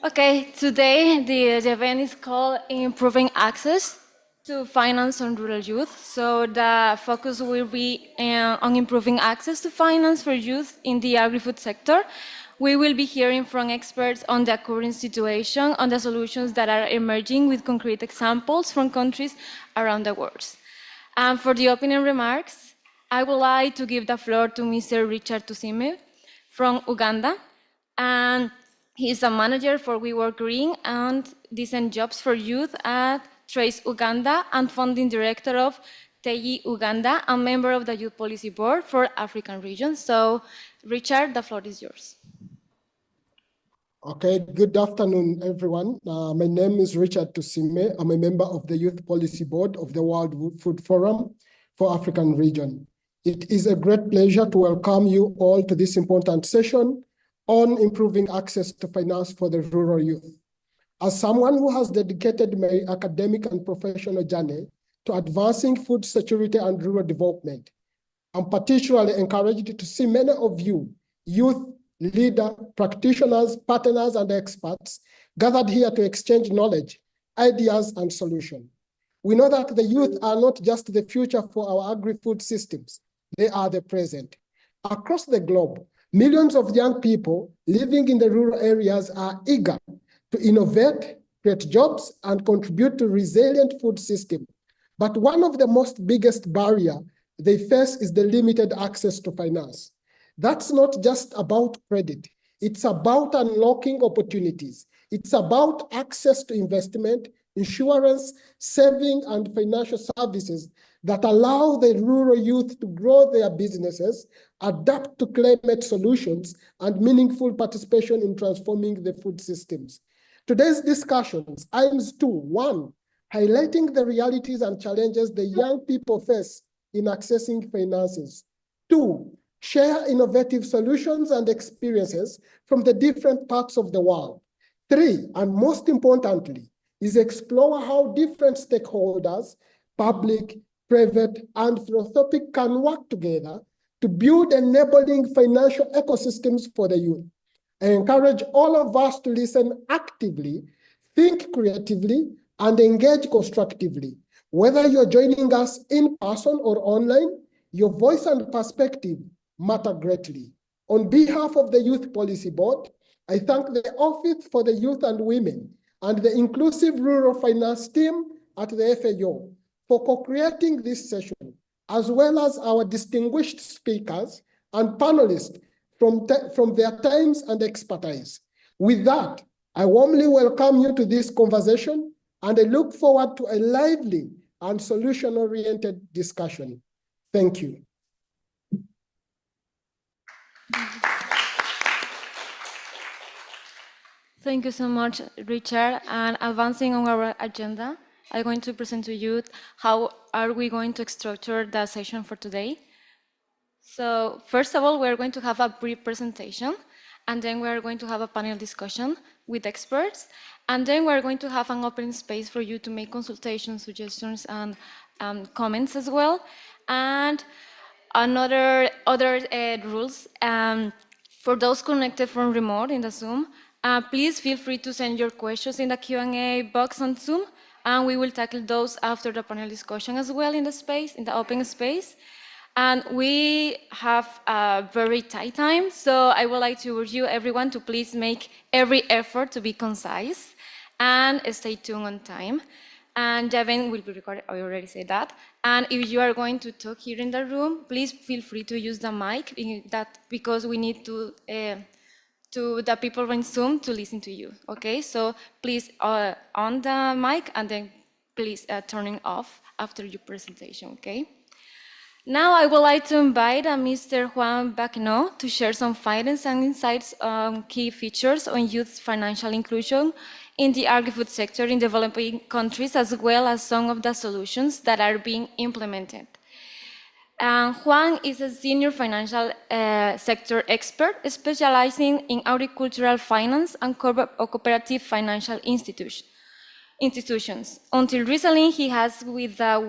Okay, today the event is called Improving Access to Finance on Rural Youth. So the focus will be on improving access to finance for youth in the agri-food sector. We will be hearing from experts on the current situation, on the solutions that are emerging with concrete examples from countries around the world. And for the opening remarks, I would like to give the floor to Mr. Richard Tusime from Uganda. And he's a manager for We Work Green and Decent Jobs for Youth at Trace Uganda and founding director of TEI Uganda and member of the Youth Policy Board for African region. So, Richard, the floor is yours. Okay, good afternoon, everyone. My name is Richard Tusime. I'm a member of the Youth Policy Board of the World Food Forum for African region. It is a great pleasure to welcome you all to this important session on improving access to finance for the rural youth. As someone who has dedicated my academic and professional journey to advancing food security and rural development, I'm particularly encouraged to see many of you, youth, leaders, practitioners, partners, and experts gathered here to exchange knowledge, ideas, and solutions. We know that the youth are not just the future for our agri-food systems, they are the present. Across the globe, millions of young people living in the rural areas are eager to innovate, create jobs, and contribute to resilient food system. But one of the most biggest barrier they face is the limited access to finance. That's not just about credit. It's about unlocking opportunities. It's about access to investment, insurance, saving, and financial services that allow the rural youth to grow their businesses, adapt to climate solutions, and meaningful participation in transforming the food systems. Today's discussions aims to, one, highlighting the realities and challenges the young people face in accessing finances. Two, share innovative solutions and experiences from the different parts of the world. Three, and most importantly, is explore how different stakeholders, public, private, and philanthropic can work together to build enabling financial ecosystems for the youth. I encourage all of us to listen actively, think creatively, and engage constructively. Whether you're joining us in person or online, your voice and perspective matter greatly. On behalf of the Youth Policy Board, I thank the Office for the Youth and Women and the Inclusive Rural Finance team at the FAO for co-creating this session, as well as our distinguished speakers and panelists from their times and expertise. With that, I warmly welcome you to this conversation, and I look forward to a lively and solution-oriented discussion. Thank you. Thank you so much, Richard. And advancing on our agenda, I'm going to present to you how are we going to structure the session for today. So first of all, we're going to have a brief presentation, and then we're going to have a panel discussion with experts, and then we're going to have an open space for you to make consultations, suggestions, and comments as well. And other rules, for those connected from remote in the Zoom, please feel free to send your questions in the Q&A box on Zoom, and we will tackle those after the panel discussion as well in the open space. And we have a very tight time, so I would like to urge you, everyone, to please make every effort to be concise and stay tuned on time. And the event will be recorded, I already said that. And if you are going to talk here in the room, please feel free to use the mic, because we need to the people in Zoom to listen to you, okay? So please on the mic, and then please turn it off after your presentation, okay? Now I would like to invite Mr. Juan Bacno to share some findings and insights on key features on youth financial inclusion in the agri-food sector in developing countries, as well as some of the solutions that are being implemented. Juan is a senior financial sector expert specializing in agricultural finance and cooperative financial institutions. Until recently, he has with the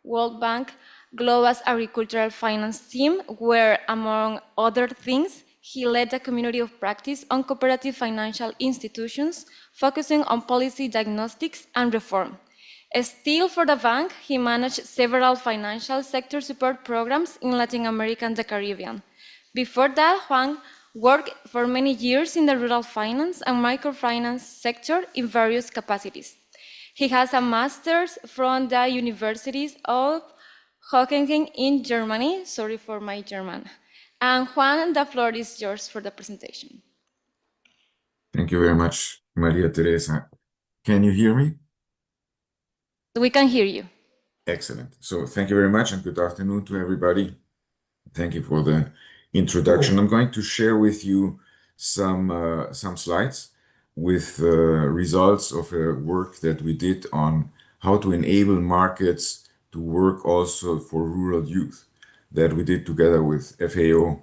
World Bank Global's agricultural finance team, where, among other things, he led a community of practice on cooperative financial institutions, focusing on policy diagnostics and reform. Still for the bank, he managed several financial sector support programs in Latin America and the Caribbean. Before that, Juan worked for many years in the rural finance and microfinance sector in various capacities. He has a master's from the Universities of Hohenheim in Germany. Sorry for my German. And Juan, the floor is yours for the presentation. Thank you very much, Maria Teresa. Can you hear me? We can hear you. Excellent. So thank you very much, and good afternoon to everybody. Thank you for the introduction. I'm going to share with you some slides with results of a work that we did on how to enable markets to work also for rural youth that we did together with FAO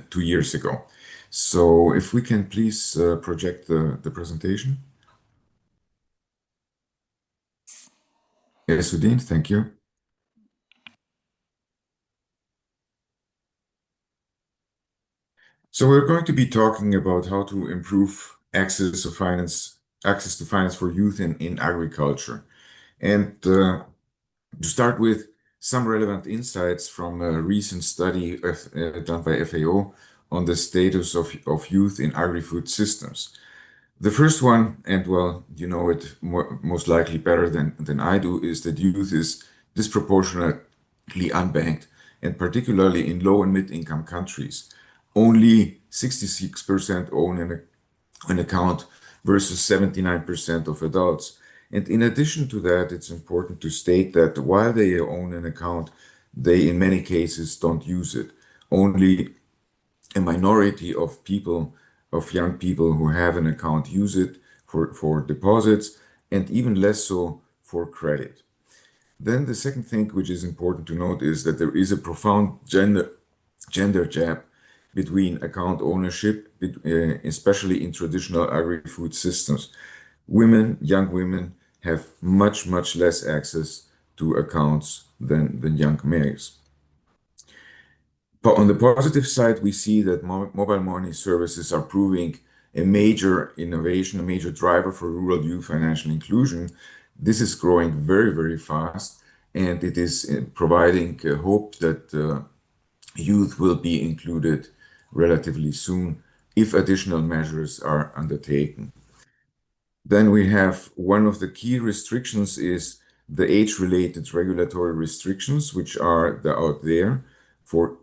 2 years ago. So if we can please project the presentation. Yes, Udine, thank you. So we're going to be talking about how to improve access to finance for youth in agriculture. And to start with, some relevant insights from a recent study done by FAO on the status of youth in agri-food systems. The first one, and well, you know it most likely better than I do, is that youth is disproportionately unbanked, and particularly in low and mid-income countries. Only 66% own an account versus 79% of adults. And in addition to that, it's important to state that while they own an account, they in many cases don't use it. Only a minority of people, of young people who have an account, use it for deposits, and even less so for credit. Then the second thing which is important to note is that there is a profound gender gap between account ownership, especially in traditional agri-food systems. Young women have much less access to accounts than young males. But on the positive side, we see that mobile money services are proving a major innovation, a major driver for rural youth financial inclusion. This is growing very fast, and it is providing hope that youth will be included relatively soon if additional measures are undertaken. Then we have one of the key restrictions is the age-related regulatory restrictions, which are out there for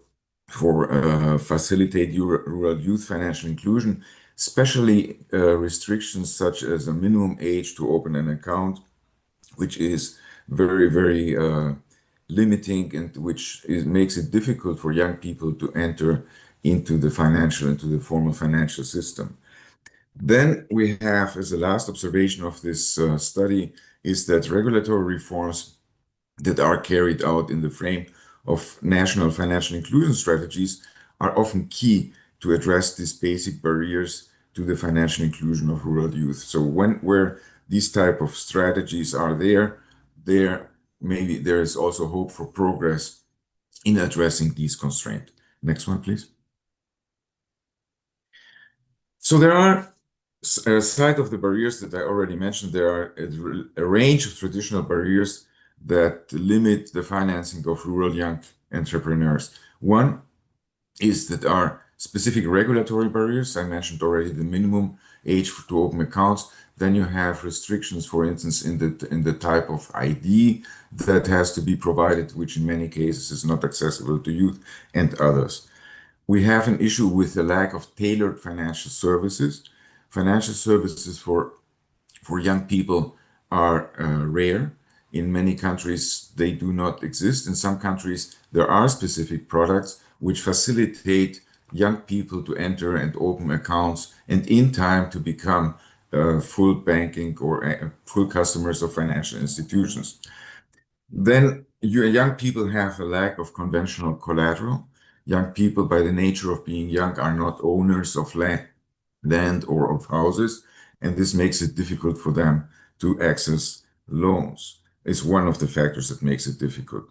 facilitate rural youth financial inclusion, especially restrictions such as a minimum age to open an account, which is very limiting, and which makes it difficult for young people to enter into the formal financial system. Then we have, as a last observation of this study, is that regulatory reforms that are carried out in the frame of national financial inclusion strategies are often key to address these basic barriers to the financial inclusion of rural youth. So where these type of strategies are there maybe there is also hope for progress in addressing these constraints. Next one, please. So there are, aside of the barriers that I already mentioned, there are a range of traditional barriers that limit the financing of rural young entrepreneurs. One is that there are specific regulatory barriers. I mentioned already the minimum age to open accounts. Then you have restrictions, for instance, in the type of ID that has to be provided, which in many cases is not accessible to youth and others. We have an issue with the lack of tailored financial services. Financial services for young people are rare. In many countries, they do not exist. In some countries, there are specific products which facilitate young people to enter and open accounts and in time to become full banking or full customers of financial institutions. Then young people have a lack of conventional collateral. Young people, by the nature of being young, are not owners of land or of houses, and this makes it difficult for them to access loans. It's one of the factors that makes it difficult.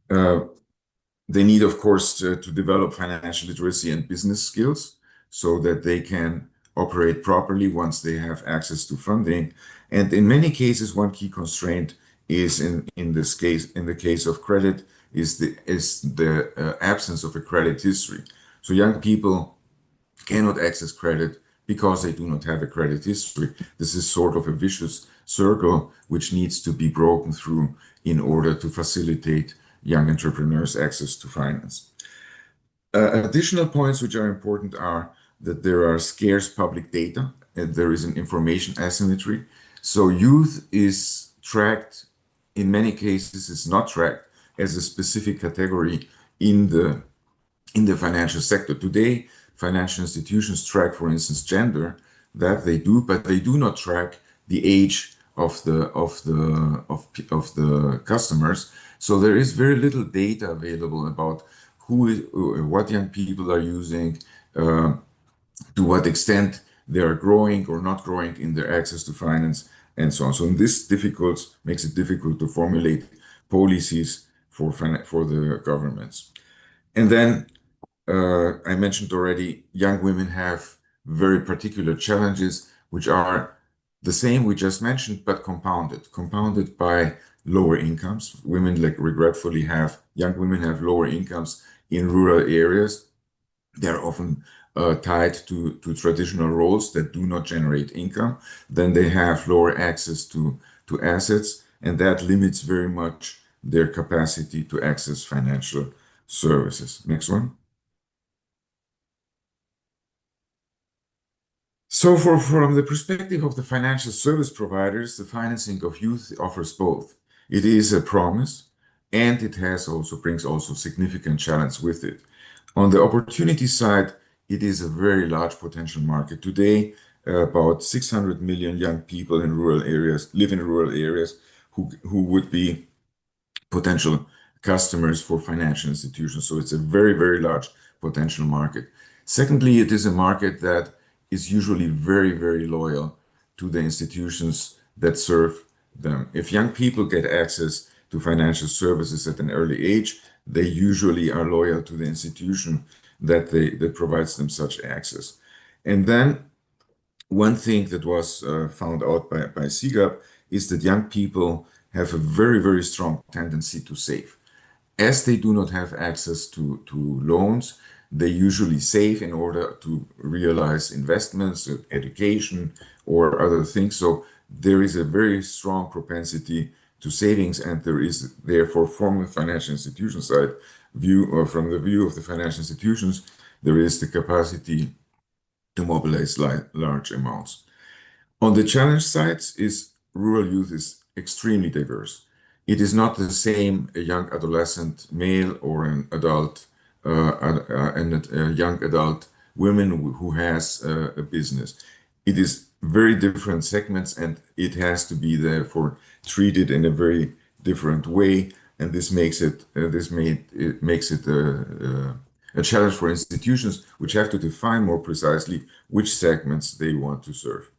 They need, of course, to develop financial literacy and business skills so that they can operate properly once they have access to funding. And in many cases, one key constraint is in the case of credit is the absence of a credit history. So young people cannot access credit because they do not have a credit history. This is sort of a vicious circle which needs to be broken through in order to facilitate young entrepreneurs' access to finance. Additional points which are important are that there are scarce public data and there is an information asymmetry. So youth is tracked, in many cases it's not tracked as a specific category in the financial sector. Today, financial institutions track, for instance, gender, that they do, but they do not track the age of the customers. So there is very little data available about what young people are using, to what extent they are growing or not growing in their access to finance, and so on. So this makes it difficult to formulate policies for the governments. And then I mentioned already, young women have very particular challenges, which are the same we just mentioned, but compounded by lower incomes. Women, like regretfully, young women have lower incomes in rural areas. They're often tied to traditional roles that do not generate income. Then they have lower access to assets, and that limits very much their capacity to access financial services. Next one. So from the perspective of the financial service providers, the financing of youth offers both. It is a promise, and it brings also significant challenge with it. On the opportunity side, it is a very large potential market. Today, about 600 million young people in rural areas live in rural areas who would be potential customers for financial institutions. So it's a very, very large potential market. Secondly, it is a market that is usually very, very loyal to the institutions that serve them. If young people get access to financial services at an early age, they usually are loyal to the institution that provides them such access. And then one thing that was found out by CIGAP is that young people have a very, very strong tendency to save. As they do not have access to loans, they usually save in order to realize investments, education, or other things. So there is a very strong propensity to savings, and there is therefore, from the financial institution side view, or from the view of the financial institutions, there is the capacity to mobilize large amounts. On the challenge sides, rural youth is extremely diverse. It is not the same a young adolescent male or an adult and a young adult woman who has a business. It is very different segments, and it has to be therefore treated in a very different way. And this makes it a challenge for institutions which have to define more precisely which segments they want to serve.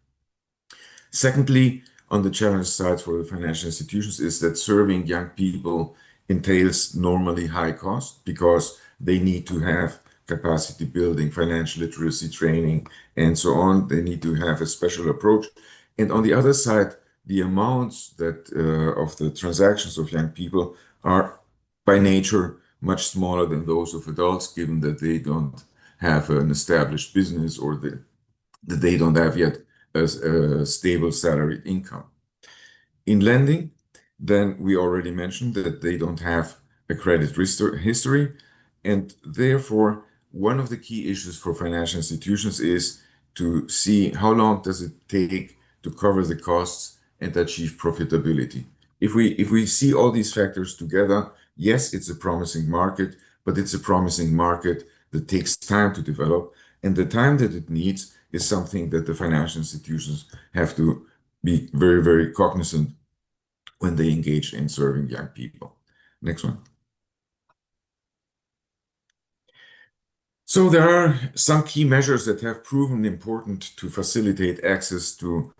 Secondly, on the challenge side for the financial institutions is that serving young people entails normally high cost because they need to have capacity building, financial literacy training, and so on. They need to have a special approach. And on the other side, the amounts that of the transactions of young people are by nature much smaller than those of adults, given that they don't have an established business or that they don't have yet a stable salaried income. In lending, then we already mentioned that they don't have a credit history, and therefore one of the key issues for financial institutions is to see how long does it take to cover the costs and achieve profitability. If we see all these factors together, yes, it's a promising market, but it's a promising market that takes time to develop, and the time that it needs is something that the financial institutions have to be very, very cognizant when they engage in serving young people. Next one. So there are some key measures that have proven important to facilitate access to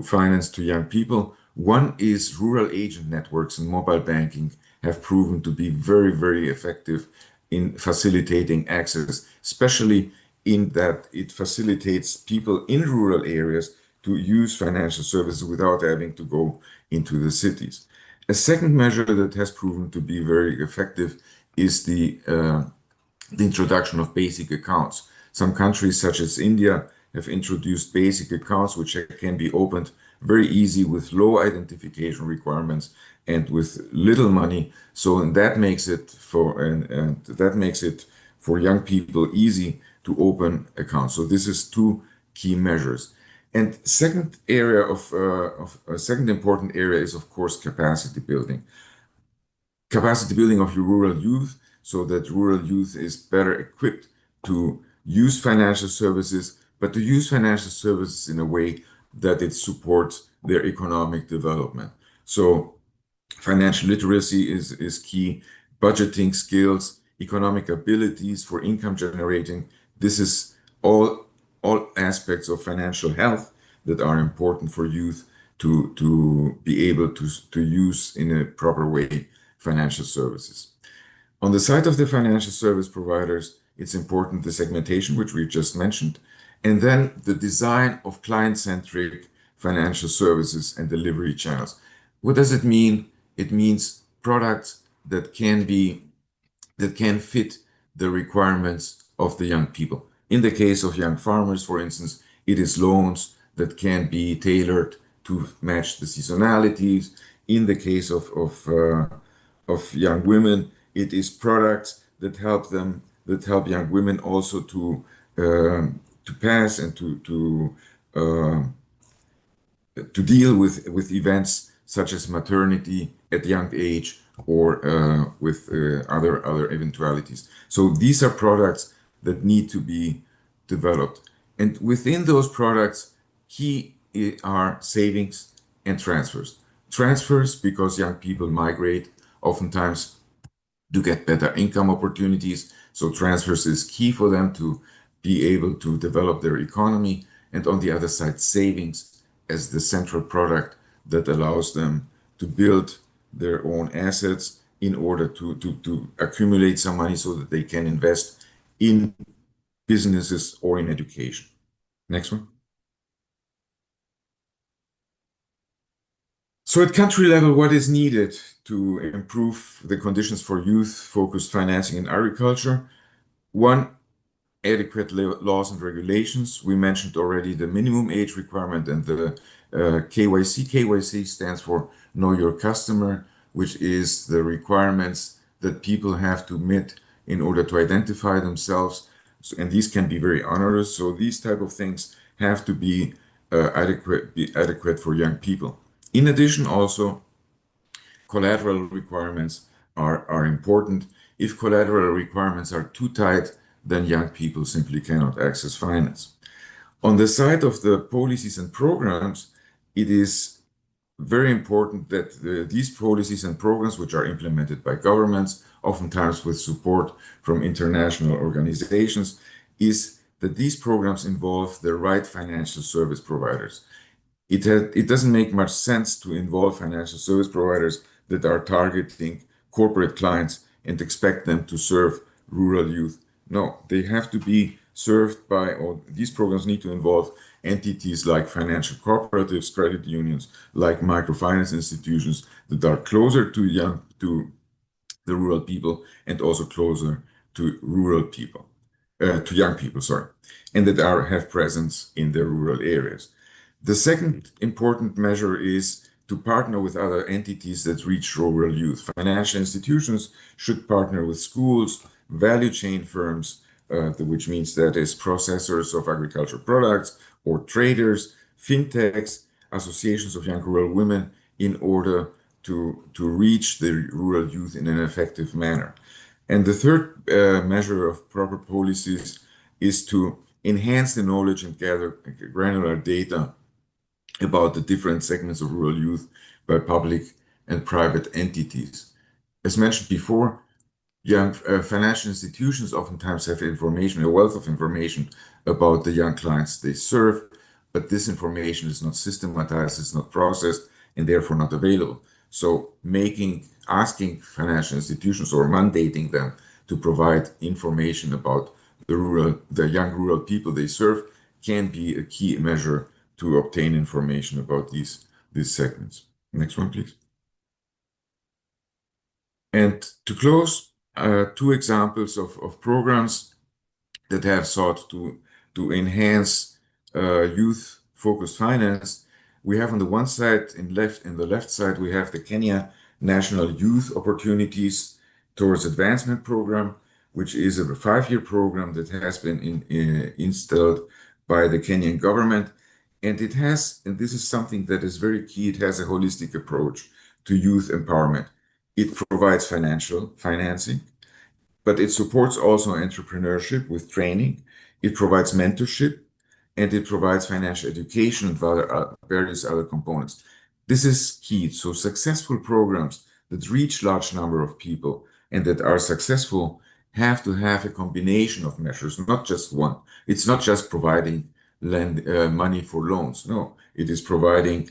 finance to young people. One is rural agent networks and mobile banking have proven to be very, very effective in facilitating access, especially in that it facilitates people in rural areas to use financial services without having to go into the cities. A second measure that has proven to be very effective is the introduction of basic accounts. Some countries, such as India, have introduced basic accounts which can be opened very easy with low identification requirements and with little money. So that makes it for young people easy to open accounts. So this is two key measures. And second important area is, of course, capacity building. Capacity building of your rural youth, so that rural youth is better equipped to use financial services, but to use financial services in a way that it supports their economic development. So financial literacy is key, budgeting skills, economic abilities for income generating. This is all aspects of financial health that are important for youth to be able to use in a proper way financial services. On the side of the financial service providers, it's important the segmentation, which we just mentioned, and then the design of client-centric financial services and delivery channels. What does it mean? It means products that can fit the requirements of the young people. In the case of young farmers, for instance, it is loans that can be tailored to match the seasonalities. In the case of young women, it is products that help young women also to pass and to deal with events such as maternity at young age or with other eventualities. So these are products that need to be developed. And within those products, key are savings and transfers. Transfers because young people migrate oftentimes to get better income opportunities. So transfers is key for them to be able to develop their economy. And on the other side, savings as the central product that allows them to build their own assets in order to accumulate some money so that they can invest in businesses or in education. Next one. So at country level, what is needed to improve the conditions for youth-focused financing in agriculture? One, adequate laws and regulations. We mentioned already the minimum age requirement and the KYC. KYC stands for Know Your Customer, which is the requirements that people have to meet in order to identify themselves. And these can be very onerous. So these type of things have to be adequate for young people. In addition, also, collateral requirements are important. If collateral requirements are too tight, then young people simply cannot access finance. On the side of the policies and programs, it is very important that these policies and programs, which are implemented by governments, oftentimes with support from international organizations, is that these programs involve the right financial service providers. It doesn't make much sense to involve financial service providers that are targeting corporate clients and expect them to serve rural youth. No, they have to be served by, or these programs need to involve entities like financial cooperatives, credit unions, like microfinance institutions that are closer to the rural people and also closer to rural people, to young people, sorry, and that have presence in the rural areas. The second important measure is to partner with other entities that reach rural youth. Financial institutions should partner with schools, value chain firms, which means that is processors of agricultural products, or traders, fintechs, associations of young rural women, in order to reach the rural youth in an effective manner. And the third measure of proper policies is to enhance the knowledge and gather granular data about the different segments of rural youth by public and private entities. As mentioned before, young financial institutions oftentimes have information, a wealth of information about the young clients they serve, but this information is not systematized, it's not processed, and therefore not available. So asking financial institutions or mandating them to provide information about the young rural people they serve can be a key measure to obtain information about these segments. Next one, please. And to close, two examples of programs that have sought to enhance youth-focused finance. We have on the one side, in the left side, we have the Kenya National Youth Opportunities Towards Advancement Program, which is a 5-year program that has been installed by the Kenyan government. And it has, and this is something that is very key, it has a holistic approach to youth empowerment. It provides financing, but it supports also entrepreneurship with training. It provides mentorship, and it provides financial education and various other components. This is key. So successful programs that reach large number of people and that are successful have to have a combination of measures, not just one. It's not just providing money for loans. No, it is providing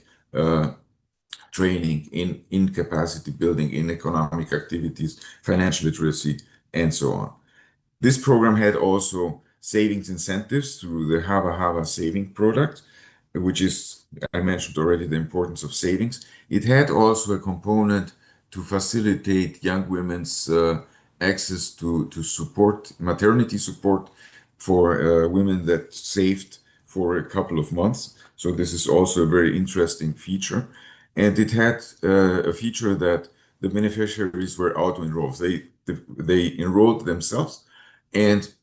training in capacity building, in economic activities, financial literacy, and so on. This program had also savings incentives through the Hava Hava saving product, which is, I mentioned already, the importance of savings. It had also a component to facilitate young women's access to support, maternity support for women that saved for a couple of months. So this is also a very interesting feature. And it had a feature that the beneficiaries were auto-enrolled. They enrolled themselves, and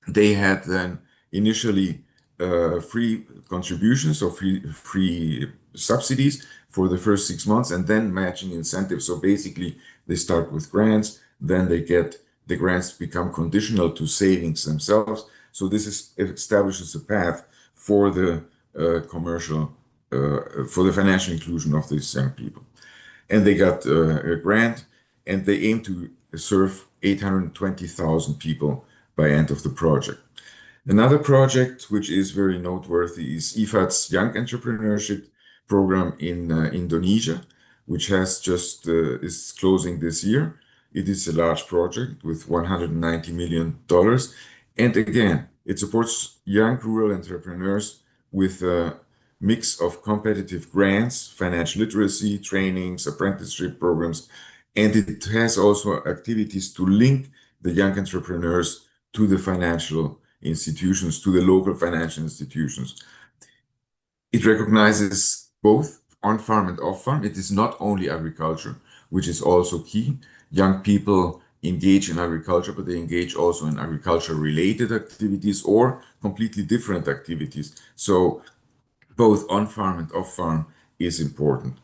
they had then initially free contributions or free subsidies for the first 6 months, and then matching incentives. So basically, they start with grants, then they get the grants become conditional to savings themselves. So this establishes a path for the for the financial inclusion of these young people. And they got a grant, and they aim to serve 820,000 people by end of the project. Another project which is very noteworthy is IFAD's Young Entrepreneurship Program in Indonesia, which has just is closing this year. It is a large project with $190 million. And again, it supports young rural entrepreneurs with a mix of competitive grants, financial literacy, trainings, apprenticeship programs, and it has also activities to link the young entrepreneurs to the financial institutions, to the local financial institutions. It recognizes both on-farm and off-farm. It is not only agriculture, which is also key. Young people engage in agriculture, but they engage also in agriculture-related activities or completely different activities. So both on-farm and off-farm is important.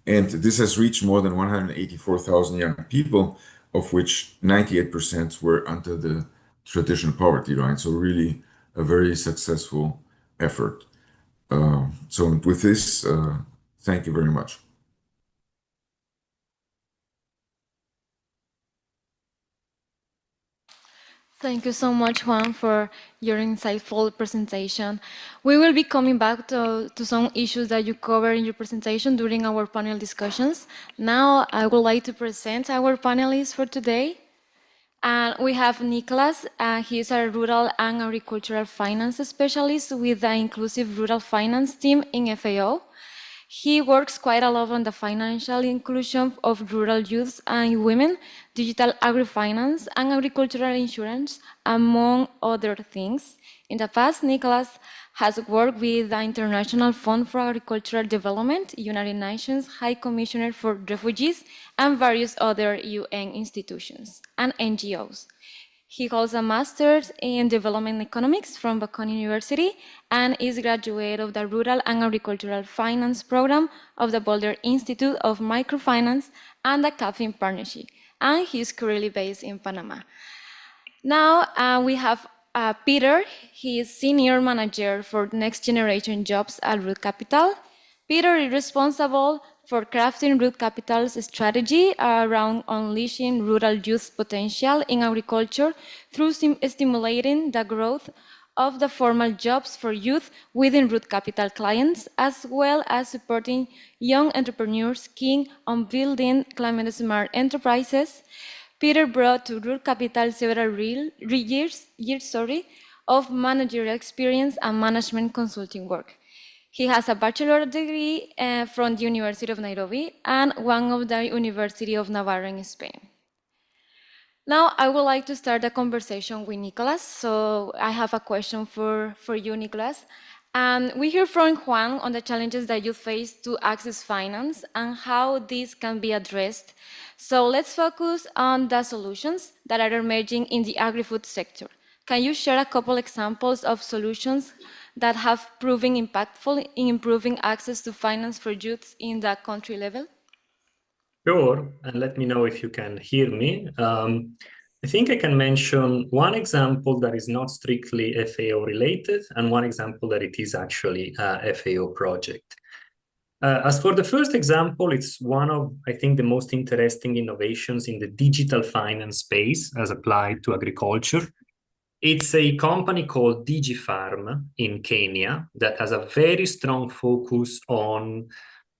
And this has reached more than 184,000 young people, of which 98% were under the traditional poverty line. So really a very successful effort. So with this, thank you very much. Thank you so much, Juan, for your insightful presentation. We will be coming back to some issues that you covered in your presentation during our panel discussions. Now, I would like to present our panelists for today. We have Nicholas. He is a rural and agricultural finance specialist with the Inclusive Rural Finance team in FAO. He works quite a lot on the financial inclusion of rural youth and women, digital agri-finance, and agricultural insurance, among other things. In the past, Nicholas has worked with the International Fund for Agricultural Development, United Nations High Commissioner for Refugees, and various other UN institutions and NGOs. He holds a master's in development economics from Bocconi University and is graduate of the Rural and Agricultural Finance Program of the Boulder Institute of Microfinance and the CAFIN Partnership, and he is currently based in Panama. Now we have Peter. He is Senior Manager for Next Generation Jobs at Root Capital. Peter is responsible for crafting Root Capital's strategy around unleashing rural youth potential in agriculture through stimulating the growth of the formal jobs for youth within Root Capital clients, as well as supporting young entrepreneurs keen on building climate-smart enterprises. Peter brought to Root Capital several years of managerial experience and management consulting work. He has a bachelor's degree from the University of Nairobi and one of the University of Navarra in Spain. Now, I would like to start a conversation with Nicholas. So I have a question for you, Nicholas. We hear from Juan on the challenges that you face to access finance and how these can be addressed. So let's focus on the solutions that are emerging in the agri-food sector. Can you share a couple examples of solutions that have proven impactful in improving access to finance for youth in the country level? Sure, and let me know if you can hear me. I think I can mention one example that is not strictly FAO related and one example that it is actually a FAO project. As for the first example, it's one of, I think, the most interesting innovations in the digital finance space as applied to agriculture. It's a company called DigiFarm in Kenya that has a very strong focus on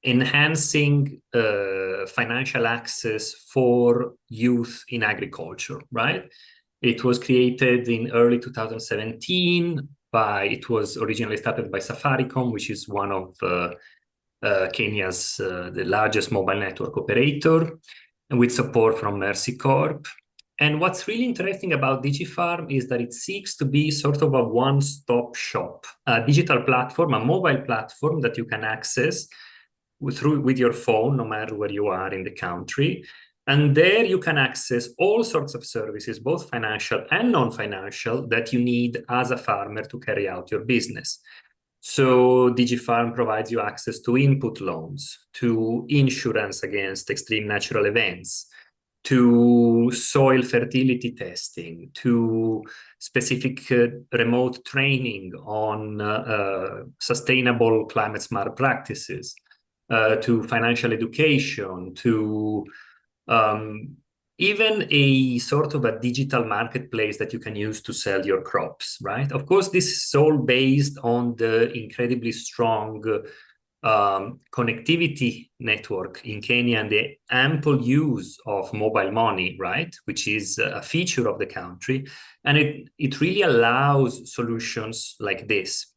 enhancing financial access for youth in agriculture, right? It was created in early 2017. it was originally started by Safaricom, which is one of Kenya's the largest mobile network operator, and with support from Mercy Corp. And what's really interesting about DigiFarm is that it seeks to be sort of a one-stop shop, a digital platform, a mobile platform that you can access with your phone, no matter where you are in the country. And there you can access all sorts of services, both financial and non-financial, that you need as a farmer to carry out your business. So DigiFarm provides you access to input loans, to insurance against extreme natural events, to soil fertility testing, to specific remote training on sustainable climate smart practices, to financial education, to even a sort of a digital marketplace that you can use to sell your crops, right? Of course, this is all based on the incredibly strong connectivity network in Kenya and the ample use of mobile money, right? Which is a feature of the country. And it really allows solutions like this.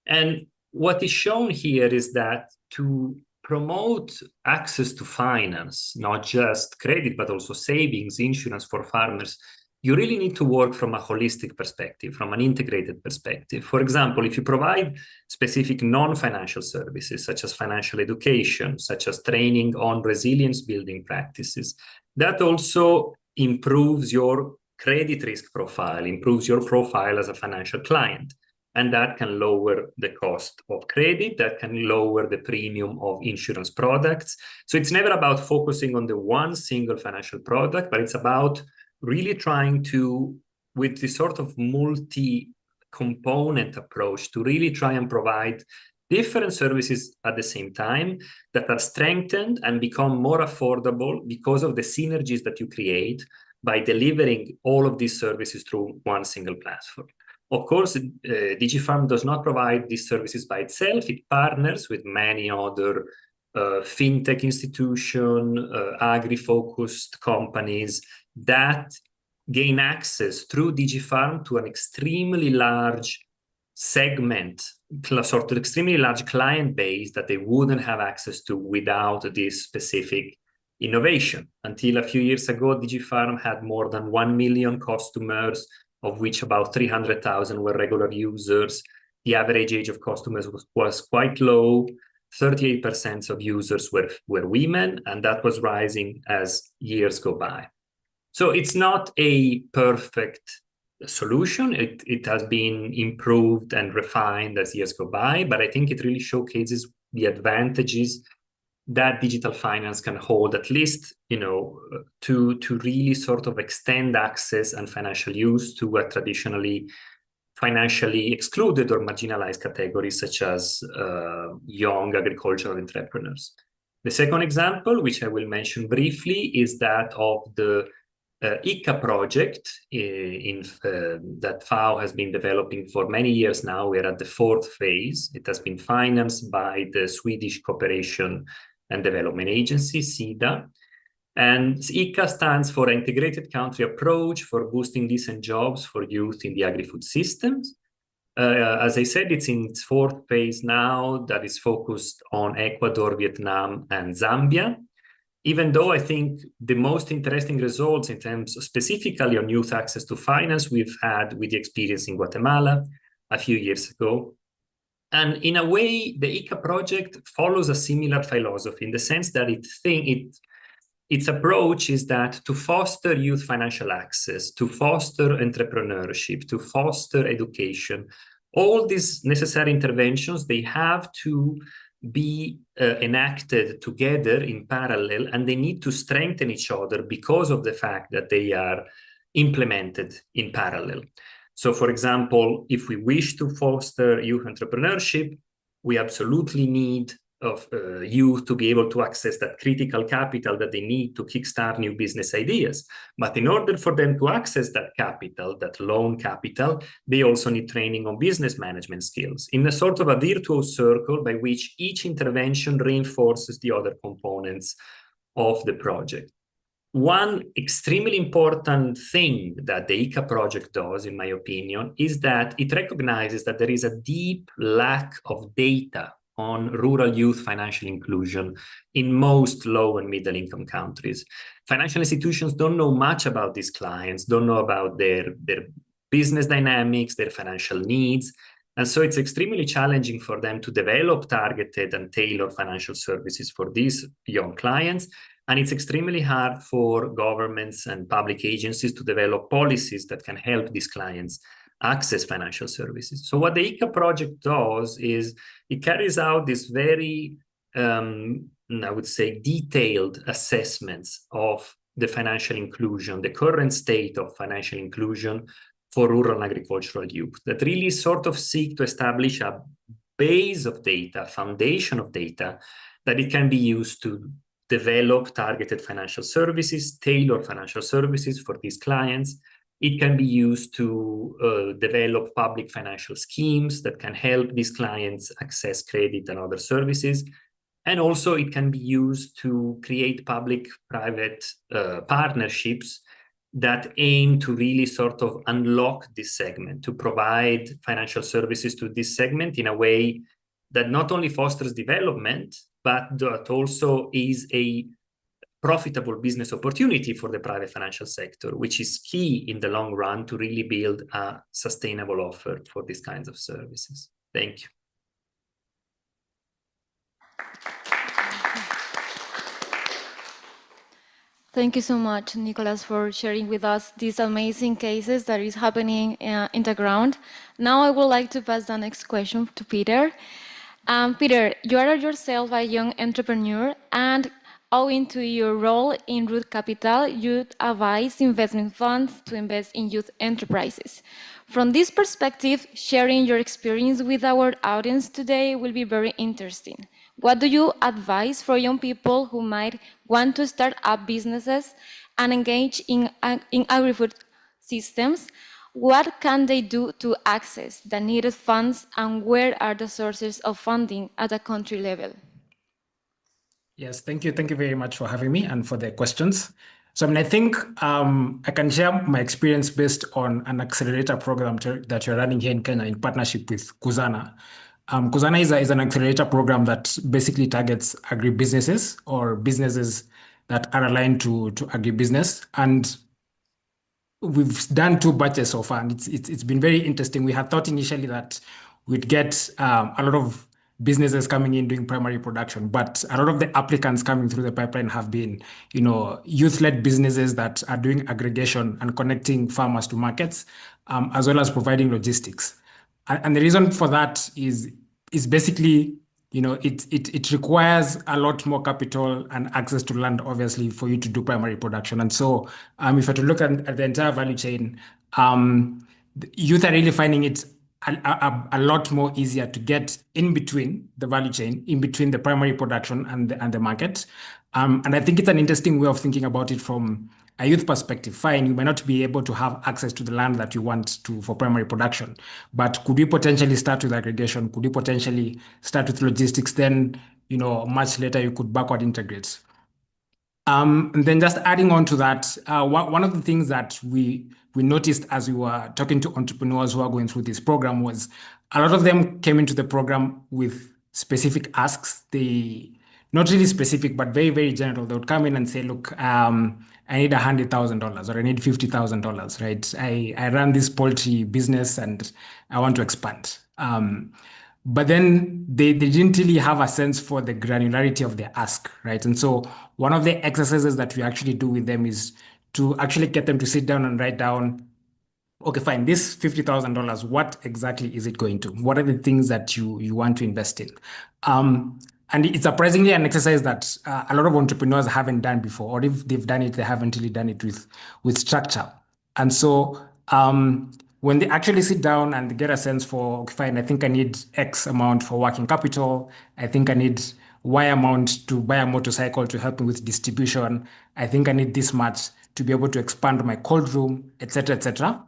And what is shown here is that to promote access to finance, not just credit, but also savings, insurance for farmers, you really need to work from a holistic perspective, from an integrated perspective. For example, if you provide specific non-financial services, such as financial education, such as training on resilience building practices, that also improves your credit risk profile, improves your profile as a financial client. And that can lower the cost of credit, that can lower the premium of insurance products. So it's never about focusing on the one single financial product, but it's about really trying to, with this sort of multi-component approach, to really try and provide different services at the same time that are strengthened and become more affordable because of the synergies that you create by delivering all of these services through one single platform. Of course, DigiFarm does not provide these services by itself. It partners with many other fintech institutions, agri-focused companies that gain access through DigiFarm to an extremely large segment, sort of extremely large client base that they wouldn't have access to without this specific innovation. Until a few years ago, DigiFarm had more than 1 million customers, of which about 300,000 were regular users. The average age of customers was quite low. 38% of users were women, and that was rising as years go by. So it's not a perfect solution. It has been improved and refined as years go by, but I think it really showcases the advantages that digital finance can hold, at least, to really sort of extend access and financial use to a traditionally financially excluded or marginalized categories, such as young agricultural entrepreneurs. The second example, which I will mention briefly, is that of the ICA project that FAO has been developing for many years now. We're at the 4th phase. It has been financed by the Swedish Cooperation and Development Agency, SIDA. And ICA stands for Integrated Country Approach for Boosting Decent Jobs for Youth in the Agri-Food Systems. As I said, it's in its 4th phase now that is focused on Ecuador, Vietnam, and Zambia. Even though I think the most interesting results in terms specifically on youth access to finance we've had with the experience in Guatemala a few years ago. And in a way, the ICA project follows a similar philosophy in the sense that its approach is that to foster youth financial access, to foster entrepreneurship, to foster education, all these necessary interventions, they have to be enacted together in parallel, and they need to strengthen each other because of the fact that they are implemented in parallel. So, for example, if we wish to foster youth entrepreneurship, we absolutely need youth to be able to access that critical capital that they need to kickstart new business ideas. But in order for them to access that capital, that loan capital, they also need training on business management skills in a sort of a virtuous circle by which each intervention reinforces the other components of the project. One extremely important thing that the ICA project does, in my opinion, is that it recognizes that there is a deep lack of data on rural youth financial inclusion in most low and middle income countries. Financial institutions don't know much about these clients, don't know about their business dynamics, their financial needs. And so it's extremely challenging for them to develop targeted and tailored financial services for these young clients. And it's extremely hard for governments and public agencies to develop policies that can help these clients access financial services. So what the ICA project does is it carries out this very, I would say, detailed assessments of the financial inclusion, the current state of financial inclusion for rural and agricultural youth, that really sort of seek to establish a base of data, foundation of data, that it can be used to develop targeted financial services, tailor financial services for these clients. It can be used to develop public financial schemes that can help these clients access credit and other services. And also it can be used to create public-private partnerships that aim to really sort of unlock this segment, to provide financial services to this segment in a way that not only fosters development, but that also is a profitable business opportunity for the private financial sector, which is key in the long run to really build a sustainable offer for these kinds of services. Thank you. Thank you so much, Nicolas, for sharing with us these amazing cases that is happening in the ground. Now I would like to pass the next question to Peter. Peter, you are yourself a young entrepreneur, and owing to your role in Root Capital, you advise investment funds to invest in youth enterprises. From this perspective, sharing your experience with our audience today will be very interesting. What do you advise for young people who might want to start up businesses and engage in agri-food systems? What can they do to access the needed funds, and where are the sources of funding at a country level? Yes, thank you. Thank you very much for having me and for the questions. So, I think I can share my experience based on an accelerator program that you're running here in Kenya in partnership with Kuzana. Kuzana is an accelerator program that basically targets agribusinesses or businesses that are aligned to agribusiness. And we've done 2 batches so far, and it's been very interesting. We had thought initially that we'd get a lot of businesses coming in doing primary production, but a lot of the applicants coming through the pipeline have been, youth-led businesses that are doing aggregation and connecting farmers to markets, as well as providing logistics. And the reason for that is basically, it requires a lot more capital and access to land, obviously, for you to do primary production. And so, if you were to look at the entire value chain, the youth are really finding it a lot more easier to get in between the value chain, in between the primary production and the market. And I think it's an interesting way of thinking about it from a youth perspective. Fine, you may not be able to have access to the land that you want to for primary production, but could you potentially start with aggregation? Could you potentially start with logistics? Then, much later you could backward integrate. And then just adding on to that, one of the things that we noticed as we were talking to entrepreneurs who are going through this program was a lot of them came into the program with specific asks. They not really specific, but very, very general. They would come in and say, look, I need $100,000 or I need $50,000, right? I run this poultry business and I want to expand. But then they didn't really have a sense for the granularity of their ask, right? And so one of the exercises that we actually do with them is to actually get them to sit down and write down, okay, fine, this $50,000, what exactly is it going to? What are the things that you want to invest in? And it's surprisingly an exercise that a lot of entrepreneurs haven't done before, or if they've done it, they haven't really done it with structure. And so when they actually sit down and get a sense for, okay, fine, I think I need X amount for working capital. I think I need Y amount to buy a motorcycle to help me with distribution. I think I need this much to be able to expand my cold room, et cetera,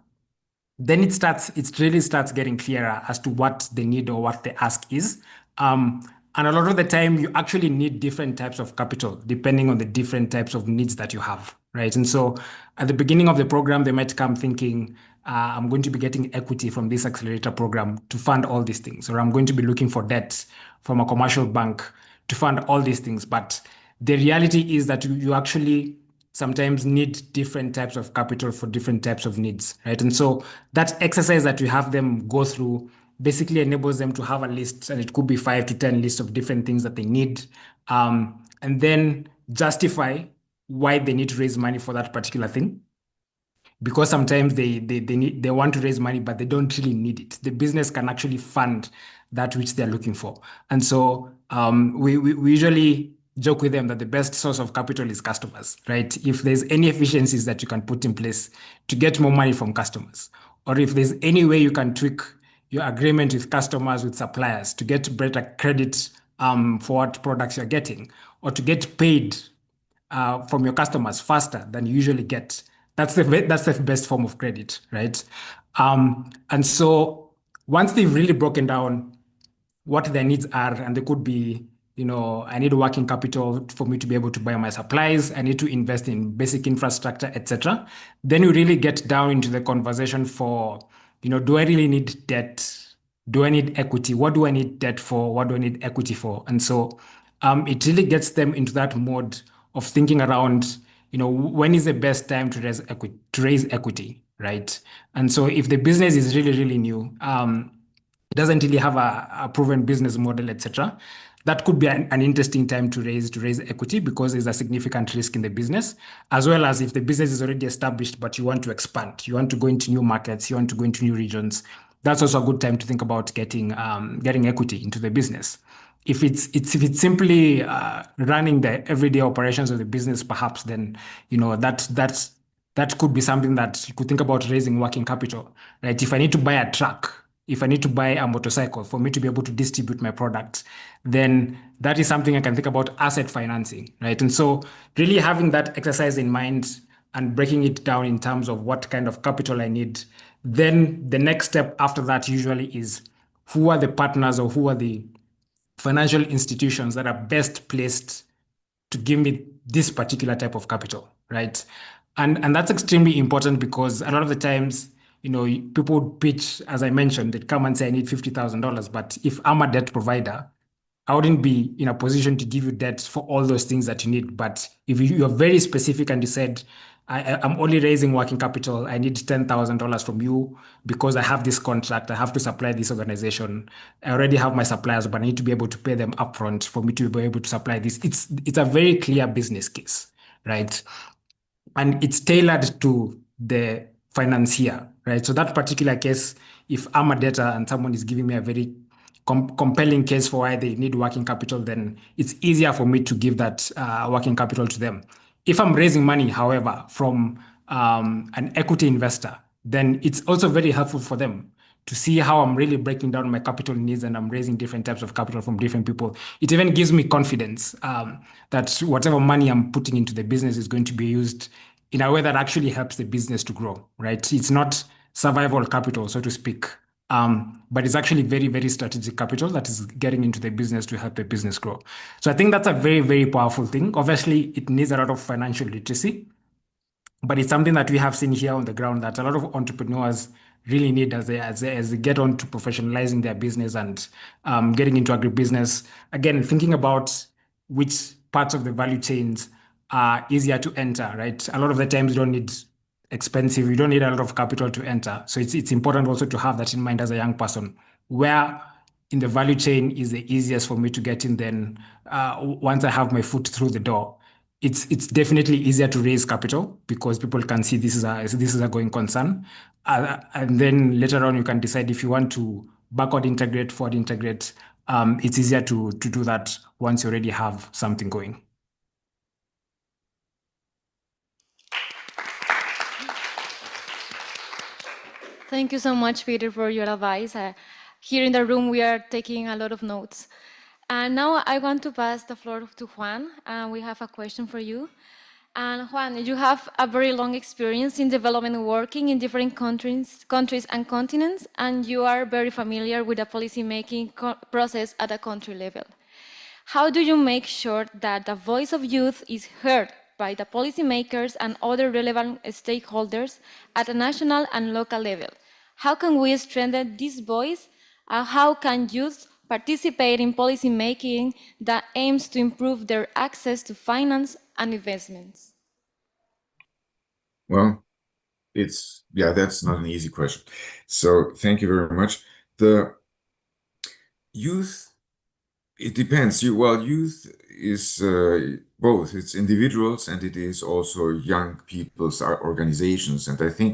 then it really starts getting clearer as to what they need or what the ask is. And a lot of the time, you actually need different types of capital depending on the different types of needs that you have. right? And so at the beginning of the program, they might come thinking, I'm going to be getting equity from this accelerator program to fund all these things, or I'm going to be looking for debt from a commercial bank to fund all these things. But the reality is that you actually sometimes need different types of capital for different types of needs, right? And so that exercise that we have them go through basically enables them to have a list, and it could be 5 to 10 lists of different things that they need, and then justify why they need to raise money for that particular thing. Because sometimes they want to raise money, but they don't really need it. The business can actually fund that which they're looking for. And so we usually joke with them that the best source of capital is customers, right? If there's any efficiencies that you can put in place to get more money from customers, or if there's any way you can tweak your agreement with customers, with suppliers to get better credit for what products you're getting, or to get paid from your customers faster than you usually get. That's the best form of credit, right? And so once they've really broken down what their needs are, and they could be, I need working capital for me to be able to buy my supplies, I need to invest in basic infrastructure, etc. Then you really get down into the conversation for, do I really need debt? Do I need equity? What do I need debt for? What do I need equity for? And so it really gets them into that mode of thinking around, when is the best time to raise equity, right? And so if the business is really, really new, it doesn't really have a proven business model, etc., that could be an interesting time to raise equity, because there's a significant risk in the business, as well as if the business is already established, but you want to expand, you want to go into new markets, you want to go into new regions. That's also a good time to think about getting equity into the business. If it's simply running the everyday operations of the business, perhaps then that could be something that you could think about raising working capital, right? If I need to buy a truck, if I need to buy a motorcycle for me to be able to distribute my products, then that is something I can think about asset financing, right? And so really having that exercise in mind and breaking it down in terms of what kind of capital I need, then the next step after that usually is who are the partners or who are the financial institutions that are best placed to give me this particular type of capital, right? And that's extremely important, because a lot of the times, people would pitch, as I mentioned, they'd come and say, I need $50,000. But if I'm a debt provider, I wouldn't be in a position to give you debt for all those things that you need. But if you're very specific and you said, I'm only raising working capital, I need $10,000 from you because I have this contract, I have to supply this organization. I already have my suppliers, but I need to be able to pay them upfront for me to be able to supply this. It's a very clear business case, right? And it's tailored to the financier, right? So that particular case, if I'm a debtor and someone is giving me a very compelling case for why they need working capital, then it's easier for me to give that working capital to them. If I'm raising money, however, from an equity investor, then it's also very helpful for them to see how I'm really breaking down my capital needs and I'm raising different types of capital from different people. It even gives me confidence that whatever money I'm putting into the business is going to be used in a way that actually helps the business to grow, right? It's not survival capital, so to speak, but it's actually very, very strategic capital that is getting into the business to help the business grow. So I think that's a very, very powerful thing. Obviously, it needs a lot of financial literacy, but it's something that we have seen here on the ground that a lot of entrepreneurs really need as they get on to professionalizing their business and getting into agribusiness. Again, thinking about which parts of the value chains are easier to enter, right? A lot of the times you don't need you don't need a lot of capital to enter. So it's important also to have that in mind as a young person. Where in the value chain is the easiest for me to get in, then once I have my foot through the door, it's definitely easier to raise capital because people can see this is a going concern. And then later on, you can decide if you want to backward integrate, forward integrate. It's easier to do that once you already have something going. Thank you so much, Peter, for your advice. Here in the room, we are taking a lot of notes. And now I want to pass the floor to Juan. We have a question for you. And Juan, you have a very long experience in development working in different countries and continents, and you are very familiar with the policy-making process at a country level. How do you make sure that the voice of youth is heard by the policymakers and other relevant stakeholders at a national and local level. How can we strengthen this voice? How can youth participate in policy making that aims to improve their access to finance and investments? Well, that's not an easy question. So thank you very much. The youth, it depends. Youth is both. It's individuals and it is also young people's organizations. And I think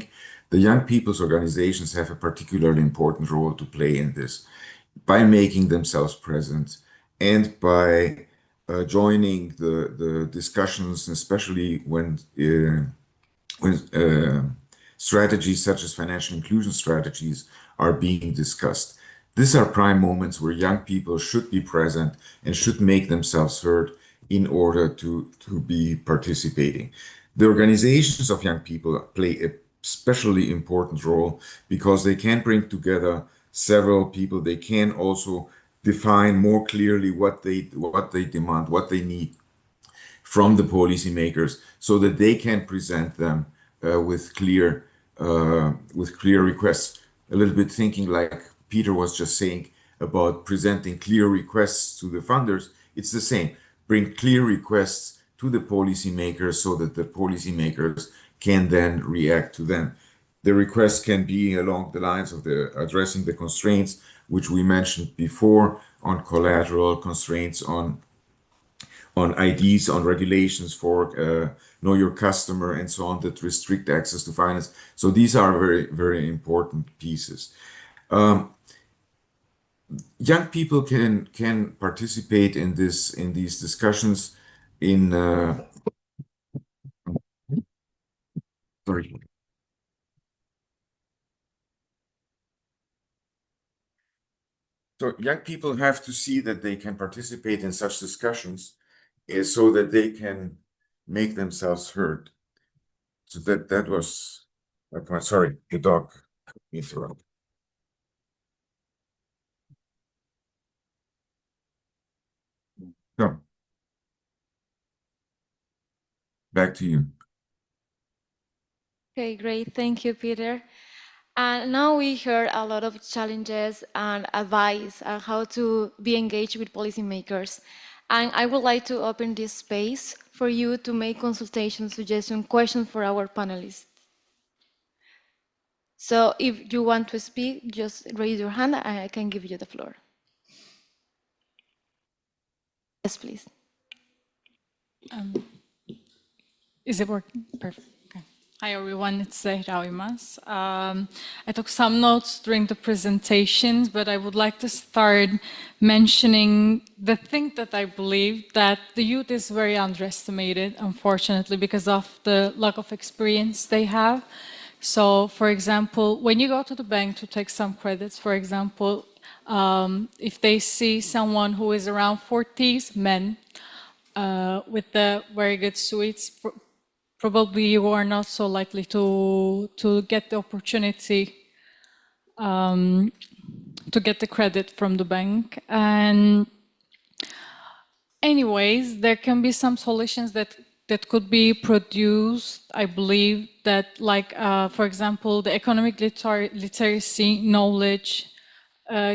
the young people's organizations have a particularly important role to play in this by making themselves present and by joining the discussions, especially when strategies such as financial inclusion strategies are being discussed. These are prime moments where young people should be present and should make themselves heard in order to be participating. The organizations of young people play a especially important role because they can bring together several people. They can also define more clearly what they demand, what they need from the policymakers, so that they can present them with clear requests. A little bit thinking like Peter was just saying about presenting clear requests to the funders. It's the same. Bring clear requests to the policymakers so that the policymakers can then react to them. The request can be along the lines of addressing the constraints which we mentioned before on collateral constraints, on IDs, on regulations for know your customer and so on that restrict access to finance. So these are very, very important pieces. Young people can participate in these discussions in sorry. So young people have to see that they can participate in such discussions so that they can make themselves heard. So that was my point. Sorry, the dog interrupted. No, back to you. Okay, great. Thank you, Peter. And now we heard a lot of challenges and advice on how to be engaged with policymakers. And I would like to open this space for you to make consultation, suggestion, questions for our panelists. So if you want to speak, just raise your hand and I can give you the floor. Yes, please. Is it working? Perfect. Okay. Hi, everyone. It's Zehra Imas. I took some notes during the presentations, but I would like to start mentioning the thing that I believe that the youth is very underestimated, unfortunately, because of the lack of experience they have. So, for example, when you go to the bank to take some credits, for example, if they see someone who is around 40s, men, with the very good suites, probably you are not so likely to get the opportunity to get the credit from the bank. And anyways, there can be some solutions that could be produced. I believe that, like, for example, the economic literacy knowledge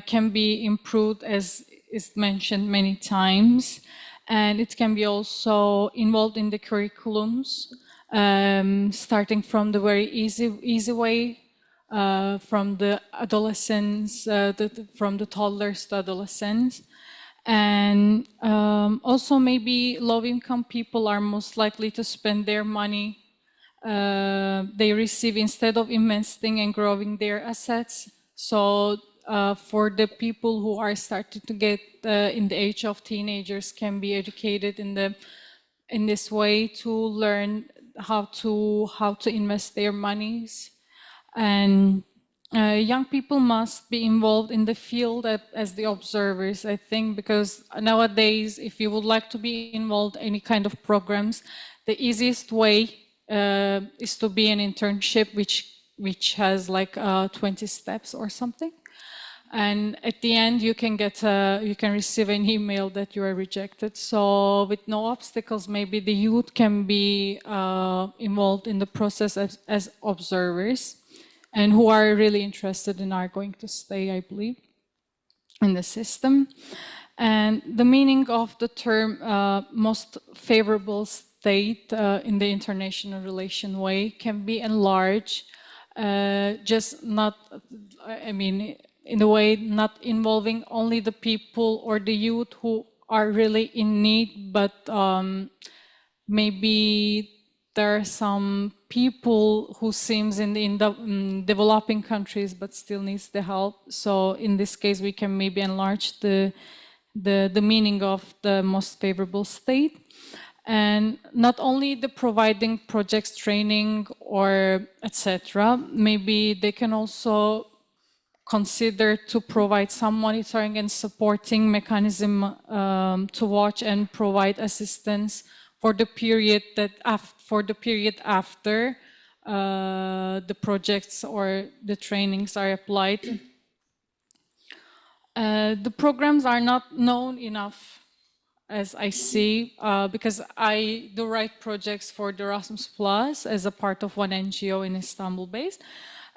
can be improved, as is mentioned many times. And it can be also involved in the curriculums, starting from the very easy way, from the adolescents, from the toddlers to adolescents. And also maybe low-income people are most likely to spend their money they receive instead of investing and growing their assets. So for the people who are starting to get in the age of teenagers can be educated in this way to learn how to invest their monies. And young people must be involved in the field as the observers, I think, because nowadays, if you would like to be involved in any kind of programs, the easiest way is to be an internship, which has like 20 steps or something. And at the end, you can receive an email that you are rejected. So with no obstacles, maybe the youth can be involved in the process as observers, and who are really interested and are going to stay, I believe, in the system. And the meaning of the term most favorable state in the international relation way can be enlarged, just not, I mean, in a way not involving only the people or the youth who are really in need, but maybe there are some people who seems in the developing countries but still needs the help. So in this case, we can maybe enlarge the meaning of the most favorable state. And not only the providing projects, training, or etc. Maybe they can also consider to provide some monitoring and supporting mechanism to watch and provide assistance for the period after the projects or the trainings are applied. The programs are not known enough, as I see, because I do write projects for the Erasmus Plus as a part of one NGO in Istanbul based.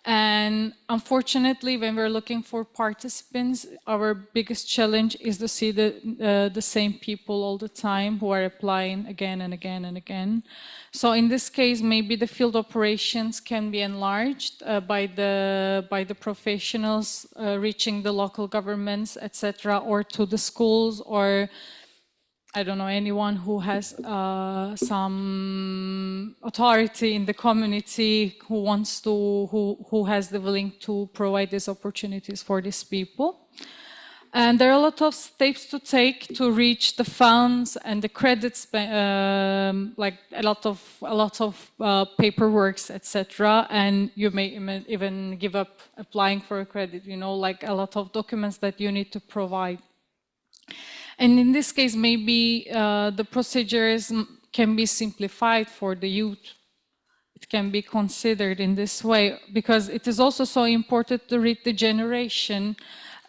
And unfortunately, when we're looking for participants, our biggest challenge is to see the same people all the time who are applying again and again and again. So in this case, maybe the field operations can be enlarged by the professionals reaching the local governments, etc., or to the schools, or I don't know, anyone who has some authority in the community who wants to, who has the willing to provide these opportunities for these people. And there are a lot of steps to take to reach the funds and the credits, like a lot of paperworks, etc. And you may even give up applying for a credit. You know, like a lot of documents that you need to provide. And in this case, maybe the procedures can be simplified for the youth. It can be considered in this way, because it is also so important to read the generation,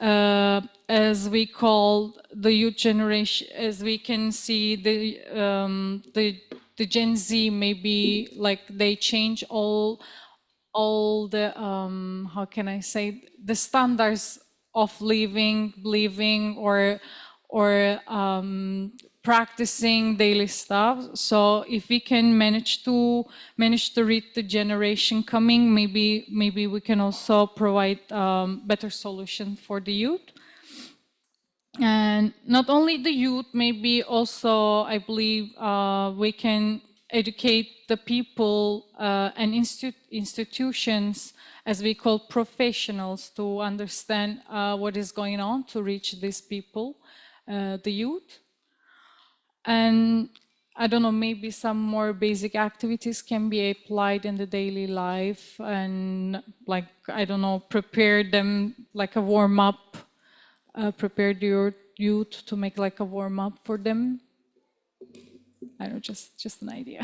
as we call the youth generation, as we can see the Gen Z, maybe like they change all the, how can I say, the standards of living, or practicing daily stuff. So if we can manage to read the generation coming, maybe we can also provide better solution for the youth. And not only the youth, maybe also, I believe, we can educate the people and institutions, as we call professionals, to understand what is going on to reach these people, the youth. And I don't know, maybe some more basic activities can be applied in the daily life, and like, I don't know, prepare them like a warm-up, prepare your youth to make like a warm-up for them. I don't know, just an idea.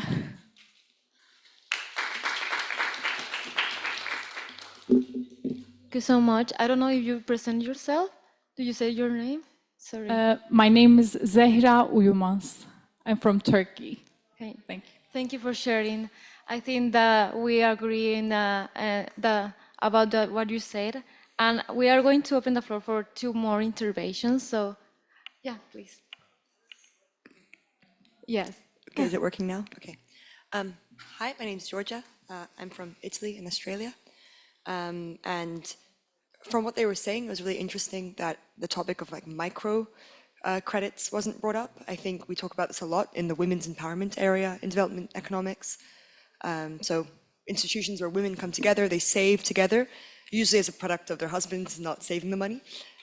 Thank you so much. I don't know if you present yourself. Do you say your name? Sorry. My name is Zehra Uyumaz. I'm from Turkey. Okay. Thank you. Thank you for sharing. I think that we agree in about what you said, and we are going to open the floor for 2 more interventions. So, yeah, please. Yes. Okay, is it working now? Okay. Hi, my name's Georgia. I'm from Italy in Australia. And from what they were saying, it was really interesting that the topic of like micro credits wasn't brought up. I think we talk about this a lot in the women's empowerment area in development economics. So institutions where women come together, they save together, usually as a product of their husbands not saving the money,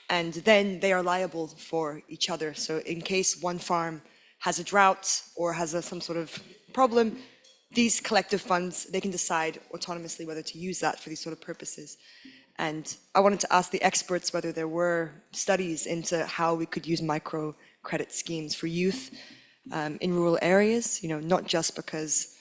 and then they are liable for each other. So in case one farm has a drought or has some sort of problem, these collective funds, they can decide autonomously whether to use that for these sort of purposes. And I wanted to ask the experts whether there were studies into how we could use micro credit schemes for youth in rural areas, you know, not just because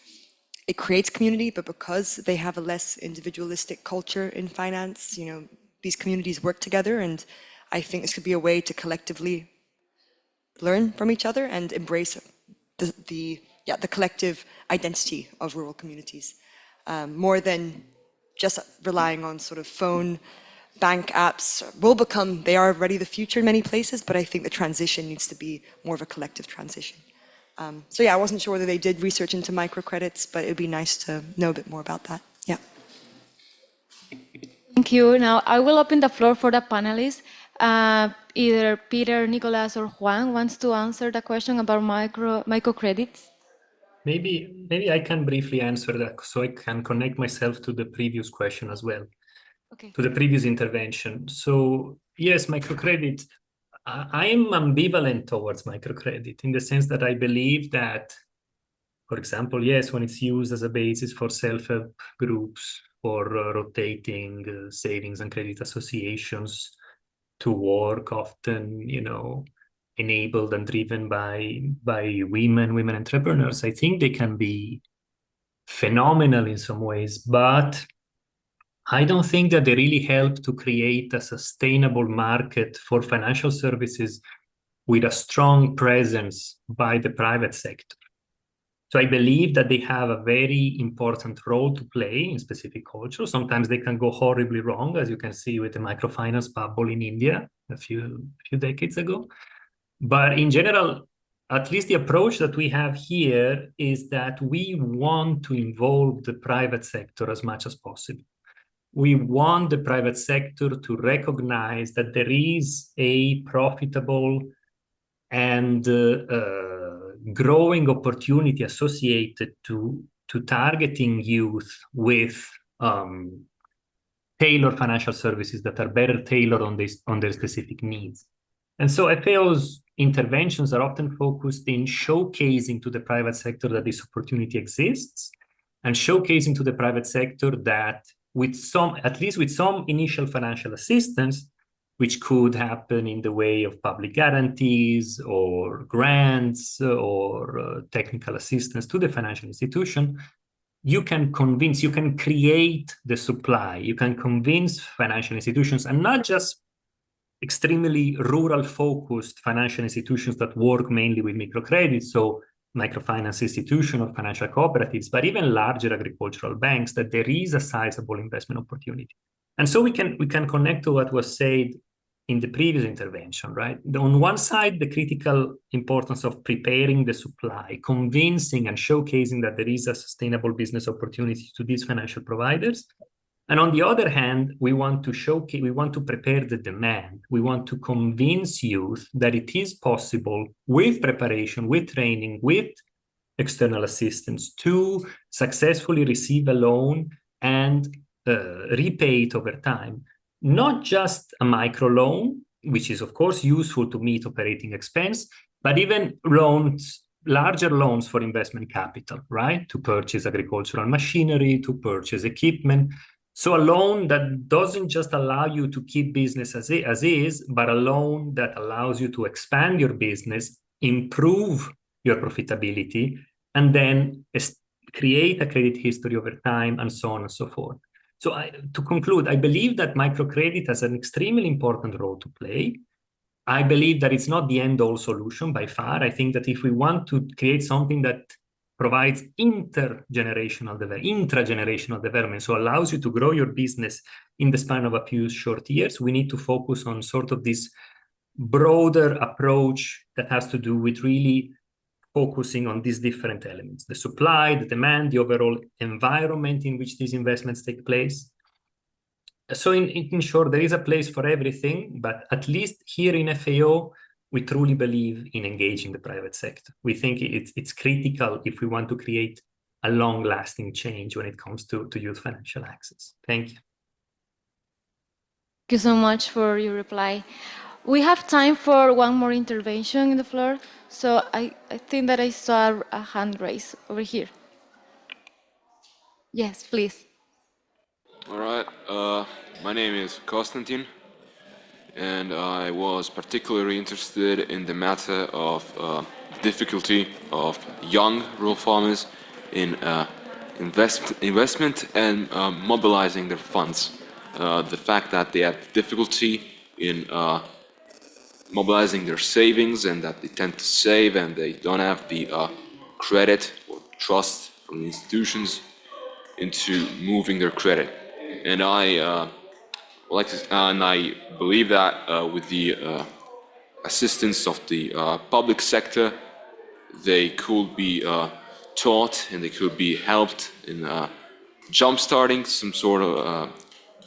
it creates community, but because they have a less individualistic culture in finance. You know, these communities work together, and I think this could be a way to collectively learn from each other and embrace the collective identity of rural communities, more than just relying on sort of phone bank apps. They are already the future in many places, but I think the transition needs to be more of a collective transition. So yeah, I wasn't sure whether they did research into microcredits, but it'd be nice to know a bit more about that. Yeah. Thank you. Now I will open the floor for the panelists. Either Peter, Nicolas, or Juan wants to answer the question about microcredits. Maybe I can briefly answer that so I can connect myself to the previous question as well, to the previous intervention. So yes, microcredit, I'm ambivalent towards microcredit in the sense that I believe that, for example, yes, when it's used as a basis for self-help groups, for rotating savings and credit associations to work, often, enabled and driven by women entrepreneurs, I think they can be phenomenal in some ways, but I don't think that they really help to create a sustainable market for financial services with a strong presence by the private sector. So I believe that they have a very important role to play in specific cultures. Sometimes they can go horribly wrong, as you can see with the microfinance bubble in India a few decades ago. But in general, at least the approach that we have here is that we want to involve the private sector as much as possible. We want the private sector to recognize that there is a profitable and growing opportunity associated to targeting youth with tailored financial services that are better tailored on their specific needs. And so FAO's interventions are often focused in showcasing to the private sector that this opportunity exists, and showcasing to the private sector that at least with some initial financial assistance, which could happen in the way of public guarantees or grants or technical assistance to the financial institution, you can create the supply, you can convince financial institutions, and not just extremely rural-focused financial institutions that work mainly with microcredit, so microfinance institutions or financial cooperatives, but even larger agricultural banks, that there is a sizable investment opportunity. And so we can connect to what was said in the previous intervention, right? On one side, the critical importance of preparing the supply, convincing and showcasing that there is a sustainable business opportunity to these financial providers. And on the other hand, we want to prepare the demand. We want to convince youth that it is possible, with preparation, with training, with external assistance, to successfully receive a loan and repay it over time. Not just a micro loan, which is of course useful to meet operating expense, but even larger loans for investment capital, right? To purchase agricultural machinery, to purchase equipment. So a loan that doesn't just allow you to keep business as is, but a loan that allows you to expand your business, improve your profitability, and then create a credit history over time, and so on and so forth. So to conclude, I believe that microcredit has an extremely important role to play. I believe that it's not the end-all solution by far. I think that if we want to create something that provides intragenerational development, so allows you to grow your business in the span of a few short years, we need to focus on sort of this broader approach that has to do with really focusing on these different elements: the supply, the demand, the overall environment in which these investments take place. So in short, there is a place for everything, but at least here in FAO, we truly believe in engaging the private sector. We think it's critical if we want to create a long-lasting change when it comes to youth financial access. Thank you. Thank you so much for your reply. We have time for one more intervention in the floor. So I think that I saw a hand raise over here. Yes, please. All right. My name is Konstantin, and I was particularly interested in the matter of difficulty of young rural farmers in investment and mobilizing their funds. the fact that they have difficulty in mobilizing their savings and that they tend to save and they don't have the credit or trust from the institutions into moving their credit. And I believe that with the assistance of the public sector, they could be taught and they could be helped in jump-starting some sort of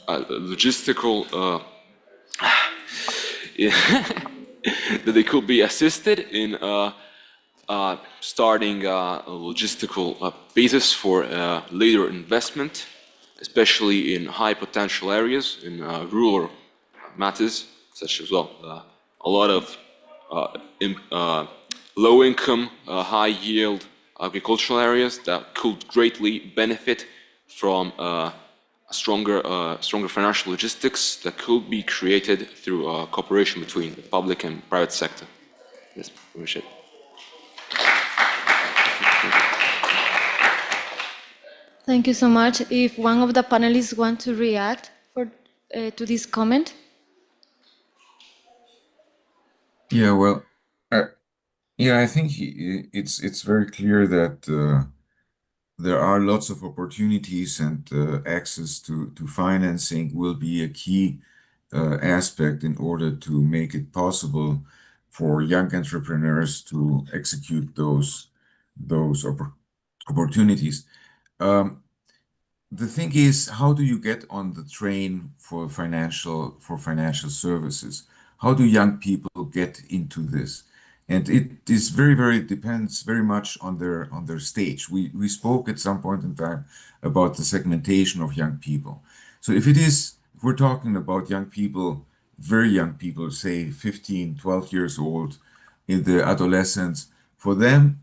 logistical that they could be assisted in starting a logistical basis for later investment, especially in high potential areas, in rural matters, such as a lot of low income, high yield agricultural areas that could greatly benefit from stronger financial logistics that could be created through cooperation between the public and private sector. That's pretty much it. Thank you so much. If one of the panelists want to react to this comment. Yeah, well, I think it's very clear that there are lots of opportunities, and access to financing will be a key aspect in order to make it possible for young entrepreneurs to execute those opportunities. The thing is, how do you get on the train for financial services? How do young people get into this? And it is very depends very much on their stage. We spoke at some point in time about the segmentation of young people. So if we're talking about young people, very young people, say 15, 12 years old, in the adolescence, for them,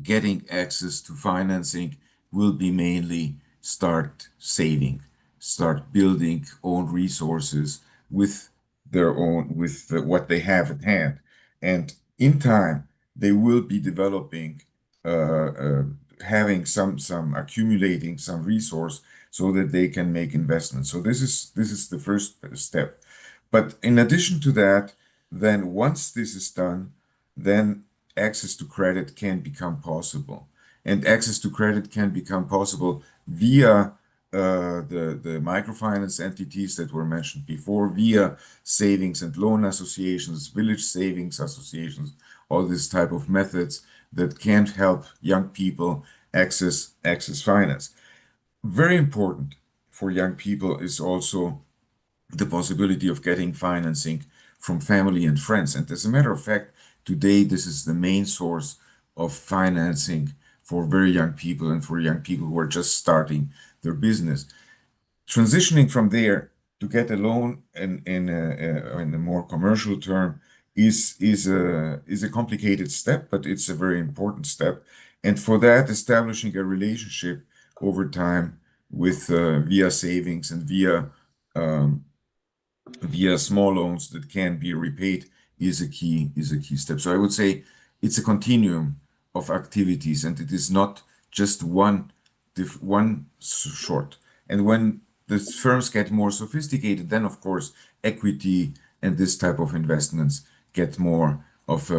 getting access to financing will be mainly start saving, start building own resources with what they have at hand. And in time, they will be developing, having some accumulating some resource so that they can make investments. So this is the first step. But in addition to that, then once this is done, then access to credit can become possible. And access to credit can become possible via the microfinance entities that were mentioned before, via savings and loan associations, village savings associations, all this type of methods that can help young people access finance. Very important for young people is also the possibility of getting financing from family and friends. And as a matter of fact, today, this is the main source of financing for very young people and for young people who are just starting their business. Transitioning from there to get a loan in a more commercial term is a complicated step, but it's a very important step. And for that, establishing a relationship over time with via savings and via small loans that can be repaid is a key step. So I would say it's a continuum of activities, and it is not just one short. And when the firms get more sophisticated, then of course equity and this type of investments get more of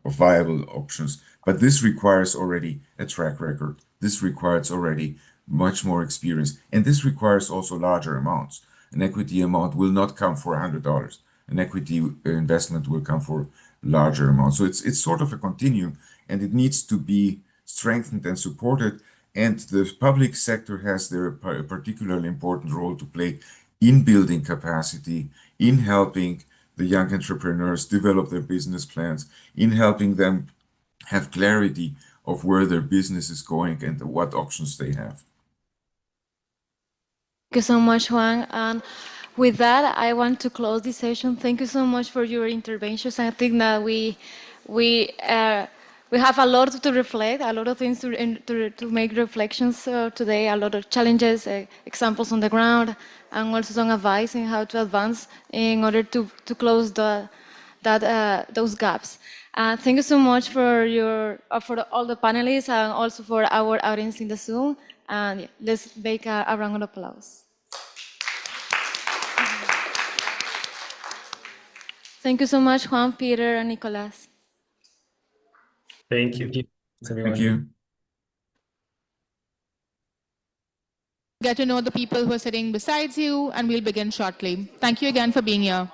viable options. But this requires already a track record. This requires already much more experience, and this requires also larger amounts. An equity amount will not come for $100. An equity investment will come for larger amounts. So it's sort of a continuum, and it needs to be strengthened and supported. And the public sector has their particularly important role to play in building capacity, in helping the young entrepreneurs develop their business plans, in helping them have clarity of where their business is going and what options they have. Thank you so much, Juan. And with that, I want to close this session. Thank you so much for your interventions. I think that we have a lot to reflect, a lot of things to make reflections today, a lot of challenges, examples on the ground, and also some advice in how to advance in order to close those gaps. Thank you so much for all the panelists and also for our audience in the Zoom. And let's make a round of applause. Thank you so much, Juan, Peter, and Nicolas. Thank you. Thank you. Get to know the people who are sitting besides you, and we'll begin shortly. Thank you again for being here.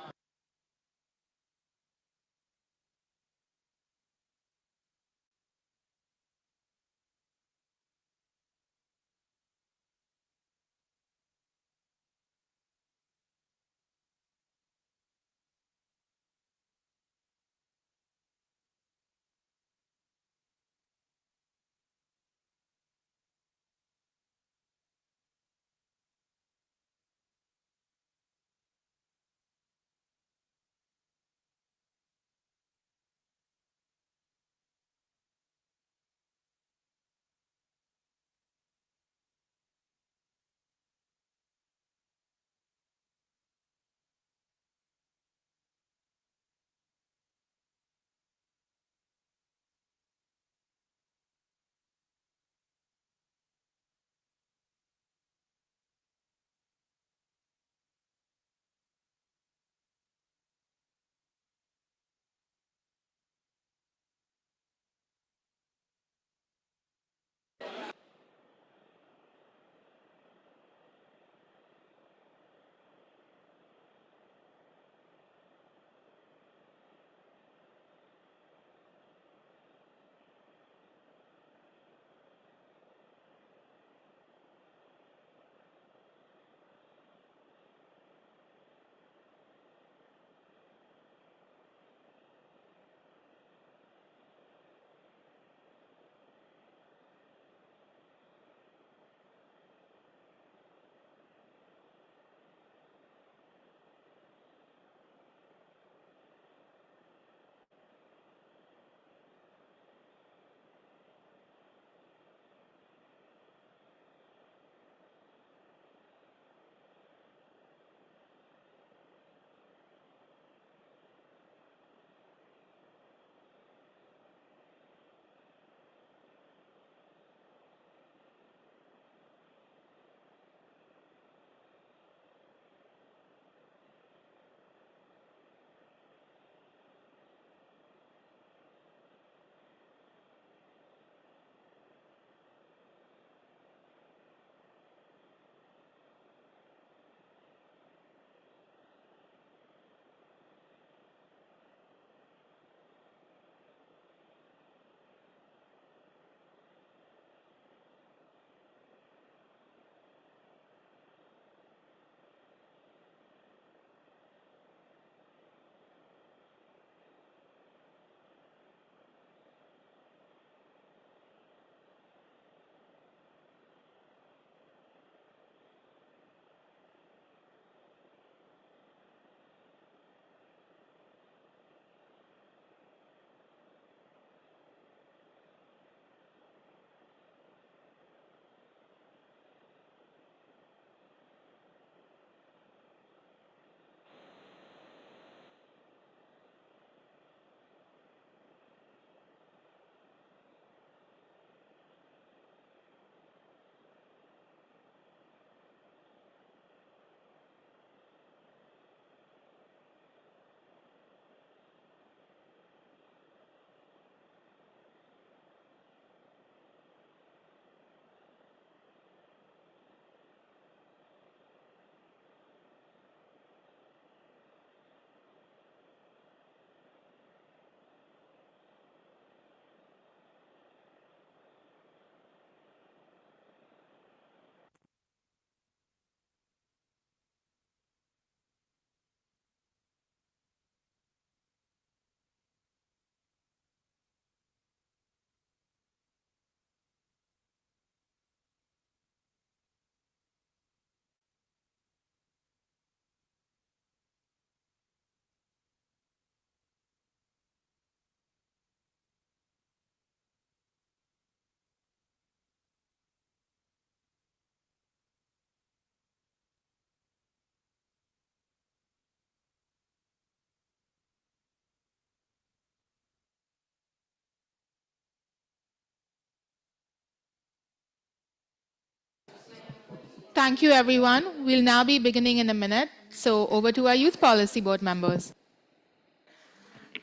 Thank you, everyone. We'll now be beginning in a minute. So over to our Youth Policy Board members.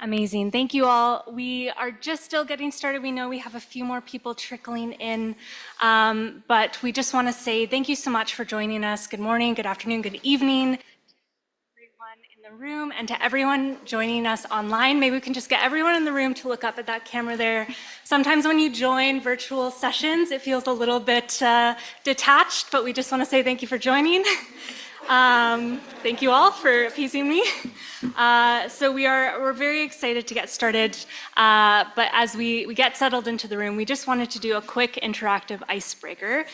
Amazing. Thank you all. We are just still getting started. We know we have a few more people trickling in, but we just want to say thank you so much for joining us. Good morning, good afternoon, good evening, everyone in the room, and to everyone joining us online. Maybe we can just get everyone in the room to look up at that camera there. Sometimes when you join virtual sessions, it feels a little bit detached, but we just want to say thank you for joining. Thank you all for appeasing me. So we're very excited to get started, but as we get settled into the room, we just wanted to do a quick interactive icebreaker.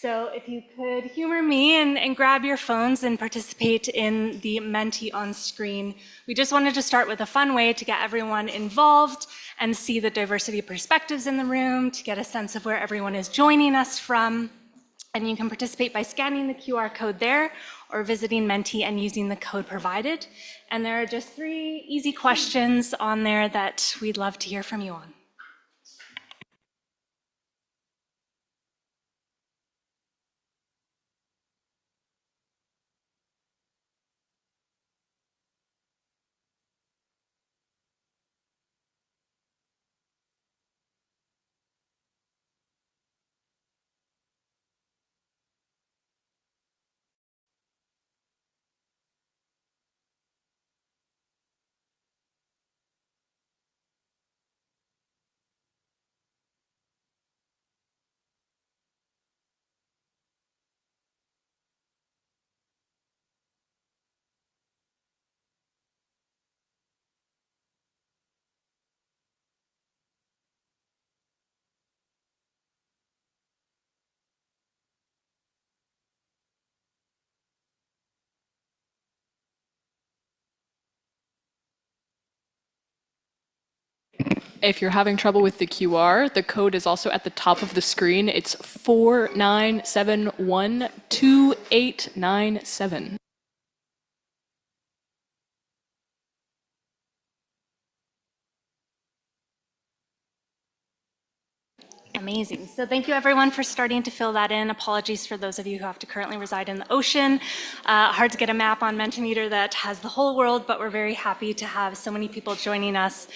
So if you could humor me and grab your phones and participate in the Menti on screen. We just wanted to start with a fun way to get everyone involved and see the diversity of perspectives in the room, to get a sense of where everyone is joining us from. And you can participate by scanning the QR code there or visiting Menti and using the code provided. And there are just 3 easy questions on there that we'd love to hear from you on. If you're having trouble with the QR, the code is also at the top of the screen. It's 49712897. Amazing. So thank you everyone for starting to fill that in. Apologies for those of you who have to currently reside in the ocean. Hard to get a map on Mentimeter that has the whole world, but we're very happy to have so many people joining us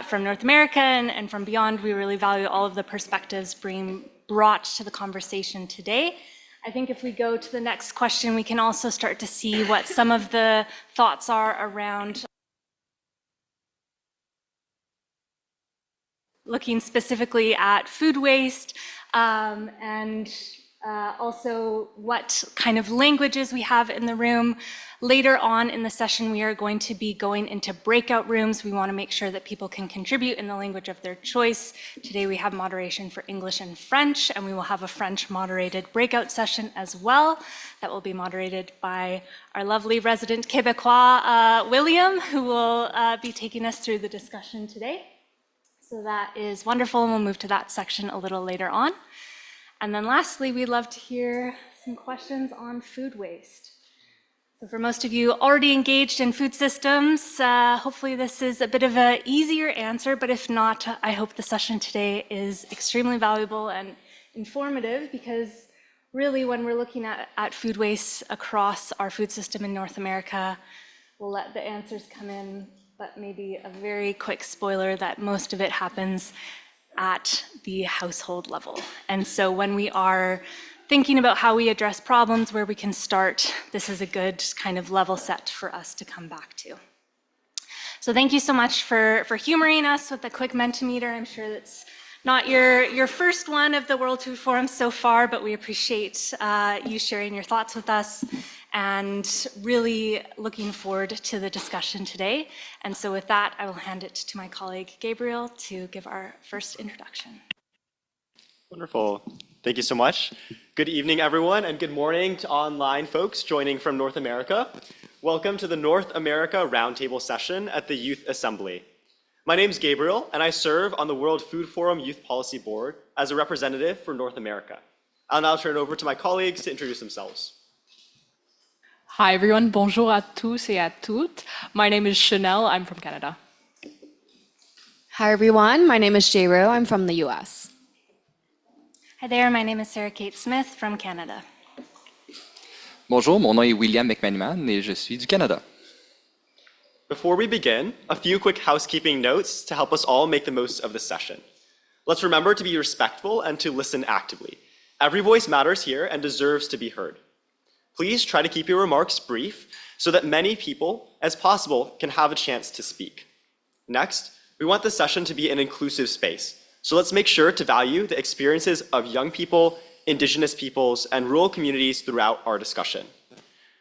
from North America and from beyond. We really value all of the perspectives being brought to the conversation today. I think if we go to the next question, we can also start to see what some of the thoughts are around looking specifically at food waste and also what kind of languages we have in the room. Later on in the session, we are going to be going into breakout rooms. We want to make sure that people can contribute in the language of their choice. Today we have moderation for English and French, and we will have a French moderated breakout session as well that will be moderated by our lovely resident Quebecois, William, who will be taking us through the discussion today. So that is wonderful, and we'll move to that section a little later on. And then lastly, we'd love to hear some questions on food waste. So for most of you already engaged in food systems, hopefully this is a bit of an easier answer, but if not, I hope the session today is extremely valuable and informative, because really when we're looking at food waste across our food system in North America, we'll let the answers come in, but maybe a very quick spoiler that most of it happens at the household level. And so when we are thinking about how we address problems, where we can start, this is a good kind of level set for us to come back to. So thank you so much for humoring us with the quick Mentimeter. I'm sure that's not your first one of the World Food Forum so far, but we appreciate you sharing your thoughts with us and really looking forward to the discussion today. And so with that, I will hand it to my colleague Gabriel to give our first introduction. Wonderful. Thank you so much. Good evening, everyone, and good morning to online folks joining from North America. Welcome to the North America Roundtable session at the Youth Assembly. My name is Gabriel, and I serve on the World Food Forum Youth Policy Board as a representative for North America. I'll now turn it over to my colleagues to introduce themselves. Hi everyone, bonjour à tous et à toutes. My name is Chanel, I'm from Canada. Hi everyone, my name is J-Ro, I'm from the US. Hi there, my name is Sarah Kate Smith from Canada. Bonjour, mon nom est William McManaman et je suis du Canada. Before we begin, a few quick housekeeping notes to help us all make the most of this session. Let's remember to be respectful and to listen actively. Every voice matters here and deserves to be heard. Please try to keep your remarks brief so that many people as possible can have a chance to speak. Next, we want this session to be an inclusive space, so let's make sure to value the experiences of young people, Indigenous peoples, and rural communities throughout our discussion.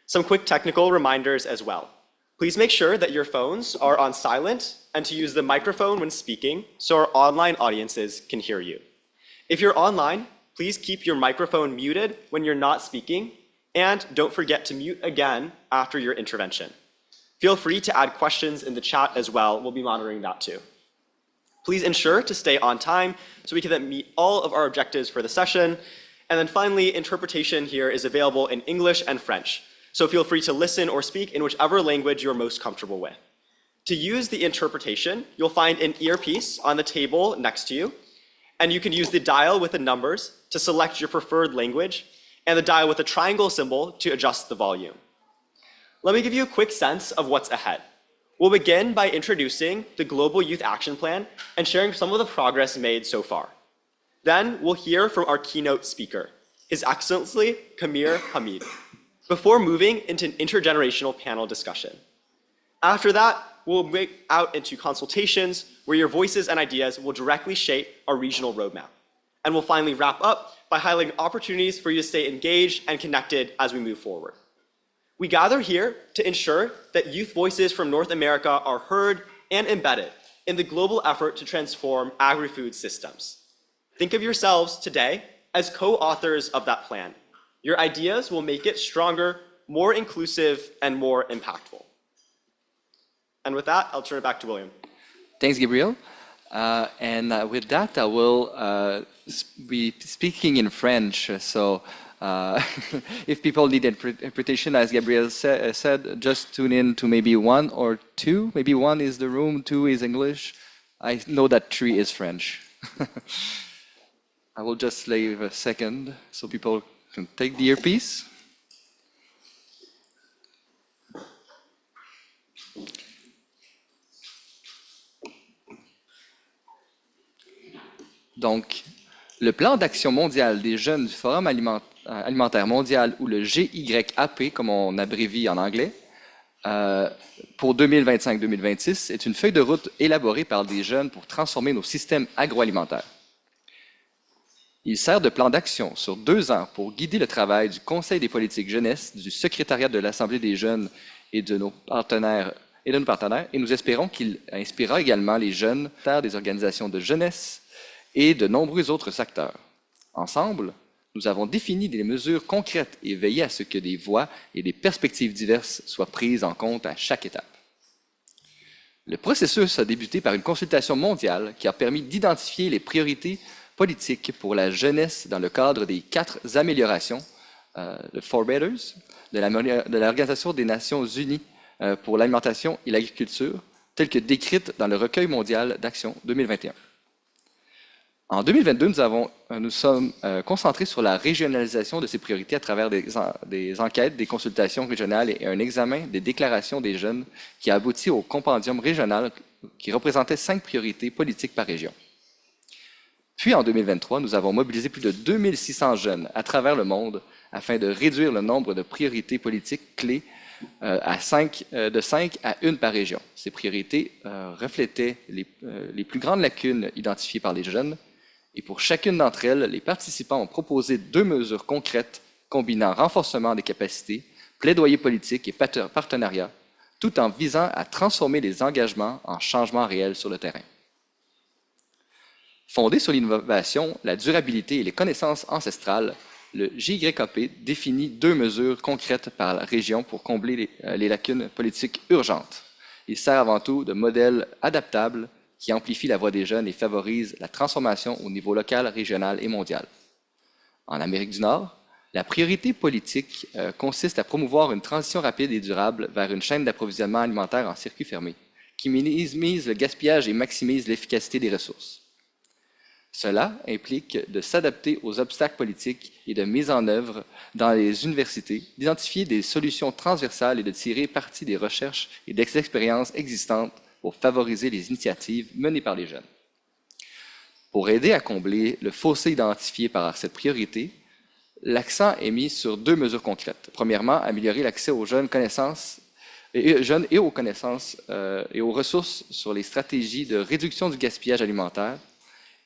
Some quick technical reminders as well. Please make sure that your phones are on silent and to use the microphone when speaking so our online audiences can hear you. If you're online, please keep your microphone muted when you're not speaking, and don't forget to mute again after your intervention. Feel free to add questions in the chat as well. We'll be monitoring that too. Please ensure to stay on time so we can then meet all of our objectives for the session. And then finally, interpretation here is available in English and French. So feel free to listen or speak in whichever language you're most comfortable with. To use the interpretation, you'll find an earpiece on the table next to you, and you can use the dial with the numbers to select your preferred language, and the dial with the triangle symbol to adjust the volume. Let me give you a quick sense of what's ahead. We'll begin by introducing the Global Youth Action Plan and sharing some of the progress made so far. Then we'll hear from our keynote speaker, His Excellency Kamir Hamid, before moving into an intergenerational panel discussion. After that, we'll break out into consultations where your voices and ideas will directly shape our regional roadmap. And we'll finally wrap up by highlighting opportunities for you to stay engaged and connected as we move forward. We gather here to ensure that youth voices from North America are heard and embedded in the global effort to transform agri-food systems. Think of yourselves today as co-authors of that plan. Your ideas will make it stronger, more inclusive, and more impactful. And with that, I'll turn it back to William. Thanks, Gabriel. With that, I will be speaking in French. So if people need interpretation, as Gabriel said, just tune in to maybe one or two. Maybe one is the room, two is English. I know that three is French. I will just leave a second so people can take the earpiece. Donc, le plan d'action mondial des jeunes du Forum alimentaire mondial, ou le GYAP, comme on abrévie en anglais, pour 2025-2026, est une feuille de route élaborée par des jeunes pour transformer nos systèmes agroalimentaires. Il sert de plan d'action sur 2 ans pour guider le travail du Conseil des politiques jeunesse, du secrétariat de l'Assemblée des jeunes et de nos partenaires, et nous espérons qu'il inspirera également les jeunes des organisations de jeunesse et de nombreux autres acteurs. Ensemble, nous avons défini des mesures concrètes et veillé à ce que des voix et des perspectives diverses soient prises en compte à chaque étape. Le processus a débuté par une consultation mondiale qui a permis d'identifier les priorités politiques pour la jeunesse dans le cadre des 4 améliorations, le 4 Betters, de l'Organisation des Nations Unies pour l'alimentation et l'agriculture, telles que décrites dans le recueil mondial d'action 2021. En 2022, nous sommes concentrés sur la régionalisation de ces priorités à travers des enquêtes, des consultations régionales et un examen des déclarations des jeunes qui a abouti au compendium régional qui représentait 5 priorités politiques par région. Puis en 2023, nous avons mobilisé plus de 2600 jeunes à travers le monde afin de réduire le nombre de priorités politiques clés de 5 à 1 par région. Ces priorités reflétaient les plus grandes lacunes identifiées par les jeunes. Et pour chacune d'entre elles, les participants ont proposé 2 mesures concrètes combinant renforcement des capacités, plaidoyer politique et partenariat, tout en visant à transformer les engagements en changements réels sur le terrain. Fondé sur l'innovation, la durabilité et les connaissances ancestrales, le GYAP définit 2 mesures concrètes par la région pour combler les lacunes politiques urgentes. Il sert avant tout de modèle adaptable qui amplifie la voix des jeunes et favorise la transformation au niveau local, régional et mondial. En Amérique du Nord, la priorité politique consiste à promouvoir une transition rapide et durable vers une chaîne d'approvisionnement alimentaire en circuit fermé, qui minimise le gaspillage et maximise l'efficacité des ressources. Cela implique de s'adapter aux obstacles politiques et de mise en œuvre dans les universités, d'identifier des solutions transversales et de tirer parti des recherches et des expériences existantes pour favoriser les initiatives menées par les jeunes. Pour aider à combler le fossé identifié par cette priorité, l'accent est mis sur 2 mesures concrètes. Premièrement, améliorer l'accès aux jeunes et aux connaissances et aux ressources sur les stratégies de réduction du gaspillage alimentaire.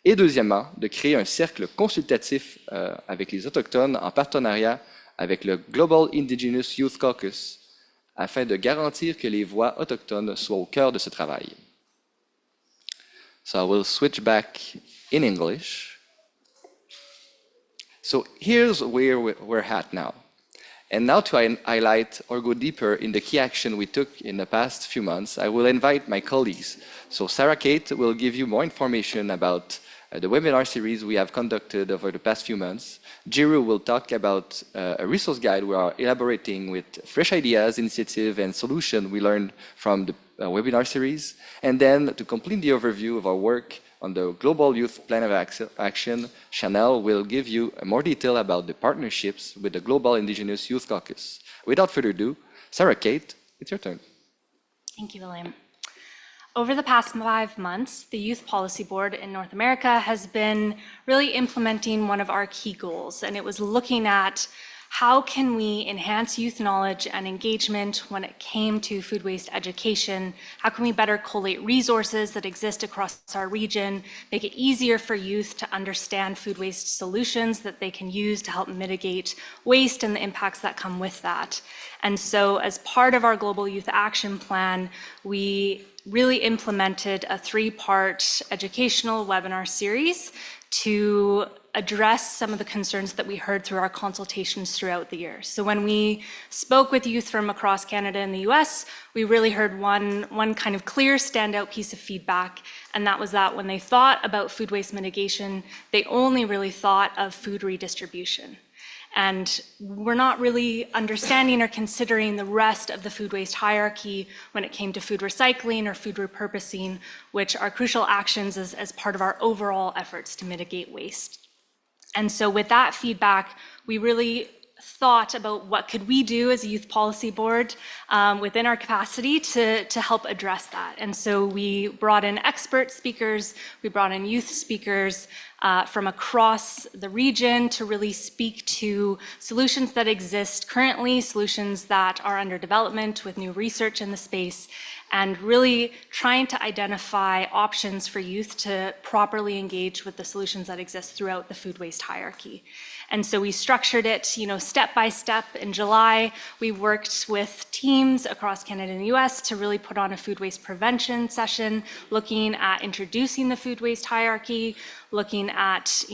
Et deuxièmement, de créer un cercle consultatif avec les Autochtones en partenariat avec le Global Indigenous Youth Caucus afin de garantir que les voix autochtones soient au cœur de ce travail. So I will switch back in English. So here's where we're at now. And now to highlight or go deeper in the key action we took in the past few months, I will invite my colleagues. So Sarah Kate will give you more information about the webinar series we have conducted over the past few months. Jiru will talk about a resource guide we are elaborating with fresh ideas, initiative, and solution we learned from the webinar series. And then to complete the overview of our work on the Global Youth Plan of Action, Chanel will give you more detail about the partnerships with the Global Indigenous Youth Caucus. Without further ado, Sarah Kate, it's your turn. Thank you, William. Over the past 5 months, the Youth Policy Board in North America has been really implementing one of our key goals, and it was looking at how can we enhance youth knowledge and engagement when it came to food waste education? How can we better collate resources that exist across our region, make it easier for youth to understand food waste solutions that they can use to help mitigate waste and the impacts that come with that? And so as part of our Global Youth Action Plan, we really implemented a 3-part educational webinar series to address some of the concerns that we heard through our consultations throughout the year. So when we spoke with youth from across Canada and the US, we really heard one kind of clear standout piece of feedback, and that was that when they thought about food waste mitigation, they only really thought of food redistribution. And we're not really understanding or considering the rest of the food waste hierarchy when it came to food recycling or food repurposing, which are crucial actions as part of our overall efforts to mitigate waste. And so with that feedback, we really thought about what could we do as a youth policy board within our capacity to help address that. And so we brought in expert speakers, we brought in youth speakers from across the region to really speak to solutions that exist currently, solutions that are under development with new research in the space, and really trying to identify options for youth to properly engage with the solutions that exist throughout the food waste hierarchy. And so we structured it, step by step. In July, we worked with teams across Canada and the US to really put on a food waste prevention session, looking at introducing the food waste hierarchy, looking at,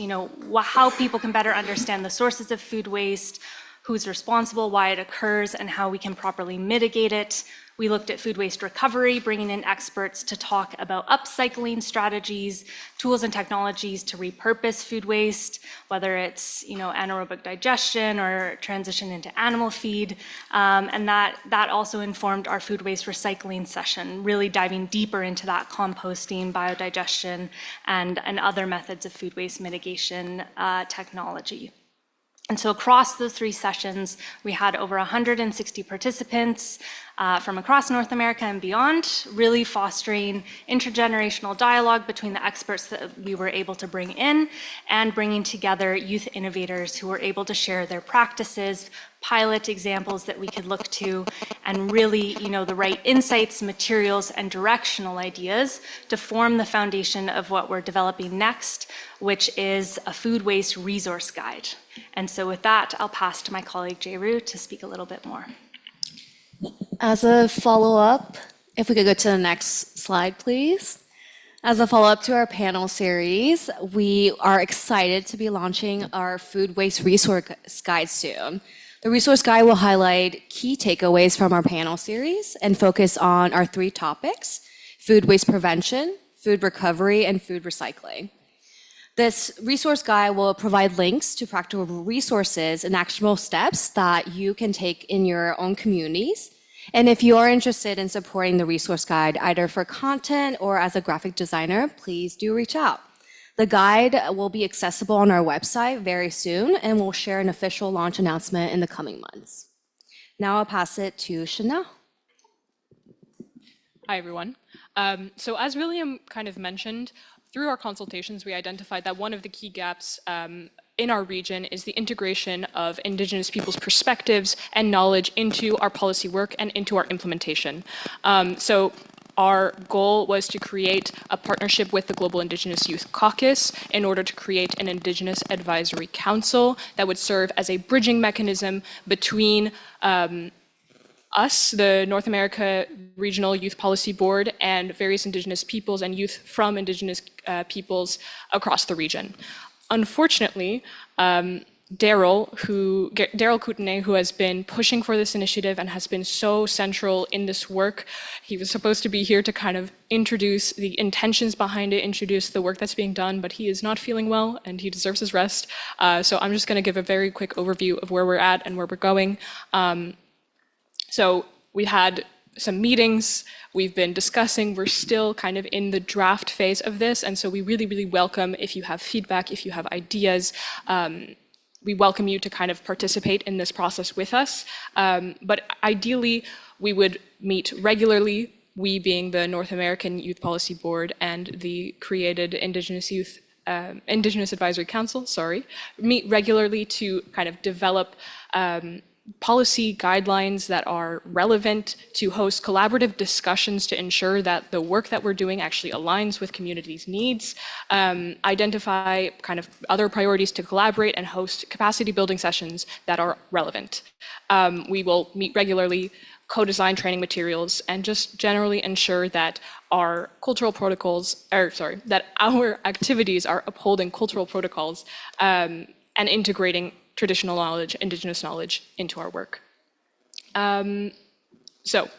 how people can better understand the sources of food waste, who's responsible, why it occurs, and how we can properly mitigate it. We looked at food waste recovery, bringing in experts to talk about upcycling strategies, tools and technologies to repurpose food waste, whether it's anaerobic digestion or transition into animal feed. And that also informed our food waste recycling session, really diving deeper into that composting, biodigestion, and other methods of food waste mitigation technology. And so across those 3 sessions, we had over 160 participants from across North America and beyond, really fostering intergenerational dialogue between the experts that we were able to bring in and bringing together youth innovators who were able to share their practices, pilot examples that we could look to, and really, the right insights, materials, and directional ideas to form the foundation of what we're developing next, which is a food waste resource guide. And so with that, I'll pass to my colleague Jayru to speak a little bit more. As a follow-up, if we could go to the next slide, please. As a follow-up to our panel series, we are excited to be launching our food waste resource guide soon. The resource guide will highlight key takeaways from our panel series and focus on our 3 topics: food waste prevention, food recovery, and food recycling. This resource guide will provide links to practical resources and actionable steps that you can take in your own communities. And if you are interested in supporting the resource guide, either for content or as a graphic designer, please do reach out. The guide will be accessible on our website very soon, and we'll share an official launch announcement in the coming months. Now I'll pass it to Shana. Hi, everyone. So as William kind of mentioned, through our consultations, we identified that one of the key gaps in our region is the integration of Indigenous people's perspectives and knowledge into our policy work and into our implementation. So our goal was to create a partnership with the Global Indigenous Youth Caucus in order to create an Indigenous Advisory Council that would serve as a bridging mechanism between us, the North America Regional Youth Policy Board, and various Indigenous peoples and youth from Indigenous peoples across the region. Unfortunately, Daryl Kootenay, who has been pushing for this initiative and has been so central in this work, he was supposed to be here to kind of introduce the intentions behind it, introduce the work that's being done, but he is not feeling well and he deserves his rest. So I'm just going to give a very quick overview of where we're at and where we're going. So we had some meetings, we've been discussing, we're still kind of in the draft phase of this, and so we really, really welcome if you have feedback, if you have ideas. We welcome you to kind of participate in this process with us. But ideally, we would meet regularly, we being the North American Youth Policy Board and the created Indigenous Advisory Council, meet regularly to kind of develop policy guidelines that are relevant, to host collaborative discussions to ensure that the work that we're doing actually aligns with communities' needs, identify kind of other priorities to collaborate and host capacity building sessions that are relevant. We will meet regularly, co-design training materials, and just generally ensure that our cultural protocols, that our activities are upholding cultural protocols and integrating traditional knowledge, Indigenous knowledge into our work. So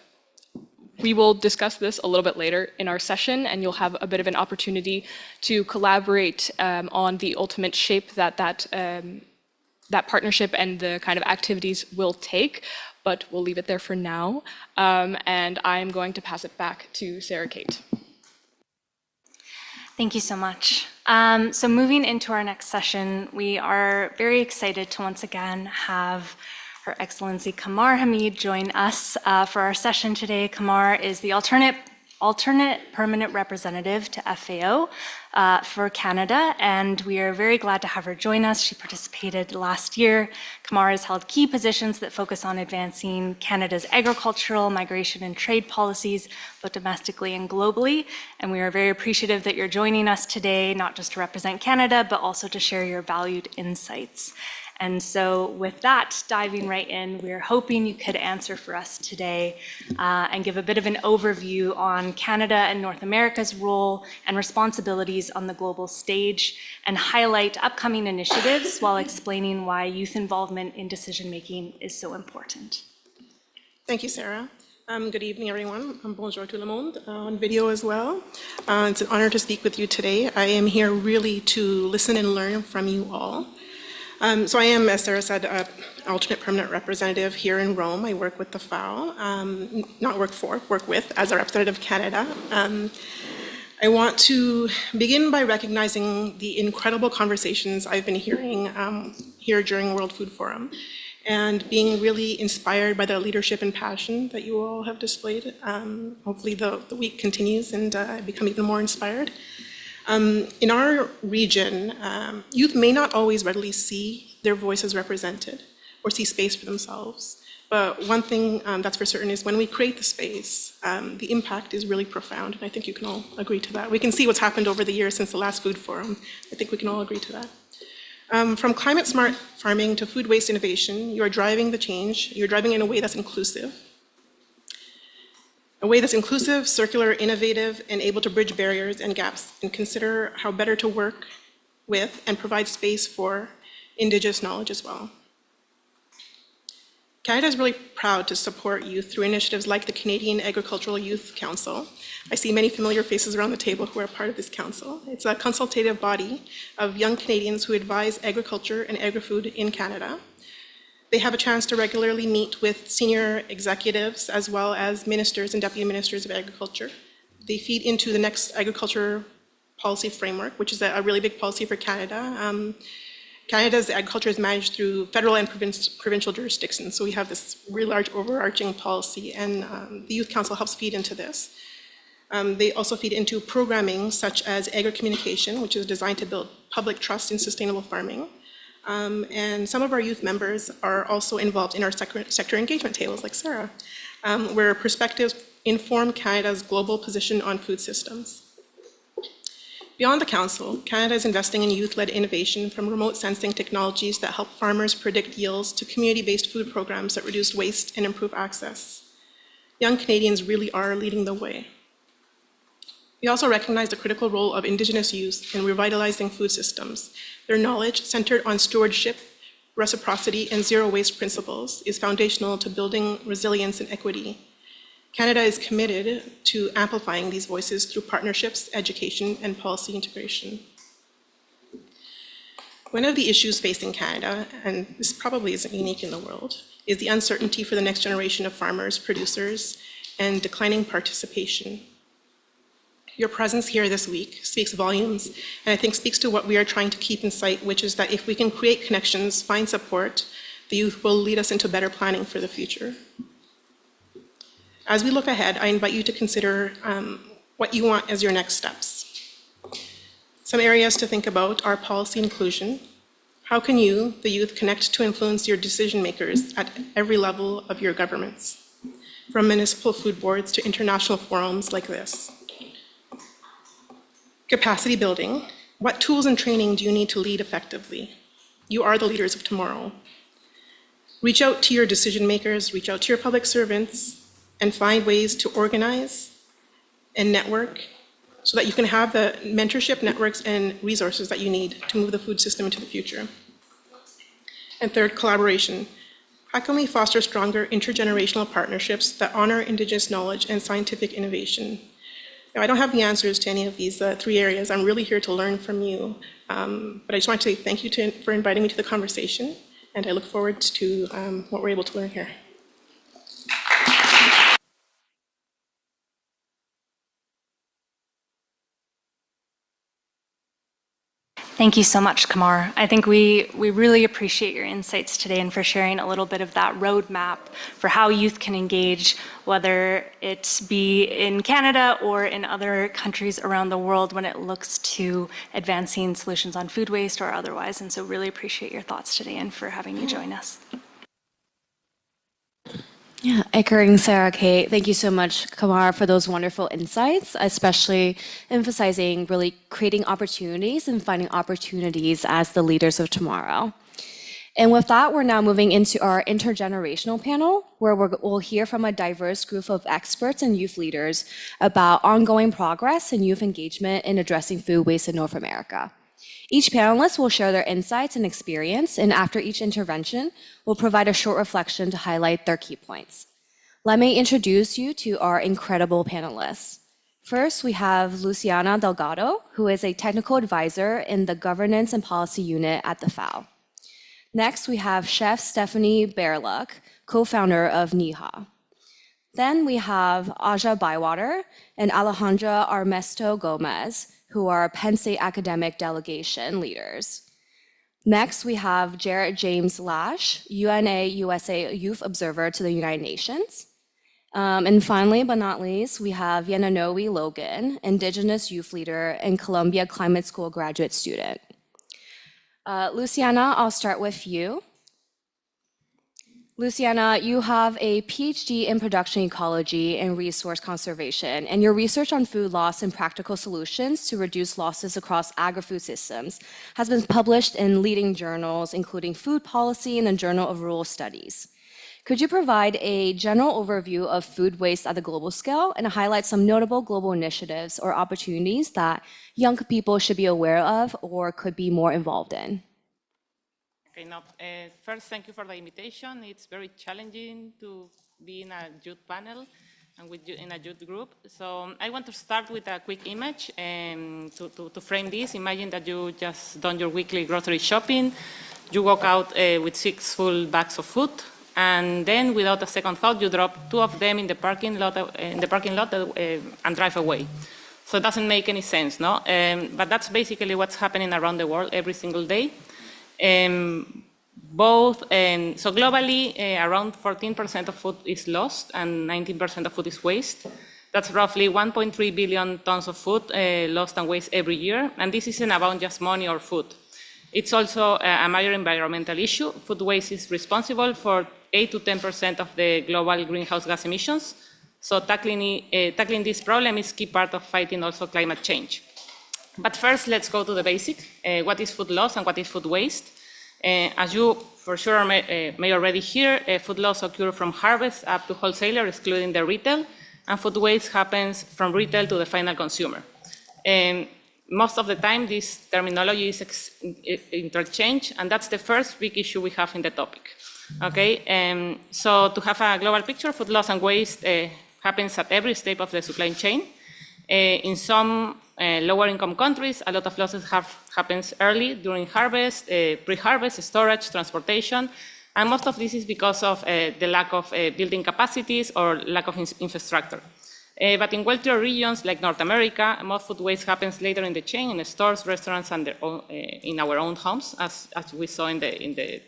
we will discuss this a little bit later in our session, and you'll have a bit of an opportunity to collaborate on the ultimate shape that partnership and the kind of activities will take, but we'll leave it there for now. And I'm going to pass it back to Sarah Kate. Thank you so much. So moving into our next session, we are very excited to once again have Her Excellency Kamar Hamid join us for our session today. Kamar is the alternate permanent representative to FAO for Canada, and we are very glad to have her join us. She participated last year. Kamar has held key positions that focus on advancing Canada's agricultural, migration, and trade policies, both domestically and globally. And we are very appreciative that you're joining us today, not just to represent Canada, but also to share your valued insights. And so with that, diving right in, we're hoping you could answer for us today and give a bit of an overview on Canada and North America's role and responsibilities on the global stage, and highlight upcoming initiatives while explaining why youth involvement in decision-making is so important. Thank you, Sarah. Good evening, everyone. Bonjour tout le monde, on video as well. It's an honor to speak with you today. I am here really to listen and learn from you all. So I am, as Sarah said, an alternate permanent representative here in Rome. I work with the FAO, work with as a representative of Canada. I want to begin by recognizing the incredible conversations I've been hearing here during World Food Forum, and being really inspired by the leadership and passion that you all have displayed. Hopefully the week continues and I become even more inspired. In our region, youth may not always readily see their voices represented or see space for themselves. But one thing that's for certain is when we create the space, the impact is really profound. And I think you can all agree to that. We can see what's happened over the years since the last food forum. I think we can all agree to that. From climate smart farming to food waste innovation, you are driving the change. You're driving in a way that's inclusive. A way that's inclusive, circular, innovative, and able to bridge barriers and gaps and consider how better to work with and provide space for Indigenous knowledge as well. Canada is really proud to support youth through initiatives like the Canadian Agricultural Youth Council. I see many familiar faces around the table who are part of this council. It's a consultative body of young Canadians who advise agriculture and agri-food in Canada. They have a chance to regularly meet with senior executives as well as ministers and deputy ministers of agriculture. They feed into the next agriculture policy framework, which is a really big policy for Canada. Canada's agriculture is managed through federal and provincial jurisdictions. So we have this really large overarching policy, and the Youth Council helps feed into this. They also feed into programming such as agri-communication, which is designed to build public trust in sustainable farming. And some of our youth members are also involved in our sector engagement tables, like Sarah, where perspectives inform Canada's global position on food systems. Beyond the Council, Canada is investing in youth-led innovation, from remote sensing technologies that help farmers predict yields to community-based food programs that reduce waste and improve access. Young Canadians really are leading the way. We also recognize the critical role of Indigenous youth in revitalizing food systems. Their knowledge, centered on stewardship, reciprocity, and zero-waste principles, is foundational to building resilience and equity. Canada is committed to amplifying these voices through partnerships, education, and policy integration. One of the issues facing Canada, and this probably isn't unique in the world, is the uncertainty for the next generation of farmers, producers, and declining participation. Your presence here this week speaks volumes, and I think speaks to what we are trying to keep in sight, which is that if we can create connections, find support, the youth will lead us into better planning for the future. As we look ahead, I invite you to consider what you want as your next steps. Some areas to think about are policy inclusion. How can you, the youth, connect to influence your decision makers at every level of your governments, from municipal food boards to international forums like this? Capacity building. What tools and training do you need to lead effectively? You are the leaders of tomorrow. Reach out to your decision makers, reach out to your public servants, and find ways to organize and network so that you can have the mentorship networks and resources that you need to move the food system into the future. And third, collaboration. How can we foster stronger intergenerational partnerships that honor Indigenous knowledge and scientific innovation? Now, I don't have the answers to any of these three areas. I'm really here to learn from you. But I just want to say thank you for inviting me to the conversation, and I look forward to what we're able to learn here. Thank you so much, Kamar. I think we really appreciate your insights today and for sharing a little bit of that roadmap for how youth can engage, whether it be in Canada or in other countries around the world when it looks to advancing solutions on food waste or otherwise. And so really appreciate your thoughts today and for having you join us. Yeah, echoing Sarah Kate, thank you so much, Kamar, for those wonderful insights, especially emphasizing really creating opportunities and finding opportunities as the leaders of tomorrow. And with that, we're now moving into our intergenerational panel, where we'll hear from a diverse group of experts and youth leaders about ongoing progress and youth engagement in addressing food waste in North America. Each panelist will share their insights and experience, and after each intervention, we'll provide a short reflection to highlight their key points. Let me introduce you to our incredible panelists. First, we have Luciana Delgado, who is a technical advisor in the Governance and Policy Unit at the FAO. Next, we have Chef Stephanie Bearluck, co-founder of NIHA. Then we have Aja Bywater and Alejandra Armesto Gomez, who are Penn State Academic Delegation leaders. Next, we have Jarrett James Lash, UNA USA Youth Observer to the United Nations. And finally, but not least, we have Yananoe Logan, Indigenous Youth Leader and Columbia Climate School graduate student. Luciana, I'll start with you. Luciana, you have a PhD in production ecology and resource conservation, and your research on food loss and practical solutions to reduce losses across agri-food systems has been published in leading journals, including Food Policy and the Journal of Rural Studies. Could you provide a general overview of food waste at the global scale and highlight some notable global initiatives or opportunities that young people should be aware of or could be more involved in? Okay, first, thank you for the invitation. It's very challenging to be in a youth panel and in a youth group. So I want to start with a quick image to frame this. Imagine that you just done your weekly grocery shopping. You walk out with 6 full bags of food, and then without a second thought, you drop 2 of them in the parking lot, and drive away. So it doesn't make any sense, no? But that's basically what's happening around the world every single day. So globally, around 14% of food is lost and 19% of food is waste. That's roughly 1.3 billion tons of food lost and waste every year. And this isn't about just money or food. It's also a major environmental issue. Food waste is responsible for 8 to 10% of the global greenhouse gas emissions. So tackling this problem is key part of fighting also climate change. But first, let's go to the basic. What is food loss and what is food waste? As you for sure may already hear, food loss occurs from harvest up to wholesaler, excluding the retail, and food waste happens from retail to the final consumer. Most of the time, this terminology is interchanged, and that's the first big issue we have in the topic. Okay, so to have a global picture, food loss and waste happens at every step of the supply chain. In some lower income countries, a lot of losses happens early during harvest, pre-harvest, storage, transportation, and most of this is because of the lack of building capacities or lack of infrastructure. But in wealthier regions like North America, most food waste happens later in the chain, in the stores, restaurants, and in our own homes, as we saw in the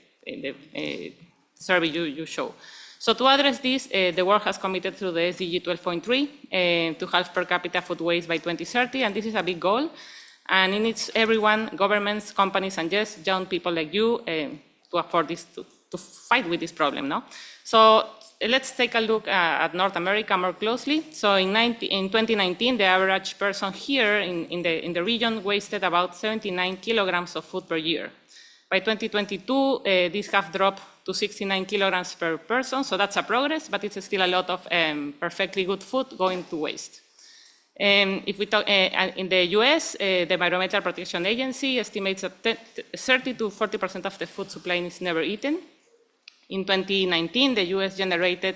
survey you show. So to address this, the world has committed through the SDG 12.3 to halve per capita food waste by 2030, and this is a big goal. And it needs everyone, governments, companies, and just young people like you to afford this, to fight with this problem, no? So let's take a look at North America more closely. So in 2019, the average person here in the region wasted about 79 kilograms of food per year. By 2022, these have dropped to 69 kilograms per person, so that's a progress, but it's still a lot of perfectly good food going to waste. If we talk in the US, the Environmental Protection Agency estimates that 30 to 40% of the food supply is never eaten. In 2019, the US generated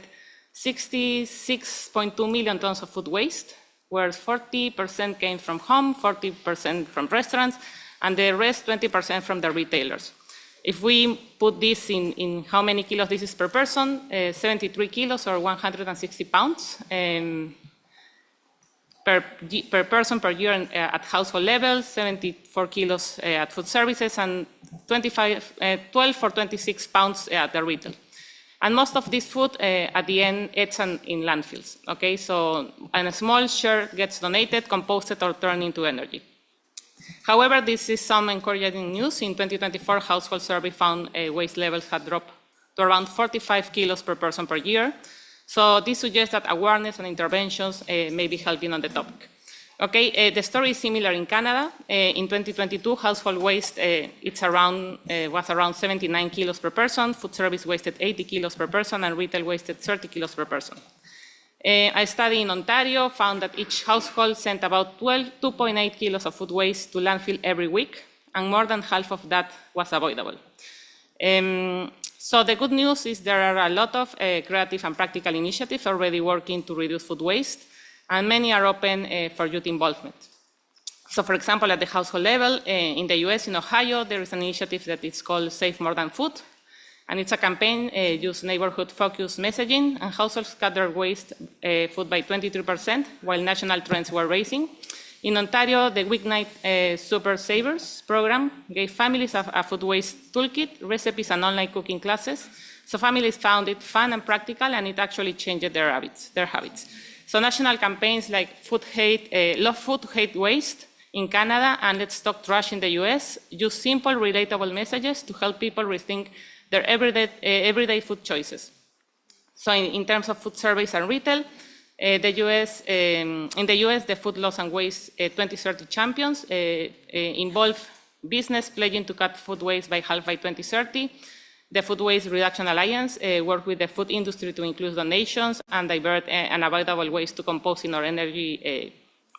66.2 million tons of food waste, where 40% came from home, 40% from restaurants, and the rest 20% from the retailers. If we put this in how many kilos this is per person, 73 kilos or 160 pounds per person per year at household level, 74 kilos at food services, and 12 or 26 pounds at the retail. And most of this food at the end ends in landfills. Okay, so and a small share gets donated, composted, or turned into energy. However, this is some encouraging news. In 2024, household survey found waste levels had dropped to around 45 kilos per person per year. So this suggests that awareness and interventions may be helping on the topic. Okay, the story is similar in Canada. In 2022, household waste was around 79 kilos per person, food service wasted 80 kilos per person, and retail wasted 30 kilos per person. A study in Ontario found that each household sent about 2.8 kilos of food waste to landfill every week, and more than half of that was avoidable. So the good news is there are a lot of creative and practical initiatives already working to reduce food waste, and many are open for youth involvement. So for example, at the household level, in the US, in Ohio, there is an initiative that is called Save More Than Food, and it's a campaign use neighborhood-focused messaging, and households cut their waste food by 23%, while national trends were rising. In Ontario, the Weeknight Super Savers program gave families a food waste toolkit, recipes, and online cooking classes. So families found it fun and practical, and it actually changed their habits. So national campaigns like Love Food, Hate Waste in Canada and Let's Talk Trash in the US use simple, relatable messages to help people rethink their everyday food choices. So in terms of food service and retail, in the US, the Food Loss and Waste 2030 champions involve business pledging to cut food waste by half by 2030. The Food Waste Reduction Alliance works with the food industry to include donations and divert unavoidable waste to composting or energy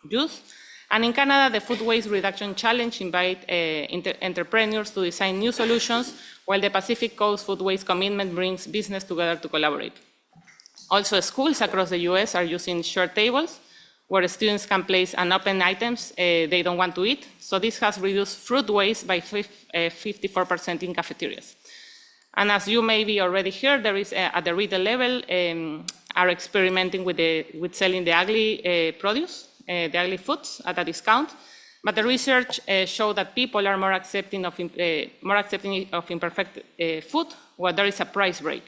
use. And in Canada, the Food Waste Reduction Challenge invites entrepreneurs to design new solutions, while the Pacific Coast Food Waste Commitment brings business together to collaborate. Also, schools across the US are using shared tables, where students can place unopened items they don't want to eat. So this has reduced fruit waste by 54% in cafeterias. And as you maybe already heard, there is at the retail level are experimenting with selling the ugly produce. the Agrifood at a discount. But the research showed that people are more accepting of imperfect food where there is a price break,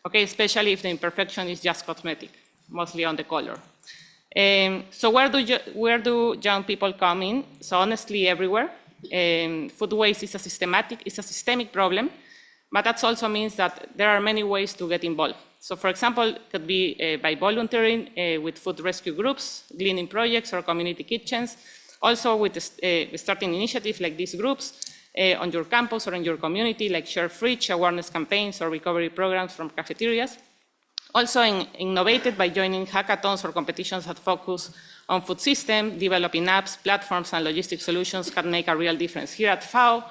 okay, especially if the imperfection is just cosmetic, mostly on the color. So where do young people come in? So honestly, everywhere. Food waste is a systemic problem, but that also means that there are many ways to get involved. So for example, it could be by volunteering with food rescue groups, gleaning projects, or community kitchens. Also with starting initiatives like these groups on your campus or in your community, like share fridge, awareness campaigns, or recovery programs from cafeterias. Also innovated by joining hackathons or competitions that focus on food system, developing apps, platforms, and logistic solutions can make a real difference. Here at FAO,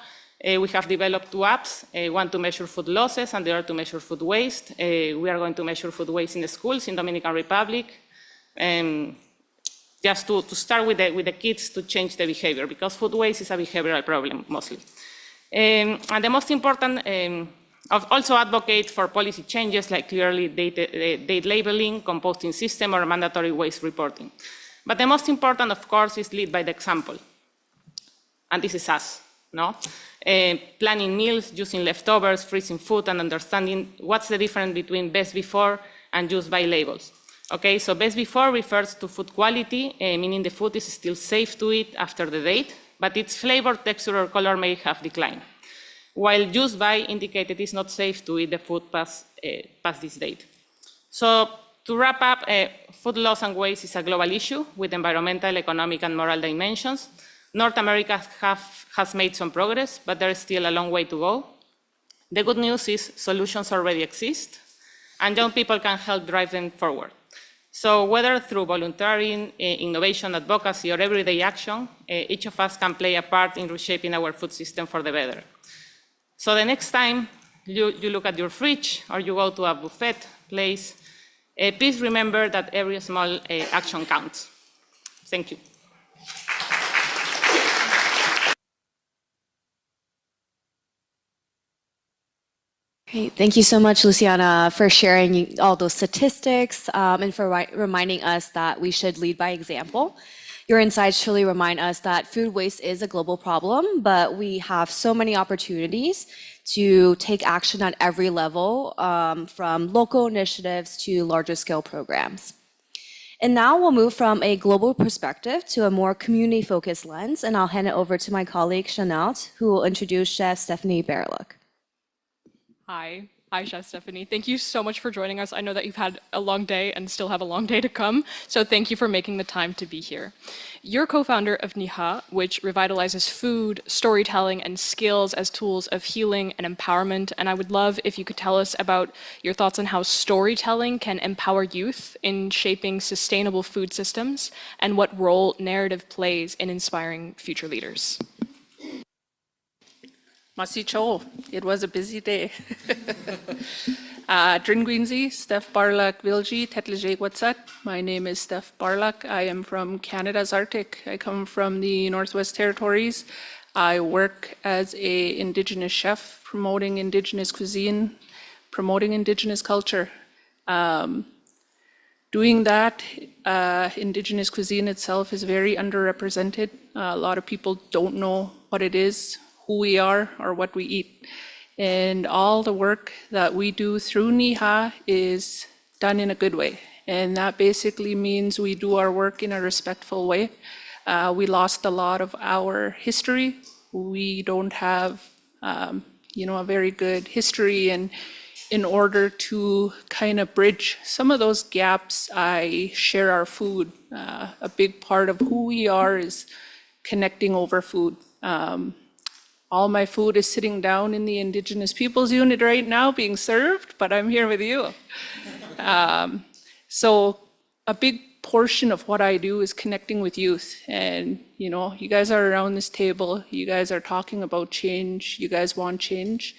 we have developed 2 apps, one to measure food losses and the other to measure food waste. We are going to measure food waste in the schools in Dominican Republic. Just to start with the kids to change the behavior, because food waste is a behavioral problem mostly. And the most important, also advocate for policy changes like clearly date labeling, composting system, or mandatory waste reporting. But the most important, of course, is lead by the example. And this is us, no? Planning meals, using leftovers, freezing food, and understanding what's the difference between best before and use by labels. Okay, so best before refers to food quality, meaning the food is still safe to eat after the date, but its flavor, texture, or color may have declined. While use by indicates it is not safe to eat the food past this date. So to wrap up, food loss and waste is a global issue with environmental, economic, and moral dimensions. North America has made some progress, but there is still a long way to go. The good news is solutions already exist, and young people can help drive them forward. So whether through volunteering, innovation, advocacy, or everyday action, each of us can play a part in reshaping our food system for the better. So the next time you look at your fridge or you go to a buffet place, please remember that every small action counts. Thank you. Great. Thank you so much, Luciana, for sharing all those statistics and for reminding us that we should lead by example. Your insights truly remind us that food waste is a global problem, but we have so many opportunities to take action at every level, from local initiatives to larger scale programs. And now we'll move from a global perspective to a more community-focused lens, and I'll hand it over to my colleague, Chanel, who will introduce Chef Stephanie Berluck. Hi, Chef Stephanie. Thank you so much for joining us. I know that you've had a long day and still have a long day to come, so thank you for making the time to be here. You're co-founder of NIHA, which revitalizes food, storytelling, and skills as tools of healing and empowerment, and I would love if you could tell us about your thoughts on how storytelling can empower youth in shaping sustainable food systems and what role narrative plays in inspiring future leaders. Masicho, it was a busy day. Dringwinzi, Steph Barlak Vilji, Tetlejay Watsat. My name is Steph Barlak. I am from Canada's Arctic. I come from the Northwest Territories. I work as an Indigenous chef, promoting Indigenous cuisine, promoting Indigenous culture. Doing that, Indigenous cuisine itself is very underrepresented. A lot of people don't know what it is, who we are, or what we eat. And all the work that we do through NIHA is done in a good way. And that basically means we do our work in a respectful way. We lost a lot of our history. We don't have, a very good history. And in order to kind of bridge some of those gaps, I share our food. A big part of who we are is connecting over food. All my food is sitting down in the Indigenous Peoples Unit right now being served, but I'm here with you. So a big portion of what I do is connecting with youth. And, you guys are around this table, you guys are talking about change, you guys want change.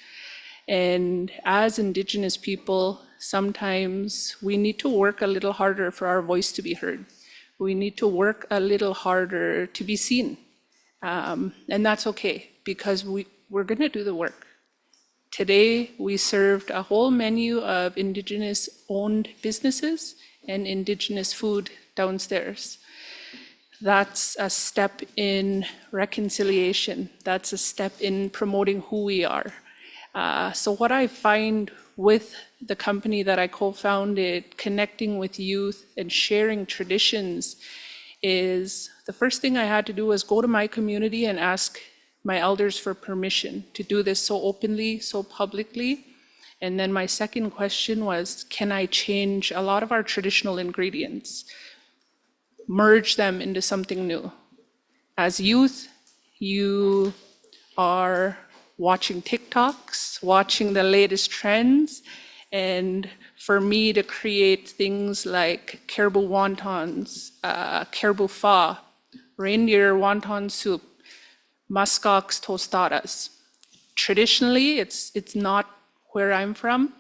And as Indigenous people, sometimes we need to work a little harder for our voice to be heard. We need to work a little harder to be seen. And that's okay, because we're going to do the work. Today, we served a whole menu of Indigenous-owned businesses and Indigenous food downstairs. that's a step in reconciliation. That's a step in promoting who we are. So what I find with the company that I co-founded, connecting with youth and sharing traditions, is the first thing I had to do was go to my community and ask my elders for permission to do this so openly, so publicly. And then my second question was, can I change a lot of our traditional ingredients, merge them into something new? As youth, you are watching TikToks, watching the latest trends, and for me to create things like caribou wontons, caribou pho, reindeer wonton soup, muskox tostadas. Traditionally, it's not where I'm from,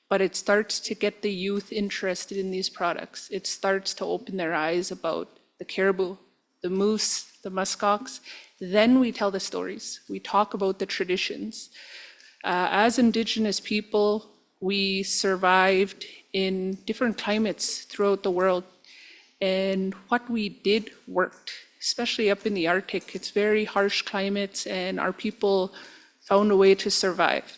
but it starts to get the youth interested in these products. It starts to open their eyes about the caribou, the moose, the muskox. Then we tell the stories. We talk about the traditions. As Indigenous people, we survived in different climates throughout the world. And what we did worked, especially up in the Arctic. It's very harsh climates, and our people found a way to survive.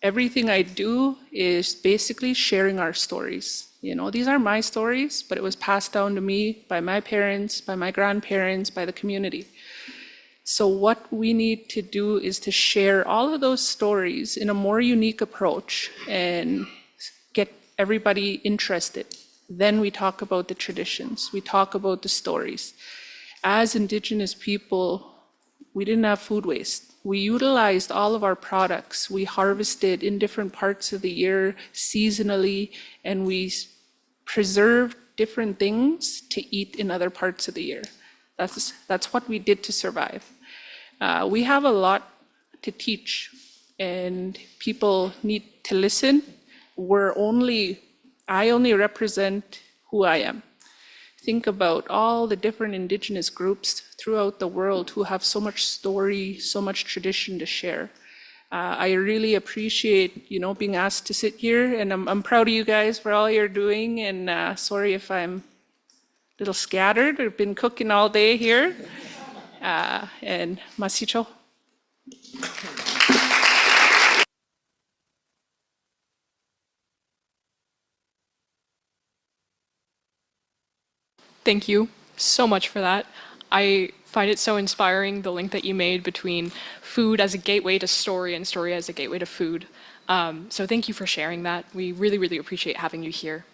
Everything I do is basically sharing our stories. You know, these are my stories, but it was passed down to me by my parents, by my grandparents, by the community. So what we need to do is to share all of those stories in a more unique approach and get everybody interested. Then we talk about the traditions, we talk about the stories. As Indigenous people, we didn't have food waste. We utilized all of our products. We harvested in different parts of the year, seasonally, and we preserved different things to eat in other parts of the year. That's what we did to survive. We have a lot to teach, and people need to listen. I only represent who I am. Think about all the different Indigenous groups throughout the world who have so much story, so much tradition to share. I really appreciate, being asked to sit here, and I'm proud of you guys for all you're doing. And sorry if I'm a little scattered. I've been cooking all day here. And masicho. Thank you so much for that. I find it so inspiring, the link that you made between food as a gateway to story and story as a gateway to food. So thank you for sharing that. We really, really appreciate having you here.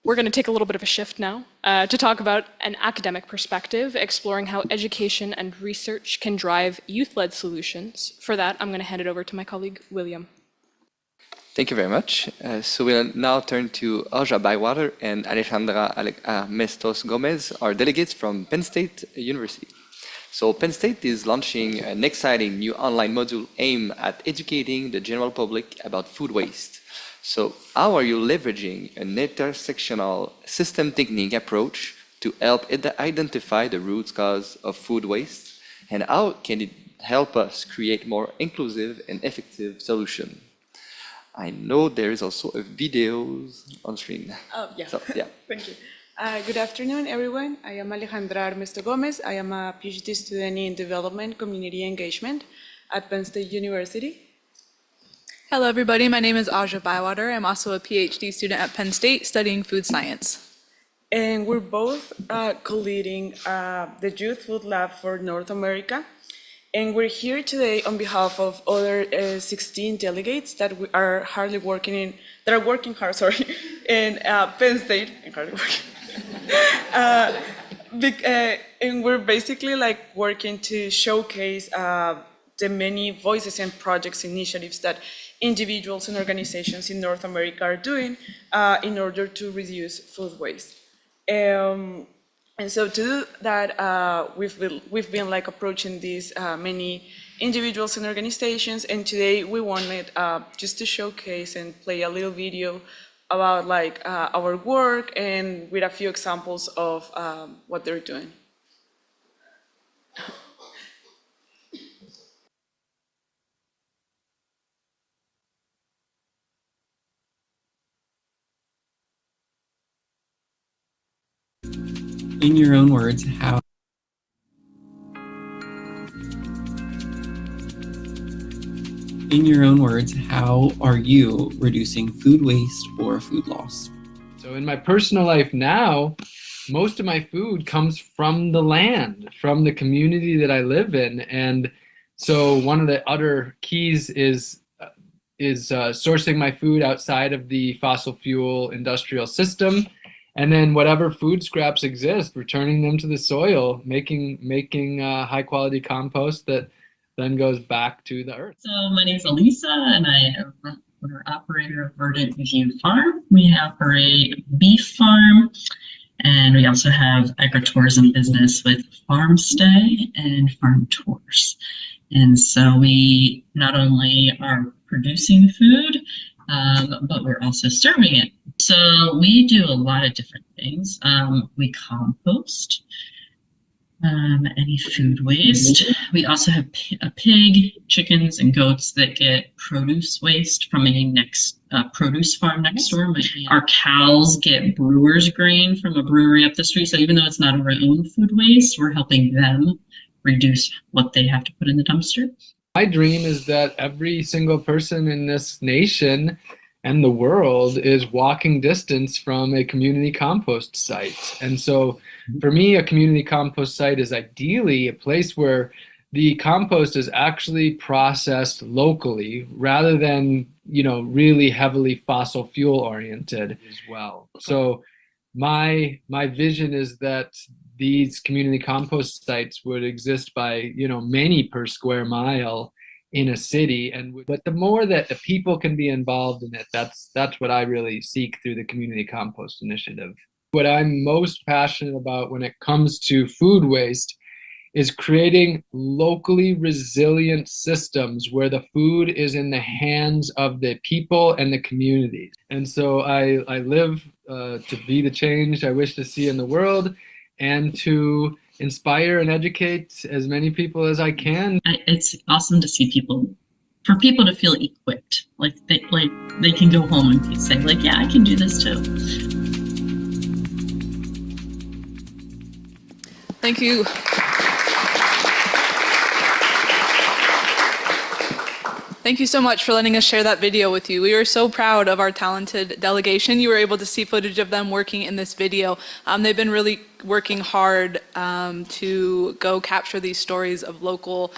We're going to take a little bit of a shift now to talk about an academic perspective, exploring how education and research can drive youth-led solutions. For that, I'm going to hand it over to my colleague, William. Thank you very much. So we'll now turn to Aja Bywater and Alejandra Mestos Gomez, our delegates from Penn State University. So Penn State is launching an exciting new online module aimed at educating the general public about food waste. So how are you leveraging an intersectional system technique approach to help identify the root cause of food waste? And how can it help us create more inclusive and effective solutions? I know there is also a video on screen. Oh, yeah. So, yeah. Thank you. Good afternoon, everyone. I am Alejandra Ernesto Gomez. I am a PhD student in Development Community Engagement at Penn State University. Hello, everybody. My name is Aja Bywater. I'm also a PhD student at Penn State studying food science. And we're both co-leading the Youth Food Lab for North America. And we're here today on behalf of other 16 delegates that are working hard, in Penn State. And we're basically working to showcase the many voices and projects, initiatives that individuals and organizations in North America are doing in order to reduce food waste. And so to do that, we've been approaching these many individuals and organizations, and today we wanted just to showcase and play a little video about our work and with a few examples of what they're doing. In your own words, how are you reducing food waste or food loss? So in my personal life now, most of my food comes from the land, from the community that I live in. And so one of the other keys is sourcing my food outside of the fossil fuel industrial system. And then whatever food scraps exist, returning them to the soil, making high quality compost that then goes back to the earth. So my name is Elisa, and I am owner operator of Verdant View Farm. We operate a beef farm, and we also have agritourism business with farm stay and farm tours. And so we not only are producing food, but we're also serving it. So we do a lot of different things. We compost any food waste. We also have a pig, chickens, and goats that get produce waste from a produce farm next door. Our cows get brewer's grain from a brewery up the street. So even though it's not our own food waste, we're helping them reduce what they have to put in the dumpster. My dream is that every single person in this nation and the world is walking distance from a community compost site. And so for me, a community compost site is ideally a place where the compost is actually processed locally rather than, really heavily fossil fuel oriented as well. So my vision is that these community compost sites would exist by, many per square mile in a city, but the more that the people can be involved in it, that's what I really seek through the community compost initiative. What I'm most passionate about when it comes to food waste is creating locally resilient systems where the food is in the hands of the people and the communities. And so I live to be the change I wish to see in the world and to inspire and educate as many people as I can. It's awesome to see for people to feel equipped, like they can go home and say, yeah, I can do this too. Thank you. Thank you so much for letting us share that video with you. We are so proud of our talented delegation. You were able to see footage of them working in this video. They've been really working hard to go capture these stories of local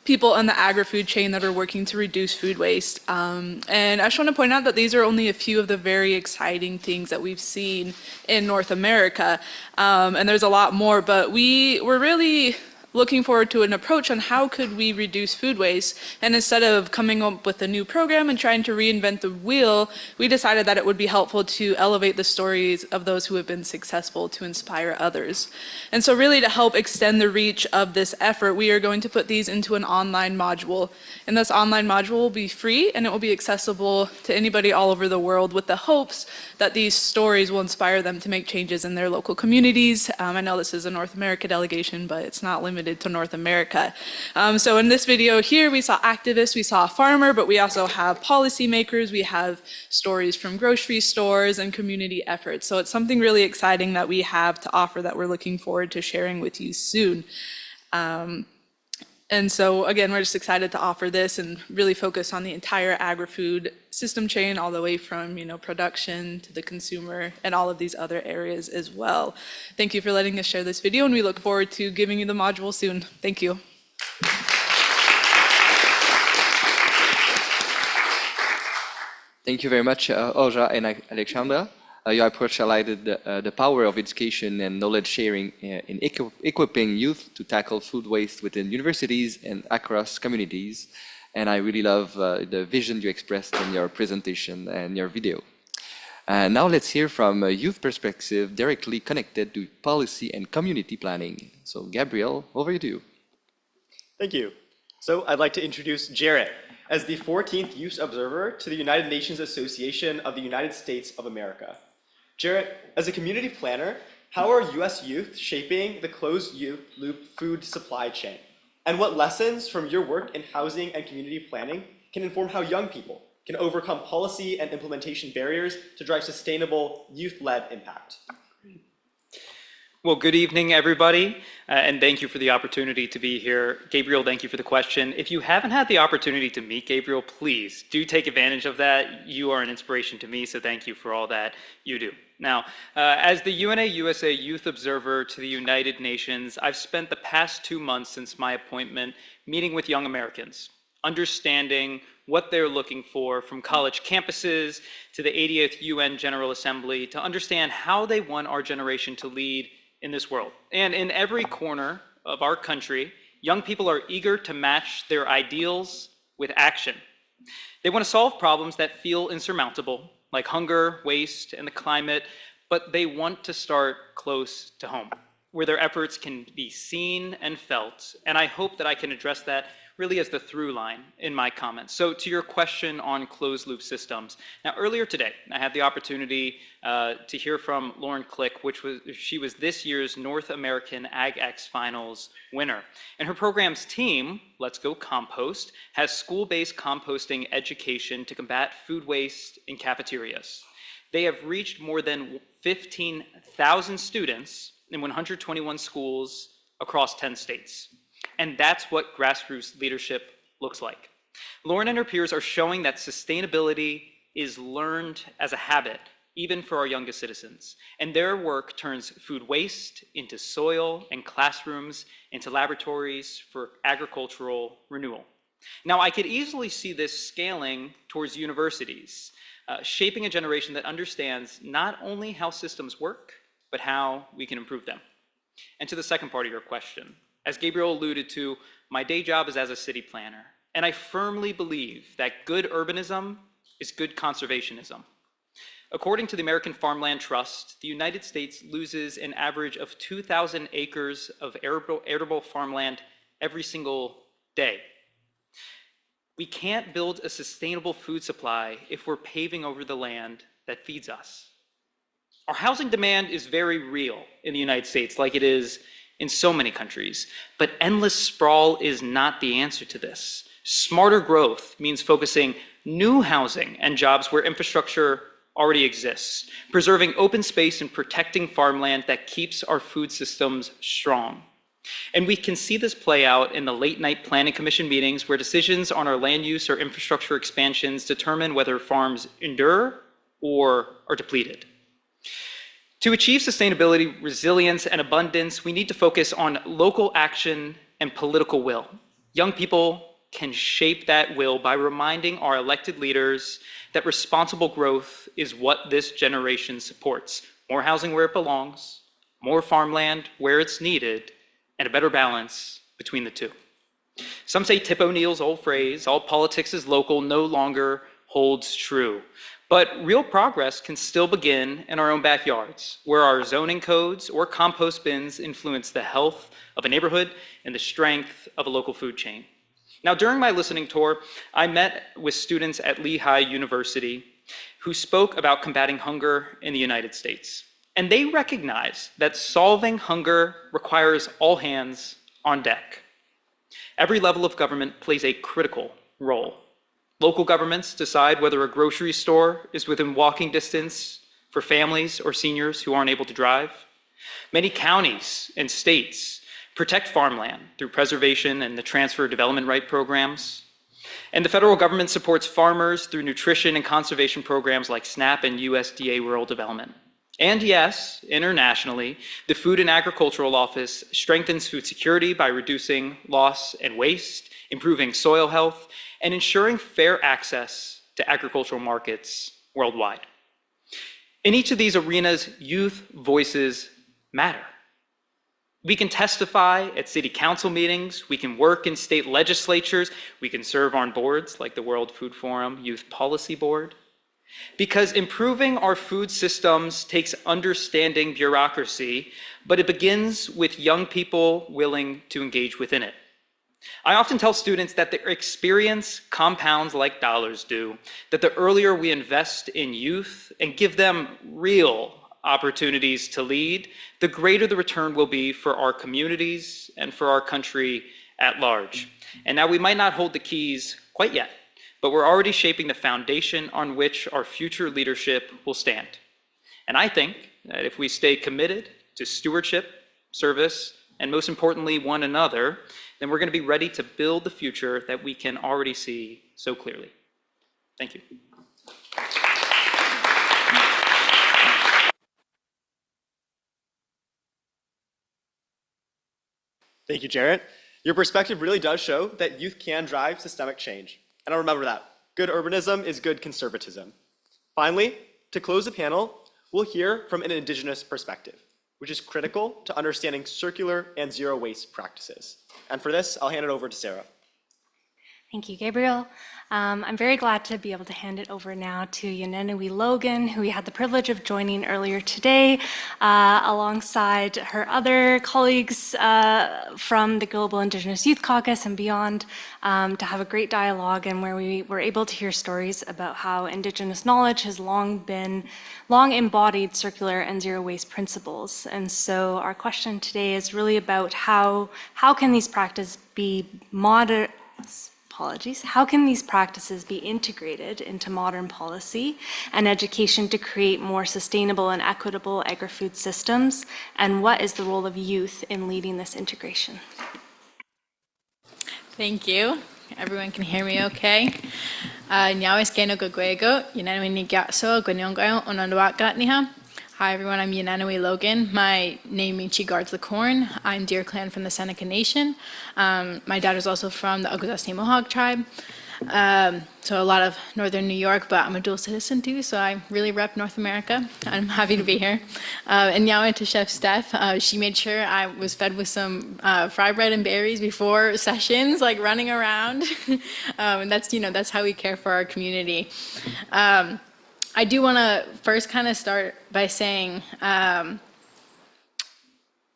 people in the agri-food chain that are working to reduce food waste. And I just want to point out that these are only a few of the very exciting things that we've seen in North America. And there's a lot more, but we're really looking forward to an approach on how could we reduce food waste. And instead of coming up with a new program and trying to reinvent the wheel, we decided that it would be helpful to elevate the stories of those who have been successful to inspire others. And so really to help extend the reach of this effort, we are going to put these into an online module. And this online module will be free and it will be accessible to anybody all over the world with the hopes that these stories will inspire them to make changes in their local communities. I know this is a North America delegation, but it's not limited to North America. So in this video here, we saw activists, we saw a farmer, but we also have policymakers, we have stories from grocery stores and community efforts. So it's something really exciting that we have to offer that we're looking forward to sharing with you soon. And so again, we're just excited to offer this and really focus on the entire agri-food system chain, all the way from production to the consumer and all of these other areas as well. Thank you for letting us share this video, and we look forward to giving you the module soon. Thank you. Thank you very much, Olga and Alexandra. Your approach highlighted the power of education and knowledge sharing in equipping youth to tackle food waste within universities and across communities. And I really love the vision you expressed in your presentation and your video. Now let's hear from a youth perspective directly connected to policy and community planning. So Gabriel, over to you. Thank you. So I'd like to introduce Jarrett as the 14th Youth Observer to the United Nations Association of the United States of America. Jarrett, as a community planner, how are US youth shaping the closed loop food supply chain? And what lessons from your work in housing and community planning can inform how young people can overcome policy and implementation barriers to drive sustainable youth-led impact? Well, good evening, everybody, and thank you for the opportunity to be here. Gabriel, thank you for the question. If you haven't had the opportunity to meet Gabriel, please do take advantage of that. You are an inspiration to me, so thank you for all that you do. Now, as the UNA USA Youth Observer to the United Nations, I've spent the past 2 months since my appointment meeting with young Americans, understanding what they're looking for from college campuses to the 80th UN General Assembly, to understand how they want our generation to lead in this world. And in every corner of our country, young people are eager to match their ideals with action. They want to solve problems that feel insurmountable, like hunger, waste, and the climate, but they want to start close to home, where their efforts can be seen and felt. And I hope that I can address that really as the through line in my comments. So to your question on closed loop systems. Now, earlier today, I had the opportunity to hear from Lauren Click, she was this year's North American AgX Finals winner. And her program's team, Let's Go Compost, has school-based composting education to combat food waste in cafeterias. They have reached more than 15,000 students in 121 schools across 10 states. And that's what grassroots leadership looks like. Lauren and her peers are showing that sustainability is learned as a habit, even for our youngest citizens. And their work turns food waste into soil and classrooms into laboratories for agricultural renewal. Now, I could easily see this scaling towards universities, shaping a generation that understands not only how systems work, but how we can improve them. And to the second part of your question, as Gabriel alluded to, my day job is as a city planner, and I firmly believe that good urbanism is good conservationism. According to the American Farmland Trust, the United States loses an average of 2,000 acres of arable farmland every single day. We can't build a sustainable food supply if we're paving over the land that feeds us. Our housing demand is very real in the United States, like it is in so many countries, but endless sprawl is not the answer to this. Smarter growth means focusing new housing and jobs where infrastructure already exists, preserving open space and protecting farmland that keeps our food systems strong. And we can see this play out in the late night planning commission meetings where decisions on our land use or infrastructure expansions determine whether farms endure or are depleted. To achieve sustainability, resilience, and abundance, we need to focus on local action and political will. Young people can shape that will by reminding our elected leaders that responsible growth is what this generation supports. More housing where it belongs, more farmland where it's needed, and a better balance between the two. Some say Tip O'Neill's old phrase, all politics is local, no longer holds true. But real progress can still begin in our own backyards, where our zoning codes or compost bins influence the health of a neighborhood and the strength of a local food chain. Now, during my listening tour, I met with students at Lehigh University who spoke about combating hunger in the United States. And they recognize that solving hunger requires all hands on deck. Every level of government plays a critical role. Local governments decide whether a grocery store is within walking distance for families or seniors who aren't able to drive. Many counties and states protect farmland through preservation and the transfer development right programs. And the federal government supports farmers through nutrition and conservation programs like SNAP and USDA Rural Development. And yes, internationally, the Food and Agricultural Office strengthens food security by reducing loss and waste, improving soil health, and ensuring fair access to agricultural markets worldwide. In each of these arenas, youth voices matter. We can testify at city council meetings, we can work in state legislatures, we can serve on boards like the World Food Forum Youth Policy Board. Because improving our food systems takes understanding bureaucracy, but it begins with young people willing to engage within it. I often tell students that their experience compounds like dollars do, that the earlier we invest in youth and give them real opportunities to lead, the greater the return will be for our communities and for our country at large. And now we might not hold the keys quite yet, but we're already shaping the foundation on which our future leadership will stand. And I think that if we stay committed to stewardship, service, and most importantly, one another, then we're going to be ready to build the future that we can already see so clearly. Thank you. Thank you, Jarrett. Your perspective really does show that youth can drive systemic change. And I'll remember that. Good urbanism is good conservatism. Finally, to close the panel, we'll hear from an Indigenous perspective, which is critical to understanding circular and zero waste practices. And for this, I'll hand it over to Sarah. Thank you, Gabriel. I'm very glad to be able to hand it over now to Yenenui Logan, who we had the privilege of joining earlier today, alongside her other colleagues from the Global Indigenous Youth Caucus and beyond, to have a great dialogue and where we were able to hear stories about how Indigenous knowledge has long embodied circular and zero waste principles. And so our question today is really about how can these practices be how can these practices be integrated into modern policy and education to create more sustainable and equitable agri-food systems? And what is the role of youth in leading this integration? Thank you. Everyone can hear me okay? Nyawes keno gogwego, Yenenui ni gatso, gwenyongayo, onondoaka niha. Hi everyone, I'm Yenenui Logan. My name means she guards the corn. I'm Deer Clan from the Seneca Nation. My dad is also from the Agustin Mohawk tribe. So a lot of northern New York, but I'm a dual citizen too, so I really rep North America. I'm happy to be here. And now to Chef Steph. She made sure I was fed with some fry bread and berries before sessions, like running around. And that's how we care for our community. I do want to first kind of start by saying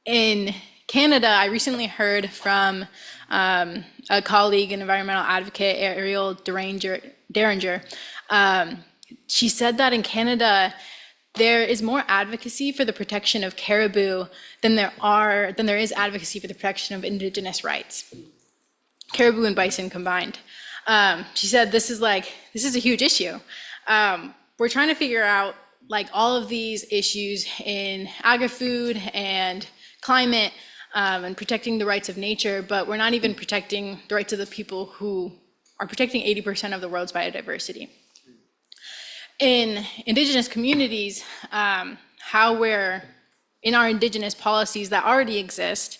in Canada, I recently heard from a colleague, an environmental advocate, Ariel Derringer. She said that in Canada, there is more advocacy for the protection of caribou than there is advocacy for the protection of Indigenous rights, caribou and bison combined. She said this is a huge issue. We're trying to figure out all of these issues in agri-food and climate and protecting the rights of nature, but we're not even protecting the rights of the people who are protecting 80% of the world's biodiversity. In Indigenous communities, how we're in our Indigenous policies that already exist,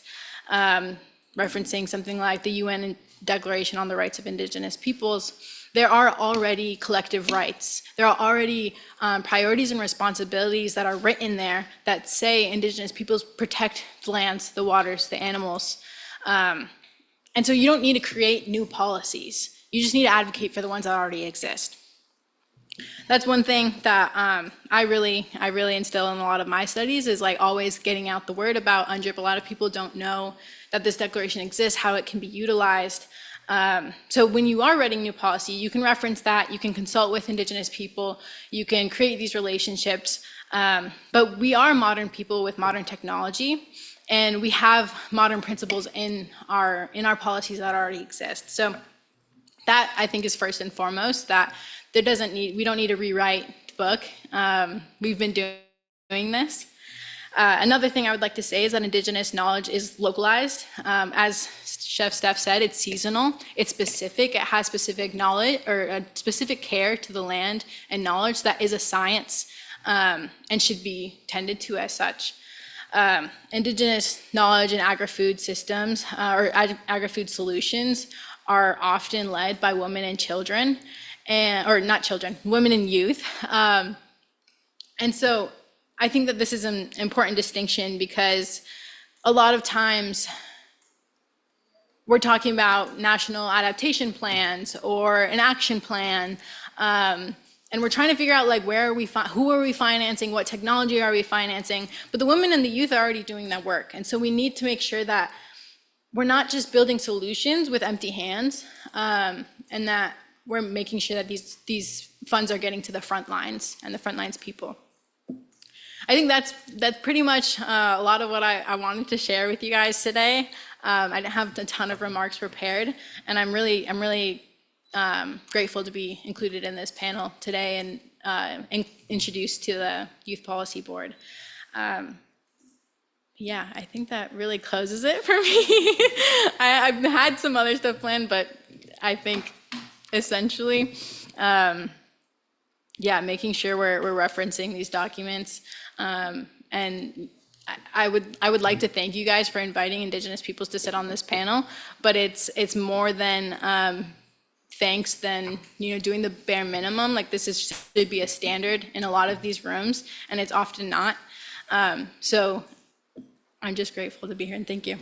referencing something like the UN Declaration on the Rights of Indigenous Peoples, there are already collective rights. There are already priorities and responsibilities that are written there that say Indigenous peoples protect the lands, the waters, the animals. And so you don't need to create new policies. You just need to advocate for the ones that already exist. That's one thing that I really instill in a lot of my studies is always getting out the word about UNDRIP. A lot of people don't know that this declaration exists, how it can be utilized. So when you are writing new policy, you can reference that, you can consult with Indigenous people, you can create these relationships, but we are modern people with modern technology, and we have modern principles in our policies that already exist. So that I think is first and foremost, that we don't need to rewrite the book. We've been doing this. Another thing I would like to say is that Indigenous knowledge is localized. As Chef Steph said, it's seasonal, it's specific, it has specific knowledge or a specific care to the land and knowledge that is a science and should be tended to as such. Indigenous knowledge and agri-food systems or agri-food solutions are often led by women and children, or not children, women and youth. And so I think that this is an important distinction because a lot of times we're talking about national adaptation plans or an action plan, and we're trying to figure out who are we financing, what technology are we financing, but the women and the youth are already doing that work. And so we need to make sure that we're not just building solutions with empty hands, and that we're making sure that these funds are getting to the front lines and the front lines people. I think that's pretty much a lot of what I wanted to share with you guys today. I didn't have a ton of remarks prepared, and I'm really grateful to be included in this panel today and introduced to the Youth Policy Board. Yeah, I think that really closes it for me. I've had some other stuff planned, but I think essentially, yeah, making sure we're referencing these documents. And I would like to thank you guys for inviting Indigenous peoples to sit on this panel, but it's more than thanks than doing the bare minimum. Like this should be a standard in a lot of these rooms, and it's often not. So I'm just grateful to be here, and thank you.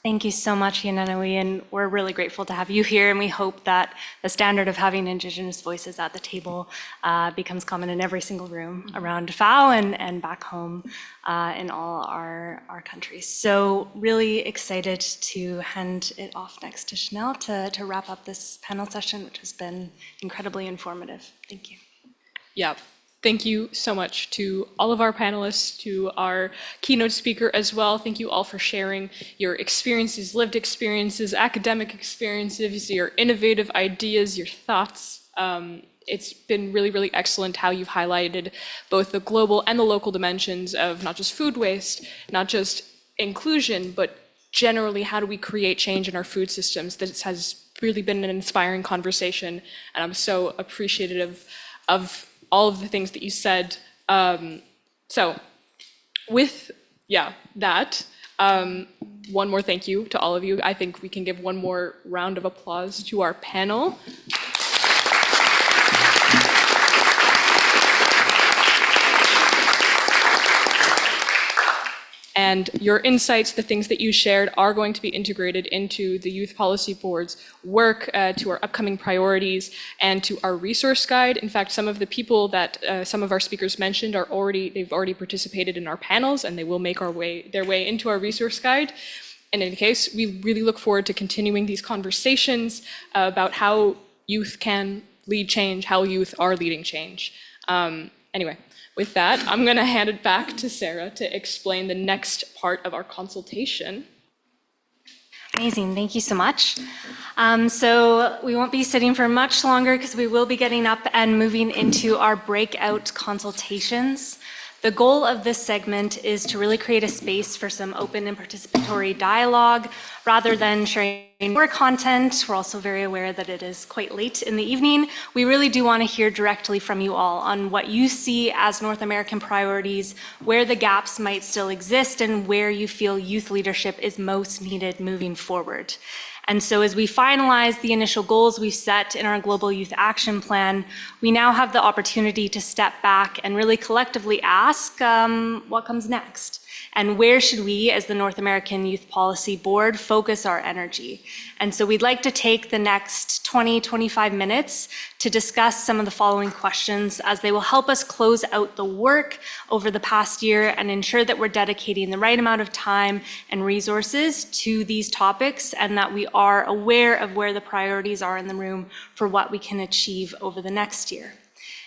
Thank you so much, Yananawi, and we're really grateful to have you here, and we hope that the standard of having Indigenous voices at the table becomes common in every single room around FAO and back home in all our countries. So really excited to hand it off next to Chanel to wrap up this panel session, which has been incredibly informative. Thank you. Yeah. Thank you so much to all of our panelists, to our keynote speaker as well. Thank you all for sharing your experiences, lived experiences, academic experiences, your innovative ideas, your thoughts. It's been really, really excellent how you've highlighted both the global and the local dimensions of not just food waste, not just inclusion, but generally how do we create change in our food systems. This has really been an inspiring conversation, and I'm so appreciative of all of the things that you said. So with, that, one more thank you to all of you. I think we can give one more round of applause to our panel. And your insights, the things that you shared, are going to be integrated into the Youth Policy Board's work, to our upcoming priorities, and to our resource guide. In fact, some of the people that some of our speakers mentioned they've already participated in our panels, and they will make their way into our resource guide. In any case, we really look forward to continuing these conversations about how youth can lead change, how youth are leading change. Anyway. With that, I'm going to hand it back to Sarah to explain the next part of our consultation. Amazing, thank you so much. So we won't be sitting for much longer because we will be getting up and moving into our breakout consultations. The goal of this segment is to really create a space for some open and participatory dialogue rather than sharing more content. We're also very aware that it is quite late in the evening. We really do want to hear directly from you all on what you see as North American priorities, where the gaps might still exist, and where you feel youth leadership is most needed moving forward. And so as we finalize the initial goals we set in our Global Youth Action Plan, we now have the opportunity to step back and really collectively ask what comes next. And where should we, as the North American Youth Policy Board, focus our energy? And so we'd like to take the next 20-25 minutes to discuss some of the following questions, as they will help us close out the work over the past year and ensure that we're dedicating the right amount of time and resources to these topics, and that we are aware of where the priorities are in the room for what we can achieve over the next year.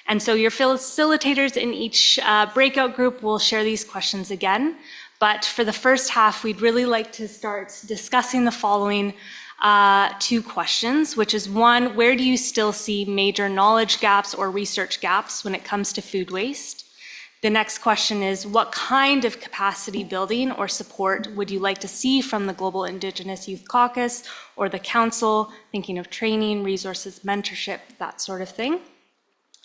And so your facilitators in each breakout group will share these questions again. But for the first half, we'd really like to start discussing the following two questions, which is one, where do you still see major knowledge gaps or research gaps when it comes to food waste? The next question is, what kind of capacity building or support would you like to see from the Global Indigenous Youth Caucus or the Council, thinking of training, resources, mentorship, that sort of thing?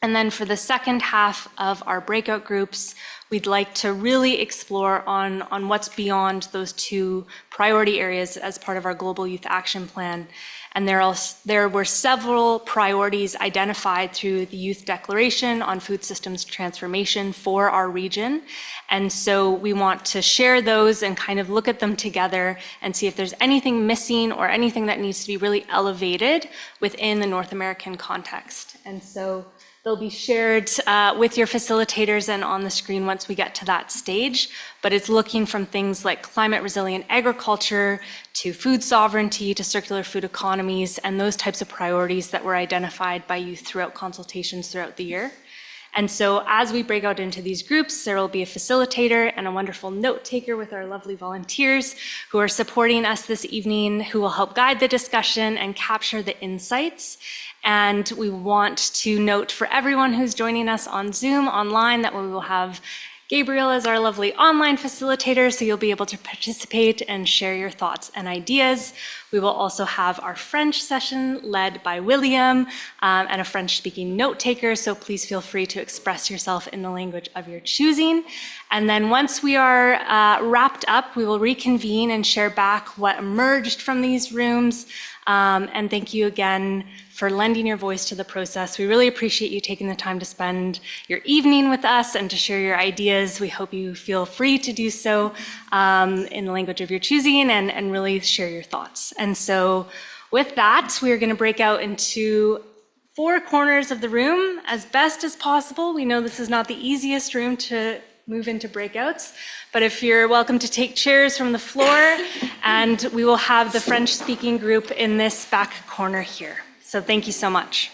And then for the second half of our breakout groups, we'd like to really explore on what's beyond those two priority areas as part of our Global Youth Action Plan. And there were several priorities identified through the Youth Declaration on Food Systems Transformation for our region. And so we want to share those and kind of look at them together and see if there's anything missing or anything that needs to be really elevated within the North American context. And so they'll be shared with your facilitators and on the screen once we get to that stage, but it's looking from things like climate resilient agriculture to food sovereignty to circular food economies and those types of priorities that were identified by youth throughout consultations throughout the year. And so as we break out into these groups, there will be a facilitator and a wonderful note taker with our lovely volunteers who are supporting us this evening, who will help guide the discussion and capture the insights. And we want to note for everyone who's joining us on Zoom online that we will have Gabriel is our lovely online facilitator, so you'll be able to participate and share your thoughts and ideas. We will also have our French session led by William and a French-speaking note taker, so please feel free to express yourself in the language of your choosing. And then once we are wrapped up, we will reconvene and share back what emerged from these rooms. And thank you again for lending your voice to the process. We really appreciate you taking the time to spend your evening with us and to share your ideas. We hope you feel free to do so in the language of your choosing and really share your thoughts. And so with that, we are going to break out into 4 corners of the room as best as possible. We know this is not the easiest room to move into breakouts, but if you're welcome to take chairs from the floor, and we will have the French-speaking group in this back corner here. So thank you so much.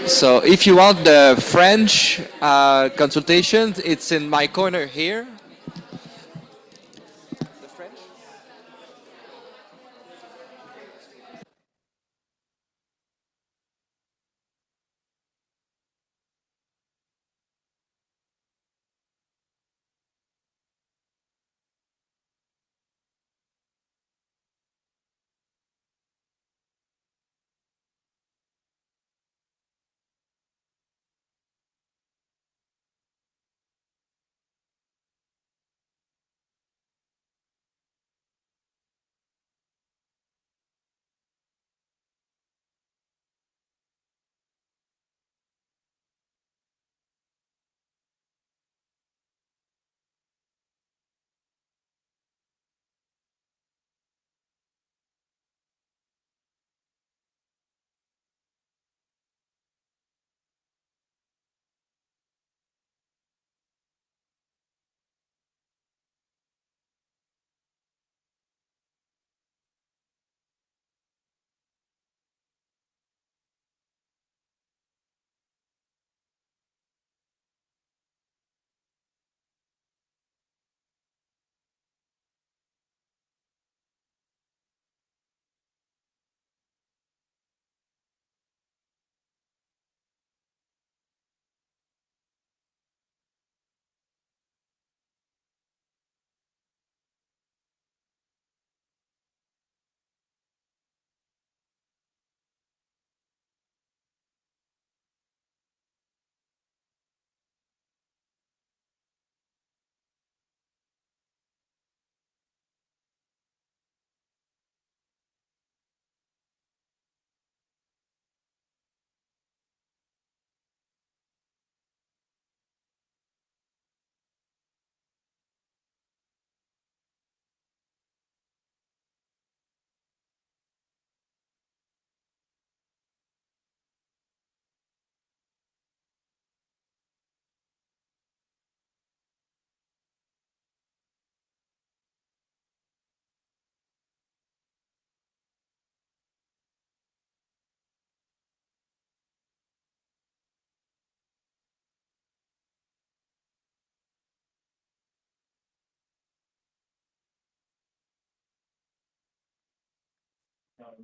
So if you want the French consultation, it's in my corner here.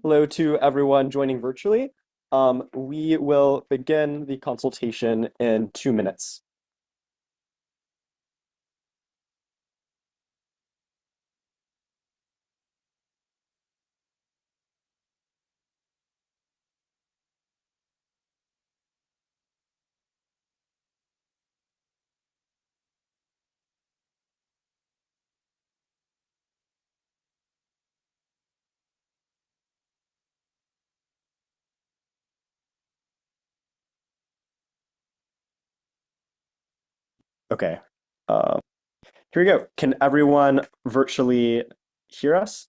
Hello to everyone joining virtually. We will begin the consultation in 2 minutes. Okay. Here we go. Can everyone virtually hear us?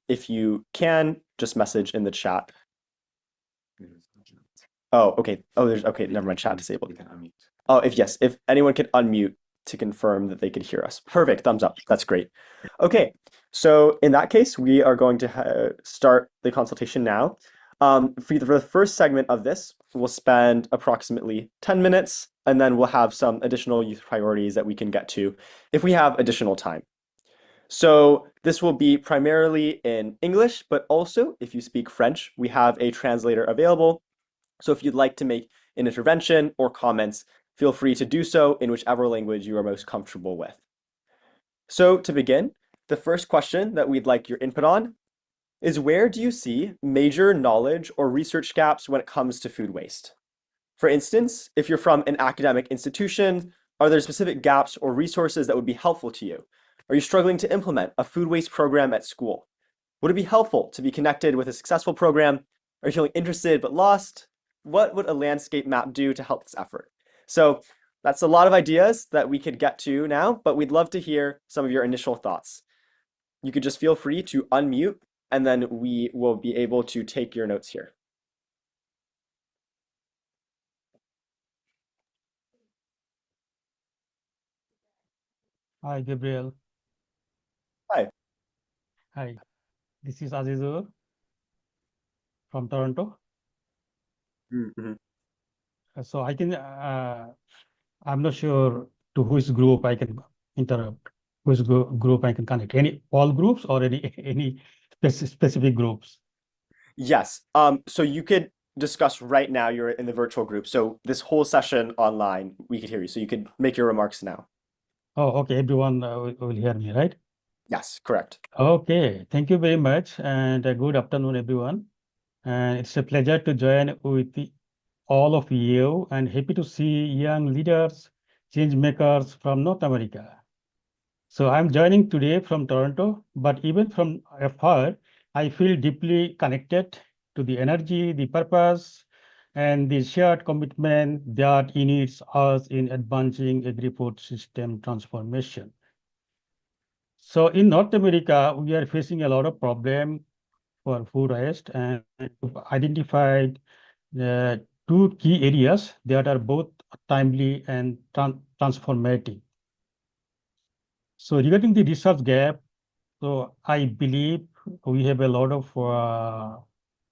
If you can, just message in the chat. Oh, okay. Oh, there's okay. Never mind. Chat disabled. Oh, if anyone could unmute to confirm that they could hear us. Perfect. Thumbs up. That's great. Okay. So in that case, we are going to start the consultation now. For the first segment of this, we'll spend approximately 10 minutes, and then we'll have some additional youth priorities that we can get to if we have additional time. So this will be primarily in English, but also if you speak French, we have a translator available. So if you'd like to make an intervention or comments, feel free to do so in whichever language you are most comfortable with. So to begin, the first question that we'd like your input on is, where do you see major knowledge or research gaps when it comes to food waste? For instance, if you're from an academic institution, are there specific gaps or resources that would be helpful to you? Are you struggling to implement a food waste program at school? Would it be helpful to be connected with a successful program? Are you feeling interested but lost? What would a landscape map do to help this effort? So that's a lot of ideas that we could get to now, but we'd love to hear some of your initial thoughts. You could just feel free to unmute, and then we will be able to take your notes here. Hi, Gabriel. Hi. Hi, this is Azizur from Toronto. Mm-hmm. So I can, I'm not sure to which group I can interrupt, which group I can connect. All groups or any specific groups? Yes. So you could discuss right now. You're in the virtual group. So this whole session online, we could hear you. So you could make your remarks now. Oh, okay. Everyone will hear me, right? Yes, correct. Okay. Thank you very much. And good afternoon, everyone. And it's a pleasure to join with all of you and happy to see young leaders, change makers from North America. So I'm joining today from Toronto, but even from afar, I feel deeply connected to the energy, the purpose, and the shared commitment that unites us in advancing agri-food system transformation. So in North America, we are facing a lot of problem for food waste, and we've identified two key areas that are both timely and transformative. So regarding the research gap, so I believe we have a lot of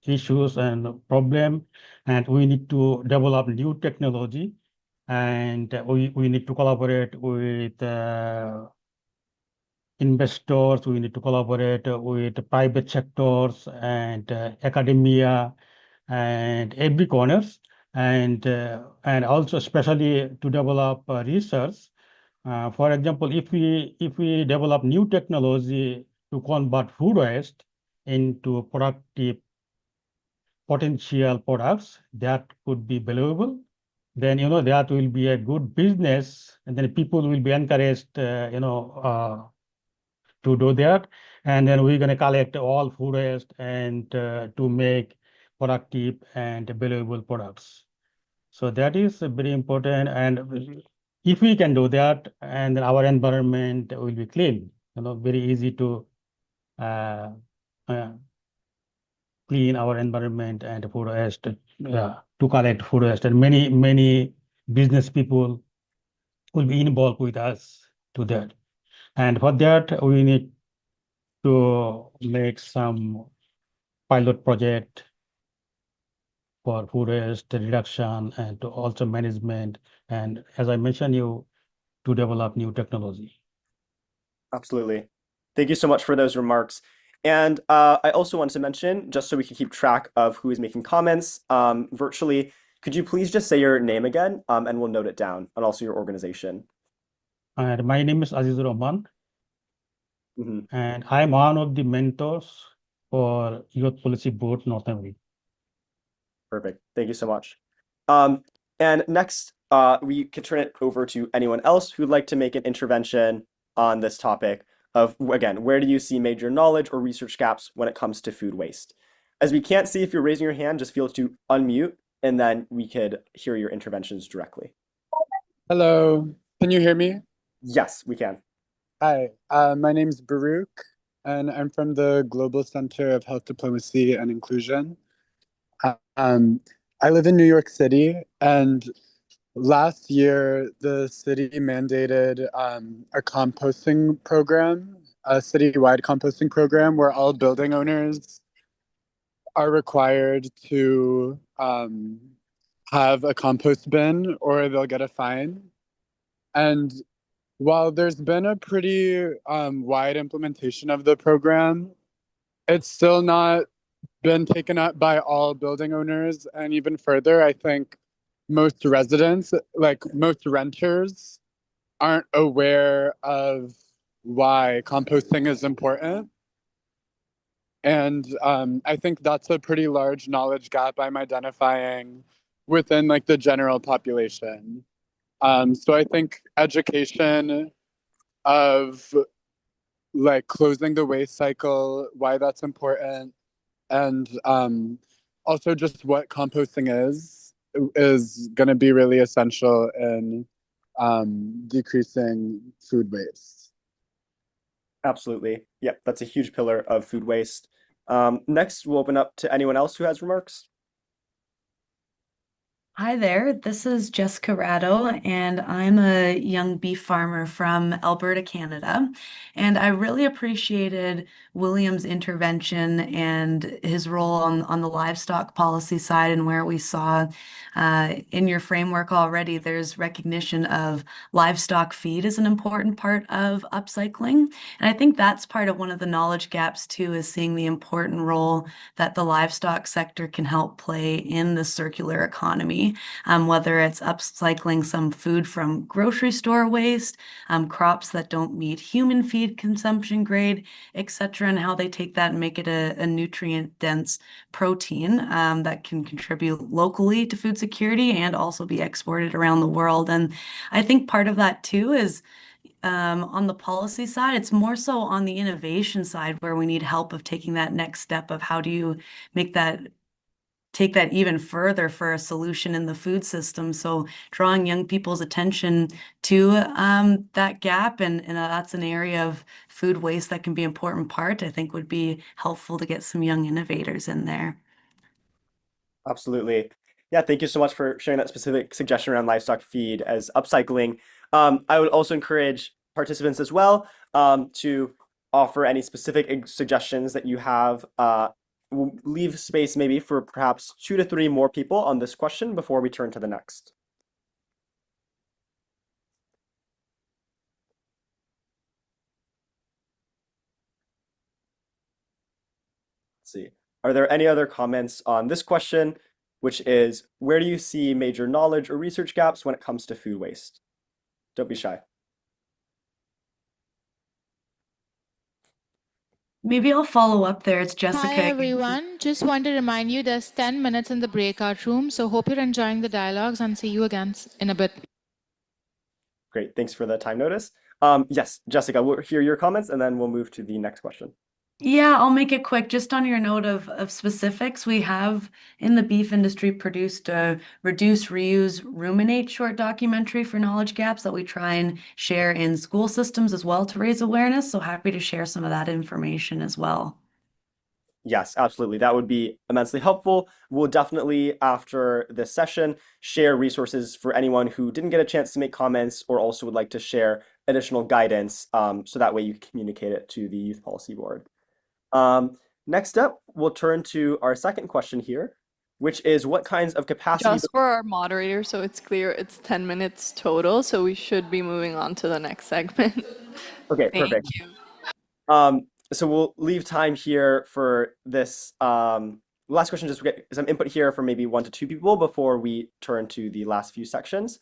issues and problem, and we need to develop new technology, and we need to collaborate with investors, we need to collaborate with private sectors and academia and every corners, and also especially to develop research. For example, if we develop new technology to convert food waste into productive potential products that could be valuable, then that will be a good business, and then people will be encouraged, to do that, and then we're going to collect all food waste and to make productive and valuable products. So that is very important, and if we can do that, and then our environment will be clean. Very easy to uh, clean our environment and food waste, to collect food waste, and many business people will be involved with us to that. And for that, we need to make some pilot project for food waste reduction and to also management. And as I mentioned, you to develop new technology. Absolutely. Thank you so much for those remarks. And I also wanted to mention, just so we can keep track of who is making comments virtually, could you please just say your name again, and we'll note it down, and also your organization. And my name is Azizur Rahman, Mm-hmm. and I'm one of the mentors for Youth Policy Board North America. Perfect. Thank you so much. And next, we could turn it over to anyone else who'd like to make an intervention on this topic of, again, where do you see major knowledge or research gaps when it comes to food waste? As we can't see if you're raising your hand, just feel to unmute, and then we could hear your interventions directly. Hello, can you hear me? Yes, we can. Hi, my name is Baruch, and I'm from the Global Center of Health Diplomacy and Inclusion. I live in New York City, and last year the city mandated a composting program, a citywide composting program where all building owners are required to have a compost bin or they'll get a fine. And while there's been a pretty wide implementation of the program, it's still not been taken up by all building owners. And even further, I think most residents, like most renters, aren't aware of why composting is important. And I think that's a pretty large knowledge gap I'm identifying within like the general population. So I think education of like closing the waste cycle, why that's important, and also just what composting is going to be really essential in decreasing food waste. Absolutely. Yep, that's a huge pillar of food waste. Next, we'll open up to anyone else who has remarks. Hi there, this is Jessica Ratto, and I'm a young beef farmer from Alberta, Canada. And I really appreciated William's intervention and his role on the livestock policy side, and where we saw in your framework already, there's recognition of livestock feed as an important part of upcycling. And I think that's part of one of the knowledge gaps too, is seeing the important role that the livestock sector can help play in the circular economy, whether it's upcycling some food from grocery store waste, crops that don't meet human feed consumption grade, etc., and how they take that and make it a nutrient-dense protein that can contribute locally to food security and also be exported around the world. And I think part of that too is on the policy side, it's more so on the innovation side where we need help of taking that next step of how do you take that even further for a solution in the food system. So drawing young people's attention to that gap, and that's an area of food waste that can be an important part, I think would be helpful to get some young innovators in there. Absolutely. Yeah, thank you so much for sharing that specific suggestion around livestock feed as upcycling. I would also encourage participants as well to offer any specific suggestions that you have. We'll leave space maybe for perhaps 2 to 3 more people on this question before we turn to the next. Let's see. Are there any other comments on this question, which is, where do you see major knowledge or research gaps when it comes to food waste? Don't be shy. Maybe I'll follow up there. It's Jessica. Hi everyone, just want to remind you there's 10 minutes in the breakout room, so hope you're enjoying the dialogues and see you again in a bit. Great, thanks for the time notice. Yes, Jessica, we'll hear your comments and then we'll move to the next question. Yeah, I'll make it quick. Just on your note of specifics, we have in the beef industry produced a Reduce, Reuse, Ruminate short documentary for knowledge gaps that we try and share in school systems as well to raise awareness. So happy to share some of that information as well. Yes, absolutely. That would be immensely helpful. We'll definitely, after this session, share resources for anyone who didn't get a chance to make comments or also would like to share additional guidance, so that way you can communicate it to the Youth Policy Board. Next up, we'll turn to our second question here, which is what kinds of capacity... Just for our moderator, so it's clear, it's 10 minutes total, so we should be moving on to the next segment. Okay, Thank perfect. you. so we'll leave time here for this last question, just to get some input here from maybe 1 to 2 people before we turn to the last few sections.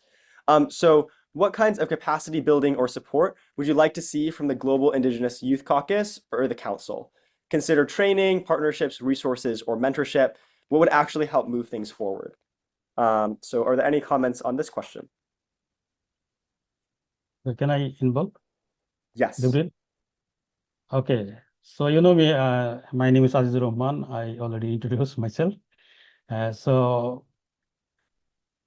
So what kinds of capacity building or support would you like to see from the Global Indigenous Youth Caucus or the Council? Consider training, partnerships, resources, or mentorship. What would actually help move things forward? So are there any comments on this question? Can I involve? Yes. Gabriel? Okay. So you know me, my name is Aziz Rahman. I already introduced myself. So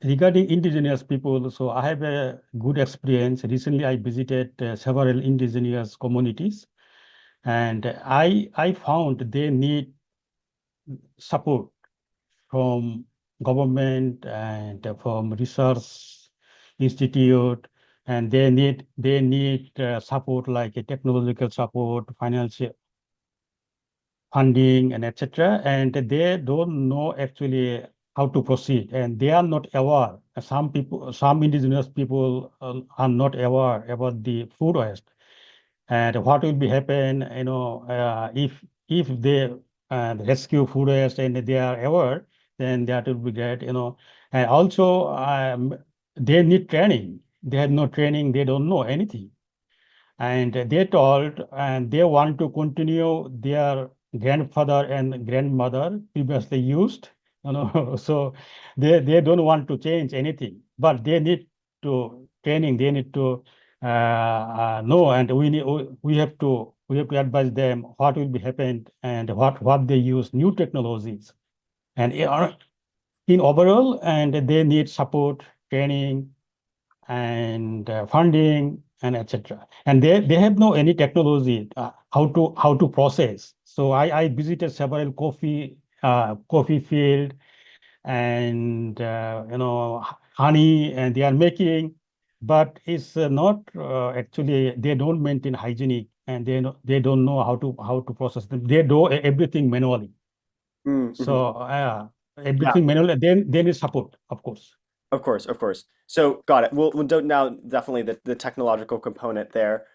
regarding indigenous people, so I have a good experience. Recently, I visited several indigenous communities, and I found they need support from government and from research institute, and they need support like a technological support, financial funding, and etc. And they don't know actually how to proceed, and they are not aware. Some people, some indigenous people are not aware about the food waste and what will be happen. If they rescue food waste and they are aware, then that will be great. And also they need training. They have no training. They don't know anything, and they told and they want to continue their grandfather and grandmother previously used, so they don't want to change anything, but they need to training, they need to know, and we have to advise them what will be happened and what they use new technologies, and in overall, and they need support, training, and funding, and etc. And they have no any technology how to process. So I visited several coffee field, and honey, and they are making, but it's not actually they don't maintain hygienic, and they don't know how to process them. They do everything manually. So everything manually. Then they need support, of course. Of course, of course. So got it. We'll do now definitely the technological component there.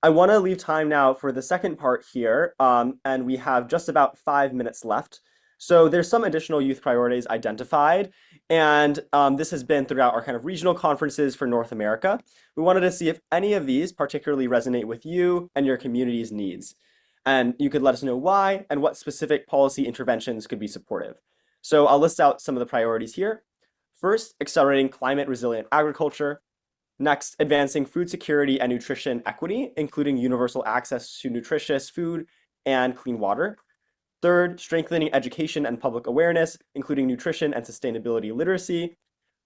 I want to leave time now for the second part here, and we have just about 5 minutes left. So there's some additional youth priorities identified, and this has been throughout our kind of regional conferences for North America. We wanted to see if any of these particularly resonate with you and your community's needs. And you could let us know why and what specific policy interventions could be supportive. So I'll list out some of the priorities here. First, accelerating climate resilient agriculture. Next, advancing food security and nutrition equity, including universal access to nutritious food and clean water. Third, strengthening education and public awareness, including nutrition and sustainability literacy.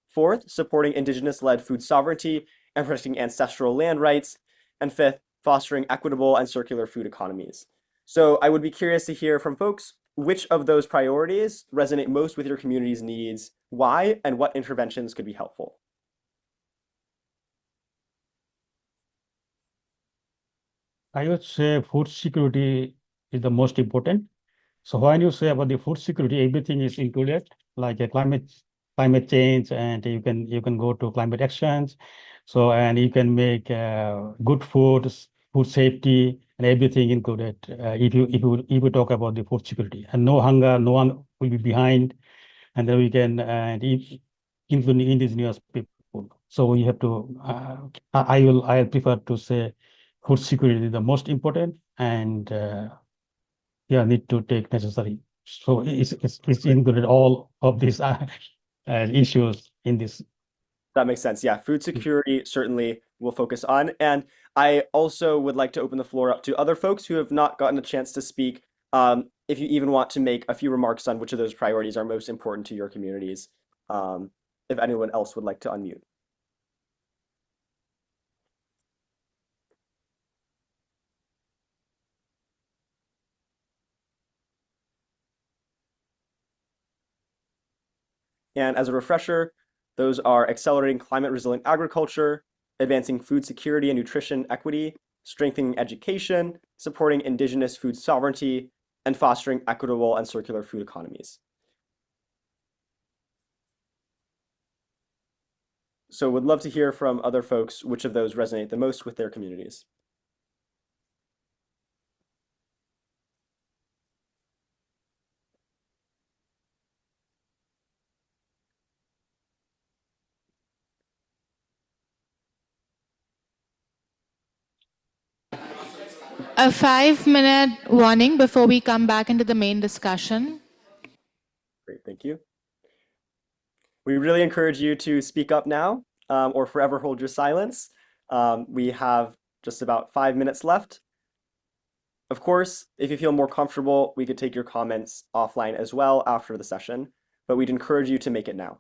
Fourth, supporting Indigenous-led food sovereignty and protecting ancestral land rights. And fifth, fostering equitable and circular food economies. So I would be curious to hear from folks which of those priorities resonate most with your community's needs, why, and what interventions could be helpful. I would say food security is the most important. So when you say about the food security, everything is included, like a climate change, and you can go to climate actions. So and you can make good foods, food safety, and everything included. If you talk about the food security, and no hunger, no one will be behind, and then we can including indigenous people. So we have to. I prefer to say food security is the most important, and yeah, need to take necessary. So it's included all of these issues in this. That makes sense. Yeah, food security certainly we'll focus on. And I also would like to open the floor up to other folks who have not gotten a chance to speak. If you even want to make a few remarks on which of those priorities are most important to your communities, if anyone else would like to unmute. And as a refresher, those are accelerating climate resilient agriculture, advancing food security and nutrition equity, strengthening education, supporting Indigenous food sovereignty, and fostering equitable and circular food economies. So would love to hear from other folks which of those resonate the most with their communities. A 5-minute warning before we come back into the main discussion. Great, thank you. We really encourage you to speak up now or forever hold your silence. We have just about 5 minutes left. Of course, if you feel more comfortable, we could take your comments offline as well after the session, but we'd encourage you to make it now.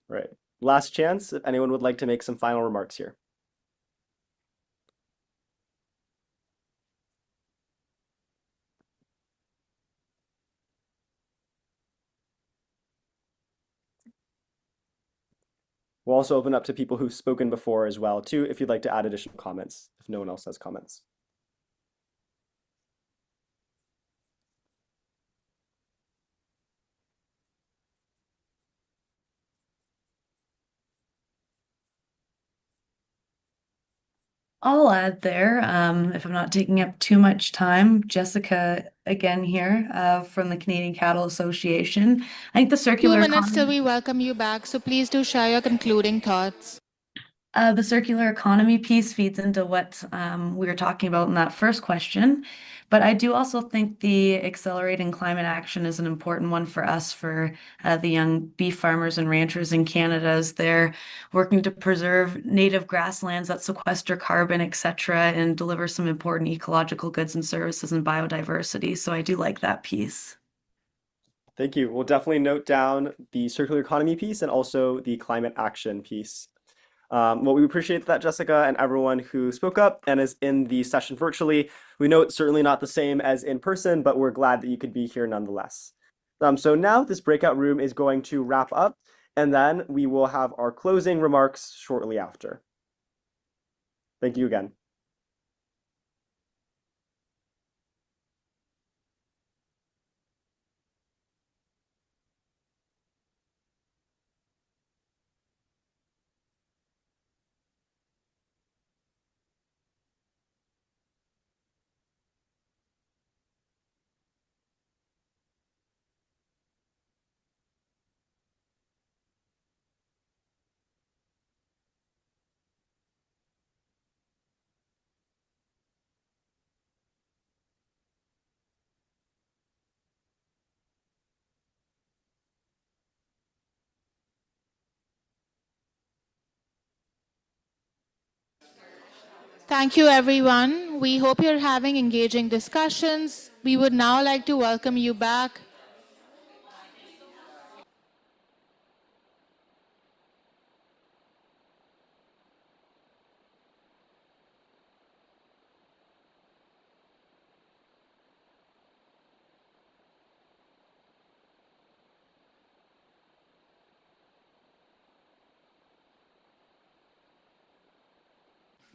Right. Last chance, if anyone would like to make some final remarks here. We'll also open up to people who've spoken before as well, too, if you'd like to add additional comments, if no one else has comments. I'll add there, if I'm not taking up too much time, Jessica again here from the Canadian Cattle Association. I think the 2 circular minutes till economy. we welcome you back, so please do share your concluding thoughts. The circular economy piece feeds into what we were talking about in that first question. But I do also think the accelerating climate action is an important one for us, for the young beef farmers and ranchers in Canada, as they're working to preserve native grasslands that sequester carbon, et cetera, and deliver some important ecological goods and services and biodiversity. So I do like that piece. Thank you. We'll definitely note down the circular economy piece and also the climate action piece. Well, we appreciate that, Jessica, and everyone who spoke up and is in the session virtually. We know it's certainly not the same as in person, but we're glad that you could be here nonetheless. So now this breakout room is going to wrap up, and then we will have our closing remarks shortly after. Thank you again. Thank you, everyone. We hope you're having engaging discussions. We would now like to welcome you back.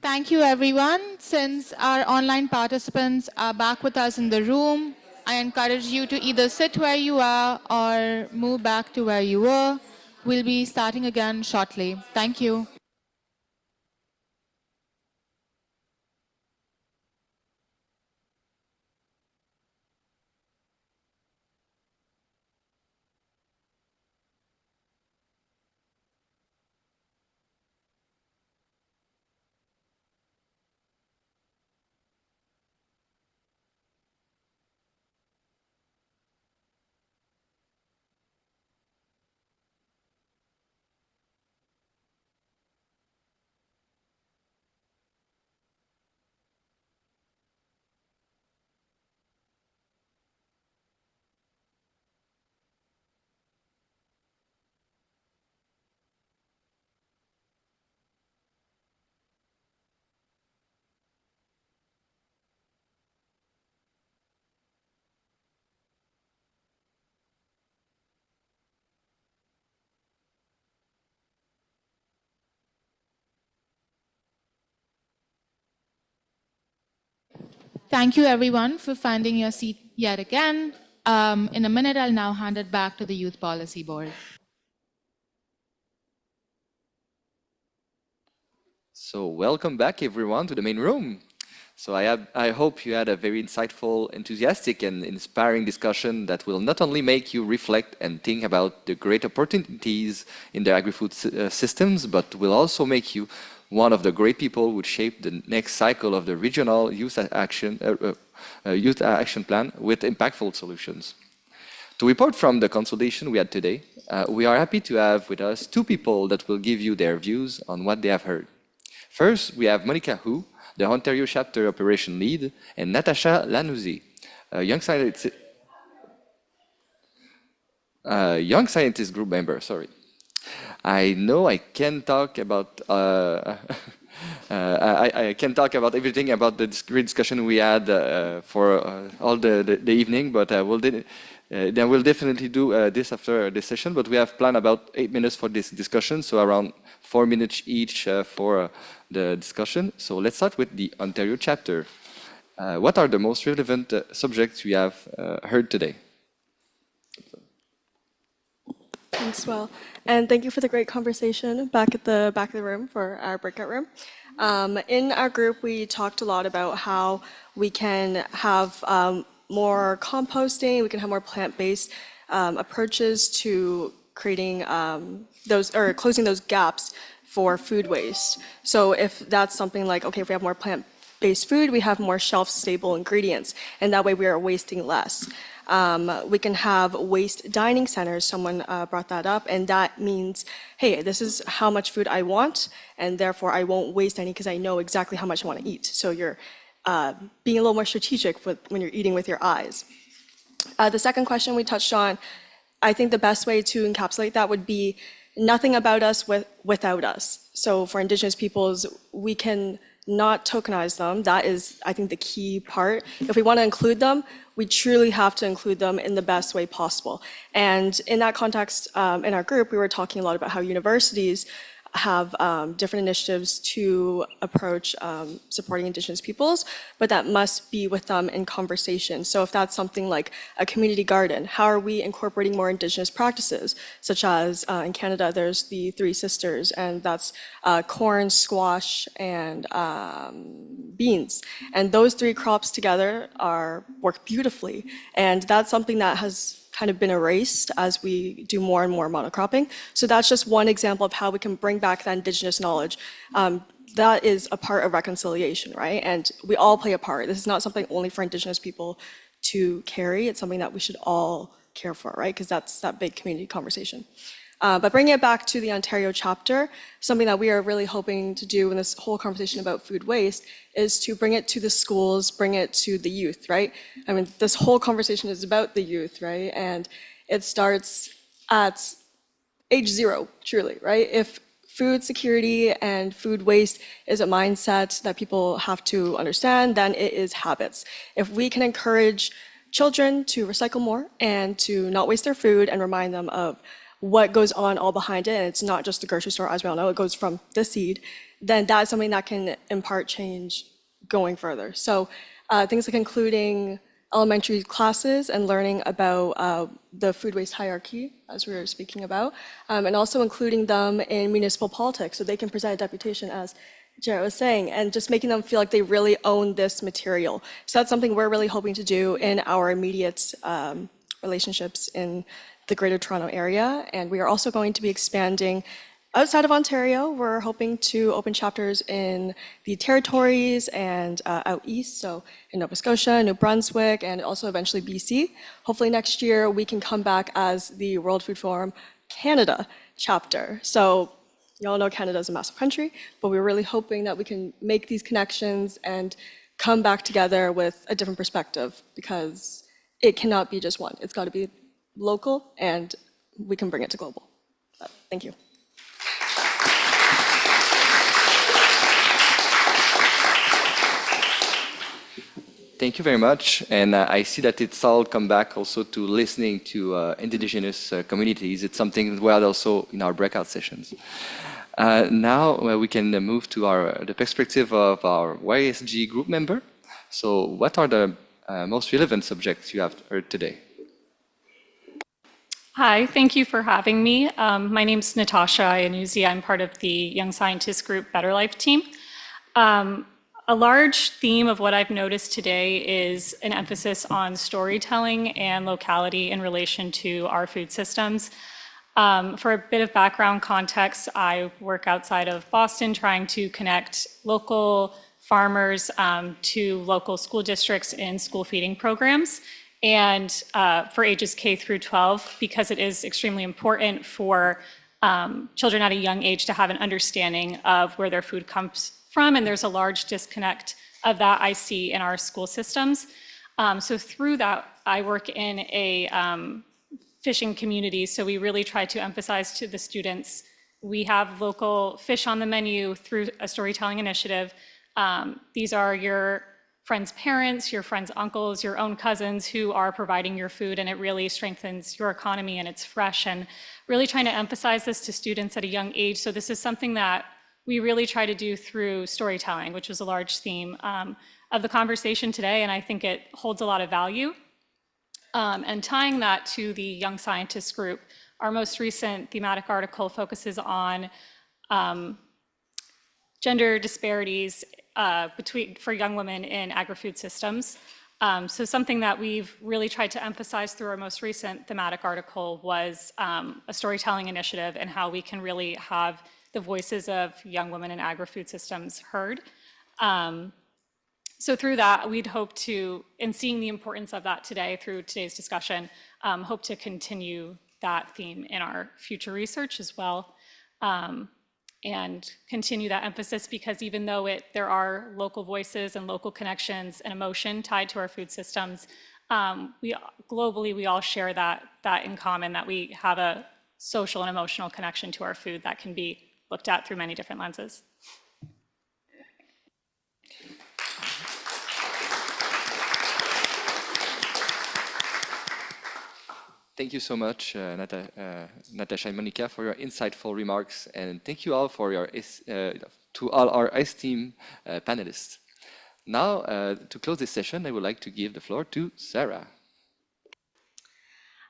Thank you, everyone. Since our online participants are back with us in the room, I encourage you to either sit where you are or move back to where you were. We'll be starting again shortly. Thank you. Thank you everyone for finding your seat yet again. In a minute, I'll now hand it back to the Youth Policy Board. So welcome back everyone to the main room. So I hope you had a very insightful, enthusiastic and inspiring discussion that will not only make you reflect and think about the great opportunities in the agri-food systems, but will also make you one of the great people who would shape the next cycle of the regional youth action plan with impactful solutions. To report from the consultation we had today, we are happy to have with us two people that will give you their views on what they have heard. First, we have Monica Hu, the Ontario Chapter Operation Lead, and Natasha Lanuzzi, a young scientist group member. Sorry. I know I can talk about I can talk about everything about the great discussion we had for all the evening, but we'll definitely do this after this session. But we have planned about 8 minutes for this discussion, so around 4 minutes each for the discussion. So let's start with the Ontario chapter. What are the most relevant subjects we have heard today? Thanks, Will. And thank you for the great conversation back at the back of the room for our breakout room. In our group, we talked a lot about how we can have more composting, we can have more plant-based approaches to creating closing those gaps for food waste. So if that's something like, okay, if we have more plant-based food, we have more shelf-stable ingredients, and that way we are wasting less. We can have waste dining centers, someone brought that up, and that means, hey, this is how much food I want, and therefore I won't waste any because I know exactly how much I want to eat. So you're being a little more strategic when you're eating with your eyes. The second question we touched on, I think the best way to encapsulate that would be nothing about us without us. So for Indigenous peoples, we can not tokenize them. That is, I think, the key part. If we want to include them, we truly have to include them in the best way possible. And in that context, in our group, we were talking a lot about how universities have different initiatives to approach supporting Indigenous peoples, but that must be with them in conversation. So if that's something like a community garden, how are we incorporating more Indigenous practices, such as in Canada, there's the Three Sisters, and that's corn, squash, and beans. And those three crops together work beautifully. And that's something that has kind of been erased as we do more and more monocropping. So that's just one example of how we can bring back that Indigenous knowledge. That is a part of reconciliation, right? And we all play a part. This is not something only for Indigenous people to carry. It's something that we should all care for, right? Because that's that big community conversation. But bringing it back to the Ontario chapter, something that we are really hoping to do in this whole conversation about food waste is to bring it to the schools, bring it to the youth, right? I mean, this whole conversation is about the youth, right? And it starts at age 0, truly, right? If food security and food waste is a mindset that people have to understand, then it is habits. If we can encourage children to recycle more and to not waste their food and remind them of what goes on all behind it, and it's not just the grocery store, as we all know, it goes from the seed, then that's something that can impart change going further. So things like including elementary classes and learning about the food waste hierarchy, as we were speaking about, and also including them in municipal politics so they can present a deputation, as Jared was saying, and just making them feel like they really own this material. So that's something we're really hoping to do in our immediate relationships in the Greater Toronto area. And we are also going to be expanding outside of Ontario. We're hoping to open chapters in the territories and out east, so in Nova Scotia, New Brunswick, and also eventually BC. Hopefully next year we can come back as the World Food Forum Canada chapter. So you all know Canada is a massive country, but we're really hoping that we can make these connections and come back together with a different perspective, because it cannot be just one. It's got to be local, and we can bring it to global. Thank you. Thank you very much. And I see that it's all come back also to listening to Indigenous communities. It's something we had also in our breakout sessions. Now we can move to the perspective of our YSG group member. So what are the most relevant subjects you have heard today? Hi, thank you for having me. My name's Natasha Iannuzzi. I'm part of the Young Scientist Group Better Life team. A large theme of what I've noticed today is an emphasis on storytelling and locality in relation to our food systems. For a bit of background context, I work outside of Boston trying to connect local farmers to local school districts in school feeding programs and for ages K through 12, because it is extremely important for children at a young age to have an understanding of where their food comes from, and there's a large disconnect of that I see in our school systems. So through that, I work in a fishing community, so we really try to emphasize to the students, we have local fish on the menu through a storytelling initiative. These are your friends' parents, your friends' uncles, your own cousins who are providing your food, and it really strengthens your economy and it's fresh, and really trying to emphasize this to students at a young age. So this is something that we really try to do through storytelling, which was a large theme of the conversation today, and I think it holds a lot of value. And tying that to the Young Scientists group, our most recent thematic article focuses on gender disparities for young women in agri-food systems. So something that we've really tried to emphasize through our most recent thematic article was a storytelling initiative and how we can really have the voices of young women in agri-food systems heard. So through that, we'd hope to, in seeing the importance of that today through today's discussion, hope to continue that theme in our future research as well. And continue that emphasis, because even though there are local voices and local connections and emotion tied to our food systems, globally we all share that in common, that we have a social and emotional connection to our food that can be looked at through many different lenses. Thank you so much, Natasha and Monica, for your insightful remarks, and thank you all for your to all our esteemed panelists. Now, to close this session, I would like to give the floor to Sarah.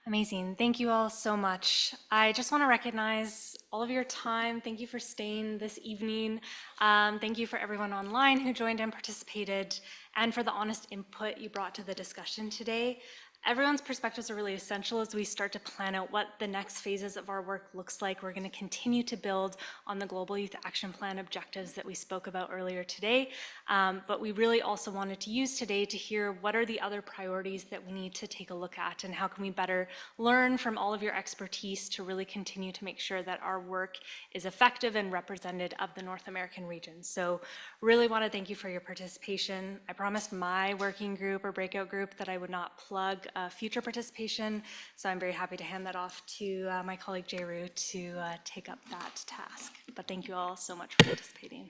Amazing. Thank you all so much. I just want to recognize all of your time. Thank you for staying this evening. Thank you for everyone online who joined and participated, and for the honest input you brought to the discussion today. Everyone's perspectives are really essential as we start to plan out what the next phases of our work looks like. We're going to continue to build on the Global Youth Action Plan objectives that we spoke about earlier today, but we really also wanted to use today to hear what are the other priorities that we need to take a look at, and how can we better learn from all of your expertise to really continue to make sure that our work is effective and representative of the North American region. So really want to thank you for your participation. I promised my working group or breakout group that I would not plug future participation, so I'm very happy to hand that off to my colleague Jeru to take up that task. But thank you all so much for participating.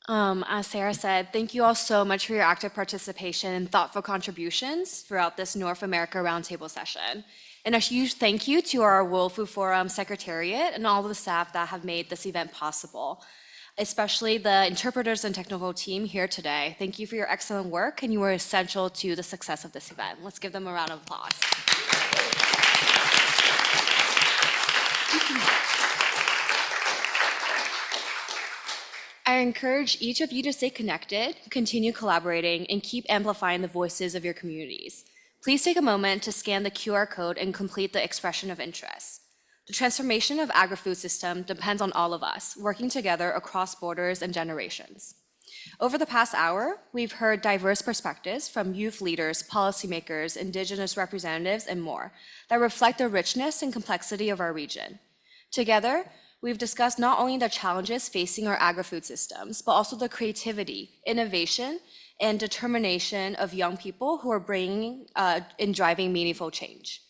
As Sarah said, thank you all so much for your active participation and thoughtful contributions throughout this North America Roundtable session. And a huge thank you to our World Food Forum Secretariat and all of the staff that have made this event possible, especially the interpreters and technical team here today. Thank you for your excellent work, and you were essential to the success of this event. Let's give them a round of applause. I encourage each of you to stay connected, continue collaborating, and keep amplifying the voices of your communities. Please take a moment to scan the QR code and complete the expression of interest. The transformation of agri-food system depends on all of us, working together across borders and generations. Over the past hour, we've heard diverse perspectives from youth leaders, policymakers, Indigenous representatives, and more that reflect the richness and complexity of our region. Together, we've discussed not only the challenges facing our agri-food systems, but also the creativity, innovation, and determination of young people who are bringing and driving meaningful change.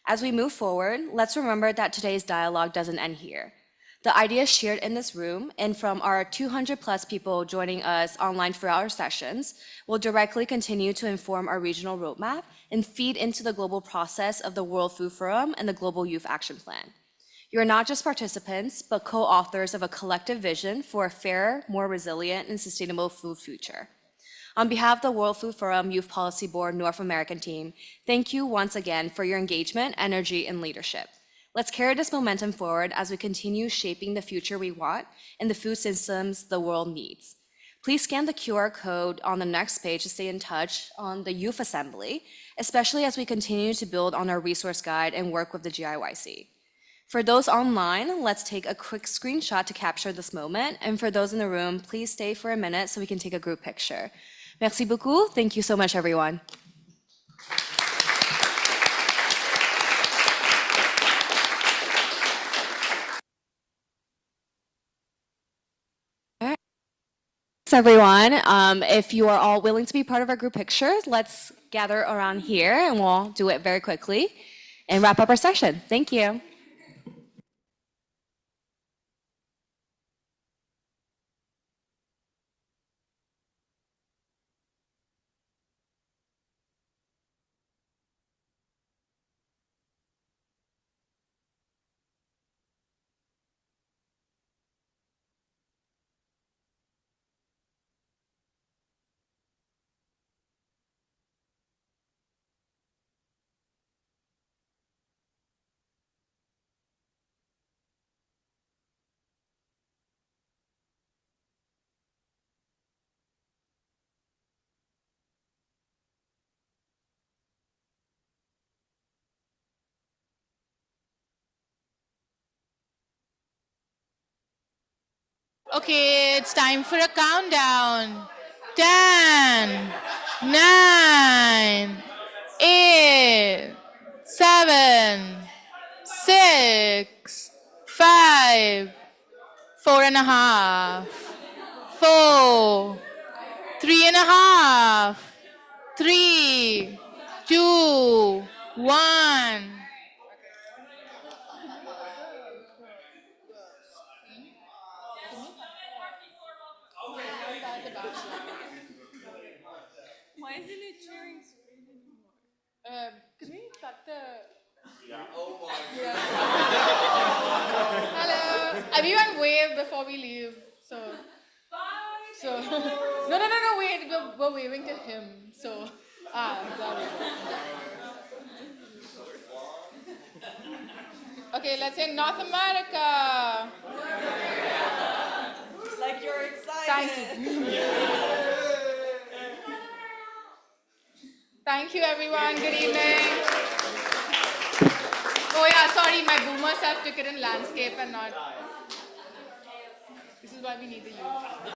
As we move forward, let's remember that today's dialogue doesn't end here. The ideas shared in this room and from our 200 plus people joining us online for our sessions will directly continue to inform our regional roadmap and feed into the global process of the World Food Forum and the Global Youth Action Plan. You're not just participants, but co-authors of a collective vision for a fairer, more resilient, and sustainable food future. On behalf of the World Food Forum Youth Policy Board North American team, thank you once again for your engagement, energy, and leadership. Let's carry this momentum forward as we continue shaping the future we want and the food systems the world needs. Please scan the QR code on the next page to stay in touch on the Youth Assembly, especially as we continue to build on our resource guide and work with the GIYC. For those online, let's take a quick screenshot to capture this moment. And for those in the room, please stay for a minute so we can take a group picture. Merci beaucoup. Thank you so much, everyone. Thanks, everyone. If you are all willing to be part of our group picture, let's gather around here and we'll do it very quickly and wrap up our session. Thank you. Okay, it's time for a countdown. 10, 9, 8, 7, 6, 5, 4.5, 4, 3.5, 3, 2, 1. Why isn't it cheering screen anymore? Can we cut the... Yeah. Oh my God. Hello. Everyone wave before we leave. So. No. Wait. We're waving to him. So. Sorry. Okay, let's say North America. Like you're excited. Thank you. Thank you, everyone. Good evening. Oh yeah, sorry, my boomer self took it in landscape and not. This is why we need the youth.